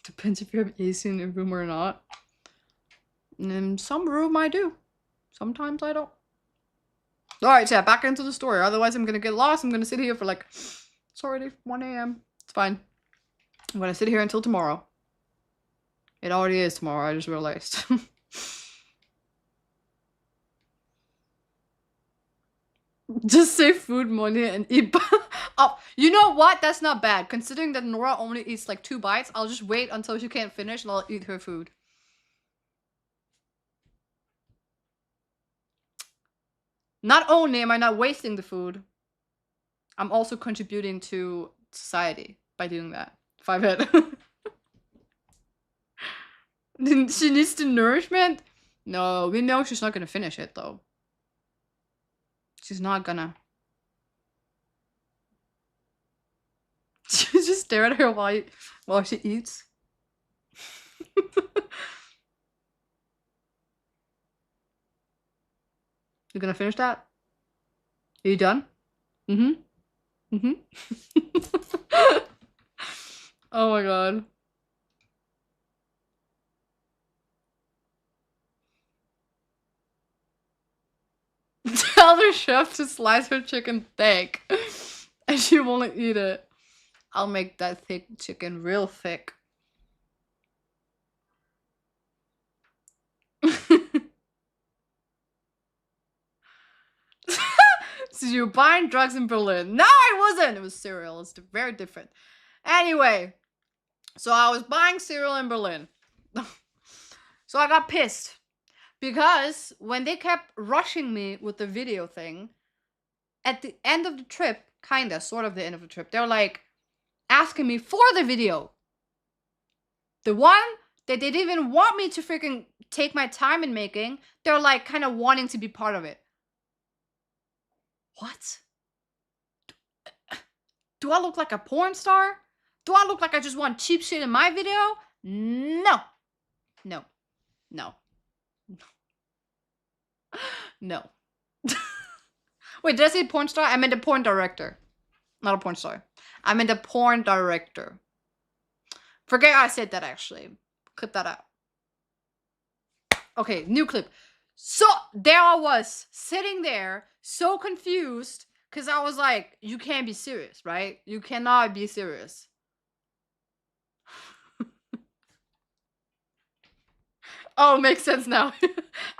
Depends if you have AC in your room or not. In some room I do. Sometimes I don't. Alright, chat, back into the story. Otherwise I'm gonna get lost. I'm gonna sit here for like... It's already 1 AM. It's fine. I'm gonna sit here until tomorrow. It already is tomorrow, I just realized. Just save food money and eat. Oh, you know what? That's not bad. Considering that Nora only eats like 2 bites, I'll just wait until she can't finish and I'll eat her food. Not only am I not wasting the food, I'm also contributing to society by doing that. 5 hit. She needs the nourishment? No, we know she's not gonna finish it though. She's not gonna. She just stare at her while she eats. You gonna finish that? Are you done? Mm-hmm. Mm-hmm. Oh my god. Tell the chef to slice her chicken thick. And she won't eat it. I'll make that thick chicken real thick. So you're buying drugs in Berlin. No, I wasn't. It was cereal. It's very different. Anyway. So I was buying cereal in Berlin. So I got pissed. Because when they kept rushing me with the video thing, at the end of the trip, kinda, sort of the end of the trip, they're like asking me for the video. The one that they didn't even want me to freaking take my time in making, they're like kind of wanting to be part of it. What? Do I look like a porn star? Do I look like I just want cheap shit in my video? No. No. No. No. Wait, did I say porn star? I meant a porn director. Not a porn star. I meant a porn director. Forget I said that actually. Clip that out. Okay, new clip. So there I was, sitting there, so confused, because I was like, you can't be serious, right? You cannot be serious. Oh, makes sense now. Yeah,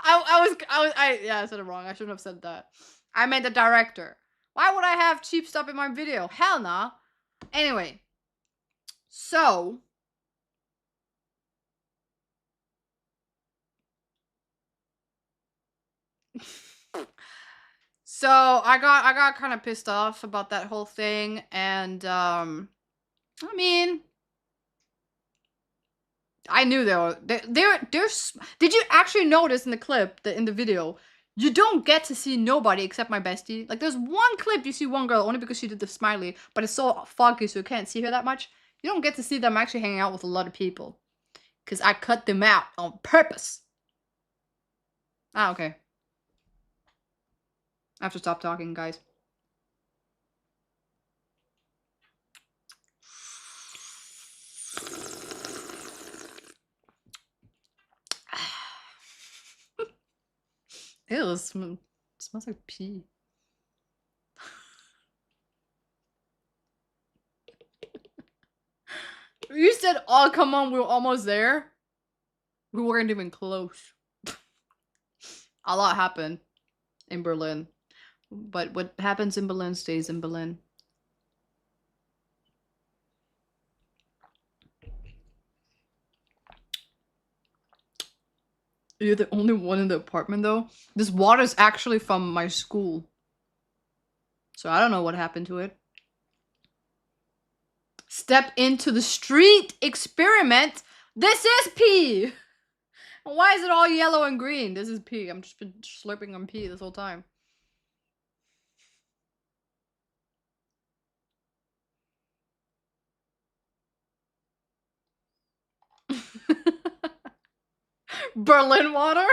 I said it wrong. I shouldn't have said that. I meant the director. Why would I have cheap stuff in my video? Hell nah. Anyway. So. So I got kind of pissed off about that whole thing, and I mean, I knew did you actually notice in the clip, in the video, you don't get to see nobody except my bestie? Like, there's one clip you see one girl, only because she did the smiley, but it's so foggy so you can't see her that much. You don't get to see them actually hanging out with a lot of people. Because I cut them out on purpose. Ah, okay. I have to stop talking, guys. Ew, it smells like pee. You said, oh, come on, we were almost there. We weren't even close. A lot happened in Berlin. But what happens in Berlin stays in Berlin. You're the only one in the apartment, though? This water's actually from my school. So I don't know what happened to it. Step into the street experiment. This is pee. Why is it all yellow and green? This is pee. I'm just been slurping on pee this whole time. Berlin water?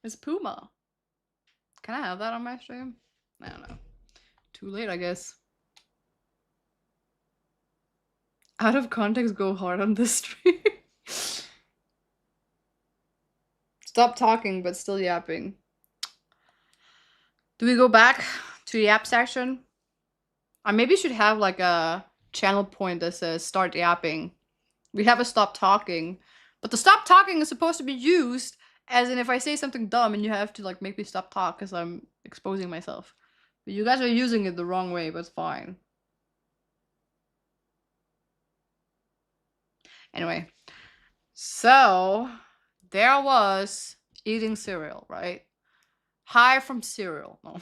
It's Puma. Can I have that on my stream? I don't know. Too late, I guess. Out of context, go hard on this stream. Stop talking, but still yapping. Do we go back to the yap section? I maybe should have like a channel point that says start yapping. We have a stop talking. But the stop talking is supposed to be used as in if I say something dumb and you have to like make me stop talk because I'm exposing myself. But you guys are using it the wrong way, but it's fine. Anyway, so there I was eating cereal, right? High from cereal. No.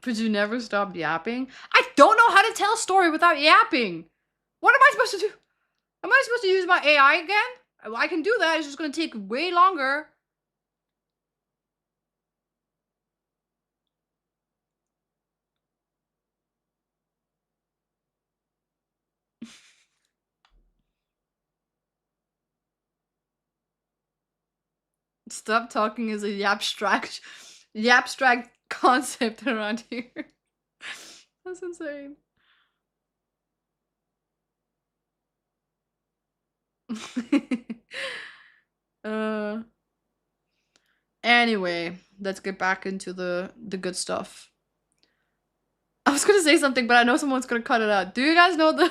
But you never stopped yapping? I don't know how to tell a story without yapping. What am I supposed to do? Am I supposed to use my AI again? I can do that. It's just going to take way longer. Stop talking is a yapstract concept around here. That's insane. Anyway, let's get back into the good stuff. I was gonna say something, but I know someone's gonna cut it out. Do you guys know the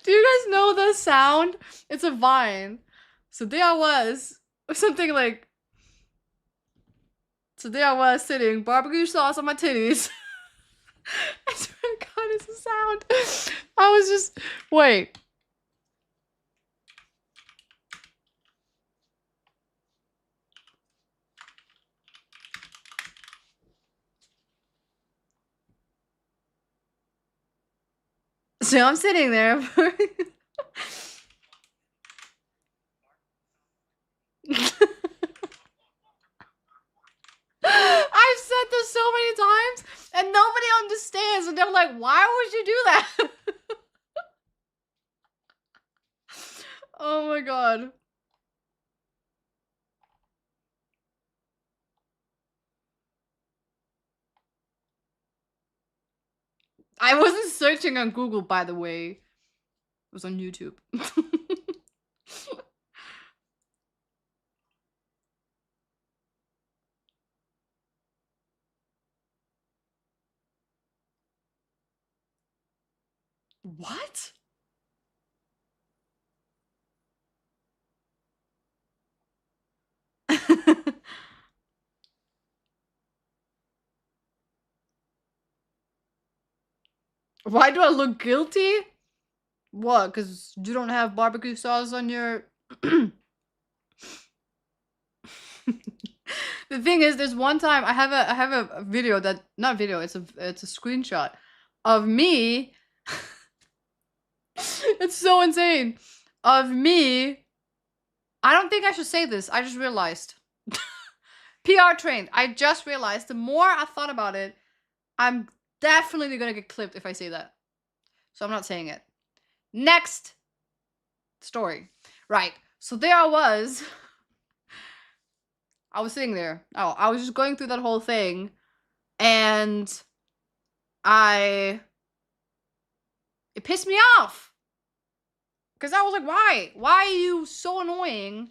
Do you guys know the sound? It's a vine. So there I was, something like. So there I was sitting, barbecue sauce on my titties. I swear to God, it's a sound. I was just wait. So I'm sitting there. I've said this so many times and nobody understands and they're like, why would you do that? Oh my God. I wasn't searching on Google, by the way. It was on YouTube. What? Why do I look guilty? What? Because you don't have barbecue sauce on your... The thing is, there's one time I have a video that not video, it's a screenshot of me. It's so insane. Of me. I don't think I should say this. I just realized. PR trained. I just realized the more I thought about it, I'm definitely gonna get clipped if I say that. So I'm not saying it. Next story. Right. So there I was. I was sitting there. Oh, I was just going through that whole thing. And it pissed me off. Because I was like, why? Why are you so annoying?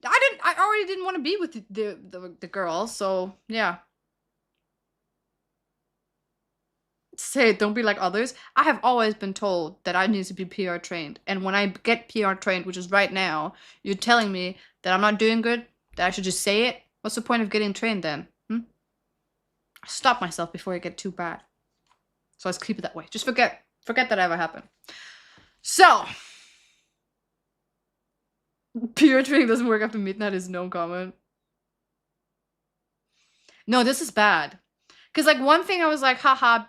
I already didn't want to be with the girl, so yeah. Say don't be like others. I have always been told that I need to be PR trained. And when I get PR trained, which is right now, you're telling me that I'm not doing good? That I should just say it? What's the point of getting trained then? Stop myself before I get too bad. So let's keep it that way. Just forget that ever happened. So, PR training doesn't work after midnight is no comment. No, this is bad. Because, like, one thing I was like, haha,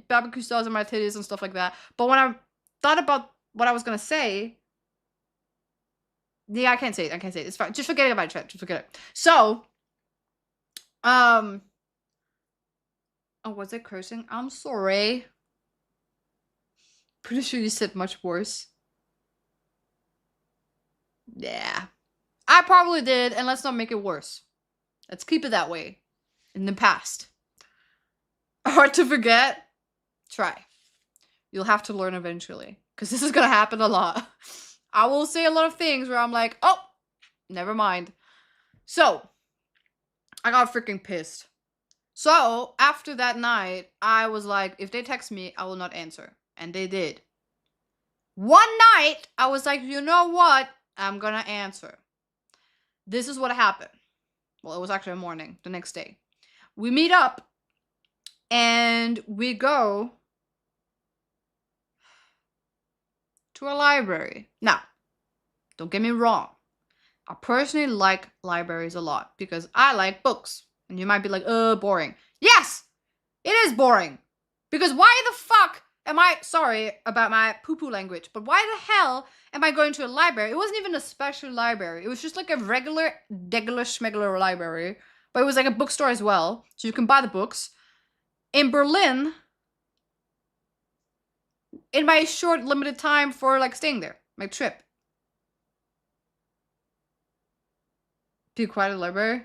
barbecue sauce on my titties and stuff like that. But when I thought about what I was going to say, yeah, I can't say it. I can't say it. It's fine. Just forget about it. Just forget it. So, oh, was it cursing? I'm sorry. Pretty sure you said much worse. Yeah. I probably did, and let's not make it worse. Let's keep it that way. In the past. Hard to forget? Try. You'll have to learn eventually. Because this is going to happen a lot. I will say a lot of things where I'm like, oh, never mind. So, I got freaking pissed. So, after that night, I was like, if they text me, I will not answer. And they did. One night, I was like, you know what? I'm gonna answer. This is what happened. Well, it was actually a morning, the next day. We meet up, and we go to a library. Now, don't get me wrong. I personally like libraries a lot because I like books. And you might be like, boring. Yes, it is boring. Because why the fuck am I, sorry about my poo-poo language, but why the hell am I going to a library? It wasn't even a special library. It was just like a regular, degular, schmegular library. But it was like a bookstore as well. So you can buy the books. In Berlin, in my short, limited time for like staying there, my trip. Be quiet at the library.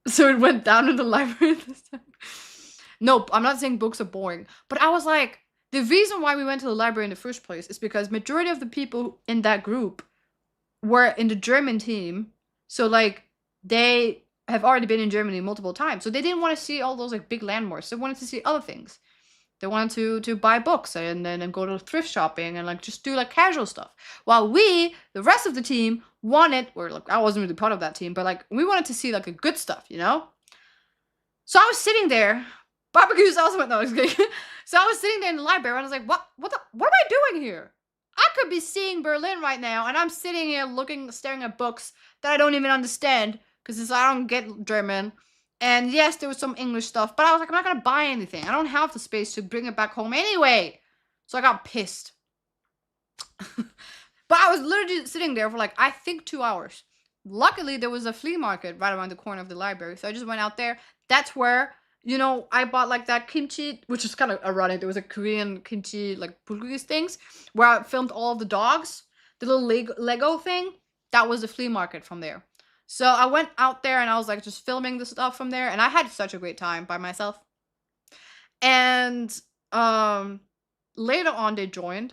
So it went down in the library this time. Nope, I'm not saying books are boring. But I was like, the reason why we went to the library in the first place is because majority of the people in that group were in the German team. So like, they have already been in Germany multiple times. So they didn't want to see all those like big landmarks. They wanted to see other things. They wanted to buy books and then go to thrift shopping and like just do like casual stuff. While we, the rest of the team, wanted, or like I wasn't really part of that team, but like we wanted to see like the good stuff, you know? So I was sitting there, barbecue sauce went, no, I was kidding. So I was sitting there in the library and I was like, what am I doing here? I could be seeing Berlin right now and I'm sitting here staring at books that I don't even understand because I don't get German. And yes, there was some English stuff, but I was like, I'm not going to buy anything. I don't have the space to bring it back home anyway. So I got pissed. But I was literally sitting there for like, I think 2 hours. Luckily, there was a flea market right around the corner of the library. So I just went out there. That's where, you know, I bought like that kimchi, which is kind of ironic. There was a Korean kimchi, like Portuguese things, where I filmed all of the dogs. The little Lego thing. That was the flea market from there. So I went out there and I was like just filming the stuff from there. And I had such a great time by myself. And later on they joined.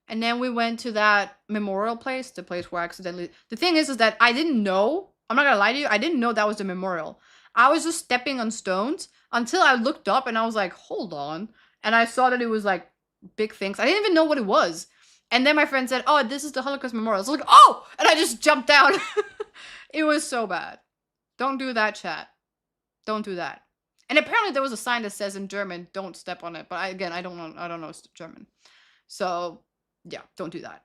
And then we went to that memorial place, the place where I accidentally... The thing is that I didn't know. I'm not going to lie to you. I didn't know that was the memorial. I was just stepping on stones until I looked up and I was like, hold on. And I saw that it was like big things. I didn't even know what it was. And then my friend said, oh, this is the Holocaust Memorial. So I was like, oh! And I just jumped down. It was so bad. Don't do that, chat. Don't do that. And apparently there was a sign that says in German, don't step on it. But I don't know German. So, yeah, don't do that.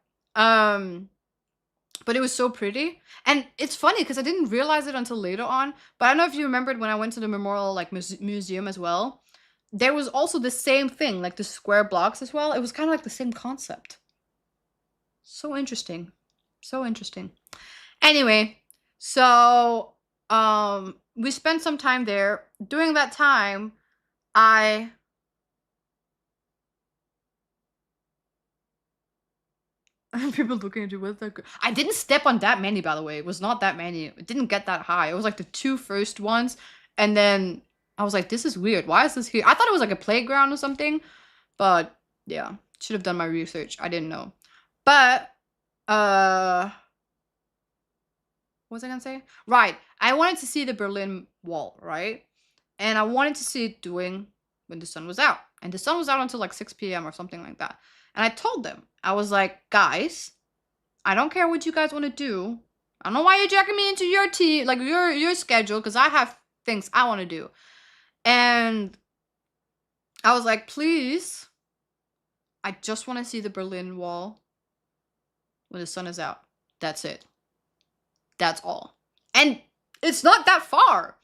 But it was so pretty. And it's funny because I didn't realize it until later on. But I don't know if you remembered when I went to the memorial like museum as well. There was also the same thing, like the square blocks as well. It was kind of like the same concept. So interesting. So interesting. Anyway, so we spent some time there. During that time, people looking at you with like, I didn't step on that many, by the way. It was not that many. It didn't get that high. It was like the 2 first ones, and then I was like, this is weird. Why is this here? I thought it was like a playground or something, but yeah, should have done my research. I didn't know. But what was I gonna say? Right, I wanted to see the Berlin Wall, right? And I wanted to see it doing when the sun was out, and the sun was out until like 6 p.m. or something like that. And I told them, I was like, guys, I don't care what you guys want to do. I don't know why you're jacking me into your like your schedule, because I have things I want to do. And I was like, please, I just want to see the Berlin Wall when the sun is out. That's it. That's all. And it's not that far,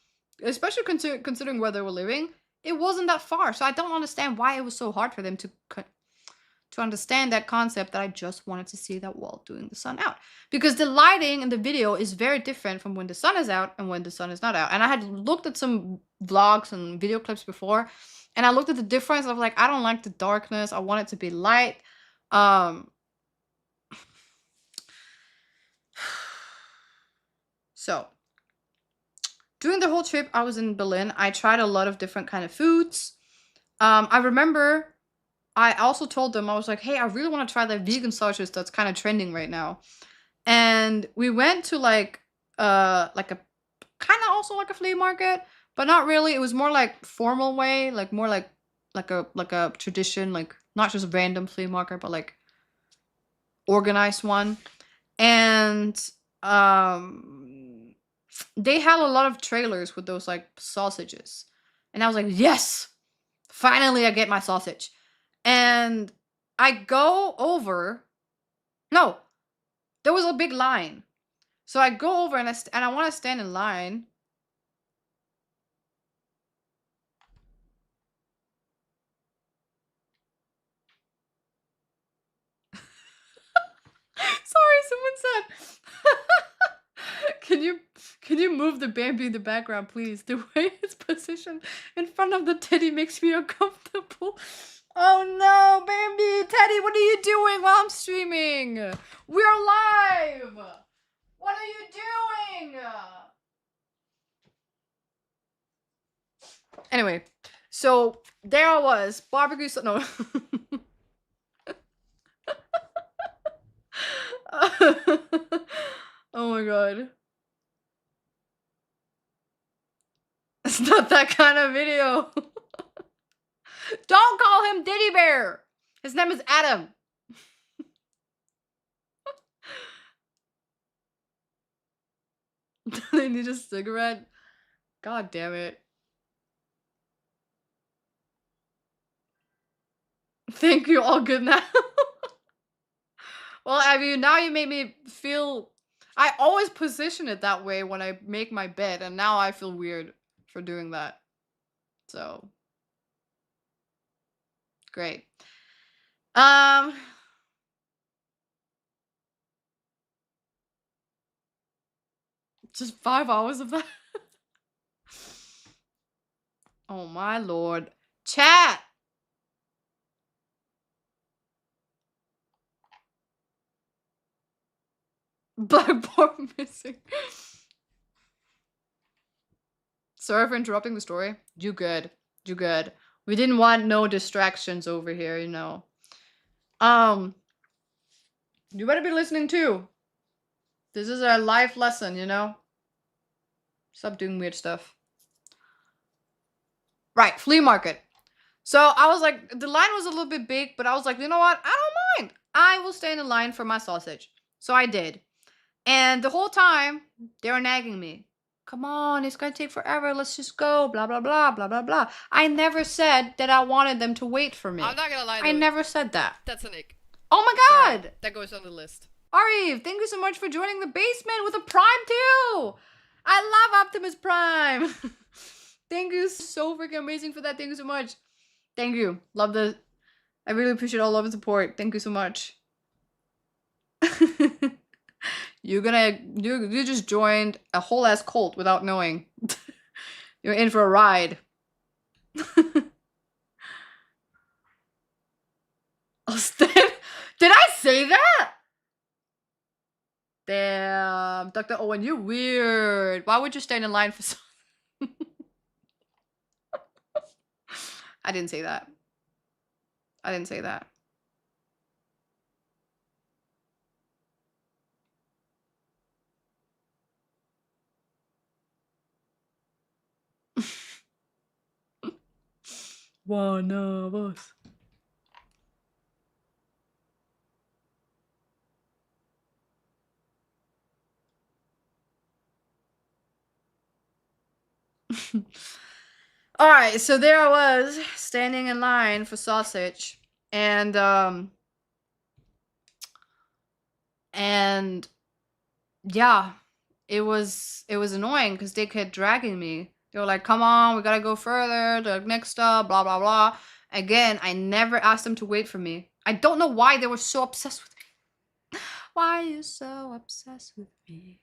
especially considering where they were living. It wasn't that far, so I don't understand why it was so hard for them to understand that concept that I just wanted to see that wall doing the sun out. Because the lighting in the video is very different from when the sun is out and when the sun is not out. And I had looked at some vlogs and video clips before, and I looked at the difference of like, I don't like the darkness. I want it to be light. So, during the whole trip I was in Berlin, I tried a lot of different kind of foods. I remember I also told them, I was like, hey, I really want to try that vegan sausage that's kind of trending right now. And we went to like a kind of also like a flea market, but not really. It was more like formal way, like more like a tradition, like not just a random flea market, but like organized one. And they had a lot of trailers with those like sausages. And I was like, yes, finally I get my sausage. And I go over. No, there was a big line. So I go over and I want to stand in line. Sorry, someone said. Can you move the Bambi in the background, please? The way it's positioned in front of the teddy makes me uncomfortable. Oh no, Bambi! Teddy, what are you doing while I'm streaming? We're live! What are you doing? Anyway, so there I was, barbecue. No. Oh my god. It's not that kind of video. Don't call him Diddy Bear. His name is Adam. They need a cigarette. God damn it. Thank you, all good now. Well, I mean, now you made me feel... I always position it that way when I make my bed, and now I feel weird for doing that. So... Great. Just 5 hours of that? Oh my lord. Chat! Blackboard missing. Sorry for interrupting the story. You good. You good. We didn't want no distractions over here, you know. You better be listening too. This is our life lesson, you know. Stop doing weird stuff. Right, flea market. So I was like, the line was a little bit big, but I was like, you know what? I don't mind. I will stay in the line for my sausage. So I did. And the whole time, they were nagging me. Come on, it's gonna take forever. Let's just go. Blah, blah, blah, blah, blah, blah. I never said that I wanted them to wait for me. I'm not gonna lie. I never said that. That's an ick. Oh my god! Sorry, that goes on the list. Ari, thank you so much for joining the basement with a Prime too. I love Optimus Prime. Thank you, so freaking amazing for that. Thank you so much. Thank you. Love the. I really appreciate all love and support. Thank you so much. You just joined a whole ass cult without knowing. You're in for a ride. Did I say that? Damn, Dr. Owen, you're weird. Why would you stand in line for so? I didn't say that. I didn't say that. One of us. All right, so there I was standing in line for sausage, and yeah, it was annoying because they kept dragging me. They were like, "Come on, we gotta go further. The next stop, blah blah blah." Again, I never asked them to wait for me. I don't know why they were so obsessed with me. Why are you so obsessed with me?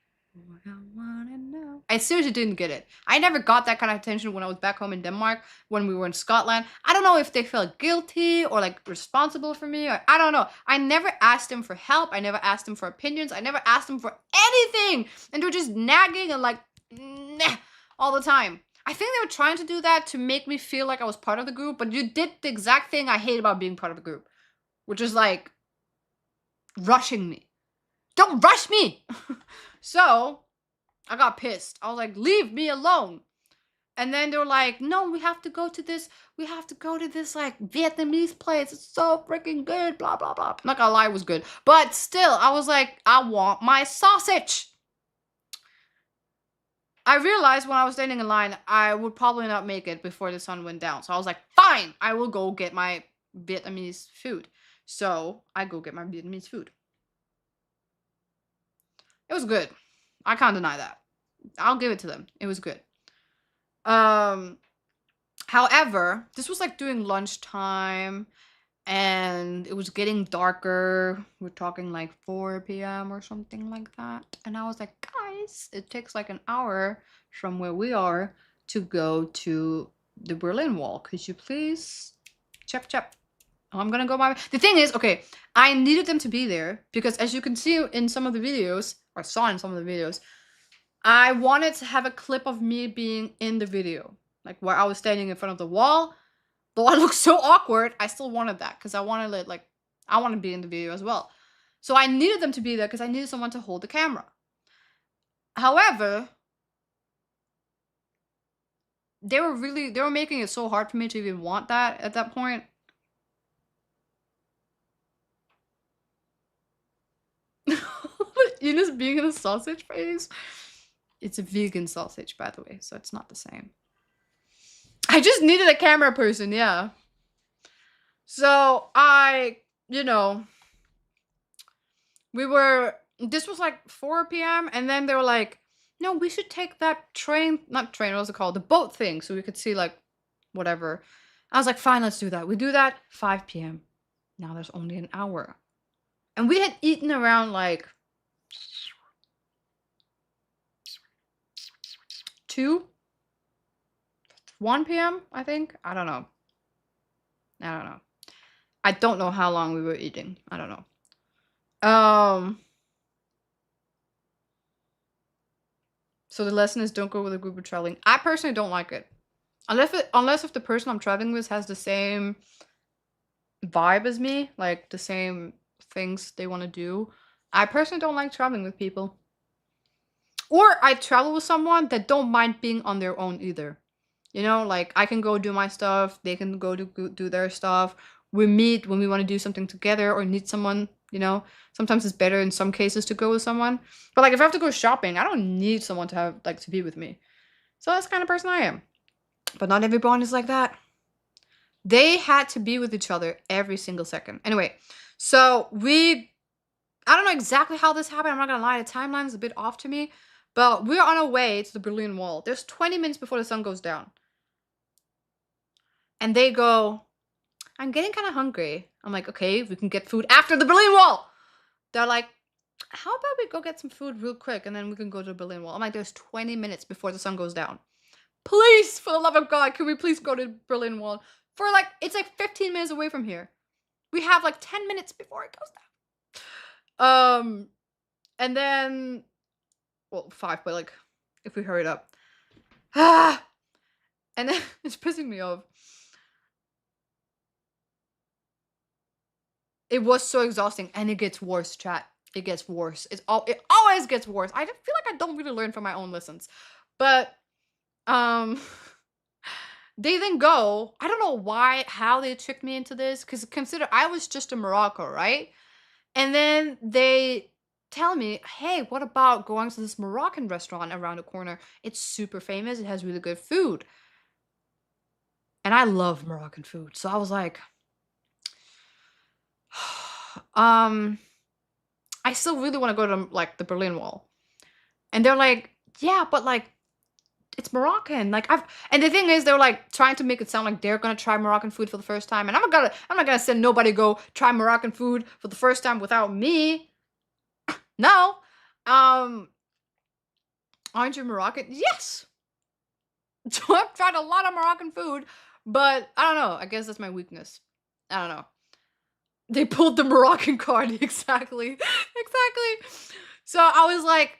I wanna know. I seriously didn't get it. I never got that kind of attention when I was back home in Denmark, when we were in Scotland. I don't know if they felt guilty or like responsible for me, or I don't know. I never asked them for help. I never asked them for opinions. I never asked them for anything. And they're just nagging and like, nah, all the time. I think they were trying to do that to make me feel like I was part of the group, but you did the exact thing I hate about being part of the group, which is like rushing me. Don't rush me! So, I got pissed. I was like, leave me alone. And then they were like, no, we have to go to this like Vietnamese place. It's so freaking good, blah, blah, blah. I'm not gonna lie, it was good. But still, I was like, I want my sausage. I realized when I was standing in line, I would probably not make it before the sun went down. So I was like, fine, I will go get my Vietnamese food. So I go get my Vietnamese food. It was good. I can't deny that. I'll give it to them. It was good. However, this was like during lunchtime and it was getting darker. We're talking like 4 p.m. or something like that. And I was like, guys, it takes like an hour from where we are to go to the Berlin Wall. Could you please? Chep, chep. Oh, I'm gonna go by. The thing is, okay, I needed them to be there because as you can see in some of the videos, or saw in some of the videos, I wanted to have a clip of me being in the video. Like where I was standing in front of the wall. Though I look so awkward, I still wanted that because I wanted it, like, I want to be in the video as well. So I needed them to be there because I needed someone to hold the camera. However, they were making it so hard for me to even want that at that point. Ines being in a sausage phase. It's a vegan sausage, by the way, so it's not the same. I just needed a camera person, yeah. So this was like 4 p.m. and then they were like, no, we should take that train, not train, what was it called? The boat thing, so we could see like whatever. I was like, fine, let's do that. We do that, 5 p.m. Now there's only an hour. And we had eaten around like 1 p.m. I think. I don't know. I don't know how long we were eating. I don't know. So the lesson is don't go with a group of traveling. I personally don't like it. Unless if the person I'm traveling with has the same vibe as me, like the same things they want to do. I personally don't like traveling with people. Or I travel with someone that don't mind being on their own either. You know, like I can go do my stuff, they can go do their stuff. We meet when we want to do something together or need someone, you know. Sometimes it's better in some cases to go with someone. But like if I have to go shopping, I don't need someone to have like to be with me. So that's the kind of person I am. But not everyone is like that. They had to be with each other every single second. Anyway, so I don't know exactly how this happened. I'm not gonna lie, the timeline's a bit off to me. But we're on our way to the Berlin Wall. There's 20 minutes before the sun goes down. And they go, I'm getting kind of hungry. I'm like, okay, we can get food after the Berlin Wall. They're like, how about we go get some food real quick and then we can go to the Berlin Wall. I'm like, there's 20 minutes before the sun goes down. Please, for the love of God, can we please go to the Berlin Wall? For like, it's like 15 minutes away from here. We have like 10 minutes before it goes down. And then, well, 5, but like, if we hurry it up. And then it's pissing me off. It was so exhausting, and it gets worse, chat. It gets worse. It always gets worse. I feel like I don't really learn from my own lessons. But they then go, I don't know how they tricked me into this, because consider I was just in Morocco, right? And then they tell me, hey, what about going to this Moroccan restaurant around the corner? It's super famous. It has really good food. And I love Moroccan food. So I was like, I still really want to go to like the Berlin Wall. And they're like, yeah, but like it's Moroccan. Like and the thing is they're like trying to make it sound like they're gonna try Moroccan food for the first time. And I'm not gonna send nobody go try Moroccan food for the first time without me. No. Aren't you Moroccan? Yes. So I've tried a lot of Moroccan food, but I don't know. I guess that's my weakness. I don't know. They pulled the Moroccan card exactly. Exactly. So I was like,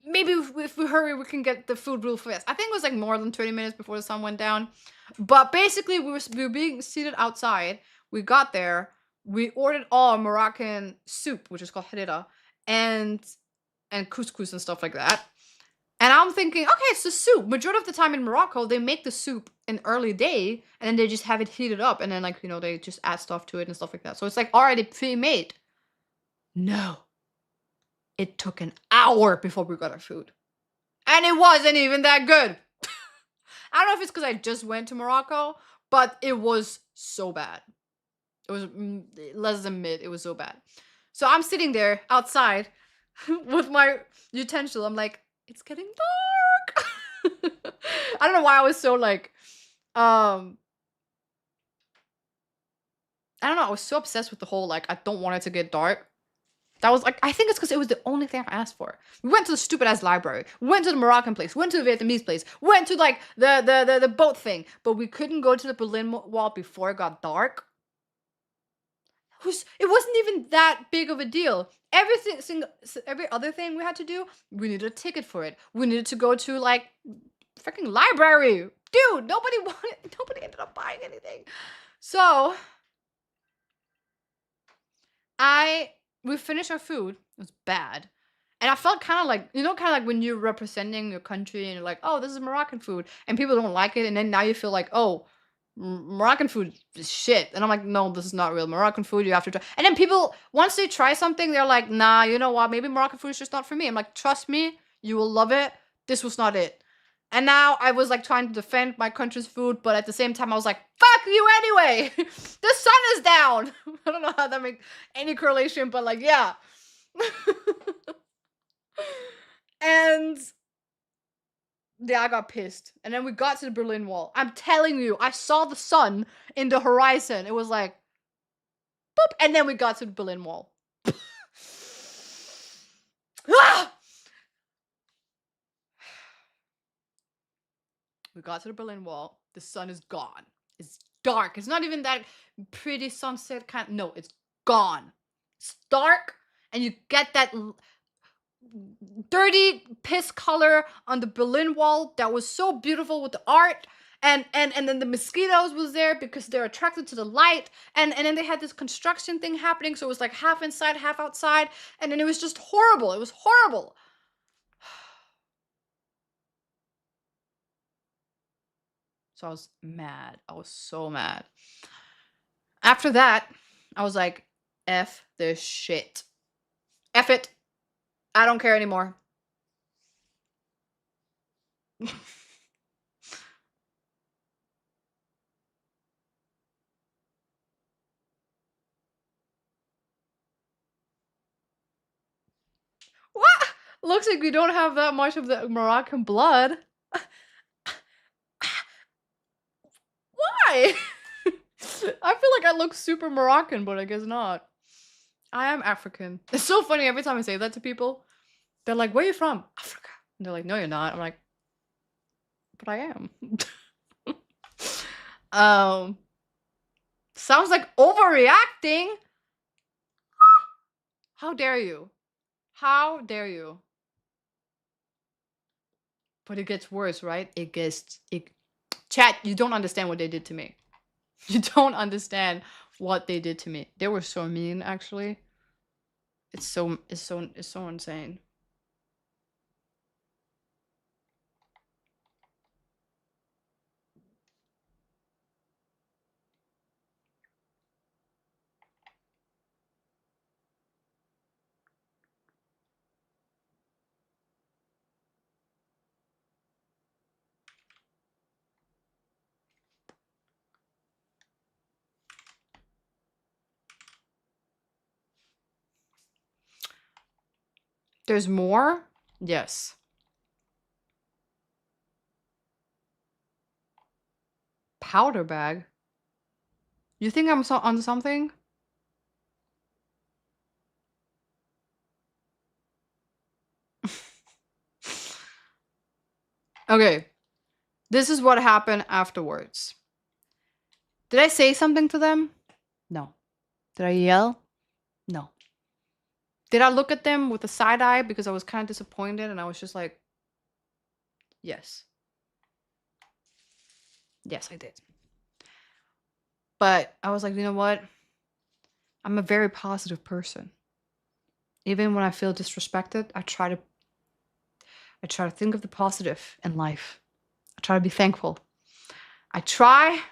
maybe if we hurry, we can get the food real fast. I think it was like more than 20 minutes before the sun went down. But basically, we were being seated outside. We got there. We ordered all Moroccan soup, which is called harira, and couscous and stuff like that. And I'm thinking, okay, it's the soup. Majority of the time in Morocco, they make the soup in early day, and then they just have it heated up, and then like they just add stuff to it and stuff like that. So it's like already pre-made. No. It took an hour before we got our food. And it wasn't even that good. I don't know if it's because I just went to Morocco, but it was so bad. It was less than mid. It was so bad. So I'm sitting there outside with my utensil. I'm like, it's getting dark. I don't know why I was so like, I don't know. I was so obsessed with the whole, like, I don't want it to get dark. That was like, I think it's because it was the only thing I asked for. We went to the stupid ass library. We went to the Moroccan place. We went to the Vietnamese place. We went to like the boat thing. But we couldn't go to the Berlin Wall before it got dark. It wasn't even that big of a deal. Every other thing we had to do, we needed a ticket for it. We needed to go to like freaking library. Dude, nobody ended up buying anything. So we finished our food. It was bad. And I felt kind of like, when you're representing your country and you're like, oh, this is Moroccan food. And people don't like it. And then now you feel like, oh, Moroccan food is shit. And I'm like, no, this is not real Moroccan food. You have to try. And then people, once they try something, they're like, nah, you know what? Maybe Moroccan food is just not for me. I'm like, trust me, you will love it. This was not it. And now I was like trying to defend my country's food, but at the same time I was like, fuck you anyway. The sun is down. I don't know how that makes any correlation, but like, yeah. And yeah, I got pissed. And then we got to the Berlin Wall. I'm telling you, I saw the sun in the horizon. It was like, boop. And then we got to the Berlin Wall. Ah! We got to the Berlin Wall. The sun is gone. It's dark. It's not even that pretty sunset kind. No, it's gone. It's dark, and you get that dirty piss color on the Berlin Wall that was so beautiful with the art. And then the mosquitoes was there because they're attracted to the light. And then they had this construction thing happening, so it was like half inside, half outside. And then it was just horrible. It was horrible. So I was mad. I was so mad. After that, I was like, F this shit. F it. I don't care anymore. Looks like we don't have that much of the Moroccan blood. Why? I feel like I look super Moroccan, but I guess not. I am African. It's so funny every time I say that to people. They're like, "Where are you from?" Africa. And they're like, "No, you're not." I'm like, "But I am." Sounds like overreacting. How dare you? How dare you? But it gets worse, right? Chat, you don't understand what they did to me. You don't understand what they did to me. They were so mean, actually. It's so insane. There's more? Yes. Powder bag? You think I'm on something? Okay. This is what happened afterwards. Did I say something to them? No. Did I yell? No. Did I look at them with a side eye because I was kind of disappointed and I was just like, yes. Yes, I did. But I was like, you know what? I'm a very positive person. Even when I feel disrespected, I try to think of the positive in life. I try to be thankful. I try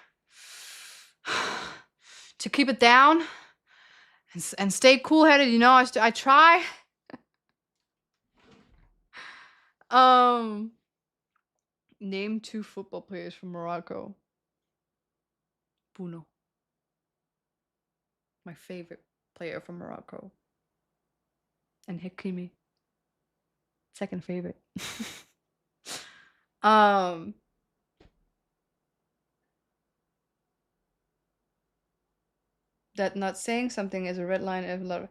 to keep it down and stay cool-headed, you know. I try. Name 2 football players from Morocco. Bruno. My favorite player from Morocco. And Hakimi. Second favorite. That not saying something is a red line of love.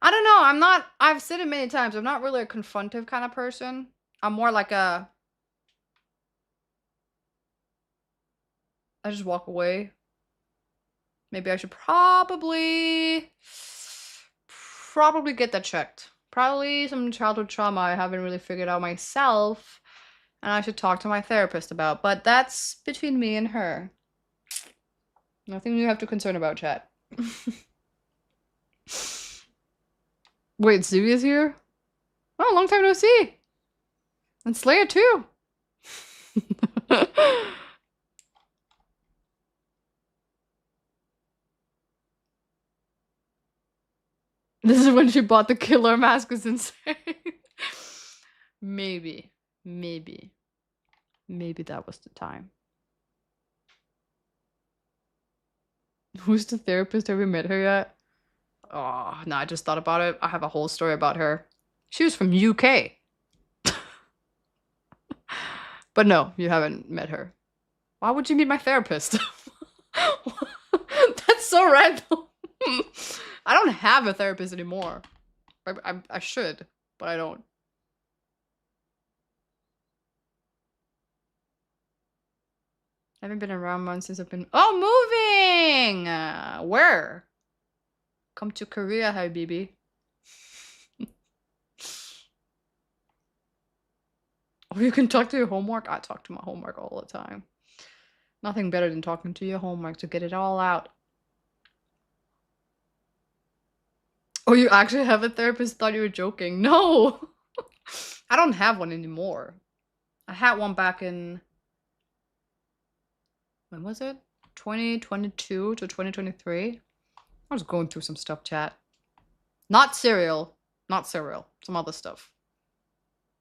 I don't know. I've said it many times. I'm not really a confrontive kind of person. I'm more like I just walk away. Maybe I should probably get that checked. Probably some childhood trauma I haven't really figured out myself. And I should talk to my therapist about. But that's between me and her. Nothing you have to concern about, chat. Wait, Zubia's here? Oh, long time no see. And Slayer too. This is when she bought the killer mask. Is insane. Maybe that was the time. Who's the therapist? Have we met her yet? Oh, no, I just thought about it. I have a whole story about her. She was from UK. But no, you haven't met her. Why would you meet my therapist? That's so random. I don't have a therapist anymore. I should, but I don't. I haven't been around months since I've been... Oh, moving! Where? Come to Korea, Habibi. Oh, you can talk to your homework? I talk to my homework all the time. Nothing better than talking to your homework to get it all out. Oh, you actually have a therapist? Thought you were joking. No! I don't have one anymore. I had one back in... When was it? 2022 to 2023? I was going through some stuff, chat. Not cereal. Not cereal. Some other stuff.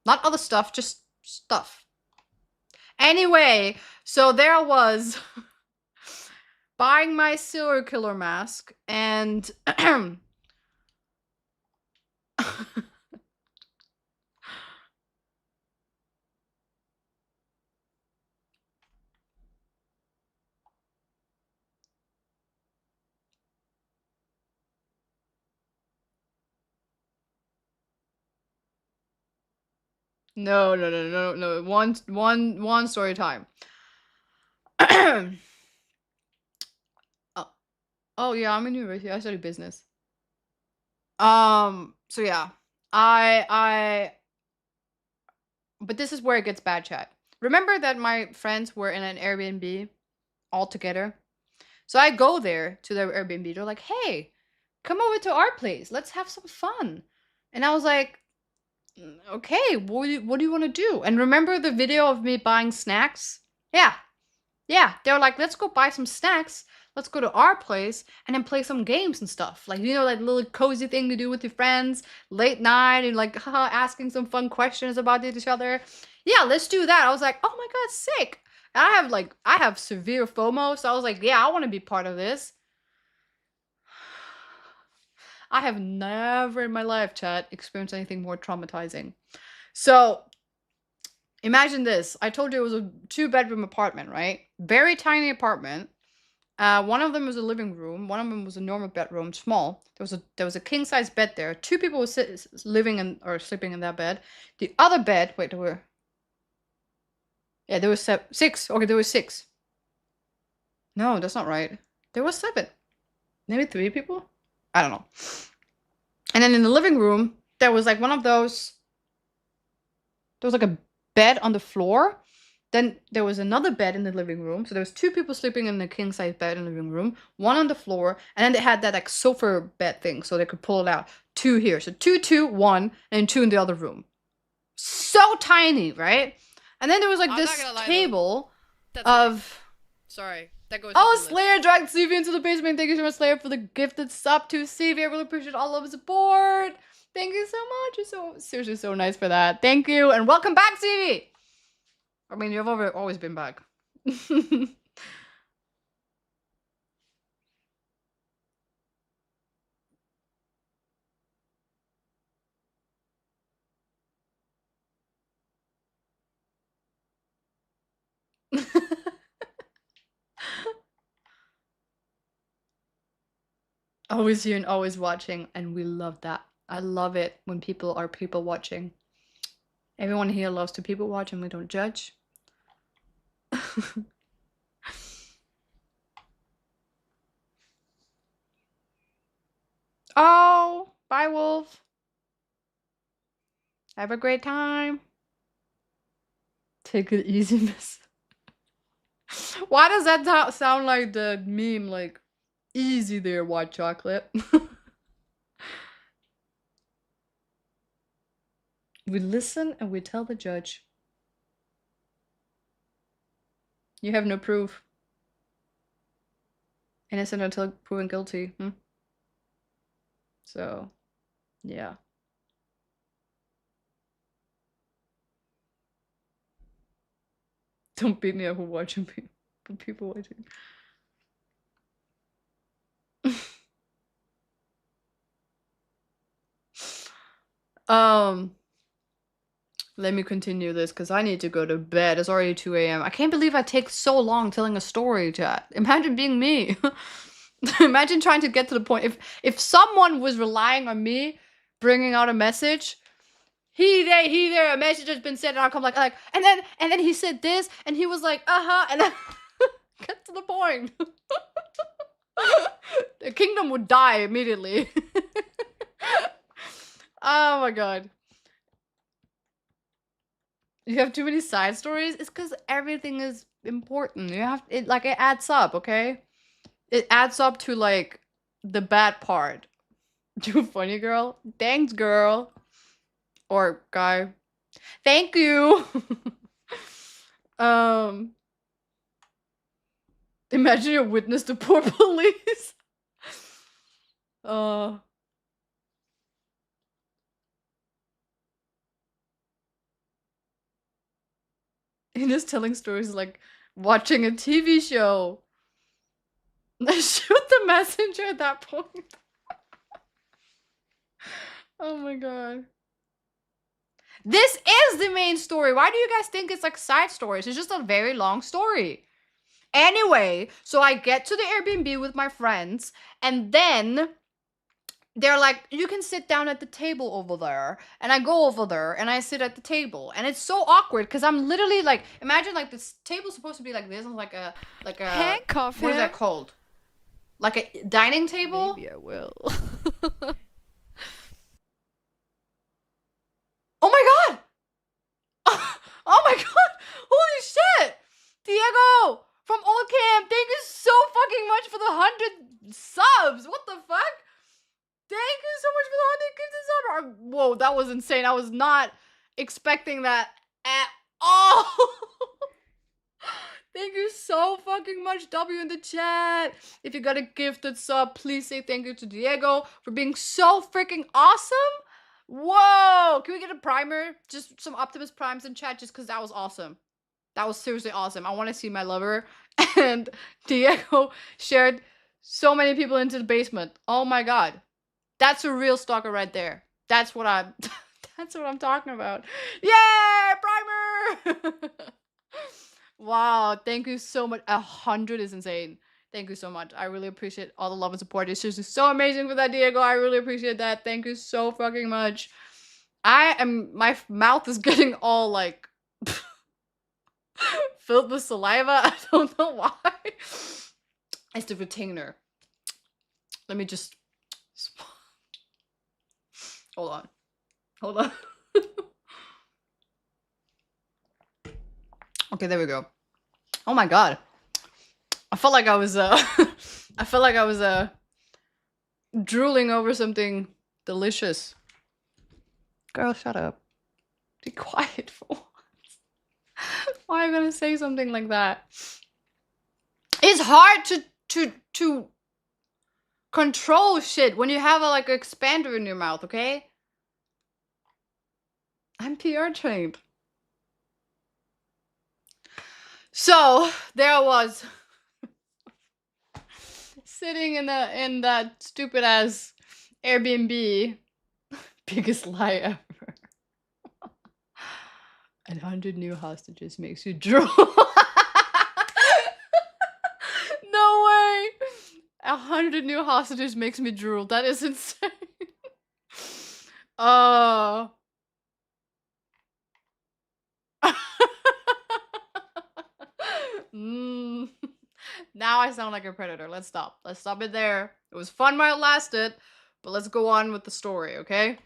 Not other stuff, just stuff. Anyway, so there I was buying my serial killer mask and No. One story time. Oh yeah, I'm in university. I study business. So yeah, I. But this is where it gets bad, chat. Remember that my friends were in an Airbnb all together. So I go there to their Airbnb. They're like, "Hey, come over to our place. Let's have some fun." And I was like, "Okay, what do you want to do?" And remember the video of me buying snacks? Yeah. They were like, "Let's go buy some snacks. Let's go to our place and then play some games and stuff. Like, you know, like little cozy thing to do with your friends, late night and like asking some fun questions about each other. Yeah, let's do that." I was like, "Oh my god, sick." And I have severe FOMO, so I was like, "Yeah, I want to be part of this." I have never in my life, chat, experienced anything more traumatizing. So imagine this. I told you it was a 2-bedroom apartment, right? Very tiny apartment. One of them was a living room. One of them was a normal bedroom, small. There was a king size bed there. 2 people were living in or sleeping in that bed. The other bed, wait, there were 6. Okay, there were 6. No, that's not right. There was 7. Maybe 3 people. I don't know. And then in the living room, there was like one of those. There was like a bed on the floor. Then there was another bed in the living room. So there was 2 people sleeping in the king size bed in the living room, one on the floor, and then they had that like sofa bed thing so they could pull it out. 2 here. So 2, 1, and 2 in the other room. So tiny, right? And then there was like this table of Sorry, that goes. Oh, Slayer dragged CV into the basement. Thank you so much, Slayer, for the gifted sub to CV. I really appreciate all of the support. Thank you so much. You're so seriously so nice for that. Thank you, and welcome back, CV. I mean, you've always been back. Always here and always watching, and we love that. I love it when people are people watching. Everyone here loves to people watch, and we don't judge. Oh, bye, Wolf. Have a great time. Take it easy, miss. Why does that sound like the meme, like, easy there, white chocolate? We listen and we tell the judge. You have no proof. Innocent until proven guilty. So, yeah. Don't beat me up for watching people watching. Let me continue this because I need to go to bed. It's already 2 a.m. I can't believe I take so long telling a story, chat. Imagine being me. Imagine trying to get to the point. If someone was relying on me bringing out a message, he there, a message has been sent, and I'll come like, and then he said this, and he was like, and then get to the point. The kingdom would die immediately. Oh my god. You have too many side stories? It's because everything is important. You have it adds up, okay? It adds up to like the bad part. Too funny, girl. Thanks, girl. Or guy. Thank you. Imagine you're witness to poor police. He is telling stories like watching a TV show. Shoot the messenger at that point. Oh my god. This is the main story. Why do you guys think it's like side stories? It's just a very long story. Anyway, so I get to the Airbnb with my friends, and then they're like, you can sit down at the table over there, and I go over there and I sit at the table, and it's so awkward because I'm literally like, imagine like this table's supposed to be like this, and like a Handcuff what is that him. called? Like a dining table? Maybe I will. Oh my god! Oh my god! Holy shit! Diego from Old Camp, thank you so fucking much for the 100 subs. What the fuck? Thank you so much for the 100 subs. Whoa, that was insane. I was not expecting that at all. Thank you so fucking much, W in the chat. If you got a gifted sub, please say thank you to Diego for being so freaking awesome. Whoa! Can we get a primer? Just some Optimus Primes in chat, just because that was awesome. That was seriously awesome. I want to see my lover. And Diego shared so many people into the basement. Oh my god. That's a real stalker right there. That's what I'm that's what I'm talking about. Yay! Primer! Wow, thank you so much. 100 is insane. Thank you so much. I really appreciate all the love and support. It's just so amazing for that, Diego. I really appreciate that. Thank you so fucking much. My mouth is getting all like filled with saliva. I don't know why. It's the retainer. Let me just hold on. Hold on. Okay, there we go. Oh my god. I felt like I was drooling over something delicious. Girl, shut up. Be quiet for once. Why are you gonna say something like that? It's hard to control shit when you have a like expander in your mouth, okay? I'm PR trained. So there I was sitting in that stupid ass Airbnb. Biggest lie ever. 100 new hostages makes you drool. No way. 100 new hostages makes me drool. That is insane. Now I sound like a predator. Let's stop. Let's stop it there. It was fun while it lasted, but let's go on with the story, okay?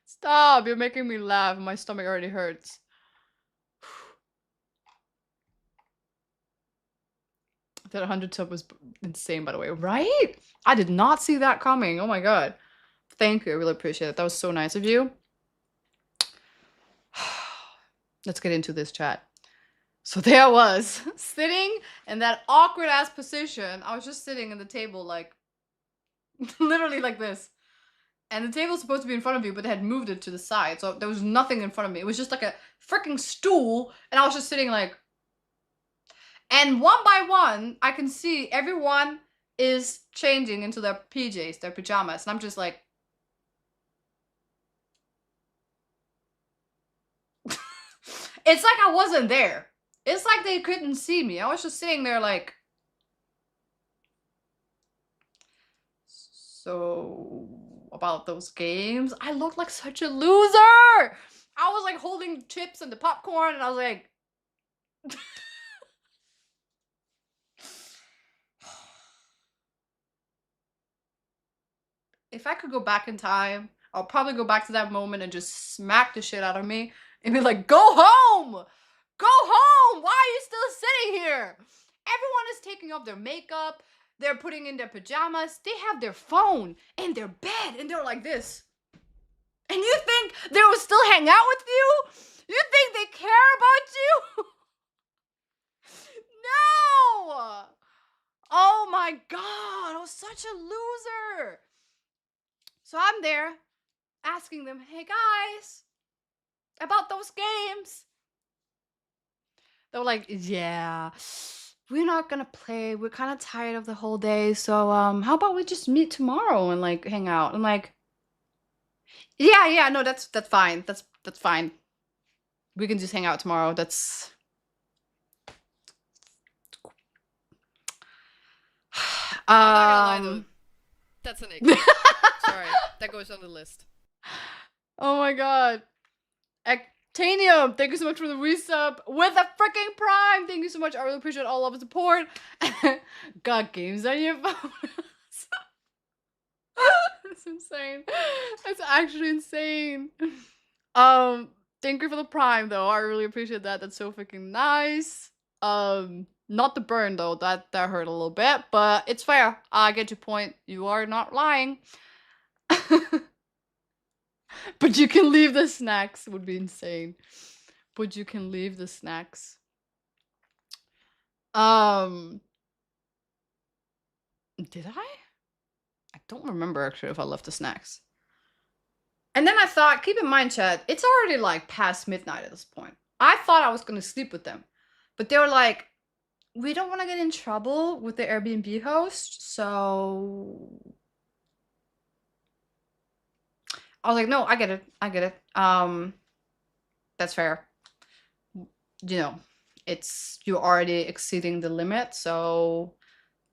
Stop, you're making me laugh. My stomach already hurts. That 100 sub was insane, by the way, right? I did not see that coming. Oh my god. Thank you. I really appreciate it. That was so nice of you. Let's get into this chat. So there I was, sitting in that awkward ass position. I was just sitting at the table like, literally like this. And the table's supposed to be in front of you, but they had moved it to the side. So there was nothing in front of me. It was just like a freaking stool. And I was just sitting like, and one by one, I can see everyone is changing into their PJs, their pajamas. And I'm just like, it's like I wasn't there. It's like they couldn't see me. I was just sitting there like, so about those games, I looked like such a loser. I was like holding chips and the popcorn and I was like, if I could go back in time, I'll probably go back to that moment and just smack the shit out of me and be like, go home! Go home! Why are you still sitting here? Everyone is taking off their makeup. They're putting in their pajamas. They have their phone in their bed and they're like this. And you think they will still hang out with you? You think they care about you? No! Oh my god, I was such a loser. So I'm there asking them, hey guys, about those games. They were like, yeah, we're not gonna play. We're kind of tired of the whole day. So how about we just meet tomorrow and like hang out? I'm like, yeah, no, that's fine. That's fine. We can just hang out tomorrow. That's I'm not gonna lie though. That's an ick. Sorry, that goes on the list. Oh my god. Actanium, thank you so much for the resub with a freaking prime. Thank you so much. I really appreciate all of the support. Got games on your phone. That's insane. That's actually insane. Thank you for the prime though. I really appreciate that. That's so freaking nice. Not the burn though. That hurt a little bit, but it's fair. I get your point. You are not lying. But you can leave the snacks. Would be insane. But you can leave the snacks. Did I? I don't remember actually if I left the snacks. And then I thought, keep in mind, chat, it's already like past midnight at this point. I thought I was gonna sleep with them, but they were like, we don't want to get in trouble with the Airbnb host, so I was like, no, I get it. I get it. That's fair. You know, you're already exceeding the limit, so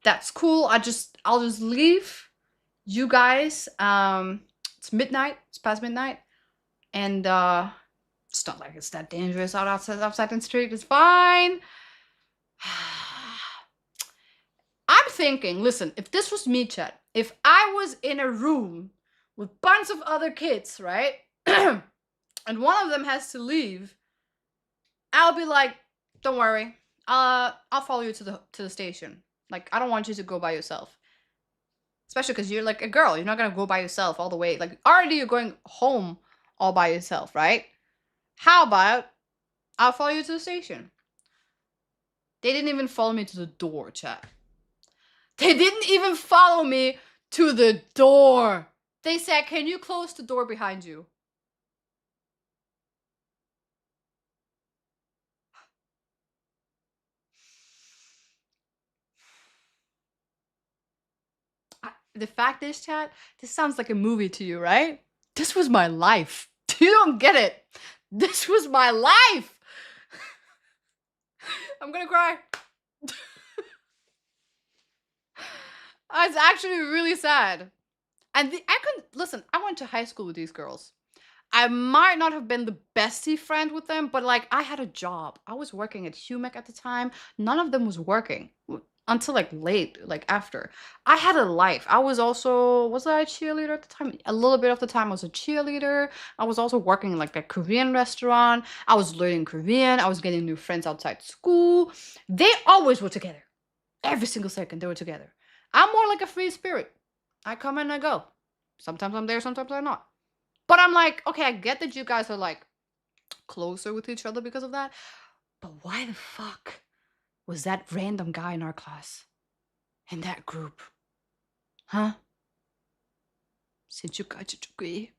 that's cool. I'll just leave you guys. It's midnight. It's past midnight, and it's not like it's that dangerous outside in the street. It's fine. I'm thinking, listen, if this was me, chat, if I was in a room with bunch of other kids, right? And one of them has to leave, I'll be like, don't worry. I'll follow you to the station. Like, I don't want you to go by yourself. Especially because you're like a girl. You're not gonna go by yourself all the way. Like, already you're going home all by yourself, right? How about I'll follow you to the station? They didn't even follow me to the door, chat. They didn't even follow me to the door. They said, can you close the door behind you? The fact is, chat, this sounds like a movie to you, right? This was my life. You don't get it. This was my life. I'm gonna cry. It's actually really sad. And listen, I went to high school with these girls. I might not have been the bestie friend with them, but like I had a job. I was working at Humec at the time. None of them was working until like late, like after. I had a life. Was I a cheerleader at the time? A little bit of the time I was a cheerleader. I was also working in like a Korean restaurant. I was learning Korean. I was getting new friends outside school. They always were together. Every single second they were together. I'm more like a free spirit. I come and I go. Sometimes I'm there, sometimes I'm not. But I'm like, okay, I get that you guys are like closer with each other because of that. But why the fuck was that random guy in our class in that group? Huh? Since you got your degree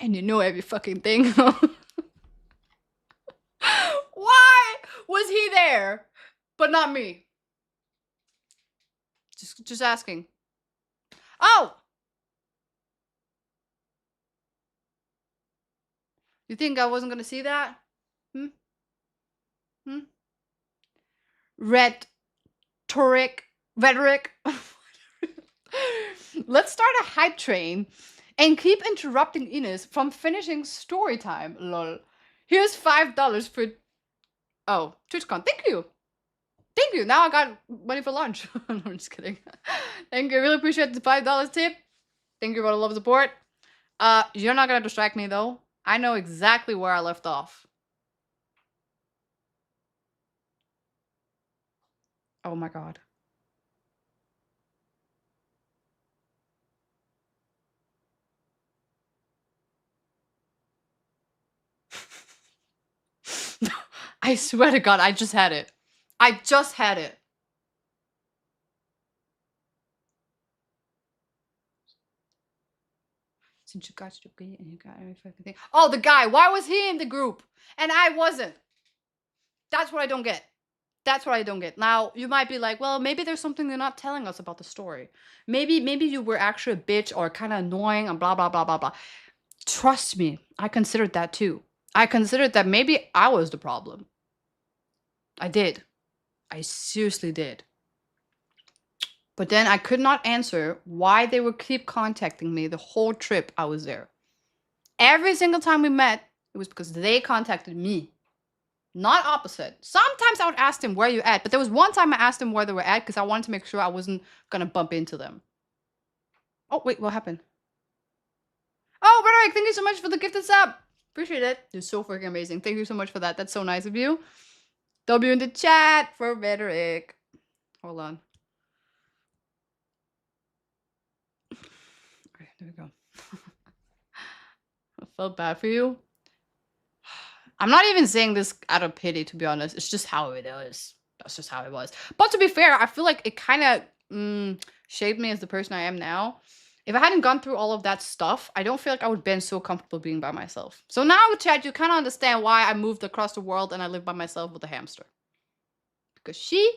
and you know every fucking thing. Why was he there but not me? Just asking. Oh! You think I wasn't gonna see that? Rhetoric. Let's start a hype train and keep interrupting Ines from finishing story time. Lol. Here's $5 for... Oh, TwitchCon. Thank you. Thank you. Now I got money for lunch. No, I'm just kidding. Thank you. I really appreciate the $5 tip. Thank you for the love and support. You're not gonna distract me though. I know exactly where I left off. Oh my god. I swear to god, I just had it. I just had it. Since you got your degree and you got every fucking thing. Oh, the guy. Why was he in the group and I wasn't? That's what I don't get. That's what I don't get. Now, you might be like, well, maybe there's something you're not telling us about the story. Maybe you were actually a bitch or kind of annoying and blah, blah, blah, blah, blah. Trust me, I considered that too. I considered that maybe I was the problem. I did. I seriously did. But then I could not answer why they would keep contacting me the whole trip I was there. Every single time we met, it was because they contacted me. Not opposite. Sometimes I would ask them where you at, but there was one time I asked them where they were at because I wanted to make sure I wasn't gonna bump into them. Oh wait, what happened? Oh, Roderick, thank you so much for the gifted sub. Appreciate it. You're so freaking amazing. Thank you so much for that. That's so nice of you. W in the chat for Roderick. Hold on. Okay, there we go. I felt bad for you. I'm not even saying this out of pity, to be honest. It's just how it is. That's just how it was. But to be fair, I feel like it kind of shaped me as the person I am now. If I hadn't gone through all of that stuff, I don't feel like I would have been so comfortable being by myself. So now, Chad, you kind of understand why I moved across the world and I live by myself with a hamster. Because she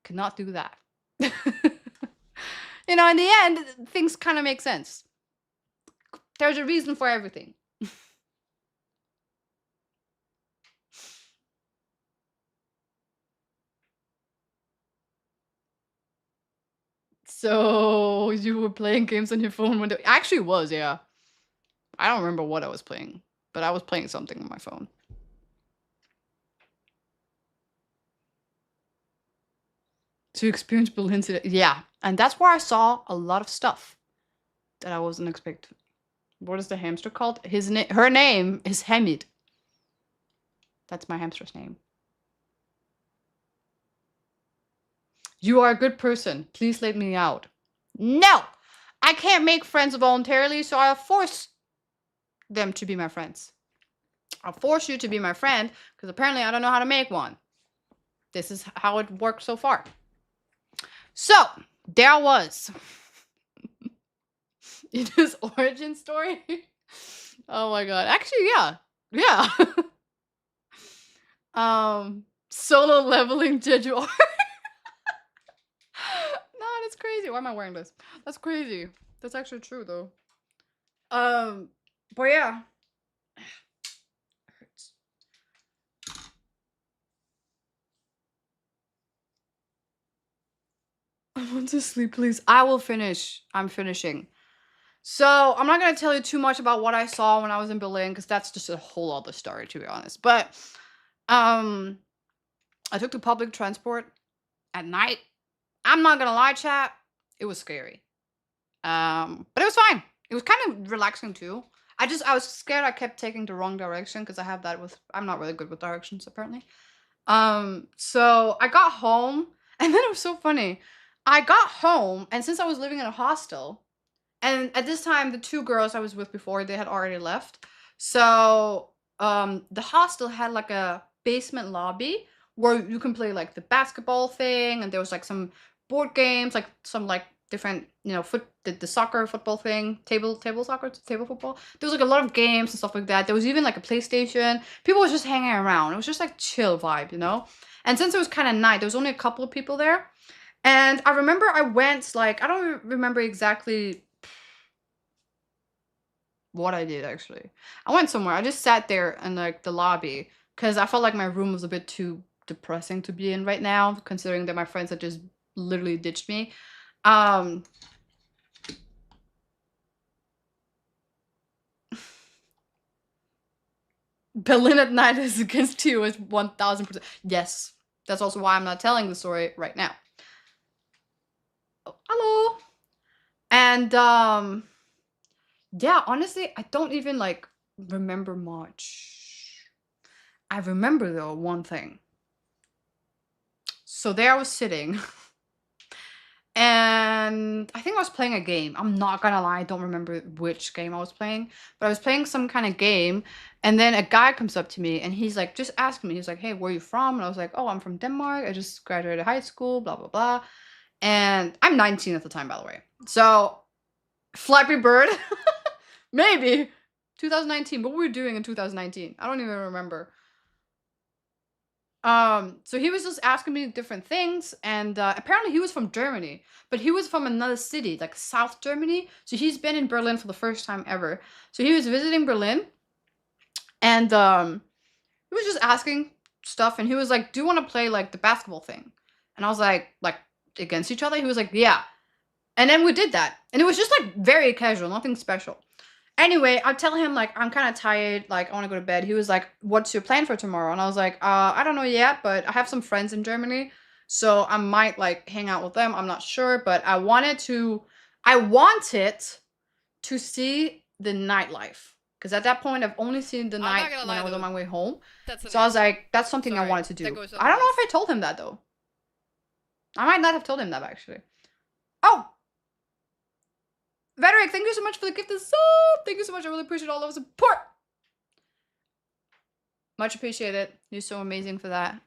could not do that. You know, in the end, things kind of make sense. There's a reason for everything. So you were playing games on your phone when actually was, yeah. I don't remember what I was playing, but I was playing something on my phone. To experience Berlin today. Yeah, and that's where I saw a lot of stuff that I wasn't expecting. What is the hamster called? Her name is Hamid. That's my hamster's name. You are a good person. Please let me out. No! I can't make friends voluntarily, so I'll force them to be my friends. I'll force you to be my friend, because apparently I don't know how to make one. This is how it worked so far. So, there I was. In his origin story? Oh my god. Actually, yeah. Yeah. Solo leveling Jeju art. No, that's crazy. Why am I wearing this? That's crazy. That's actually true though. But yeah. It hurts. I want to sleep, please. I will finish. I'm finishing. So, I'm not going to tell you too much about what I saw when I was in Berlin, because that's just a whole other story, to be honest. But, I took the public transport at night. I'm not going to lie, chat. It was scary. But it was fine. It was kind of relaxing, too. I was scared I kept taking the wrong direction, because I have that with, I'm not really good with directions, apparently. So, I got home, and then it was so funny. I got home, and since I was living in a hostel, and at this time, the two girls I was with before, they had already left. So, the hostel had like a basement lobby where you can play like the basketball thing, and there was like some board games, like some like different, you know, the soccer football thing, table soccer, table football. There was like a lot of games and stuff like that. There was even like a PlayStation. People was just hanging around. It was just like chill vibe, you know? And since it was kind of night, there was only a couple of people there. And I remember I went like, I don't remember exactly what I did actually. I went somewhere. I just sat there in like the lobby because I felt like my room was a bit too depressing to be in right now, considering that my friends had just literally ditched me. Berlin at night is against you is 1000%. Yes, that's also why I'm not telling the story right now. Oh, hello. And yeah, honestly, I don't even like remember much. I remember though one thing. So there I was sitting and I think I was playing a game. I'm not gonna lie, I don't remember which game I was playing, but I was playing some kind of game, and then a guy comes up to me and he's like just asking me, he's like, hey, where are you from? And I was like, oh, I'm from Denmark, I just graduated high school, blah blah blah. And I'm 19 at the time, by the way. So Flappy Bird. Maybe 2019. What were we doing in 2019? I don't even remember. So he was just asking me different things, and apparently he was from Germany, but he was from another city, like South Germany. So he's been in Berlin for the first time ever. So he was visiting Berlin, And he was just asking stuff, and he was like, "Do you want to play like the basketball thing?" And I was like against each other. He was like, "Yeah." And then we did that, and it was just like very casual, nothing special. Anyway, I tell him like I'm kind of tired, like I want to go to bed. He was like, "What's your plan for tomorrow?" And I was like, I don't know yet, but I have some friends in Germany, so I might like hang out with them. I'm not sure, but I wanted to see the nightlife, because at that point I've only seen the night when I was on my way home. So I was like, that's something I wanted to do. I don't know if I told him that though. I might not have told him that actually. Oh, Vederick, thank you so much for the gift of sub. Thank you so much. I really appreciate all of the support. Much appreciated. You're so amazing for that.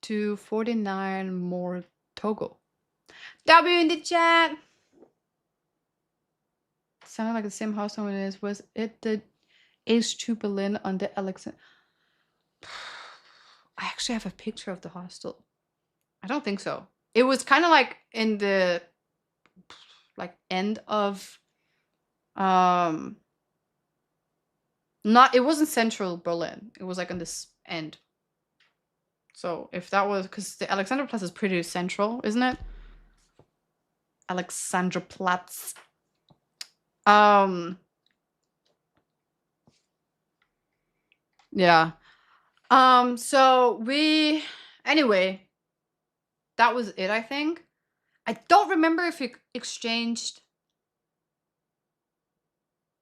249 more Togo. W in the chat. Sounded like the same house someone is. Was it the H2 Berlin on the Alexander? I actually have a picture of the hostel. I don't think so. It was kind of like in the like end of not, it wasn't central Berlin. It was like on this end. So if that was, because the Alexanderplatz is pretty central, isn't it? Alexanderplatz. Yeah. So anyway, that was it, I think. I don't remember if we exchanged.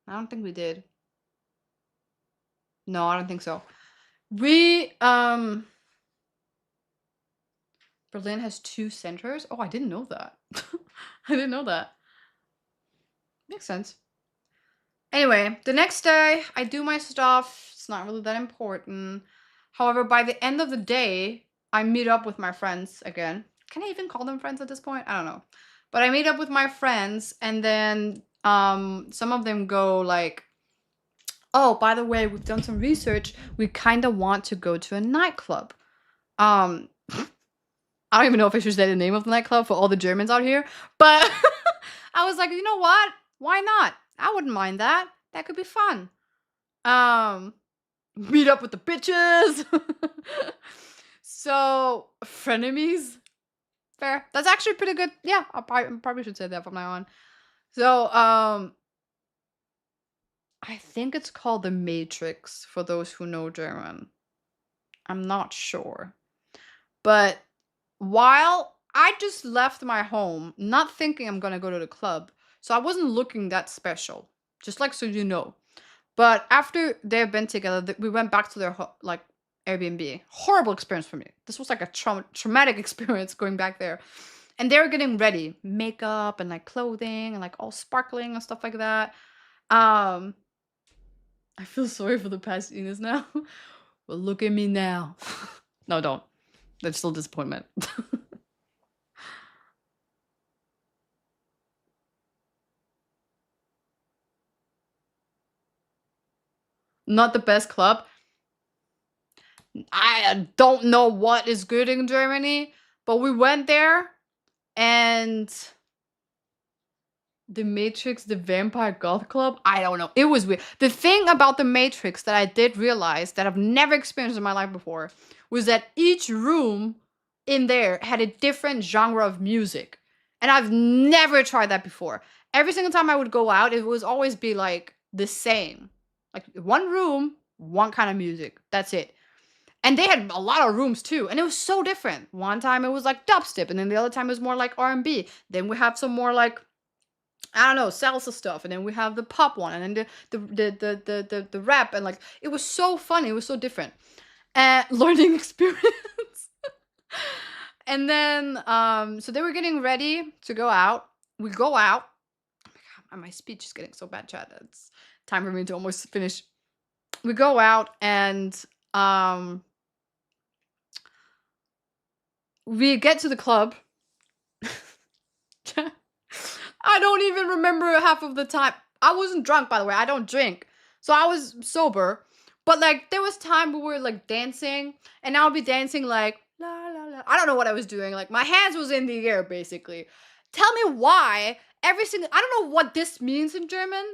I don't think we did. No, I don't think so. Berlin has 2 centers. Oh, I didn't know that. I didn't know that. Makes sense. Anyway, the next day I do my stuff. It's not really that important. However, by the end of the day, I meet up with my friends again. Can I even call them friends at this point? I don't know. But I meet up with my friends, and then some of them go like, "Oh, by the way, we've done some research. We kind of want to go to a nightclub." I don't even know if I should say the name of the nightclub for all the Germans out here, but I was like, you know what? Why not? I wouldn't mind that. That could be fun. Meet up with the bitches. So, frenemies. Fair. That's actually pretty good. Yeah, I probably should say that from now on. So, I think it's called The Matrix for those who know German. I'm not sure. But while I just left my home, not thinking I'm gonna go to the club, so I wasn't looking that special, just like so you know. But after they've been together, we went back to their like Airbnb. Horrible experience for me. This was like a traumatic experience going back there. And they were getting ready, makeup and like clothing and like all sparkling and stuff like that. I feel sorry for the past Ines now. Well, look at me now. No, don't. That's still disappointment. Not the best club. I don't know what is good in Germany, but we went there, and the Matrix, the Vampire Goth Club, I don't know. It was weird. The thing about the Matrix that I did realize that I've never experienced in my life before was that each room in there had a different genre of music. And I've never tried that before. Every single time I would go out, it would always be like the same. Like one room, one kind of music. That's it. And they had a lot of rooms too, and it was so different. One time it was like dubstep, and then the other time it was more like R&B. Then we have some more like, I don't know, salsa stuff, and then we have the pop one, and then the rap, and like it was so funny. It was so different, learning experience. And then so they were getting ready to go out. We go out. Oh my god, my speech is getting so bad, chat. It's time for me to almost finish. We go out, and we get to the club. I don't even remember half of the time. I wasn't drunk, by the way. I don't drink. So I was sober. But like there was time we were like dancing, and I would be dancing like la la la. I don't know what I was doing. Like my hands was in the air basically. Tell me why every single, I don't know what this means in German.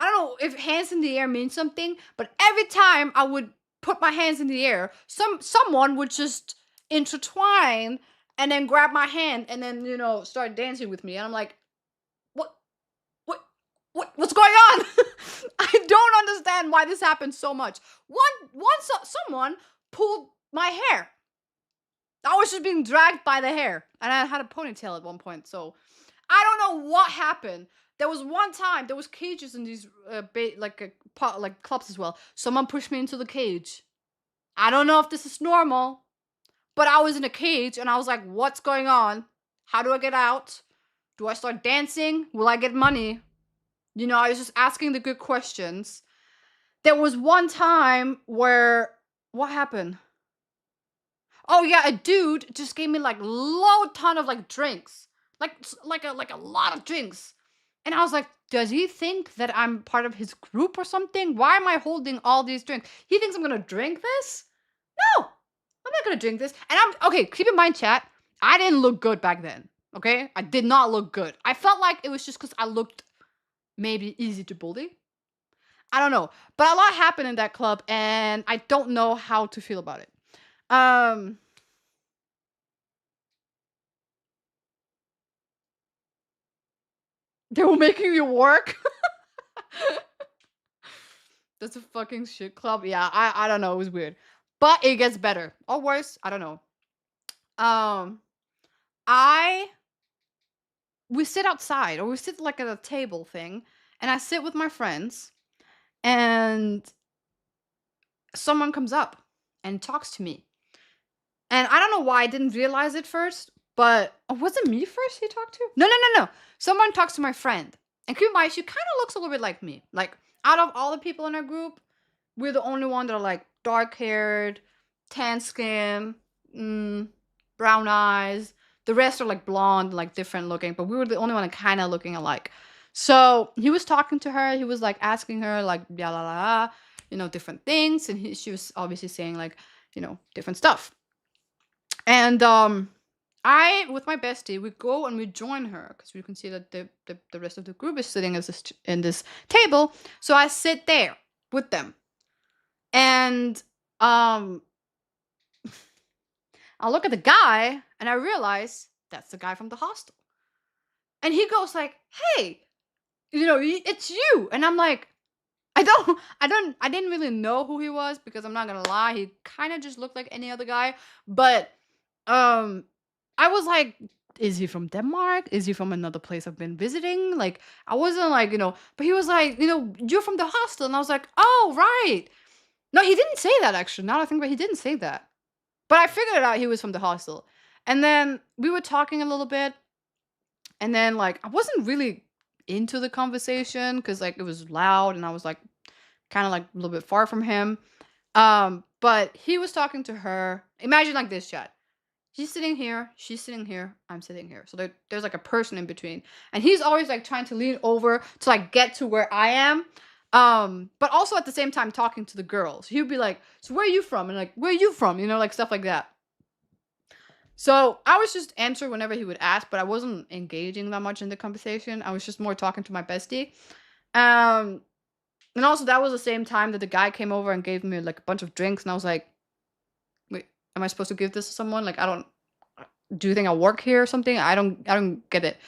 I don't know if hands in the air means something, but every time I would put my hands in the air, someone would just intertwine and then grab my hand and then, you know, start dancing with me. And I'm like, what's going on? I don't understand why this happens so much. Once someone pulled my hair. I was just being dragged by the hair. And I had a ponytail at one point, so I don't know what happened. There was one time, there was cages in these like clubs as well. Someone pushed me into the cage. I don't know if this is normal, but I was in a cage and I was like, what's going on? How do I get out? Do I start dancing? Will I get money? You know, I was just asking the good questions. There was one time where, what happened? Oh yeah, a dude just gave me like low ton of like drinks. Like a lot of drinks. And I was like, does he think that I'm part of his group or something? Why am I holding all these drinks? He thinks I'm gonna drink this? No, I'm not gonna drink this. And okay, keep in mind, chat, I didn't look good back then. Okay? I did not look good. I felt like it was just because I looked maybe easy to bully. I don't know. But a lot happened in that club and I don't know how to feel about it. They were making you work? That's a fucking shit club. Yeah, I don't know. It was weird. But it gets better. Or worse. I don't know. We sit outside or we sit like at a table thing. And I sit with my friends. And someone comes up and talks to me. And I don't know why I didn't realize it first. But was it me first he talked to? No. Someone talks to my friend. And keep in mind, she kind of looks a little bit like me. Like, out of all the people in our group, we're the only one that are like dark-haired, tan skin, brown eyes. The rest are like blonde, like different looking. But we were the only one that kind of looking alike. So he was talking to her. He was like asking her like, blah, blah, blah, you know, different things. And she was obviously saying like, you know, different stuff. And I, with my bestie, we go and we join her because we can see that the rest of the group is sitting in this table. So I sit there with them. And I look at the guy and I realize that's the guy from the hostel. And he goes like, hey, you know, it's you. And I'm like, I didn't really know who he was because I'm not gonna lie, he kind of just looked like any other guy. But I was like, is he from Denmark? Is he from another place I've been visiting? Like, I wasn't like, you know, but he was like, you know, you're from the hostel. And I was like, oh, right. No, he didn't say that actually. Now I think about it, he didn't say that. But I figured it out he was from the hostel. And then we were talking a little bit. And then like, I wasn't really into the conversation because like it was loud and I was like kind of like a little bit far from him. But he was talking to her. Imagine like this, chat. He's sitting here, she's sitting here, I'm sitting here. So there's like a person in between. And he's always like trying to lean over to like get to where I am. But also at the same time talking to the girls. He would be like, so where are you from? And like, where are you from? You know, like stuff like that. So I was just answering whenever he would ask, but I wasn't engaging that much in the conversation. I was just more talking to my bestie. And also that was the same time that the guy came over and gave me like a bunch of drinks. And I was like, wait, am I supposed to give this to someone? Like, do you think I work here or something? I don't get it.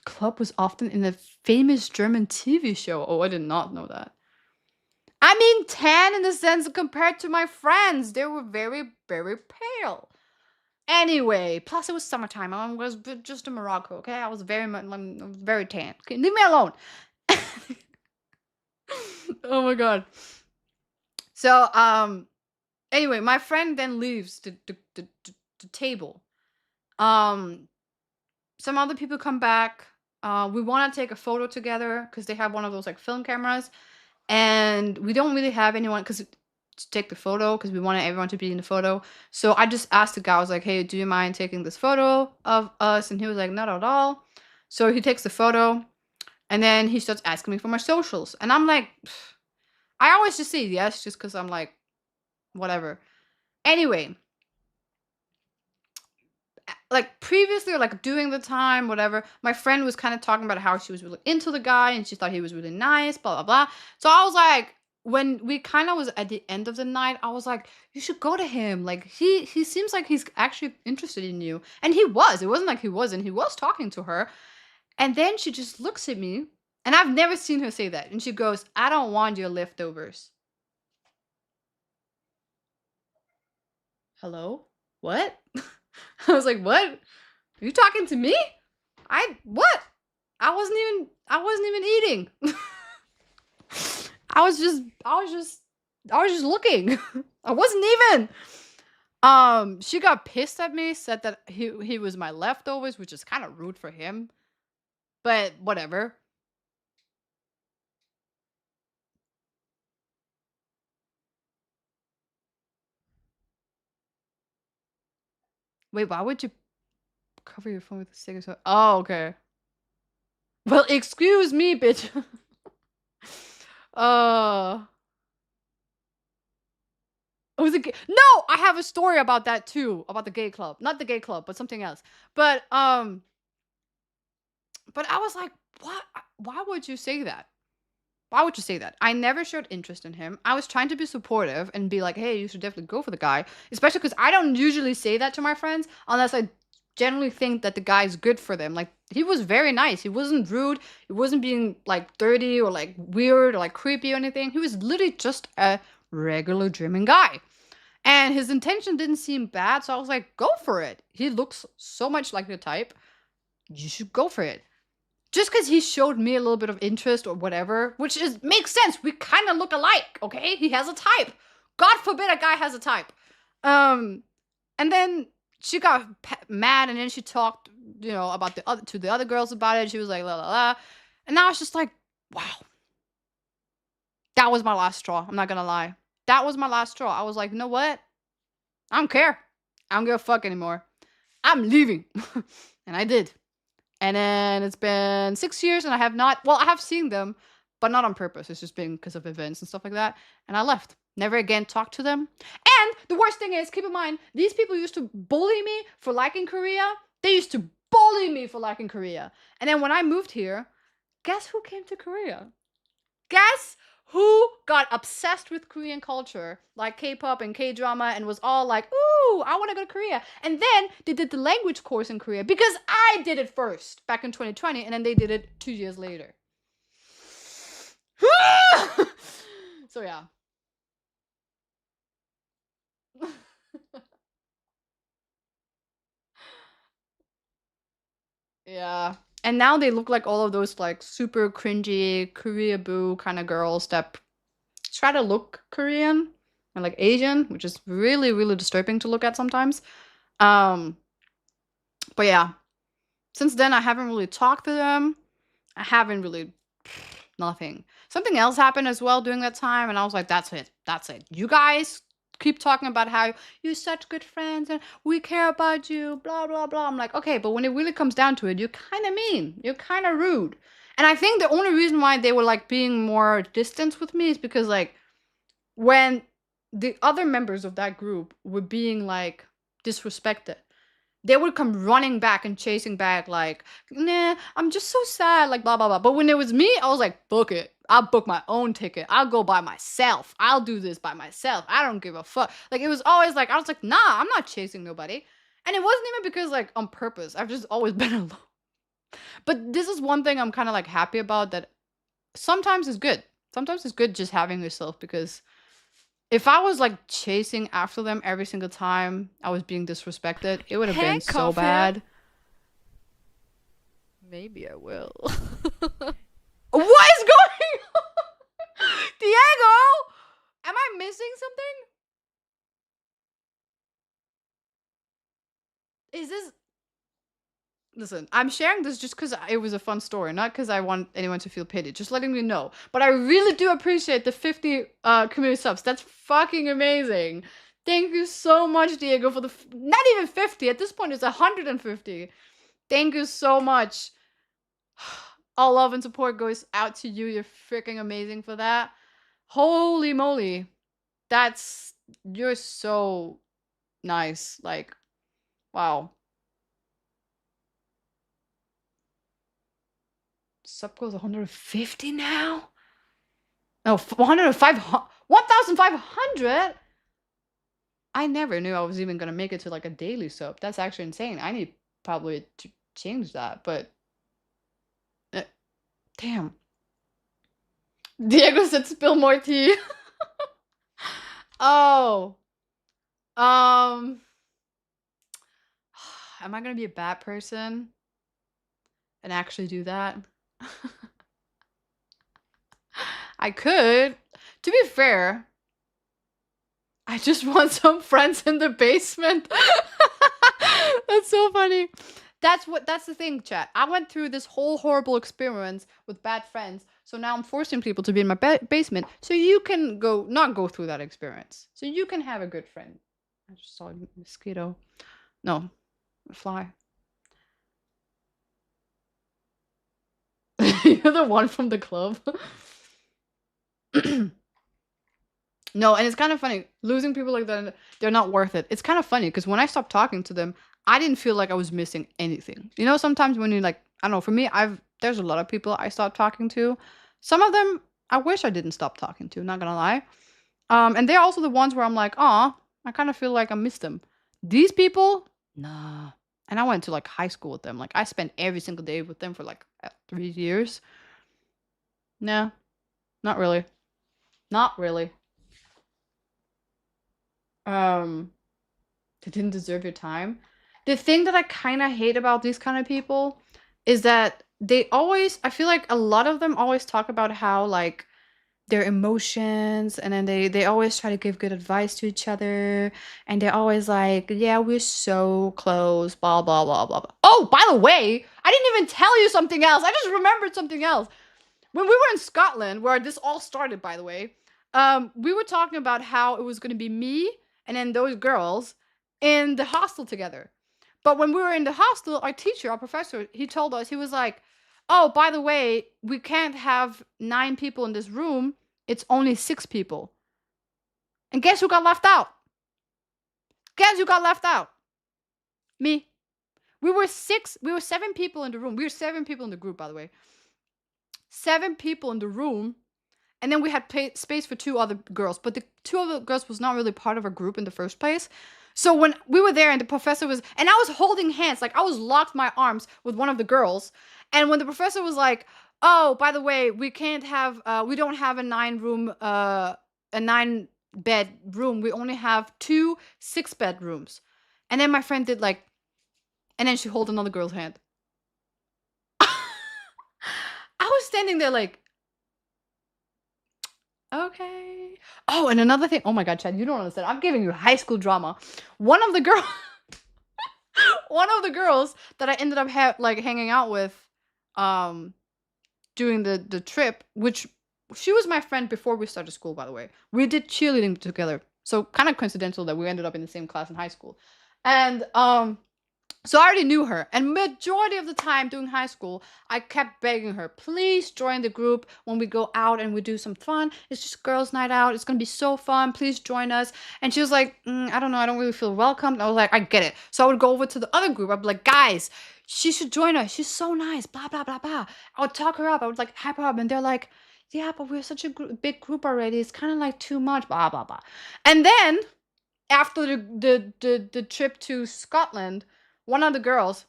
Club was often in a famous German TV show. Oh, I did not know that. I mean, tan in the sense compared to my friends. They were very, very pale. Anyway, plus it was summertime. I was just in Morocco, okay? I was very tan. Okay, leave me alone. Oh my god. So, anyway, my friend then leaves the table. Some other people come back. We want to take a photo together because they have one of those like film cameras. And we don't really have anyone to take the photo because we wanted everyone to be in the photo. So I just asked the guy, I was like, hey, do you mind taking this photo of us? And he was like, not at all. So he takes the photo and then he starts asking me for my socials. And I'm like, I always just say yes just because I'm like, whatever. Anyway, like previously, or like during the time, whatever, my friend was kind of talking about how she was really into the guy and she thought he was really nice, blah, blah, blah. So I was like, when we kind of was at the end of the night, I was like, you should go to him. Like, he seems like he's actually interested in you. And he was. It wasn't like he wasn't. He was talking to her. And then she just looks at me, and I've never seen her say that. And she goes, I don't want your leftovers. Hello? What? I was like, what? Are you talking to me? What? I wasn't even eating. I was just looking. I wasn't even. She got pissed at me, said that he was my leftovers, which is kind of rude for him. But whatever. Wait, why would you cover your phone with a stick or so? Oh, okay. Well, excuse me, bitch. It was no, I have a story about that too, about the gay club. Not the gay club, but something else. But I was like, what? Why would you say that? Why would you say that? I never showed interest in him. I was trying to be supportive and be like, hey, you should definitely go for the guy. Especially because I don't usually say that to my friends unless I generally think that the guy is good for them. Like, he was very nice. He wasn't rude. He wasn't being like dirty or like weird or like creepy or anything. He was literally just a regular dreaming guy. And his intention didn't seem bad. So I was like, go for it. He looks so much like the type. You should go for it. Just because he showed me a little bit of interest or whatever, which makes sense. We kind of look alike, okay? He has a type. God forbid a guy has a type. And then she got mad, and then she talked, about to the other girls about it. She was like, la la la. And I was just like, wow. That was my last straw. I'm not gonna lie. That was my last straw. I was like, you know what? I don't care. I don't give a fuck anymore. I'm leaving. And I did. And then it's been 6 years and I have seen them, but not on purpose. It's just been because of events and stuff like that. And I left. Never again talked to them. And the worst thing is, keep in mind, these people used to bully me for liking Korea. They used to bully me for liking Korea. And then when I moved here, guess who came to Korea? Guess who got obsessed with Korean culture, like K-pop and K-drama, and was all like, ooh, I want to go to Korea. And then they did the language course in Korea because I did it first back in 2020, and then they did it 2 years later. So yeah. Yeah. And now they look like all of those like super cringy Korea boo kind of girls that try to look Korean and like Asian, which is really, really disturbing to look at sometimes. But yeah, since then I haven't really talked to them. I haven't really nothing. Something else happened as well during that time, and I was like, that's it. That's it. You guys keep talking about how you're such good friends and we care about you, blah, blah, blah. I'm like, okay, but when it really comes down to it, you're kind of mean. You're kind of rude. And I think the only reason why they were like being more distant with me is because like when the other members of that group were being like disrespected, they would come running back and chasing back like, nah, I'm just so sad, like blah, blah, blah. But when it was me, I was like, book it. I'll book my own ticket. I'll go by myself. I'll do this by myself. I don't give a fuck. Like, it was always like, I was like, nah, I'm not chasing nobody. And it wasn't even because like on purpose. I've just always been alone. But this is one thing I'm kind of like happy about, that sometimes it's good. Sometimes it's good just having yourself, because if I was like chasing after them every single time I was being disrespected, it would have been so bad. Maybe I will. What is going on? Diego! Am I missing something? Is this... Listen, I'm sharing this just because it was a fun story, not because I want anyone to feel pity. Just letting you know. But I really do appreciate the 50 community subs. That's fucking amazing. Thank you so much, Diego, for the... Not even 50. At this point, it's 150. Thank you so much. All love and support goes out to you. You're freaking amazing for that. Holy moly. That's You're so nice. Like, wow. Sub goes 150 now? No, 105, 1,500? I never knew I was even gonna make it to like a daily sub. That's actually insane. I need probably to change that, but damn. Diego said spill more tea. Oh. Um am I gonna be a bad person and actually do that? I could. To be fair, I just want some friends in the basement. That's so funny. That's the thing, chat. I went through this whole horrible experience with bad friends, so now I'm forcing people to be in my basement so you can not go through that experience. So you can have a good friend. I just saw a mosquito. No, a fly. You're the one from the club. No, and it's kind of funny. Losing people like that, they're not worth it. It's kind of funny because when I stopped talking to them, I didn't feel like I was missing anything. You know, sometimes when you like, I don't know, for me, there's a lot of people I stopped talking to. Some of them I wish I didn't stop talking to, not gonna lie. And they're also the ones where I'm like, oh, I kind of feel like I missed them. These people, nah. And I went to like high school with them. Like I spent every single day with them for like 3 years. Nah, not really. Not really. They didn't deserve your time. The thing that I kind of hate about these kind of people is that I feel like a lot of them always talk about how like their emotions, and then they always try to give good advice to each other, and they're always like, yeah, we're so close, blah blah blah blah blah. Oh, by the way, I didn't even tell you something else. I just remembered something else. When we were in Scotland, where this all started, by the way, we were talking about how it was going to be me and then those girls in the hostel together. But when we were in the hostel, our teacher, our professor, he told us, he was like, oh, by the way, we can't have 9 people in this room. It's only 6 people. And guess who got left out? Guess who got left out? Me. We were 7 people in the room. We were 7 people in the group, by the way. 7 people in the room. And then we had space for 2 other girls. But the 2 other girls was not really part of our group in the first place. So when we were there and the professor was... And I was holding hands. Like, I was locked my arms with one of the girls. And when the professor was like, oh, by the way, we can't have... we don't have a 9-room... a 9-bed room. We only have 2 6-bed rooms. And then my friend did like... And then she held another girl's hand. I was standing there like... Okay. Oh, and another thing. Oh my god, Chad, you don't understand. I'm giving you high school drama. One of the girls that I ended up hanging out with during the trip, which she was my friend before we started school, by the way. We did cheerleading together. So kind of coincidental that we ended up in the same class in high school. And so I already knew her, and majority of the time during high school, I kept begging her, please join the group when we go out and we do some fun. It's just girls' night out. It's going to be so fun. Please join us. And she was like, I don't know. I don't really feel welcome. And I was like, I get it. So I would go over to the other group. I'd be like, guys, she should join us. She's so nice, blah, blah, blah, blah. I would talk her up. I would like hype her up. And they're like, yeah, but we're such a big group already. It's kind of like too much, blah, blah, blah. And then after the trip to Scotland, one of the girls,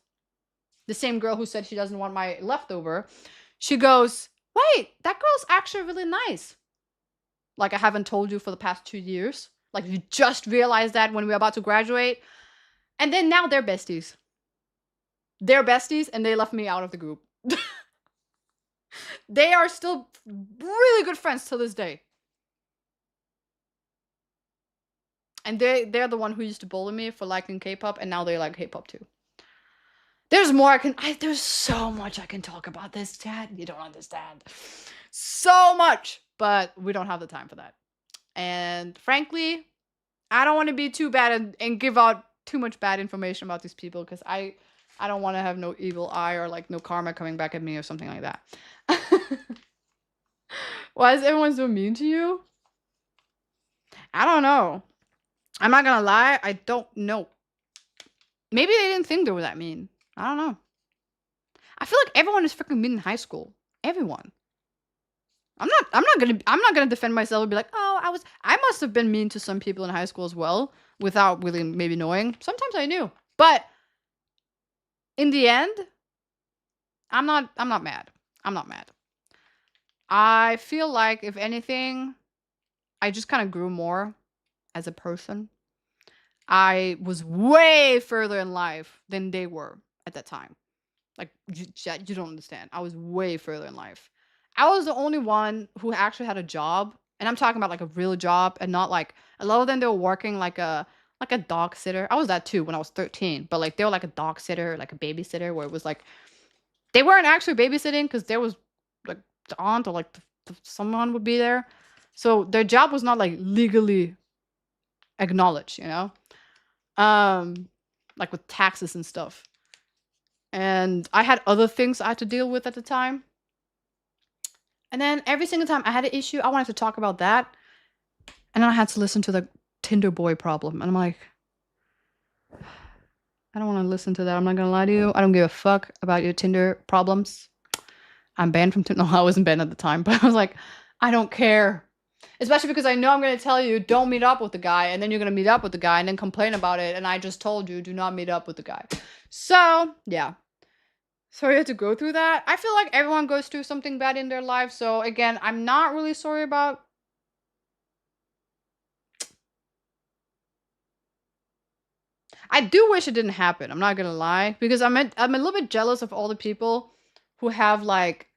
the same girl who said she doesn't want my leftover, she goes, wait, that girl's actually really nice. Like, I haven't told you for the past 2 years. Like, you just realized that when we were about to graduate. And then now they're besties. They're besties, and they left me out of the group. They are still really good friends to this day. And they're the one who used to bully me for liking K-pop, and now they like K-pop too. There's more there's so much I can talk about this, chat. You don't understand. So much, but we don't have the time for that. And frankly, I don't want to be too bad and give out too much bad information about these people, because I don't want to have no evil eye or like no karma coming back at me or something like that. Why is everyone so mean to you? I don't know. I'm not gonna lie, I don't know. Maybe they didn't think they were that mean. I don't know. I feel like everyone is freaking mean in high school. Everyone. I'm not gonna defend myself and be like, oh, I must have been mean to some people in high school as well, without really maybe knowing. Sometimes I knew. But in the end, I'm not mad. I'm not mad. I feel like if anything, I just kind of grew more as a person. I was way further in life than they were at that time. Like, you don't understand. I was way further in life. I was the only one who actually had a job, and I'm talking about like a real job, and not like a lot of them. They were working like a dog sitter. I was that too when I was 13, but like they were like a dog sitter, like a babysitter, where it was like they weren't actually babysitting because there was like the aunt or like someone would be there, so their job was not like legally acknowledged, you know, like with taxes and stuff. And I had other things I had to deal with at the time. And then every single time I had an issue, I wanted to talk about that. And then I had to listen to the Tinder boy problem. And I'm like, I don't want to listen to that. I'm not going to lie to you. I don't give a fuck about your Tinder problems. I'm banned from Tinder. No, I wasn't banned at the time. But I was like, I don't care. Especially because I know I'm going to tell you, don't meet up with the guy. And then you're going to meet up with the guy and then complain about it. And I just told you, do not meet up with the guy. So, yeah. Sorry you had to go through that. I feel like everyone goes through something bad in their life. So again, I'm not really sorry about. I do wish it didn't happen. I'm not gonna lie, because I'm a little bit jealous of all the people who have like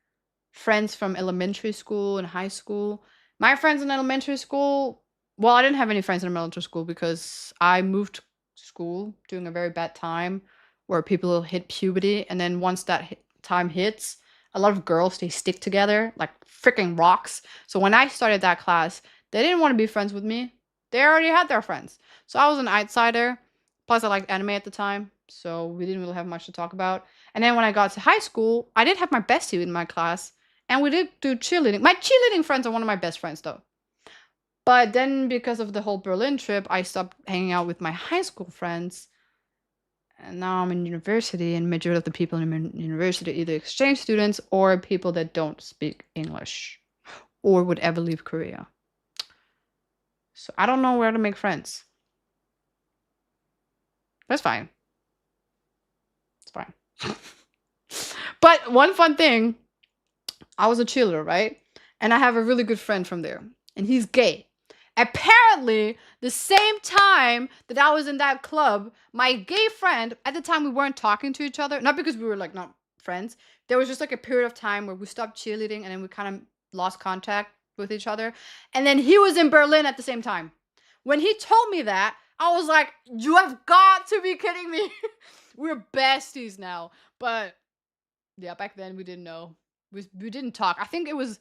friends from elementary school and high school. My friends in elementary school. Well, I didn't have any friends in elementary school because I moved school during a very bad time where people hit puberty, and then once that time hits, a lot of girls, they stick together like freaking rocks. So when I started that class, they didn't want to be friends with me. They already had their friends. So I was an outsider. Plus I liked anime at the time, so we didn't really have much to talk about. And then when I got to high school, I did have my bestie in my class, and we did do cheerleading. My cheerleading friends are one of my best friends though. But then because of the whole Berlin trip, I stopped hanging out with my high school friends. And now I'm in university, and majority of the people in university are either exchange students or people that don't speak English or would ever leave Korea. So I don't know where to make friends. That's fine. It's fine. But one fun thing, I was a cheerleader, right? And I have a really good friend from there, and he's gay. Apparently, the same time that I was in that club, my gay friend, at the time we weren't talking to each other, not because we were like not friends. There was just like a period of time where we stopped cheerleading, and then we kind of lost contact with each other. And then he was in Berlin at the same time. When he told me that, I was like, you have got to be kidding me. We're besties now. But yeah, back then we didn't know. We didn't talk. I think it was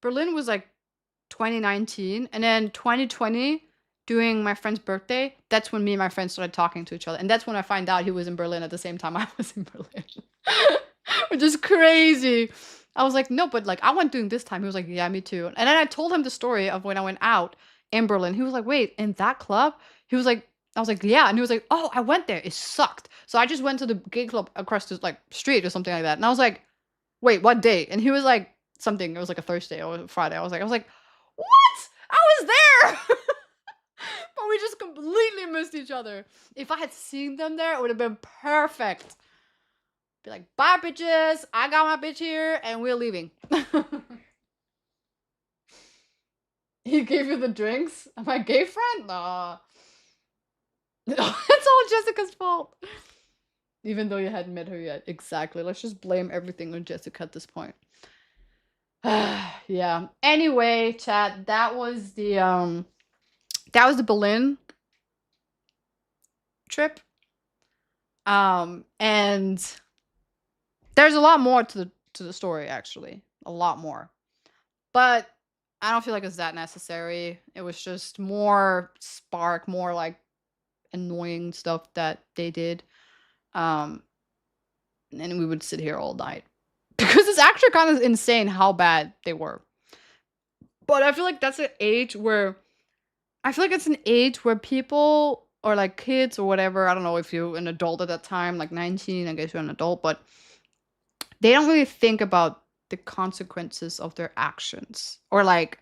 Berlin was like 2019, and then 2020 during my friend's birthday, that's when me and my friends started talking to each other. And that's when I find out he was in Berlin at the same time I was in Berlin. Which is crazy. I was like, no, but like I went during this time. He was like, yeah, me too. And then I told him the story of when I went out in Berlin. He was like, wait, in that club? He was like, I was like, yeah. And he was like, oh, I went there. It sucked. So I just went to the gay club across the like street or something like that. And I was like, wait, what day? And he was like, something. It was like a Thursday or a Friday. I was like, what? I was there. But we just completely missed each other. If I had seen them there, it would have been perfect. Be like, bye, bitches. I got my bitch here, and we're leaving. He gave you the drinks? My gay friend? Nah. It's all Jessica's fault. Even though you hadn't met her yet. Exactly. Let's just blame everything on Jessica at this point. Yeah. Anyway, chat, that was the Berlin trip. And there's a lot more to the story, actually. A lot more. But I don't feel like it's that necessary. It was just more spark, more like annoying stuff that they did. And we would sit here all night. Because it's actually kind of insane how bad they were. But I feel like that's an age where I feel like it's an age where people or like kids or whatever, I don't know if you're an adult at that time, like 19, I guess you're an adult, but they don't really think about the consequences of their actions. Or like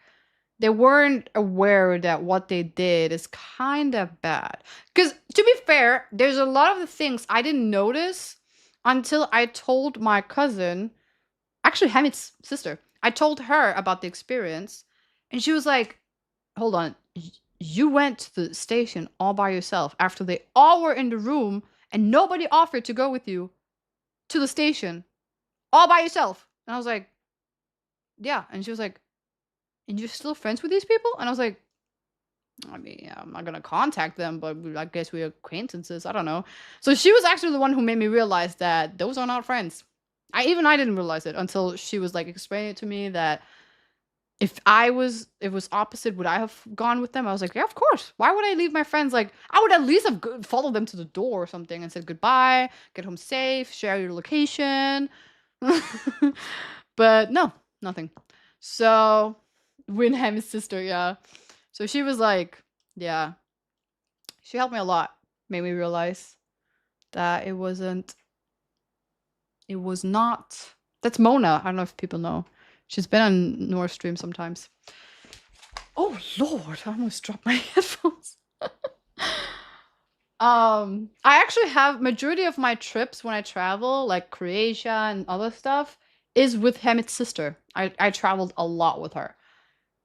they weren't aware that what they did is kind of bad. Because to be fair, there's a lot of the things I didn't notice until I told my cousin, actually Hamid's sister, I told her about the experience, and she was like, hold on, you went to the station all by yourself after they all were in the room and nobody offered to go with you to the station all by yourself. And I was like, yeah. And she was like, and you're still friends with these people? And I was like, I mean, yeah, I'm not gonna contact them, but I guess we're acquaintances. I don't know. So she was actually the one who made me realize that those are not friends. I didn't realize it until she was like explaining it to me that if it was opposite, would I have gone with them? I was like, yeah, of course. Why would I leave my friends? Like, I would at least have followed them to the door or something and said goodbye, get home safe, share your location. But no, nothing. So Winham's sister, yeah. So she was like, yeah. She helped me a lot. Made me realize that it was not. That's Mona. I don't know if people know. She's been on North Stream sometimes. Oh Lord, I almost dropped my headphones. I actually have majority of my trips when I travel, like Croatia and other stuff, is with Hamid's sister. I traveled a lot with her.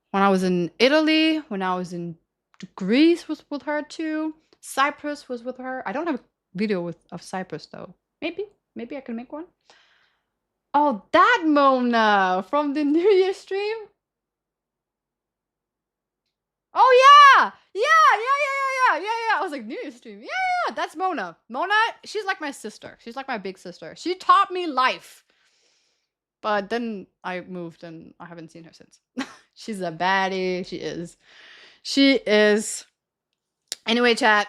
When I was in Italy, when I was in Greece was with her too. Cyprus was with her. I don't have a video of Cyprus though. Maybe I can make one. Oh, that Mona from the New Year stream. Oh yeah, yeah. I was like, New Year stream. Yeah. That's Mona. Mona, she's like my sister. She's like my big sister. She taught me life. But then I moved and I haven't seen her since. She's a baddie. She is. She is. Anyway, chat.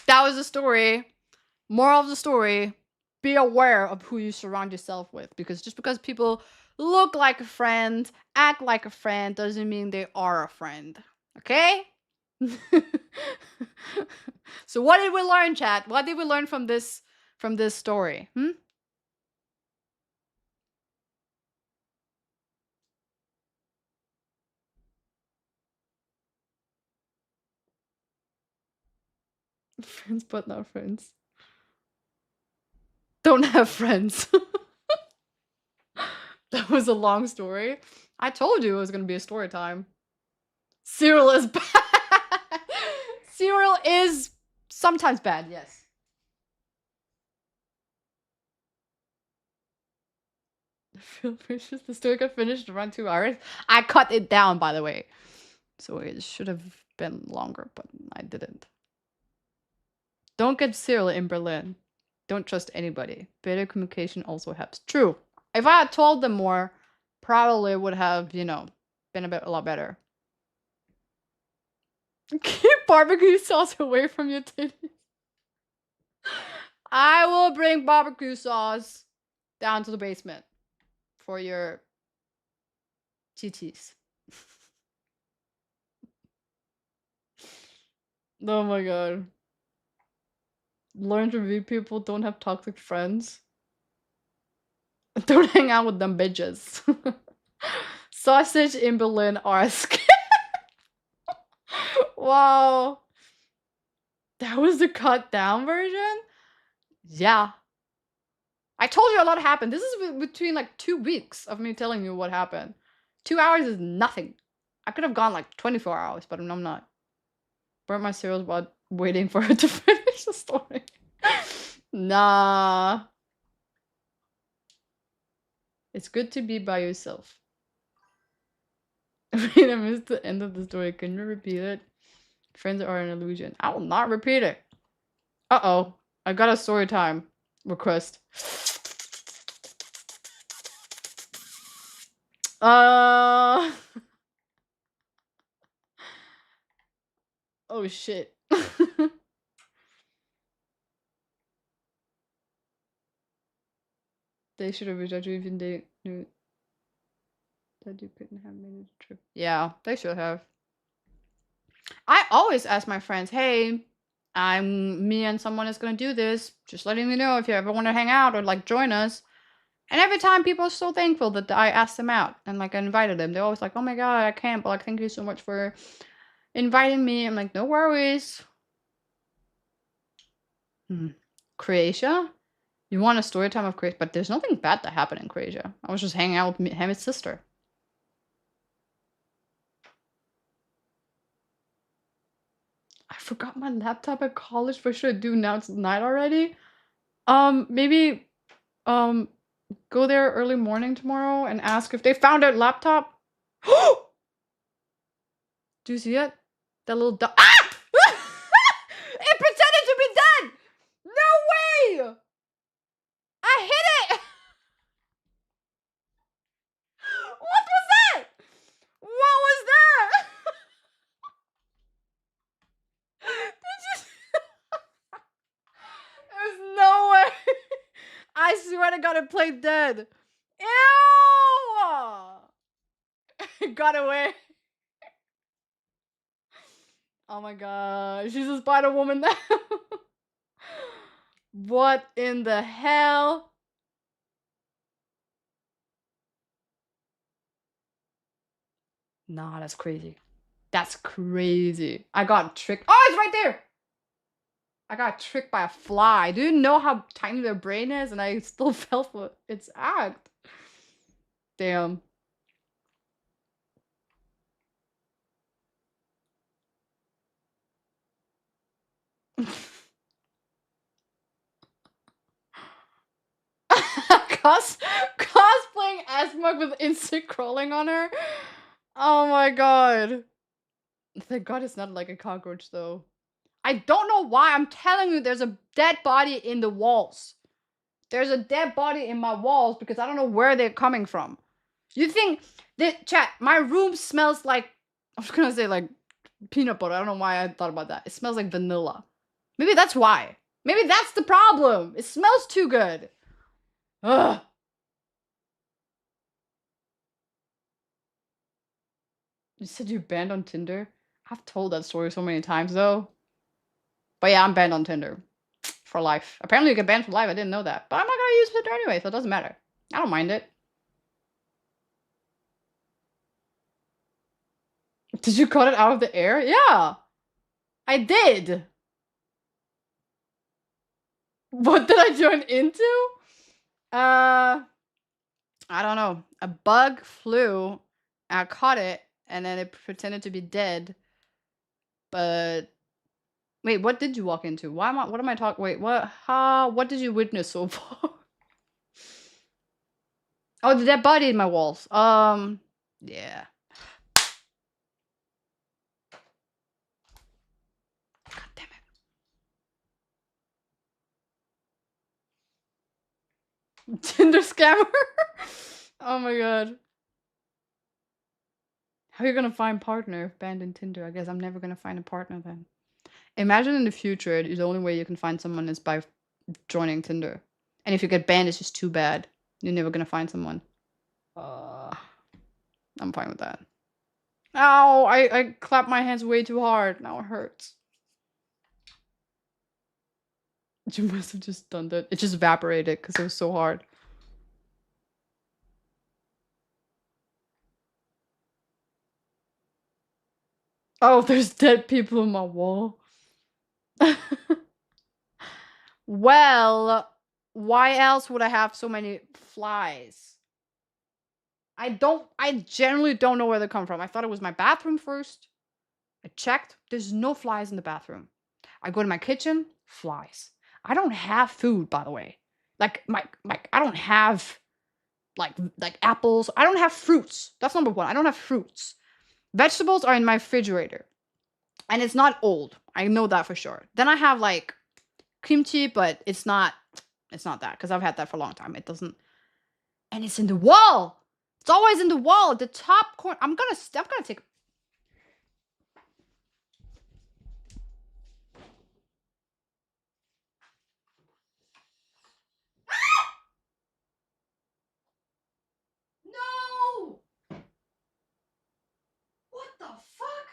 That was the story. Moral of the story: be aware of who you surround yourself with, because just because people look like a friend, act like a friend, doesn't mean they are a friend. Okay? So what did we learn, chat? What did we learn from this story? Friends but not friends. Don't have friends. That was a long story. I told you it was gonna be a story time. Cyril is bad. Cyril is sometimes bad, yes. The story got finished around 2 hours. I cut it down, by the way. So it should have been longer, but I didn't. Don't get Cyril in Berlin. Don't trust anybody. Better communication also helps. True. If I had told them more, probably would have, been a lot better. Keep barbecue sauce away from your titties. I will bring barbecue sauce down to the basement for your titties. Oh my god. Learn to read people, don't have toxic friends. Don't hang out with them bitches. Sausage in Berlin are scared. Wow. That was the cut down version? Yeah. I told you a lot happened. This is between like 2 weeks of me telling you what happened. 2 hours is nothing. I could have gone like 24 hours, but I'm not. Burnt my cereals while waiting for her to finish the story. Nah. It's good to be by yourself. Wait, I missed the end of the story. Can you repeat it? Friends are an illusion. I will not repeat it. Uh-oh. I got a story time request. Oh shit. They should have rejected you even they knew that you couldn't have made the trip. Yeah, they should have. I always ask my friends, hey, me and someone is gonna do this. Just letting you know if you ever want to hang out or like join us. And every time people are so thankful that I asked them out and like I invited them. They're always like, oh my god, I can't, but like thank you so much for inviting me. I'm like, no worries. Croatia? You want a story time of Croatia? But there's nothing bad that happened in Croatia. I was just hanging out with him, his sister. I forgot my laptop at college. What should I do now? It's night already. Maybe go there early morning tomorrow and ask if they found their laptop. Do you see it? That little dot. Ah! It pretended to be dead! No way! I hit it! What was that? What was that? Did you... There's no way. I swear to God, it played dead. Ew! It got away. Oh my god, she's a Spider Woman now. What in the hell? Nah, that's crazy. That's crazy. I got tricked. Oh, it's right there! I got tricked by a fly. Do you know how tiny their brain is? And I still fell for its act. Damn. Cosplaying Asmog with instant crawling on her. Oh my god. Thank god it's not like a cockroach though. I don't know why. I'm telling you, there's a dead body in the walls. There's a dead body in my walls because I don't know where they're coming from. You think that chat, my room smells like, I was gonna say like peanut butter. I don't know why I thought about that. It smells like vanilla. Maybe that's why. Maybe that's the problem. It smells too good. Ugh. You said you're banned on Tinder? I've told that story so many times though. But yeah, I'm banned on Tinder. For life. Apparently you get banned for life. I didn't know that. But I'm not gonna use Tinder anyway, so it doesn't matter. I don't mind it. Did you cut it out of the air? Yeah. I did. What did I join into? I don't know. A bug flew. I caught it, and then it pretended to be dead. But wait, what did you walk into? Why am I? What am I talking? Wait, what? What did you witness so far? Oh, the dead body in my walls. Yeah. God damn it. Tinder scammer. Oh my god. How are you gonna find partner if banned in Tinder? I guess I'm never gonna find a partner then. Imagine in the future, the only way you can find someone is by joining Tinder. And if you get banned, it's just too bad. You're never gonna find someone. I'm fine with that. Ow! I clapped my hands way too hard. Now it hurts. You must have just done that. It just evaporated because it was so hard. Oh, there's dead people in my wall. Well, why else would I have so many flies? I generally don't know where they come from. I thought it was my bathroom first. I checked. There's no flies in the bathroom. I go to my kitchen, flies. I don't have food, by the way. Like I don't have like apples. I don't have fruits. That's number one. I don't have fruits. Vegetables are in my refrigerator. And it's not old. I know that for sure. Then I have like kimchi, but it's not that because I've had that for a long time. It doesn't. And it's in the wall. It's always in the wall, the top corner. I'm gonna take. No! What the fuck?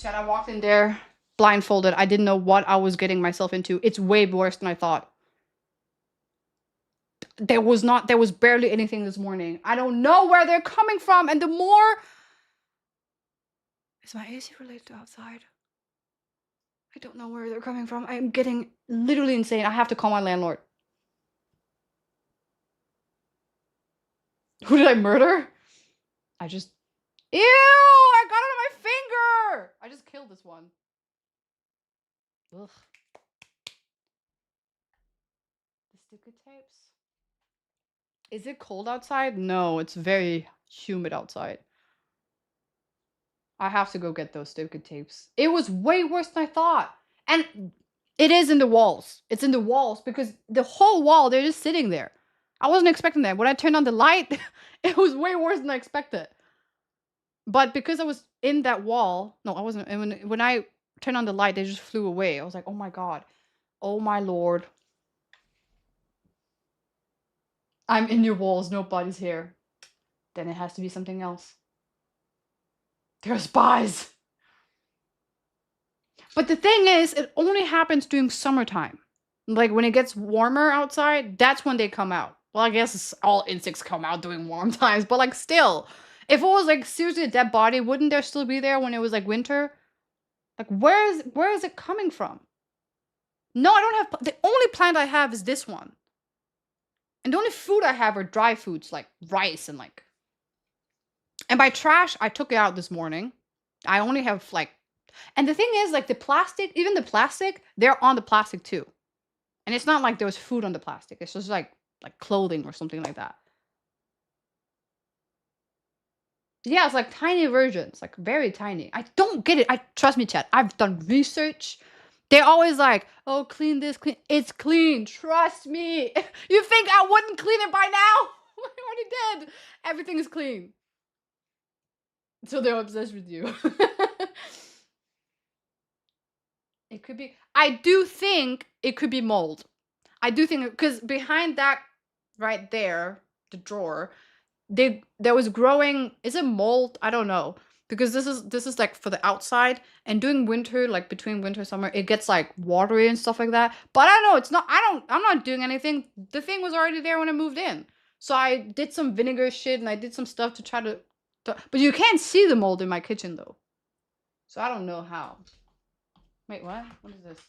Chad, I walked in there blindfolded. I didn't know what I was getting myself into. It's way worse than I thought. There was barely anything this morning. I don't know where they're coming from, and the more... Is my AC related to outside? I don't know where they're coming from. I'm getting literally insane. I have to call my landlord. Who did I murder? I just... Ew! I got it on my finger! I just killed this one. Ugh. The sticker tapes. Is it cold outside? No, it's very humid outside. I have to go get those sticker tapes. It was way worse than I thought. And it is in the walls. It's in the walls because the whole wall, they're just sitting there. I wasn't expecting that. When I turned on the light, it was way worse than I expected. But because I was in that wall, no, I wasn't. And when I turned on the light, they just flew away. I was like, oh my God. Oh my Lord. I'm in your walls. Nobody's here. Then it has to be something else. They're spies. But the thing is, it only happens during summertime. Like when it gets warmer outside, that's when they come out. Well, I guess all insects come out during warm times, but like still, if it was like seriously a dead body, wouldn't there still be there when it was like winter? Like where is it coming from? No, I don't have, the only plant I have is this one. And the only food I have are dry foods like rice and like, and by trash, I took it out this morning. I only have like, and the thing is like the plastic, even the plastic, they're on the plastic too. And it's not like there was food on the plastic. It's just like clothing or something like that. Yeah, it's like tiny versions, like very tiny. I don't get it. Trust me, chat. I've done research. They're always like, oh, clean this, clean. It's clean. Trust me. You think I wouldn't clean it by now? I already did. Everything is clean. So they're obsessed with you. It could be. I do think it could be mold. I do think because behind that right there, the drawer, there was growing. Is it mold? I don't know. Because this is like for the outside, and during winter, like between winter and summer, it gets like watery and stuff like that. But I don't know, it's not, I'm not doing anything. The thing was already there when I moved in. So I did some vinegar shit and I did some stuff to try to but you can't see the mold in my kitchen though. So I don't know how. Wait, what? What is this?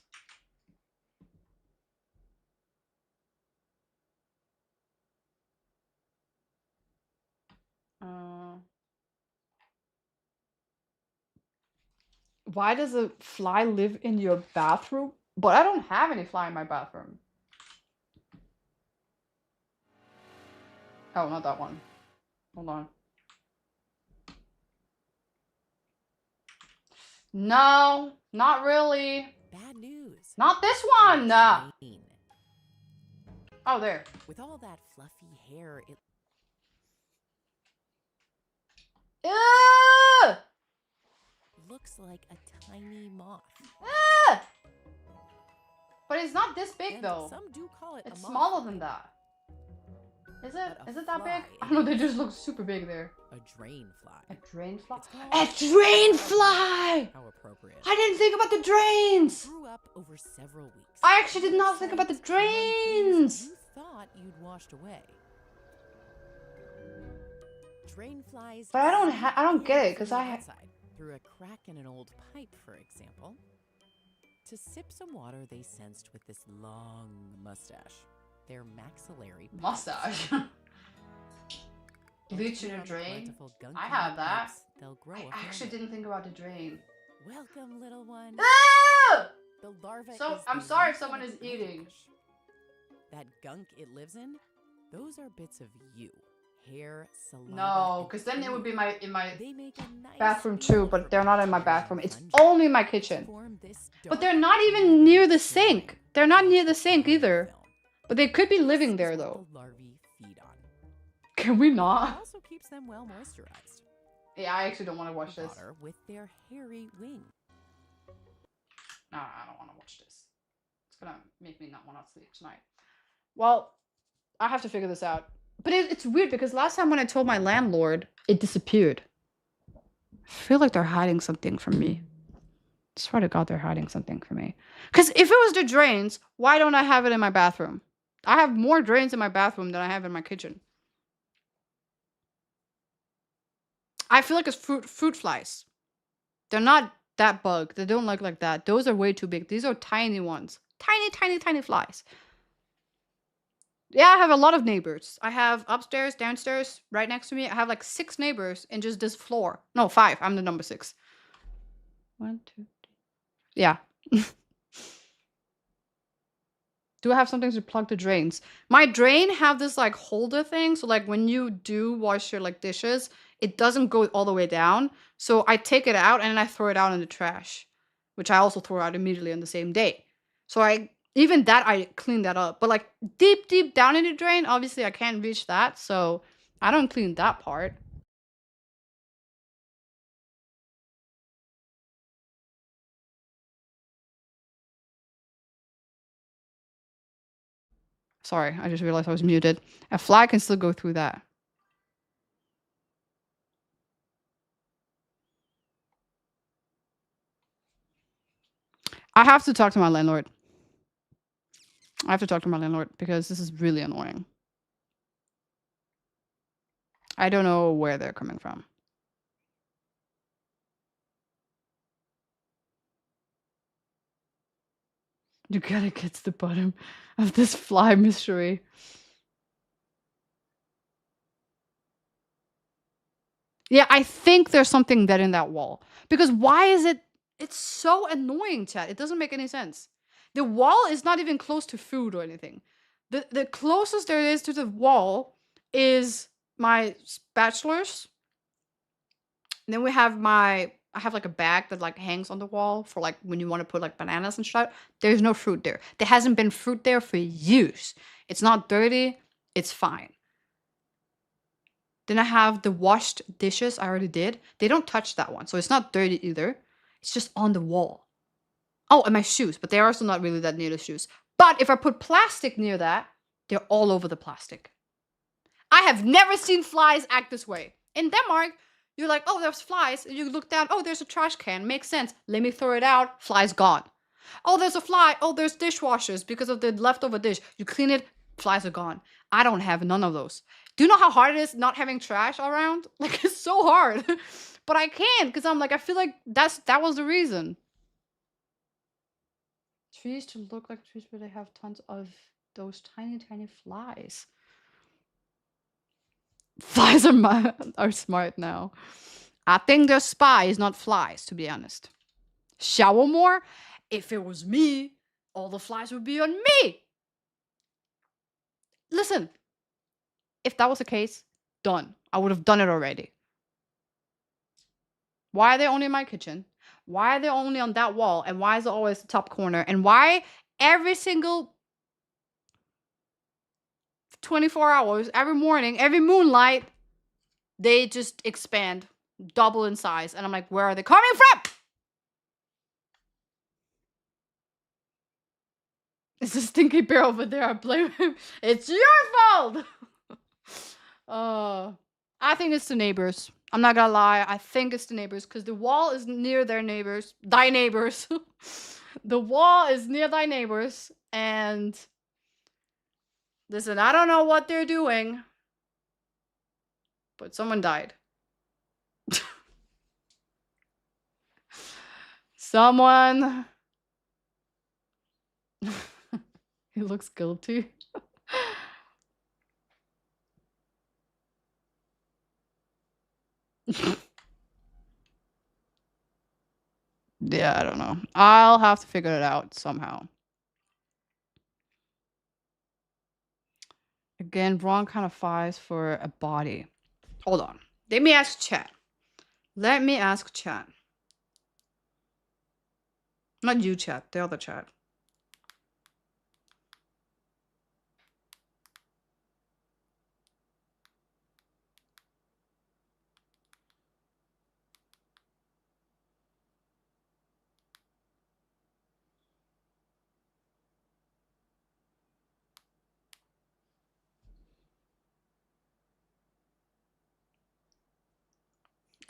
Why does a fly live in your bathroom? But I don't have any fly in my bathroom. Oh, not that one. Hold on. No, not really. Bad news. Not this one. Oh, there. With all that fluffy hair, it looks like a tiny moth. But it's not this big And though. some do call it It's a smaller moth. than that. Is it? But a Is it that big? fly I don't know. They just look super big there. A drain fly. A drain fly? It's called A drain fly! How appropriate. I didn't think about the drains. Grew up over several weeks. I actually did not think about the drains. You thought you'd washed away. Drain flies. But I don't get it because I outside through a crack in an old pipe, for example. To sip some water, they sensed with this long mustache. Their maxillary mustache. Bleach in a drain. I have that. I actually didn't think about the drain. Welcome, little one. Ah! The larva. So I'm sorry if someone is eating. That gunk it lives in, those are bits of you. Hair, saliva. No, because then it would be in my nice bathroom too, but they're not in my bathroom. It's only in my kitchen. But they're not even near the sink. They're not near the sink either. But they could be living there though. Larvae feed on. Can we It not? also keeps them well moisturized. Yeah, I actually don't want to watch this. Water with their hairy wing. No, I don't want to watch this. It's gonna make me not want to sleep tonight. Well, I have to figure this out. But it's weird because last time when I told my landlord, it disappeared. I feel like they're hiding something from me. Swear to God, they're hiding something from me. Because if it was the drains, why don't I have it in my bathroom? I have more drains in my bathroom than I have in my kitchen. I feel like it's fruit flies. They're not that bug. They don't look like that. Those are way too big. These are tiny ones. Tiny, tiny, tiny flies. Yeah, I have a lot of neighbors. I have upstairs, downstairs, right next to me. I have like 6 neighbors in just this floor. No, 5. I'm the number 6. 1, 2, 3. Yeah. Do I have something to plug the drains? My drain have this like holder thing. So like when you do wash your like dishes, it doesn't go all the way down. So I take it out and then I throw it out in the trash, which I also throw out immediately on the same day. So even that I clean that up. But like deep down in the drain, obviously I can't reach that. So I don't clean that part. Sorry, I just realized I was muted. A fly can still go through that. I have to talk to my landlord. I have to talk to my landlord because this is really annoying. I don't know where they're coming from. You gotta get to the bottom of this fly mystery. Yeah, I think there's something dead in that wall. Because why is it... It's so annoying, chat. It doesn't make any sense. The wall is not even close to food or anything. The closest there is to the wall is my spatulas. Then we have I have like a bag that like hangs on the wall for like when you want to put like bananas and stuff. There's no fruit there. There hasn't been fruit there for years. It's not dirty. It's fine. Then I have the washed dishes I already did. They don't touch that one. So it's not dirty either. It's just on the wall. Oh, and my shoes. But they're also not really that near the shoes. But if I put plastic near that, they're all over the plastic. I have never seen flies act this way. In Denmark, you're like, oh, there's flies. And you look down, oh, there's a trash can. Makes sense. Let me throw it out. Fly's gone. Oh, there's a fly. Oh, there's dishwashers because of the leftover dish. You clean it, flies are gone. I don't have none of those. Do you know how hard it is not having trash around? Like, it's so hard. But I can't because I'm like, I feel like that was the reason. Trees to look like trees where they have tons of those tiny, tiny flies. Flies are smart now. I think they're spies, not flies, to be honest. Shower more? If it was me, all the flies would be on me. Listen, if that was the case, done. I would have done it already. Why are they only in my kitchen? Why are they only on that wall? And why is it always the top corner? And why every single 24 hours, every morning, every moonlight, they just expand, double in size. And I'm like, where are they coming from? It's a stinky bear over there. I blame him. It's your fault. I think it's the neighbors. I'm not gonna lie. I think it's the neighbors because the wall is near their neighbors. Thy neighbors. The wall is near thy neighbors. And listen, I don't know what they're doing, but someone died. Someone. He looks guilty. Yeah, I don't know. I'll have to figure it out somehow. Again, wrong kind of flies for a body. Hold on. Let me ask chat. Let me ask chat. Not you, chat. The other chat.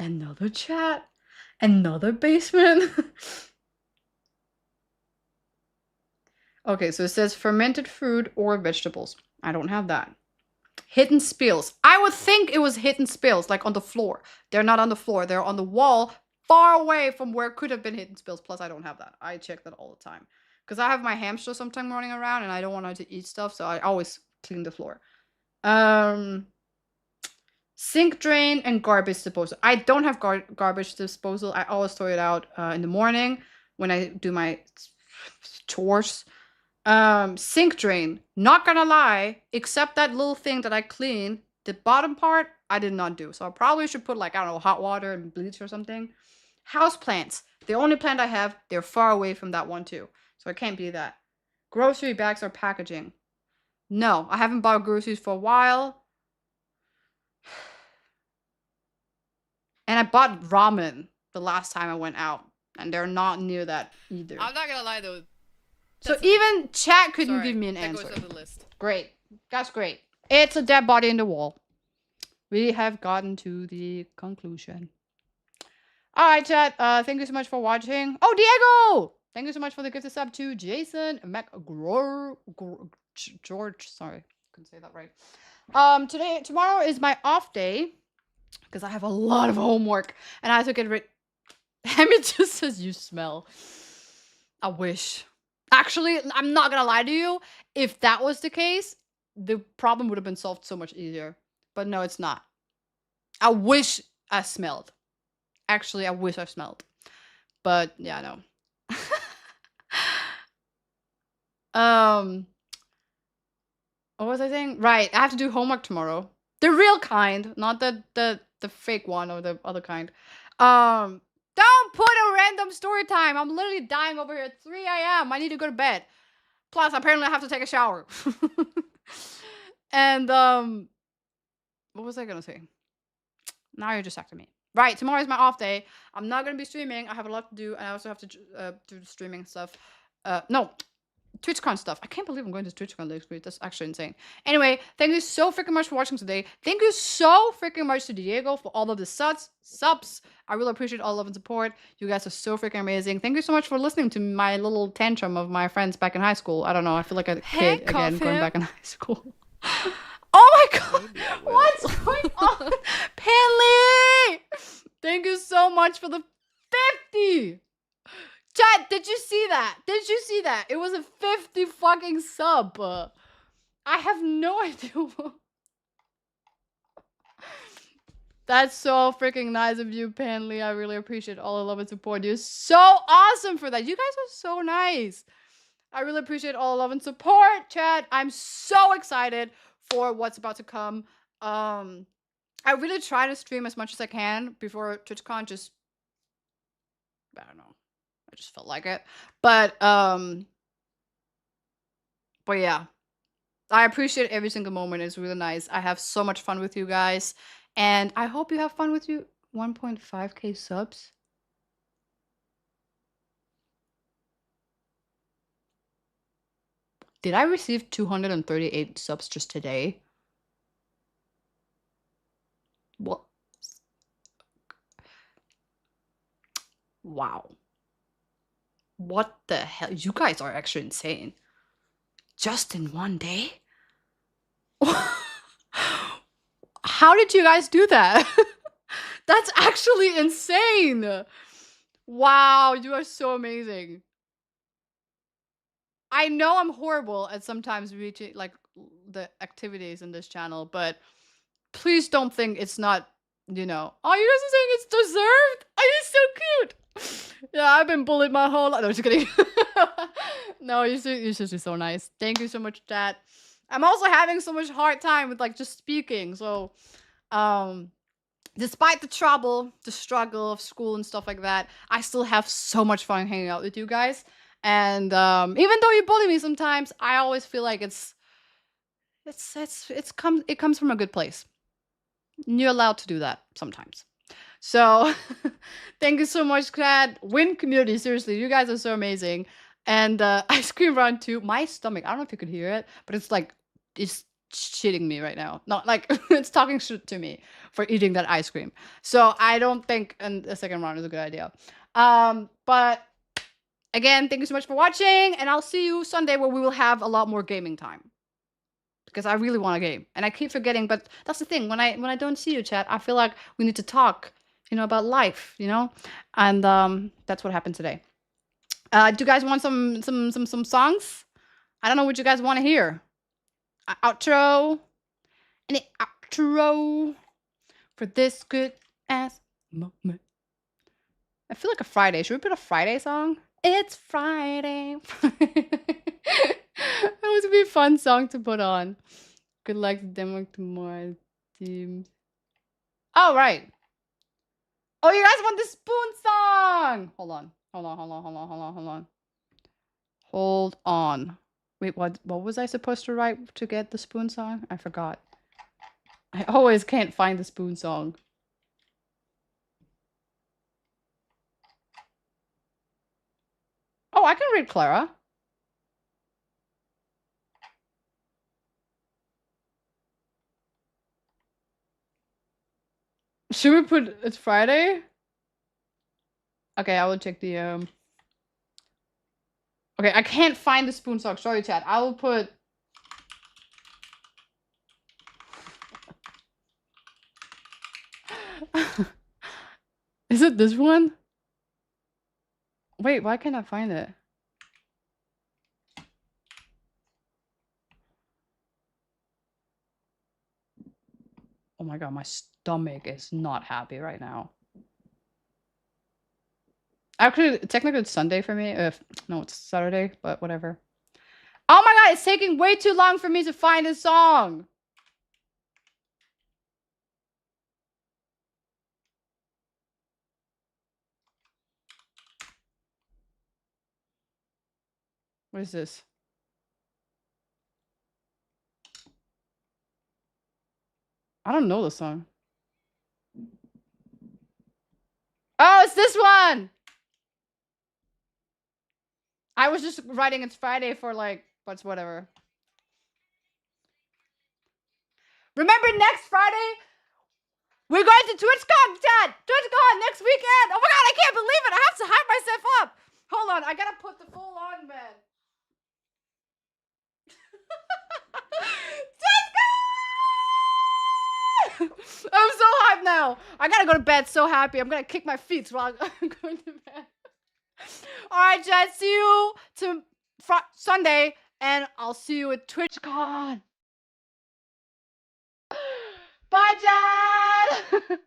Another chat? Another basement? Okay, so it says fermented fruit or vegetables. I don't have that. Hidden spills. I would think it was hidden spills, like on the floor. They're not on the floor. They're on the wall, far away from where could have been hidden spills. Plus, I don't have that. I check that all the time. Because I have my hamster sometime running around, and I don't want her to eat stuff, so I always clean the floor. Sink drain and garbage disposal. I don't have garbage disposal. I always throw it out in the morning when I do my chores. Sink drain. Not gonna lie, except that little thing that I clean, the bottom part, I did not do. So I probably should put like, I don't know, hot water and bleach or something. House plants. The only plant I have, they're far away from that one too. So it can't be that. Grocery bags or packaging. No, I haven't bought groceries for a while. And I bought ramen the last time I went out. And they're not near that either. I'm not gonna lie though. So even chat couldn't give me an answer. That goes on the list. Great. That's great. It's a dead body in the wall. We have gotten to the conclusion. All right, chat. Thank you so much for watching. Oh, Diego! Thank you so much for the gifted sub to Jason George. Sorry, couldn't say that right. Tomorrow is my off day because I have a lot of homework and I have to get rid. Hamid just says you smell. I wish. Actually, I'm not gonna lie to you. If that was the case, the problem would have been solved so much easier. But no, it's not. I wish I smelled. Actually, I wish I smelled. But yeah, no. What was I saying? Right, I have to do homework tomorrow. The real kind, not the fake one or the other kind. Don't put a random story time. I'm literally dying over here at 3 a.m. I need to go to bed. Plus, apparently I have to take a shower. And, what was I gonna say? Now you're distracting me. Right, tomorrow is my off day. I'm not gonna be streaming. I have a lot to do, and I also have to do the streaming stuff. No, TwitchCon stuff. I can't believe I'm going to TwitchCon next week. That's actually insane. Anyway, thank you so freaking much for watching today. Thank you so freaking much to Diego for all of the subs. I really appreciate all love and support. You guys are so freaking amazing. Thank you so much for listening to my little tantrum of my friends back in high school. I don't know. I feel like a kid again going back in high school. Oh my god! What's going on? Panly! Thank you so much for the 50! Chat, did you see that? Did you see that? It was a 50 fucking sub. I have no idea. That's so freaking nice of you, Panly. I really appreciate all the love and support. You're so awesome for that. You guys are so nice. I really appreciate all the love and support, chat. I'm so excited for what's about to come. I really try to stream as much as I can before TwitchCon. Just, I don't know. I just felt like it. But yeah. I appreciate every single moment. It's really nice. I have so much fun with you guys. And I hope you have fun with you. 1.5k subs. Did I receive 238 subs just today? What? Wow. What the hell? You guys are actually insane. Just in one day? How did you guys do that? That's actually insane. Wow, you are so amazing. I know I'm horrible at sometimes reaching like the activities in this channel, but please don't think it's not, you know. Oh, you guys are saying it's deserved? Oh, you're so cute. Yeah, I've been bullied my whole life. No, just kidding. No, you're just so nice. Thank you so much, chat. I'm also having so much hard time with like just speaking. So, despite the trouble, the struggle of school and stuff like that, I still have so much fun hanging out with you guys. And even though you bully me sometimes, I always feel like it comes from a good place. You're allowed to do that sometimes. So thank you so much, Cad. Win community, seriously, you guys are so amazing. And ice cream round 2. My stomach, I don't know if you could hear it, but it's like it's shitting me right now. Not like it's talking shit to me for eating that ice cream. So I don't think a second round is a good idea. But Again, thank you so much for watching, and I'll see you Sunday where we will have a lot more gaming time. Because I really want a game, and I keep forgetting. But that's the thing. When I don't see you, chat, I feel like we need to talk, about life, and that's what happened today. Do you guys want some songs? I don't know what you guys want to hear. Outro. Any outro for this good ass moment. I feel like a Friday. Should we put a Friday song? It's Friday. That would be a fun song to put on. Good luck to Denmark tomorrow, team. Oh, right. Oh, you guys want the spoon song? Hold on. Hold on. Wait, what was I supposed to write to get the spoon song? I forgot. I always can't find the spoon song. Oh, I can read Clara. Should we put it's Friday? Okay, I will check the Okay, I can't find the spoon song. Sorry, chat. I will put Is it this one? Wait, why can't I find it? Oh my god, my stomach is not happy right now. Actually, technically it's Sunday for me. No, it's Saturday, but whatever. Oh my god, it's taking way too long for me to find a song. What is this? I don't know the song. Oh, it's this one! I was just writing it's Friday for like, but it's whatever. Remember next Friday? We're going to TwitchCon, Dad! TwitchCon next weekend! Oh my god, I can't believe it! I have to hype myself up! Hold on, I gotta put the full on, man. TwitchCon! I'm so hyped now. I gotta go to bed so happy. I'm gonna kick my feet while I'm going to bed. Alright, Dad, see you to Sunday, and I'll see you at TwitchCon. Bye, Dad!